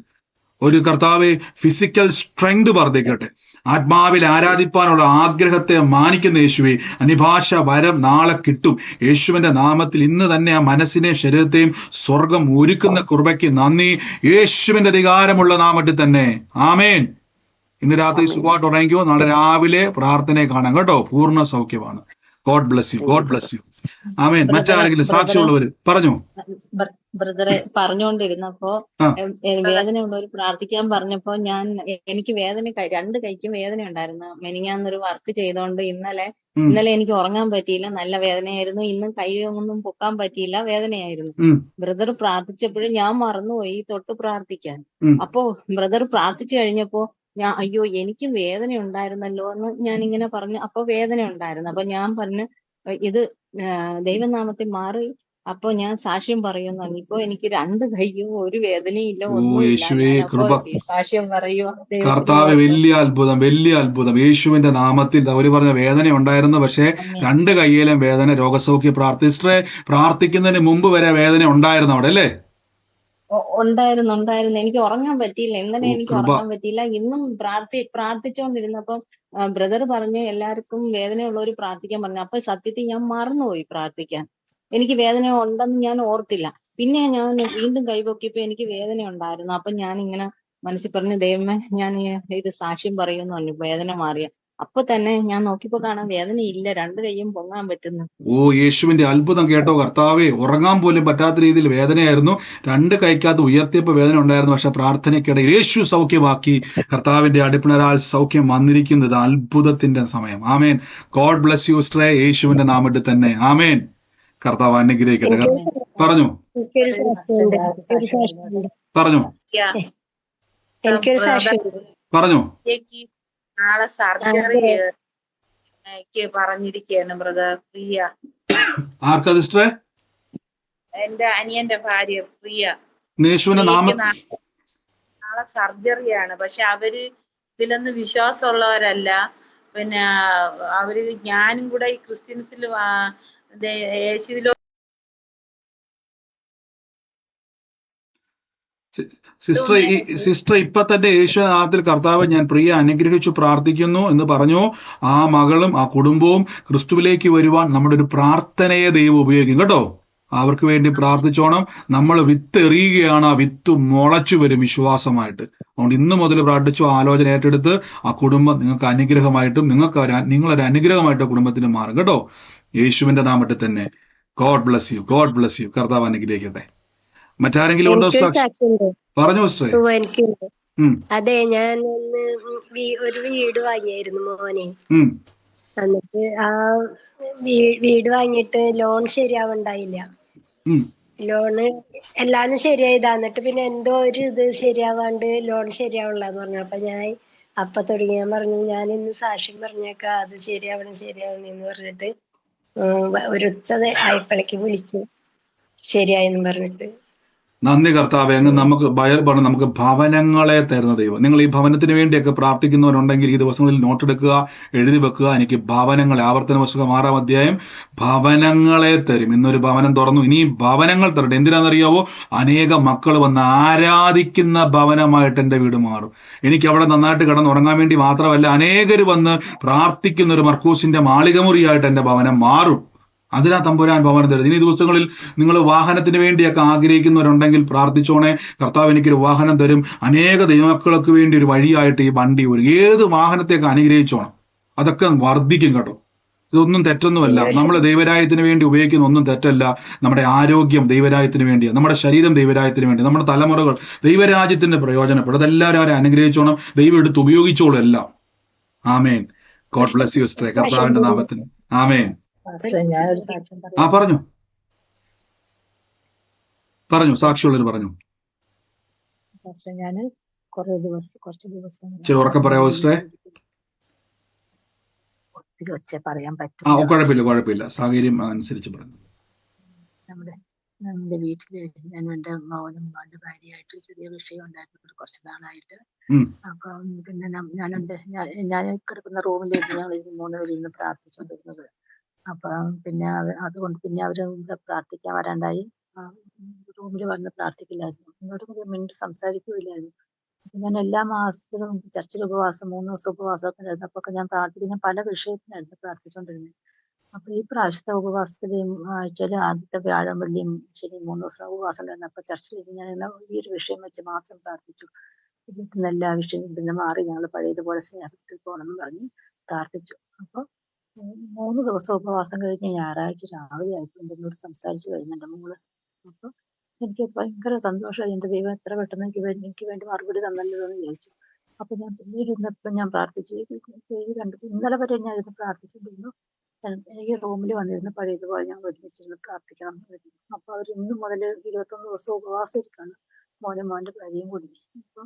ഒരു കർത്താവെ ഫിസിക്കൽ സ്ട്രെങ്ത് വർദ്ധിക്കട്ടെ. ആത്മാവിൽ ആരാധിപ്പാനുള്ള ആഗ്രഹത്തെ മാനിക്കുന്ന യേശുവെ, അന്യഭാഷ വരം നാളെ കിട്ടും. യേശുവിന്റെ നാമത്തിൽ ഇന്ന് തന്നെ ആ മനസ്സിനെയും ശരീരത്തെയും സ്വർഗം ഒരുക്കുന്ന കൃപയ്ക്ക് നന്ദി. യേശുവിന്റെ അധികാരമുള്ള നാമത്തിൽ തന്നെ ആമേൻ. ഇന്ന് രാത്രി സുഖമായിട്ട് ഉറങ്ങിക്കോ. നാളെ രാവിലെ പ്രാർത്ഥനയെ കാണാം കേട്ടോ. പൂർണ്ണ സൗഖ്യമാണ്. God bless you. God bless you. ആമേൻ. മറ്റാരെങ്കിലും സാക്ഷ്യമുള്ളവര് പറഞ്ഞു. ബ്രദറെ പറഞ്ഞുകൊണ്ടിരുന്നപ്പോ വേദനയുള്ളവർ പ്രാർത്ഥിക്കാൻ പറഞ്ഞപ്പോ എനിക്ക് വേദന, രണ്ട് കൈക്കും വേദന ഉണ്ടായിരുന്നു. മെനിങ്ങാന്നൊരു വർക്ക് ചെയ്തോണ്ട് ഇന്നലെ എനിക്ക് ഉറങ്ങാൻ പറ്റിയില്ല, നല്ല വേദനയായിരുന്നു. ഇന്നും കൈ ഒന്നും പൊക്കാൻ പറ്റിയില്ല, വേദനയായിരുന്നു. ബ്രദർ പ്രാർത്ഥിച്ചപ്പോഴും ഞാൻ മറന്നുപോയി തൊട്ട് പ്രാർത്ഥിക്കാൻ. അപ്പോ ബ്രദർ പ്രാർത്ഥിച്ചു കഴിഞ്ഞപ്പോ അയ്യോ എനിക്കും വേദന ഉണ്ടായിരുന്നല്ലോ എന്ന് ഞാൻ ഇങ്ങനെ പറഞ്ഞു. അപ്പൊ വേദന ഉണ്ടായിരുന്നു. അപ്പൊ ഞാൻ പറഞ്ഞു ഇത് ദൈവനാമത്തിൽ മാറി. അപ്പൊ ഞാൻ സാക്ഷ്യം പറയുന്നു. ഇപ്പൊ എനിക്ക് രണ്ട് കൈയും ഒരു വേദനയില്ല, ഒന്നുമില്ല. സാക്ഷ്യം പറയുക. കർത്താവ് വലിയ അത്ഭുതം, വലിയ അത്ഭുതം. യേശുവിന്റെ നാമത്തിൽ അവര് പറഞ്ഞ വേദന ഉണ്ടായിരുന്നു, പക്ഷെ രണ്ട് കൈയിലും വേദന. രോഗസൗഖ്യ പ്രാർത്ഥിക്കുന്നതിന് മുമ്പ് വരെ വേദന ഉണ്ടായിരുന്നു അവിടെ, അല്ലേ? ഉണ്ടായിരുന്നു. എനിക്ക് ഉറങ്ങാൻ പറ്റിയില്ല. ഇന്നലെ എനിക്ക് ഉറങ്ങാൻ പറ്റിയില്ല. ഇന്നും പ്രാർത്ഥിച്ചോണ്ടിരുന്നപ്പം ബ്രദർ പറഞ്ഞു എല്ലാവർക്കും വേദനയുള്ളവർ പ്രാർത്ഥിക്കാൻ പറഞ്ഞു. അപ്പൊ സത്യത്തിൽ ഞാൻ മറന്നുപോയി പ്രാർത്ഥിക്കാൻ. എനിക്ക് വേദന ഉണ്ടെന്ന് ഞാൻ ഓർത്തില്ല. പിന്നെ ഞാൻ വീണ്ടും കൈപൊക്കിയപ്പോ എനിക്ക് വേദന ഉണ്ടായിരുന്നു. അപ്പൊ ഞാൻ ഇങ്ങനെ മനസ്സിൽ പറഞ്ഞു, ദൈവമേ ഞാൻ ഇത് സാക്ഷ്യം പറയുന്നു പറഞ്ഞു. വേദന മാറിയ അപ്പൊ തന്നെ ഞാൻ നോക്കിയപ്പോ കാണാൻ വേദനയില്ല, രണ്ട് കൈയും പൊങ്ങാൻ പറ്റുന്നു. യേശുവിന്റെ അത്ഭുതം കേട്ടോ. കർത്താവെ, ഉറങ്ങാൻ പോലും പറ്റാത്ത രീതിയിൽ വേദനയായിരുന്നു. രണ്ട് കൈക്കകത്ത് ഉയർത്തിയപ്പോ വേദന ഉണ്ടായിരുന്നു, പക്ഷെ പ്രാർത്ഥനയ്ക്കിടയിൽ യേശു സൗഖ്യമാക്കി. കർത്താവിന്റെ അടിപ്പിണരാൽ സൗഖ്യം വന്നിരിക്കുന്നത് അത്ഭുതത്തിന്റെ സമയം. ആമേൻ. ഗോഡ് ബ്ലസ് യു സിസ്റ്ററെ, യേശുവിന്റെ നാമത്തിൽ തന്നെ ആമേൻ. കർത്താവ് അനുഗ്രഹിക്കട്ടെ. പറഞ്ഞു. നാളെ സർജറി പറഞ്ഞിരിക്കുകയാണ് ബ്രദർ പ്രിയ. ആർക്കാ സിസ്റ്ററെ? എന്റെ അനിയന്റെ ഭാര്യ പ്രിയ. നാളെ സർജറിയാണ്. പക്ഷെ അവര് ഇതിലൊന്നും വിശ്വാസമുള്ളവരല്ല. പിന്നെ അവര് ഞാനും കൂടെ ഈ ക്രിസ്ത്യൻസിൽ യേശുവിലോ സിസ്റ്റർ ഇപ്പൊ തന്നെ യേശുനാമത്തിൽ കർത്താവ് ഞാൻ പ്രിയ അനുഗ്രഹിച്ചു പ്രാർത്ഥിക്കുന്നു എന്ന് പറഞ്ഞു. ആ മകളും ആ കുടുംബവും ക്രിസ്തുവിലേക്ക് വരുവാൻ നമ്മുടെ ഒരു പ്രാർത്ഥനയെ ദൈവം ഉപയോഗിക്കും കേട്ടോ. അവർക്ക് വേണ്ടി പ്രാർത്ഥിച്ചോണം. നമ്മൾ വിത്ത് എറിയുകയാണ്, ആ വിത്ത് മുളച്ചു വരും വിശ്വാസമായിട്ട്. അതുകൊണ്ട് ഇന്ന് മുതൽ പ്രാർത്ഥിച്ചു, ആലോചന ഏറ്റെടുത്ത് ആ കുടുംബം നിങ്ങൾക്ക് അനുഗ്രഹമായിട്ടും നിങ്ങളൊരു അനുഗ്രഹമായിട്ട് കുടുംബത്തിന് മാറും കേട്ടോ. യേശുവിന്റെ നാമത്തിൽ തന്നെ God bless you, God bless you. കർത്താവ് അനുഗ്രഹിക്കട്ടെ. മറ്റാരെങ്കിലും ഉണ്ടോ? പറഞ്ഞു സിസ്റ്ററെ. എനിക്കുണ്ട്. അതെ, ഞാൻ ഒന്ന് ഒരു വീട് വാങ്ങിയായിരുന്നു മോനെ. എന്നിട്ട് ആ വീട് വാങ്ങിയിട്ട് ലോൺ ശരിയാവണ്ടായില്ല. ലോണ് എല്ലാരും ശരിയായതാ. എന്നിട്ട് പിന്നെ എന്തോ ഒരു ഇത് ശരിയാവാണ്ട് ലോൺ ശരിയാവണില്ലാന്ന് പറഞ്ഞു. അപ്പൊ അപ്പൊ തുടങ്ങി ഞാൻ പറഞ്ഞു, ഞാൻ ഇന്ന് സാക്ഷ്യം പറഞ്ഞേക്കാം, അത് ശരിയാവണം എന്ന് പറഞ്ഞിട്ട് ഒരു ഉച്ച ആയപ്പോഴേക്ക് വിളിച്ചു ശരിയായെന്ന് പറഞ്ഞിട്ട്. നന്ദി കർത്താവേ. അങ്ങ് നമുക്ക് നമുക്ക് ഭവനങ്ങളെ തരുന്ന ദൈവം. നിങ്ങൾ ഈ ഭവനത്തിന് വേണ്ടിയൊക്കെ പ്രാർത്ഥിക്കുന്നവരുണ്ടെങ്കിൽ ഈ ദിവസങ്ങളിൽ നോട്ടെടുക്കുക, എഴുതി വെക്കുക. എനിക്ക് ഭവനങ്ങളെ, ആവർത്തന പുസ്തകം 6-ാം അധ്യായം, ഭവനങ്ങളെ തരും. ഇന്നൊരു ഭവനം തുറന്നു, ഇനി ഭവനങ്ങൾ തരട്ടെ. എന്തിനാണെന്നറിയാവോ? അനേക മക്കൾ വന്ന് ആരാധിക്കുന്ന ഭവനമായിട്ട് എൻ്റെ വീട് മാറും. എനിക്ക് അവിടെ നന്നായിട്ട് കിടന്നുറങ്ങാൻ വേണ്ടി മാത്രമല്ല, അനേകർ വന്ന് പ്രാർത്ഥിക്കുന്ന ഒരു മർക്കൂസിന്റെ മാളികമുറിയായിട്ട് എൻ്റെ ഭവനം മാറും. അതിനാ തമ്പുരാൻ ഭവനം തരുന്നത്. ഇനി ദിവസങ്ങളിൽ നിങ്ങൾ വാഹനത്തിന് വേണ്ടിയൊക്കെ ആഗ്രഹിക്കുന്നവരുണ്ടെങ്കിൽ പ്രാർത്ഥിച്ചോണേ. കർത്താവ് എനിക്കൊരു വാഹനം തരും. അനേക ദൈവമക്കൾക്ക് വേണ്ടി ഒരു വഴിയായിട്ട് ഈ വണ്ടി വരും. ഏത് വാഹനത്തെയൊക്കെ അനുഗ്രഹിച്ചോണം. അതൊക്കെ വർദ്ധിക്കും കേട്ടോ. ഇതൊന്നും തെറ്റൊന്നുമല്ല. നമ്മൾ ദൈവരാജ്യത്തിന് വേണ്ടി ഉപയോഗിക്കുന്ന ഒന്നും തെറ്റല്ല. നമ്മുടെ ആരോഗ്യം ദൈവരാജ്യത്തിന് വേണ്ടിയാണ്, നമ്മുടെ ശരീരം ദൈവരാജ്യത്തിന് വേണ്ടി, നമ്മുടെ തലമുറകൾ ദൈവരാജ്യത്തിന് പ്രയോജനപ്പെടും. അതെല്ലാവരും അവരെ അനുഗ്രഹിച്ചോണം. ദൈവം എടുത്ത് ഉപയോഗിച്ചോളും എല്ലാം. ആമേൻ. ഗോഡ് ബ്ലസ് യു സിസ്റ്ററെ, കർത്താവിന്റെ നാമത്തിൽ ആമേൻ. പറഞ്ഞു സാക്ഷിയുള്ളവർ പറഞ്ഞു. ഞാൻ കുറച്ച് ദിവസം ശരി, ഉറക്കെ പറയാമോ സിസ്റ്ററെ? പറയാൻ പറ്റും. കുഴപ്പമില്ല. സാഹചര്യം അനുസരിച്ച് പറഞ്ഞു. നമ്മുടെ വീട്ടില് ഞാനും എന്റെ മോനും അവന്റെ ഭാര്യയായിട്ട് ചെറിയ വിഷയം ഉണ്ടായിരുന്നു കുറച്ച് നാളായിട്ട്. അപ്പൊ പിന്നെ ഞാൻ കിടക്കുന്ന റൂമിലേക്ക് ഞങ്ങൾ 3 പേര് ഇരുന്ന് പ്രാർത്ഥിച്ചുകൊണ്ടിരുന്നത്. അപ്പൊ പിന്നെ അതുകൊണ്ട് പിന്നെ അവര് പ്രാർത്ഥിക്കാൻ വരാണ്ടായി. റൂമിൽ വന്ന് പ്രാർത്ഥിക്കില്ലായിരുന്നു, എന്നോട് സംസാരിക്കുകയില്ലായിരുന്നു. അപ്പൊ ഞാൻ എല്ലാ മാസത്തിലും ചർച്ചിൽ ഉപവാസം 3 ദിവസം ഉപവാസമൊക്കെ ഉണ്ടായിരുന്നപ്പോ ഞാൻ പ്രാർത്ഥിക്കുന്ന പല വിഷയത്തിനായിരുന്നു പ്രാർത്ഥിച്ചുകൊണ്ടിരുന്നത്. അപ്പൊ ഈ പ്രാവശ്യത്തെ ഉപവാസത്തിലും ആഴ്ചയിലും ആദ്യത്തെ വ്യാഴം വെള്ളിയും ശരി 3 ദിവസം ഉപവാസം ഉണ്ടായിരുന്നപ്പോ ചർച്ചിലേക്ക് ഞാൻ ഈ ഒരു വിഷയം വെച്ച് മാത്രം പ്രാർത്ഥിച്ചു. ഇതിൽ എല്ലാ വിഷയവും ഇതിന് മാറി ഞങ്ങൾ പഴയതുപോലെ സ്നേഹത്തിൽ പോകണമെന്ന് പറഞ്ഞ് പ്രാർത്ഥിച്ചു. അപ്പൊ 3 ദിവസം ഉപവാസം കഴിഞ്ഞ് ഞായറാഴ്ച രാവിലെ ആയിട്ട് എന്നോട് സംസാരിച്ചു കഴിഞ്ഞെന്റെ മോള്. അപ്പൊ എനിക്ക് ഭയങ്കര സന്തോഷമായി. എന്റെ ദൈവം എത്ര പെട്ടെന്ന് എനിക്ക് വേണ്ടി മറുപടി തന്നല്ലോ എന്ന് വിചാരിച്ചു. അപ്പൊ ഞാൻ പിന്നീട് ഇന്നപ്പം ഞാൻ പ്രാർത്ഥിച്ചു. ഇന്നലെ വരെ ഞാൻ ഇരുന്ന് പ്രാർത്ഥിച്ചിട്ടുണ്ടായിരുന്നു. ഈ റൂമിൽ വന്നിരുന്ന് പഴയതുപോലെ ഞാൻ ഒരുമിച്ചിരുന്ന് പ്രാർത്ഥിക്കണം എന്ന് പറഞ്ഞു. അപ്പൊ അവർ ഇന്ന് മുതൽ 21 ദിവസം ഉപവാസം ഇരിക്കാണ്, മോന്റെ ഭാര്യയും കൂടി. അപ്പൊ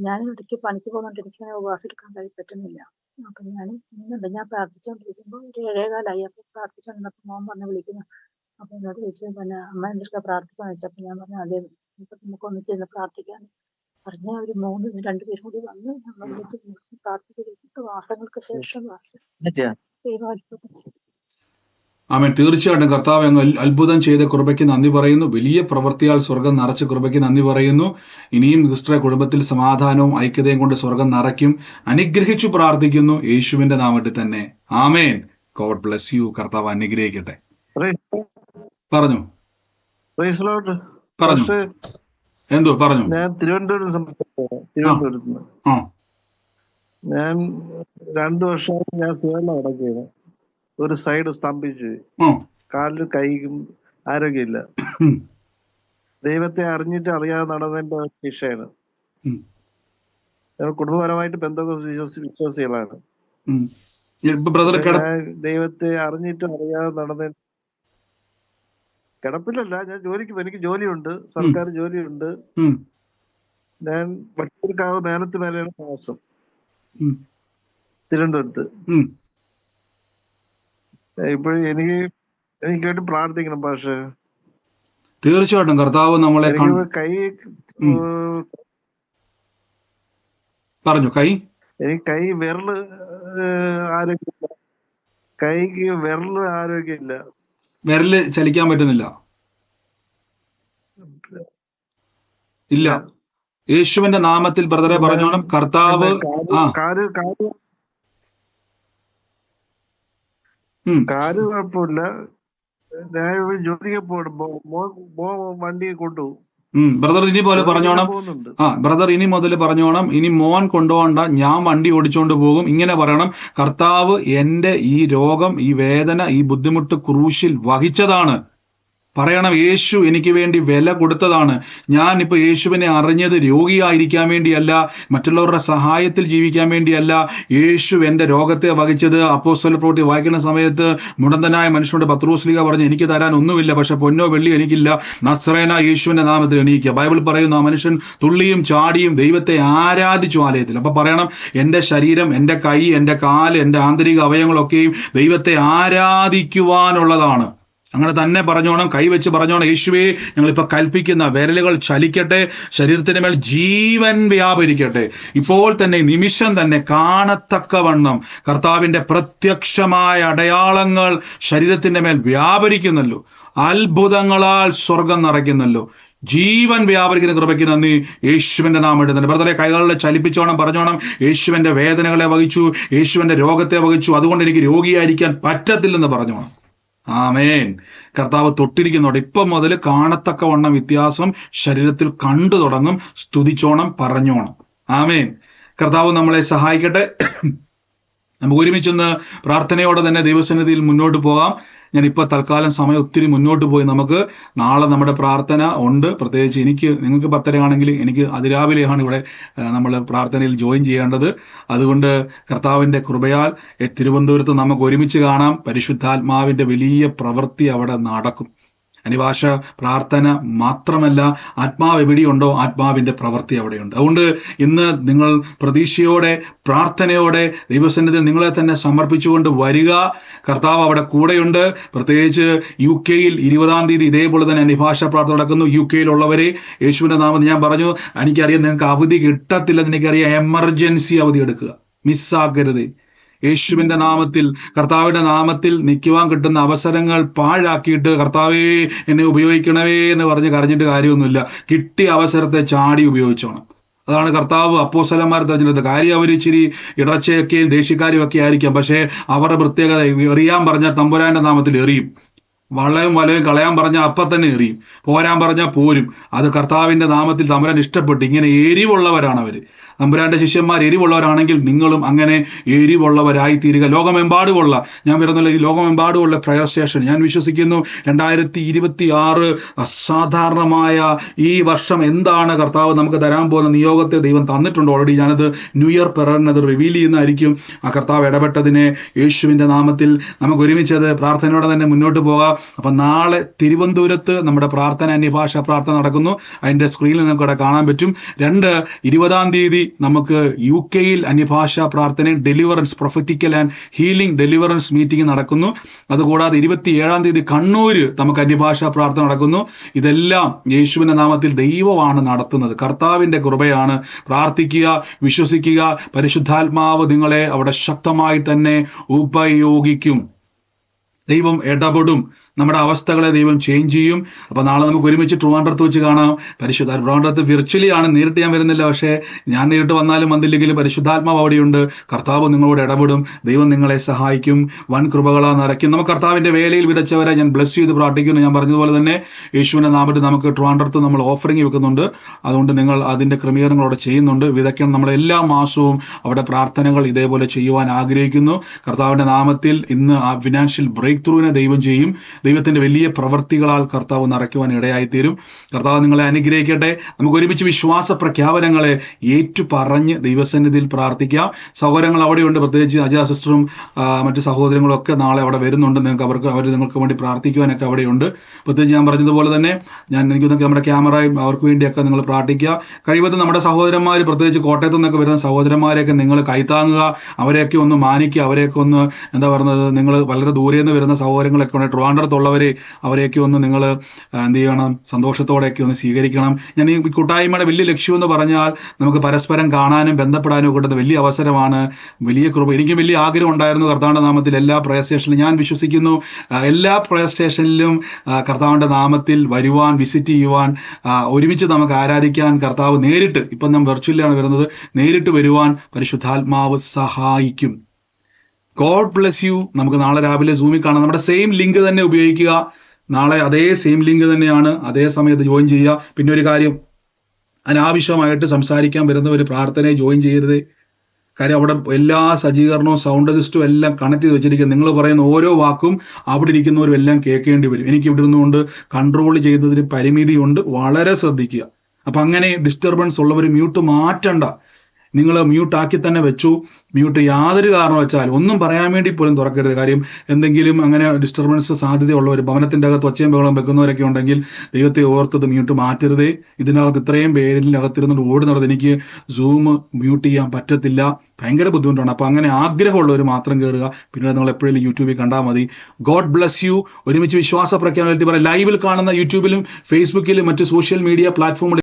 ഞാൻ ഇടയ്ക്ക് പണിക്ക് പോകുന്നുണ്ട്, എനിക്കങ്ങനെ ഉപവാസം എടുക്കാൻ പറ്റുന്നില്ല. അപ്പൊ ഞാൻ പ്രാർത്ഥിച്ചുകൊണ്ടിരിക്കുമ്പോ ഒരു 7:15 അപ്പൊ പ്രാർത്ഥിച്ചുകൊണ്ടിരുന്നപ്പോ മോൻ പറഞ്ഞ് വിളിക്കുന്നു. അപ്പൊ എന്നോട് ചോദിച്ചു, പിന്നെ അമ്മ എന്തൊക്കെ പ്രാർത്ഥിക്കാന്ന് വെച്ചു. അപ്പൊ ഞാൻ പറഞ്ഞു അതെ, ഇപ്പൊ നമുക്ക് ഒന്നിച്ചിരുന്ന് പ്രാർത്ഥിക്കാൻ പറഞ്ഞ അവര് 2 പേരും കൂടി വന്ന് നമ്മൾ ഒന്നിച്ച് പ്രാർത്ഥിച്ചിട്ട് മാസങ്ങൾക്ക് ശേഷം ആമേൻ. തീർച്ചയായിട്ടും കർത്താവ് അങ്ങ് അത്ഭുതം ചെയ്ത കൃപയ്ക്ക് നന്ദി പറയുന്നു. വലിയ പ്രവൃത്തിയാൽ സ്വർഗം നിറച്ച കൃപയ്ക്ക് നന്ദി പറയുന്നു. ഇനിയും സിസ്റ്ററെ കുടുംബത്തിൽ സമാധാനവും ഐക്യതയും കൊണ്ട് സ്വർഗം നിറയ്ക്കും. അനുഗ്രഹിച്ചു പ്രാർത്ഥിക്കുന്നു യേശുവിന്റെ നാമത്തിൽ തന്നെ. ആമേൻ. God bless you. കർത്താവ് അനുഗ്രഹിക്കട്ടെ. പറഞ്ഞു എന്തോ പറഞ്ഞു. ഞാൻ തിരുവനന്തപുരത്ത് ഞാൻ 2 വർഷമായിട്ട് ഞാൻ സുഖം അടക്കുകയാണ്. ഒരു സൈഡ് സ്തംഭിച്ചു, കാലിലും കൈക്കും ആരോഗ്യമില്ല. ദൈവത്തെ അറിഞ്ഞിട്ട് അറിയാതെ നടന്നതിന്റെ ശിക്ഷയാണ്. കുടുംബപരമായിട്ട് വിശ്വാസികളാണ്. ദൈവത്തെ അറിഞ്ഞിട്ട് അറിയാതെ നടന്ന കിടപ്പിലല്ല, ഞാൻ എനിക്ക് ജോലിയുണ്ട്, സർക്കാർ ജോലിയുണ്ട്. ഞാൻ വട്ടിയൂർക്കാവ് മേലത്ത് മേലെയാണ് താമസം, തിരുവനന്തപുരത്ത്. ഇപ്പോഴും എനിക്കായിട്ട് പ്രാർത്ഥിക്കണം. പക്ഷേ തീർച്ചയായിട്ടും കർത്താവ് നമ്മളെ കൈ പറഞ്ഞു. എനിക്ക് കൈ വിരല് ആരോഗ്യമില്ല, കൈക്ക് വിരല് ആരോഗ്യമില്ല, വിരല് ചലിക്കാൻ പറ്റുന്നില്ല. ഇല്ല, യേശുവിന്റെ നാമത്തിൽ ബ്രദറെ പറഞ്ഞോണം. കർത്താവ് കാല് കുഴപ്പമില്ല. ഞാൻ ജോലിക്ക് പോകണം, വണ്ടിയെ കൊണ്ടുപോകും. ബ്രദർ ഇനി പോലെ പറഞ്ഞോണം. ബ്രദർ ഇനി മുതൽ പറഞ്ഞോണം, ഇനി മോൻ കൊണ്ടുപോകണ്ട, ഞാൻ വണ്ടി ഓടിച്ചോണ്ട് പോകും. ഇങ്ങനെ പറയണം, കർത്താവ് എന്റെ ഈ രോഗം, ഈ വേദന, ഈ ബുദ്ധിമുട്ട് ക്രൂശിൽ വഹിച്ചതാണ്. പറയണം, യേശു എനിക്ക് വേണ്ടി വില കൊടുത്തതാണ്. ഞാൻ ഇപ്പൊ യേശുവിനെ അറിഞ്ഞത് രോഗിയായിരിക്കാൻ വേണ്ടിയല്ല, മറ്റുള്ളവരുടെ സഹായത്തിൽ ജീവിക്കാൻ വേണ്ടിയല്ല. യേശു എന്റെ രോഗത്തെ വഹിച്ചത്. അപ്പോസ്തല പ്രവൃത്തി വായിക്കുന്ന സമയത്ത് മുടന്തനായ മനുഷ്യനോട് പത്രോസ്ലീഹ പറഞ്ഞു, എനിക്ക് തരാൻ ഒന്നുമില്ല, പക്ഷെ പൊന്നോ വെള്ളിയോ എനിക്കില്ല, നസ്രേന യേശുവിന്റെ നാമത്തിൽ എണീക്കുക. ബൈബിൾ പറയുന്നു, ആ മനുഷ്യൻ തുള്ളിയും ചാടിയും ദൈവത്തെ ആരാധിച്ചു ആലയത്തിൽ. അപ്പൊ പറയണം, എന്റെ ശരീരം, എന്റെ കൈ, എന്റെ കാല്, എന്റെ ആന്തരിക അവയവങ്ങളൊക്കെയും ദൈവത്തെ ആരാധിക്കുവാനുള്ളതാണ്. അങ്ങനെ തന്നെ പറഞ്ഞോണം, കൈവച്ച് പറഞ്ഞോണം, യേശുവേ ഞങ്ങളിപ്പോൾ കൽപ്പിക്കുന്ന വിരലുകൾ ചലിക്കട്ടെ, ശരീരത്തിന് മേൽ ജീവൻ വ്യാപരിക്കട്ടെ. ഇപ്പോൾ തന്നെ നിമിഷം തന്നെ കാണത്തക്കവണ്ണം കർത്താവിന്റെ പ്രത്യക്ഷമായ അടയാളങ്ങൾ ശരീരത്തിന്റെ മേൽ വ്യാപരിക്കുന്നല്ലോ, അത്ഭുതങ്ങളാൽ സ്വർഗം നിറയ്ക്കുന്നല്ലോ. ജീവൻ വ്യാപരിക്കുന്ന കൃപയ്ക്ക് നന്ദി. യേശുവിന്റെ നാമം എടുത്തുണ്ട്. ബ്രദറെ കൈകളിൽ ചലിപ്പിച്ചോണം, പറഞ്ഞോണം, യേശുവിന്റെ വേദനകളെ വഹിച്ചു, യേശുവിന്റെ രോഗത്തെ വഹിച്ചു, അതുകൊണ്ട് എനിക്ക് രോഗിയായിരിക്കാൻ പറ്റത്തില്ലെന്ന് പറഞ്ഞോണം. ആമേൻ. കർത്താവ് തൊട്ടിരിക്കുന്നോട് ഇപ്പം മുതൽ കാണത്തക്കവണ്ണം വ്യത്യാസം ശരീരത്തിൽ കണ്ടു തുടങ്ങും. സ്തുതിച്ചോണം, പറഞ്ഞോണം. ആമേൻ. കർത്താവ് നമ്മളെ സഹായിക്കട്ടെ. നമുക്ക് ഒരുമിച്ചൊന്ന് പ്രാർത്ഥനയോടെ തന്നെ ദൈവസന്നിധിയിൽ മുന്നോട്ട് പോകാം. ഞാനിപ്പോൾ തൽക്കാലം സമയം ഒത്തിരി മുന്നോട്ട് പോയി, നമുക്ക് നാളെ നമ്മുടെ പ്രാർത്ഥന ഉണ്ട്. പ്രത്യേകിച്ച് നിങ്ങൾക്ക് 10:30 ആണെങ്കിൽ എനിക്ക് അതിരാവിലെയാണ് ഇവിടെ നമ്മൾ പ്രാർത്ഥനയിൽ ജോയിൻ ചെയ്യേണ്ടത്. അതുകൊണ്ട് കർത്താവിൻ്റെ കൃപയാൽ തിരുവനന്തപുരത്ത് നമുക്ക് ഒരുമിച്ച് കാണാം. പരിശുദ്ധാത്മാവിൻ്റെ വലിയ പ്രവൃത്തി അവിടെ നടക്കും. അനിവാശ പ്രാർത്ഥന മാത്രമല്ല, ആത്മാവ് എവിടെയുണ്ടോ ആത്മാവിൻ്റെ പ്രവൃത്തി അവിടെയുണ്ട്. അതുകൊണ്ട് ഇന്ന് നിങ്ങൾ പ്രതീക്ഷയോടെ, പ്രാർത്ഥനയോടെ ദൈവസന്നിധിയിൽ നിങ്ങളെ തന്നെ സമർപ്പിച്ചുകൊണ്ട് വരിക. കർത്താവ് അവിടെ കൂടെയുണ്ട്. പ്രത്യേകിച്ച് UK 20-ാം തീയതി ഇതേപോലെ തന്നെ അനിഭാഷ പ്രാർത്ഥന നടക്കുന്നു. UK ഉള്ളവരെ യേശുവിൻ്റെ നാമത്തിൽ ഞാൻ പറഞ്ഞു, എനിക്കറിയാം നിങ്ങൾക്ക് അവധി കിട്ടത്തില്ലെന്ന് എനിക്കറിയാം, എമർജൻസി അവധി എടുക്കുക, മിസ്സാക്കരുത്. യേശുവിന്റെ നാമത്തിൽ, കർത്താവിന്റെ നാമത്തിൽ നിൽക്കുവാൻ കിട്ടുന്ന അവസരങ്ങൾ പാഴാക്കിയിട്ട് കർത്താവേ എന്നെ ഉപയോഗിക്കണവേ എന്ന് പറഞ്ഞ് കരഞ്ഞിട്ട് കാര്യമൊന്നുമില്ല. കിട്ടിയ അവസരത്തെ ചാടി ഉപയോഗിച്ചോണം. അതാണ് കർത്താവ് അപ്പോസ്തലന്മാരെ തെരഞ്ഞെടുത്തത്. കാര്യം അവർ ഇച്ചിരി ഇടർച്ചയൊക്കെയും ദേഷ്യക്കാരും ഒക്കെ ആയിരിക്കാം, പക്ഷേ അവരുടെ പ്രത്യേകത എറിയാൻ പറഞ്ഞാൽ തമ്പുരാന്റെ നാമത്തിൽ എറിയും. വളയും വലയും കളയാൻ പറഞ്ഞാൽ അപ്പം തന്നെ എറിയും, പോരാൻ പറഞ്ഞാൽ പോരും. അത് കർത്താവിൻ്റെ നാമത്തിൽ തമ്പുരാൻ ഇഷ്ടപ്പെട്ടു. ഇങ്ങനെ എരിവുള്ളവരാണ് അവർ. തമ്പുരാന്റെ ശിഷ്യന്മാർ എരിവുള്ളവരാണെങ്കിൽ നിങ്ങളും അങ്ങനെ എരിവുള്ളവരായി തീരുക. ലോകമെമ്പാടുമുള്ള, ഞാൻ വരുന്നില്ല, ഈ ലോകമെമ്പാടുമുള്ള പ്രയർ സ്റ്റേഷൻ ഞാൻ വിശ്വസിക്കുന്നു 2026 അസാധാരണമായ ഈ വർഷം എന്താണ് കർത്താവ് നമുക്ക് തരാൻ പോകുന്ന നിയോഗത്തെ ദൈവം തന്നിട്ടുണ്ട് ഓൾറെഡി. ഞാനത് ന്യൂ ഇയർ പിറന്നത് റിവീൽ ചെയ്യുന്നതായിരിക്കും. ആ കർത്താവ് ഇടപെട്ടതിനെ യേശുവിൻ്റെ നാമത്തിൽ നമുക്ക് ഒരുമിച്ചത് പ്രാർത്ഥനയോടെ തന്നെ മുന്നോട്ട് പോകാം. അപ്പം നാളെ തിരുവനന്തപുരത്ത് നമ്മുടെ പ്രാർത്ഥന, അന്യഭാഷ പ്രാർത്ഥന നടക്കുന്നു. അതിൻ്റെ സ്ക്രീനിൽ നമുക്ക് അവിടെ കാണാൻ പറ്റും. 20-ാം തീയതി നമുക്ക് UK അന്യഭാഷാ പ്രാർത്ഥനയും deliverance, prophetical and healing deliverance meeting നടക്കുന്നു. അതുകൂടാതെ 27-ാം തീയതി കണ്ണൂര് നമുക്ക് അന്യഭാഷാ പ്രാർത്ഥന നടക്കുന്നു. ഇതെല്ലാം യേശുവിന്റെ നാമത്തിൽ ദൈവമാണ് നടത്തുന്നത്. കർത്താവിന്റെ കൃപയാണ്. പ്രാർത്ഥിക്കുക, വിശ്വസിക്കുക. പരിശുദ്ധാത്മാവ് നിങ്ങളെ അവിടെ ശക്തമായി തന്നെ ഉപയോഗിക്കും. ദൈവം ഇടപെടും. നമ്മുടെ അവസ്ഥകളെ ദൈവം ചേഞ്ച് ചെയ്യും. അപ്പോൾ നാളെ നമുക്ക് ഒരുമിച്ച് ട്രിവാൻഡ്രത്ത് വെച്ച് കാണാം. ട്രിവാൻഡ്രത്ത് വിർച്വലി ആണ്, നേരിട്ട് ഞാൻ വരുന്നില്ല. പക്ഷേ ഞാൻ നേരിട്ട് വന്നാലും വന്നില്ലെങ്കിലും പരിശുദ്ധാത്മാവ് അവിടെയുണ്ട്. കർത്താവ് നിങ്ങളോട് ഇടപെടും. ദൈവം നിങ്ങളെ സഹായിക്കും. വൻ കൃപകളാ നിറയ്ക്കും. നമുക്ക് കർത്താവിൻ്റെ വേലയിൽ വിതച്ചവരെ ഞാൻ ബ്ലസ് ചെയ്ത് പ്രാർത്ഥിക്കുന്നു. ഞാൻ പറഞ്ഞതുപോലെ തന്നെ യേശുവിൻ്റെ നാമത്തിൽ നമുക്ക് ട്രിവാൻഡ്രത്ത് നമ്മൾ ഓഫറിംഗ് വെക്കുന്നുണ്ട്. അതുകൊണ്ട് നിങ്ങൾ അതിൻ്റെ ക്രമീകരണങ്ങൾ അവിടെ ചെയ്യുന്നുണ്ട്. വിതയ്ക്കണം. നമ്മൾ എല്ലാ മാസവും അവിടെ പ്രാർത്ഥനകൾ ഇതേപോലെ ചെയ്യുവാൻ ആഗ്രഹിക്കുന്നു. കർത്താവിൻ്റെ നാമത്തിൽ ഇന്ന് ആ ഫിനാൻഷ്യൽ ബ്രേക്ക് ത്രൂവിനെ ദൈവം ചെയ്യും. ദൈവത്തിന്റെ വലിയ പ്രവൃത്തികളാൽ കർത്താവ് നിറയ്ക്കുവാൻ ഇടയായിത്തീരും. കർത്താവ് നിങ്ങളെ അനുഗ്രഹിക്കട്ടെ. നമുക്ക് ഒരുമിച്ച് വിശ്വാസ പ്രഖ്യാപനങ്ങളെ ഏറ്റുപറഞ്ഞ് ദൈവസന്നിധിയിൽ പ്രാർത്ഥിക്കാം. സഹോദരങ്ങൾ അവിടെയുണ്ട്. പ്രത്യേകിച്ച് അജയ സിസ്റ്ററും മറ്റു സഹോദരങ്ങളും ഒക്കെ നാളെ അവിടെ വരുന്നുണ്ട്. അവർ നിങ്ങൾക്ക് വേണ്ടി പ്രാർത്ഥിക്കുവാനൊക്കെ അവിടെയുണ്ട്. പ്രത്യേകിച്ച് ഞാൻ പറഞ്ഞതുപോലെ തന്നെ എനിക്ക് നമ്മുടെ ക്യാമറയും അവർക്ക് വേണ്ടിയൊക്കെ നിങ്ങൾ പ്രാർത്ഥിക്കുക. കഴിവതും നമ്മുടെ സഹോദരന്മാർ, പ്രത്യേകിച്ച് കോട്ടയത്തു നിന്നൊക്കെ വരുന്ന സഹോദരന്മാരെയൊക്കെ നിങ്ങൾ കൈത്താങ്ങുക. അവരെയൊക്കെ ഒന്ന് മാനിക്കുക. അവരെയൊക്കെ ഒന്ന് എന്താ പറയുന്നത്, നിങ്ങൾ വളരെ ദൂരെ നിന്ന് വരുന്ന സഹോദരങ്ങളൊക്കെ ഉണ്ട്, ട്രിവാൻഡ്രത്തുള്ളവരെ, അവരെയൊക്കെ ഒന്ന് നിങ്ങൾ എന്ത് ചെയ്യണം, സന്തോഷത്തോടെയൊക്കെ ഒന്ന് സ്വീകരിക്കണം. ഞാൻ ഈ കൂട്ടായ്മയുടെ വലിയ ലക്ഷ്യം എന്ന് പറഞ്ഞാൽ നമുക്ക് പരസ്പരം കാണാനും ബന്ധപ്പെടാനും കിട്ടുന്ന വലിയ അവസരമാണ്. വലിയ കൃപ. എനിക്ക് വലിയ ആഗ്രഹം ഉണ്ടായിരുന്നു കർത്താവിൻ്റെ നാമത്തിൽ എല്ലാ പ്രയർ സ്റ്റേഷനിലും, ഞാൻ വിശ്വസിക്കുന്നു എല്ലാ പ്രയർ സ്റ്റേഷനിലും കർത്താവിൻ്റെ നാമത്തിൽ വരുവാൻ, വിസിറ്റ് ചെയ്യുവാൻ, ഒരുമിച്ച് നമുക്ക് ആരാധിക്കാൻ കർത്താവ് നേരിട്ട്, ഇപ്പം ഞാൻ വെർച്വലിലാണ് വരുന്നത്, നേരിട്ട് വരുവാൻ പരിശുദ്ധാത്മാവ് സഹായിക്കും. God bless U. നമുക്ക് നാളെ രാവിലെ സൂമിൽ കാണാം. നമ്മുടെ സെയിം ലിങ്ക് തന്നെ ഉപയോഗിക്കുക. നാളെ അതേ സെയിം ലിങ്ക് തന്നെയാണ്, അതേ സമയത്ത് ജോയിൻ ചെയ്യുക. പിന്നെ ഒരു കാര്യം, അനാവശ്യമായിട്ട് സംസാരിക്കാൻ വരുന്നവർ പ്രാർത്ഥനയെ ജോയിൻ ചെയ്യരുത്. കാര്യം അവിടെ എല്ലാ സജ്ജീകരണവും സൗണ്ട് സിസ്റ്റവും എല്ലാം കണക്ട് ചെയ്ത് വെച്ചിരിക്കുക. നിങ്ങൾ പറയുന്ന ഓരോ വാക്കും അവിടെ ഇരിക്കുന്നവരും എല്ലാം കേൾക്കേണ്ടി വരും. എനിക്ക് ഇവിടെ നിന്നുകൊണ്ട് കൺട്രോൾ ചെയ്യുന്നതിന് പരിമിതിയുണ്ട്, വളരെ ശ്രദ്ധിക്കുക. അപ്പൊ അങ്ങനെ ഡിസ്റ്റർബൻസ് ഉള്ളവർ മ്യൂട്ട് മാറ്റണ്ട, നിങ്ങൾ മ്യൂട്ടാക്കി തന്നെ വെച്ചു. മ്യൂട്ട് യാതൊരു കാരണം വെച്ചാൽ ഒന്നും പറയാൻ വേണ്ടി പോലും തുറക്കരുത്. കാര്യം എന്തെങ്കിലും അങ്ങനെ ഡിസ്റ്റർബൻസ് സാധ്യതയുള്ളവർ, ഭവനത്തിൻ്റെ അകത്ത് ഒച്ചയും ബഹളം വെക്കുന്നവരൊക്കെ ഉണ്ടെങ്കിൽ ദൈവത്തെ ഓർത്തത് മ്യൂട്ട് മാറ്റരുതേ. ഇതിനകത്ത് ഇത്രയും പേരിനകത്തിരുന്നുകൊണ്ട് ഓടി നടന്ന് എനിക്ക് സൂം മ്യൂട്ട് ചെയ്യാൻ പറ്റത്തില്ല, ഭയങ്കര ബുദ്ധിമുട്ടാണ്. അപ്പൊ അങ്ങനെ ആഗ്രഹമുള്ളവർ മാത്രം കയറുക. പിന്നെ നിങ്ങൾ എപ്പോഴും യൂട്യൂബിൽ കണ്ടാൽ മതി. God bless U. ഒരുമിച്ച് വിശ്വാസ പ്രഖ്യാപനത്തിൽ പറയാം. ലൈവിൽ കാണുന്ന യൂട്യൂബിലും ഫേസ്ബുക്കിലും മറ്റ് സോഷ്യൽ മീഡിയ പ്ലാറ്റ്ഫോമിലും